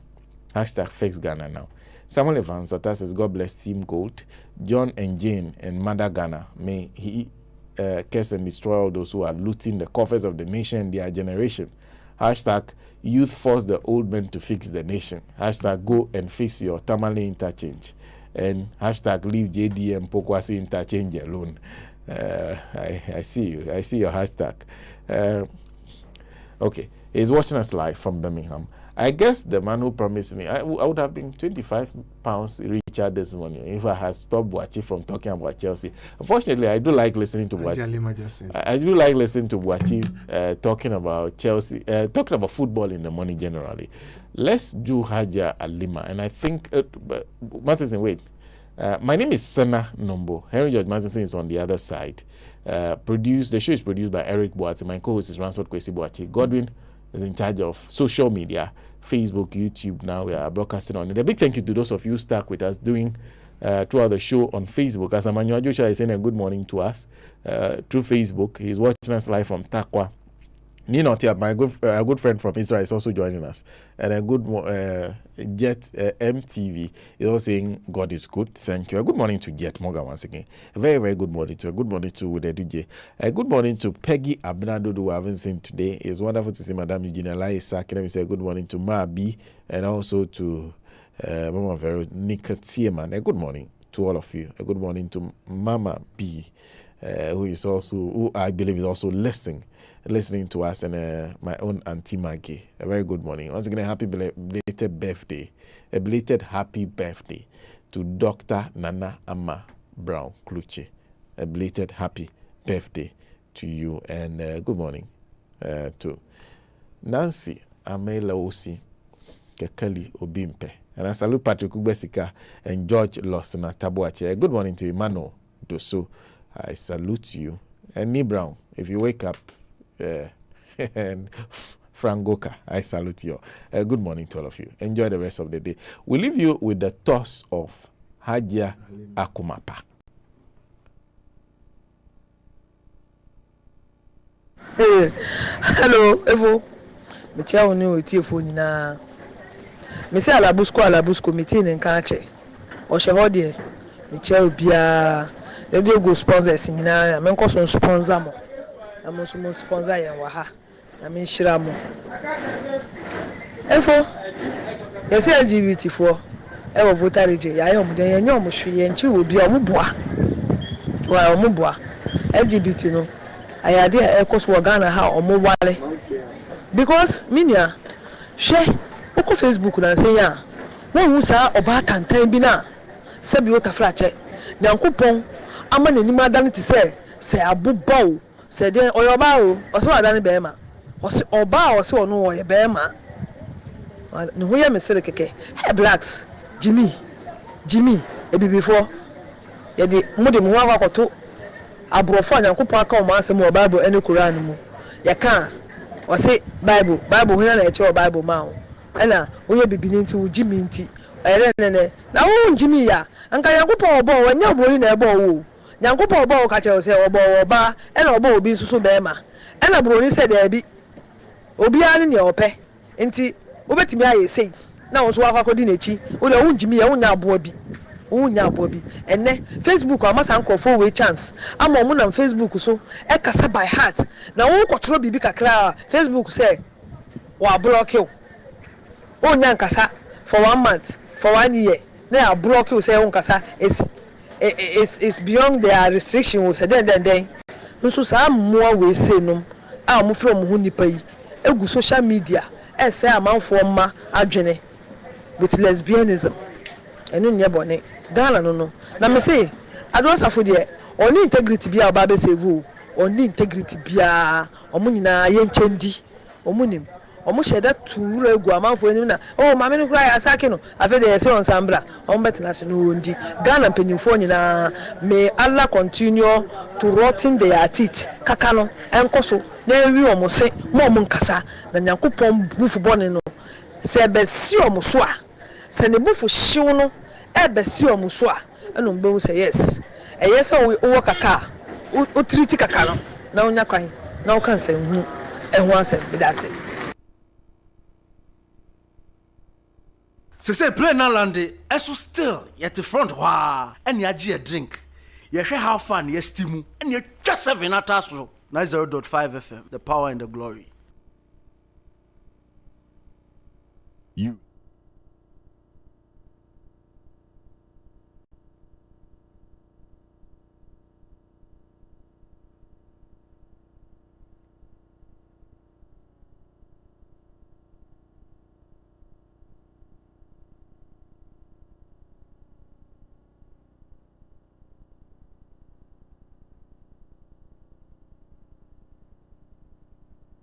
Hashtag fix Ghana now. Samuel Evans says, God bless Team Gold. John and Jane and Mother Ghana. May he curse and destroy all those who are looting the coffers of the nation and their generation. Hashtag youth force the old men to fix the nation. Hashtag go and fix your Tamale interchange. And hashtag leave JDM Pokwasi interchange alone. I see you. I see your hashtag. Okay. He's watching us live from Birmingham. I guess the man who promised me, I would have been £25 richer this morning if I had stopped Boachi from talking about Chelsea. Unfortunately, I do like listening to Boachi. I do like listening to Boachi talking about Chelsea, talking about football in the morning generally. Let's do Haja Alima. And I think, Martinson, wait. My name is Sana Nombo. Henry George Martinson is on the other side. The show is produced by Eric Boachi. My co-host is Ransford Kwesi Boachi. Godwin is in charge of social media, Facebook, YouTube. Now we are broadcasting on it. A big thank you to those of you stuck with us doing throughout the show on Facebook. As Emmanuel Joshua is saying a good morning to us through Facebook. He's watching us live from Takwa. Nino Tia, my good friend from Israel, is also joining us. And a good Jet MTV is also saying God is good. Thank you. A good morning to Jet Morgan once again. A very, very good morning to a good morning to the DJ. A good morning to Peggy Abnado, who I haven't seen today. It's wonderful to see Madame Eugenia Laisa. Can I say a good morning to Ma B and also to Mama Veronica Tieman. A good morning to all of you. A good morning to Mama B, who I believe is also listening to us, and my own Auntie Maggie. A very good morning. Once again, a happy belated birthday. A belated happy birthday to Dr. Nana Amma Brown Kluche. A belated happy birthday to you, and good morning to Nancy Amela Osi Kekali Obimpe. And I salute Patrick Ubesika and George Lawson Tabuache. Good morning to Emmanuel Doso. I salute you. And Nee Brown, if you wake up, and Frank Goka, I salute you. Good morning to all of you. Enjoy the rest of the day. We leave you with the toss of Haja Akumapa. Hello, Evo. Me tia woni o tie fo nyina. Me se alabusko meeting en kanche. O she ho de me tia obia. They do go sponsors nyina. Me nko so sponsor mo. I'm sponsor yan wa ha. Na me nhira mo. Efo. Yes LGBT for. E wo voter reje. Ya yo mo den yan yo mo hwe nchi obi o mo boa. Wa o mo boa. LGBT no. Ayade e koso Ghana ha o mo wale. Because minia hwe oko Facebook na say ya. Won hu sa oba kantan bi na. Sabi o tafrache. Nyankopon ama nanim adan ti se abobawo. Se den oyoba o so adan be ma o se oba o se onu o ye be ma ne ho ye mesere keke hey blacks Jimmy ebi before ye de mode mu wa kwato abrofo anyankopon aka o ma asem o Bible ene Quran mu ye kan o se Bible hu na e che o Bible ma o ena wo ye bibi nti wo Jimmy nti ere ne na wo Jimmy ya anka anyankopon obo wo nya obori na ebo wo Nyankopon oba o ka che o se oba e na oba obi susu be ma e na broni se da bi obi ani ne ope nti obetimi aye sei na wo so akakodi na chi o le unjimi ya unya abo bi enne Facebook amasa nkofo we chance ama omu na Facebook so e kasa by heart na wo kwotro bibi kakra Facebook say wa block you o nya nkasa for 1 month for 1 year na ya block you say nkasa it's beyond their restriction we say then nso sa moa we say no a mo from ho nipa yi egu social media e say amanfo ma adwene with lesbianism enu nye bone Ghana no na me say adosafo de oni integrity bia oba be save oni integrity bia omo nyina ye nchendi omo nim omo sheda tuura egu amanfo enim na oh mame no kura ya sake no afi de yesi on sambra on betena se no ndi Ghana mpanyimfo nyina may Allah continue to rotten their teeth kaka no enkoso na ewi omo se mo nkasa na Nyankopɔn bufu bɔne no se besi omo so a se ne bufu hyew no besi omo so a ɛno mbewu se yes ɛyɛ sɛ wo kaka o triti kaka no na onya kwan na o kan se hu ɛho asɛ bidase se play na lande eso still yet front hwa and ya a drink ye hwe how far na stimu and ye twa 7 ataso 90.5 FM the power and the glory You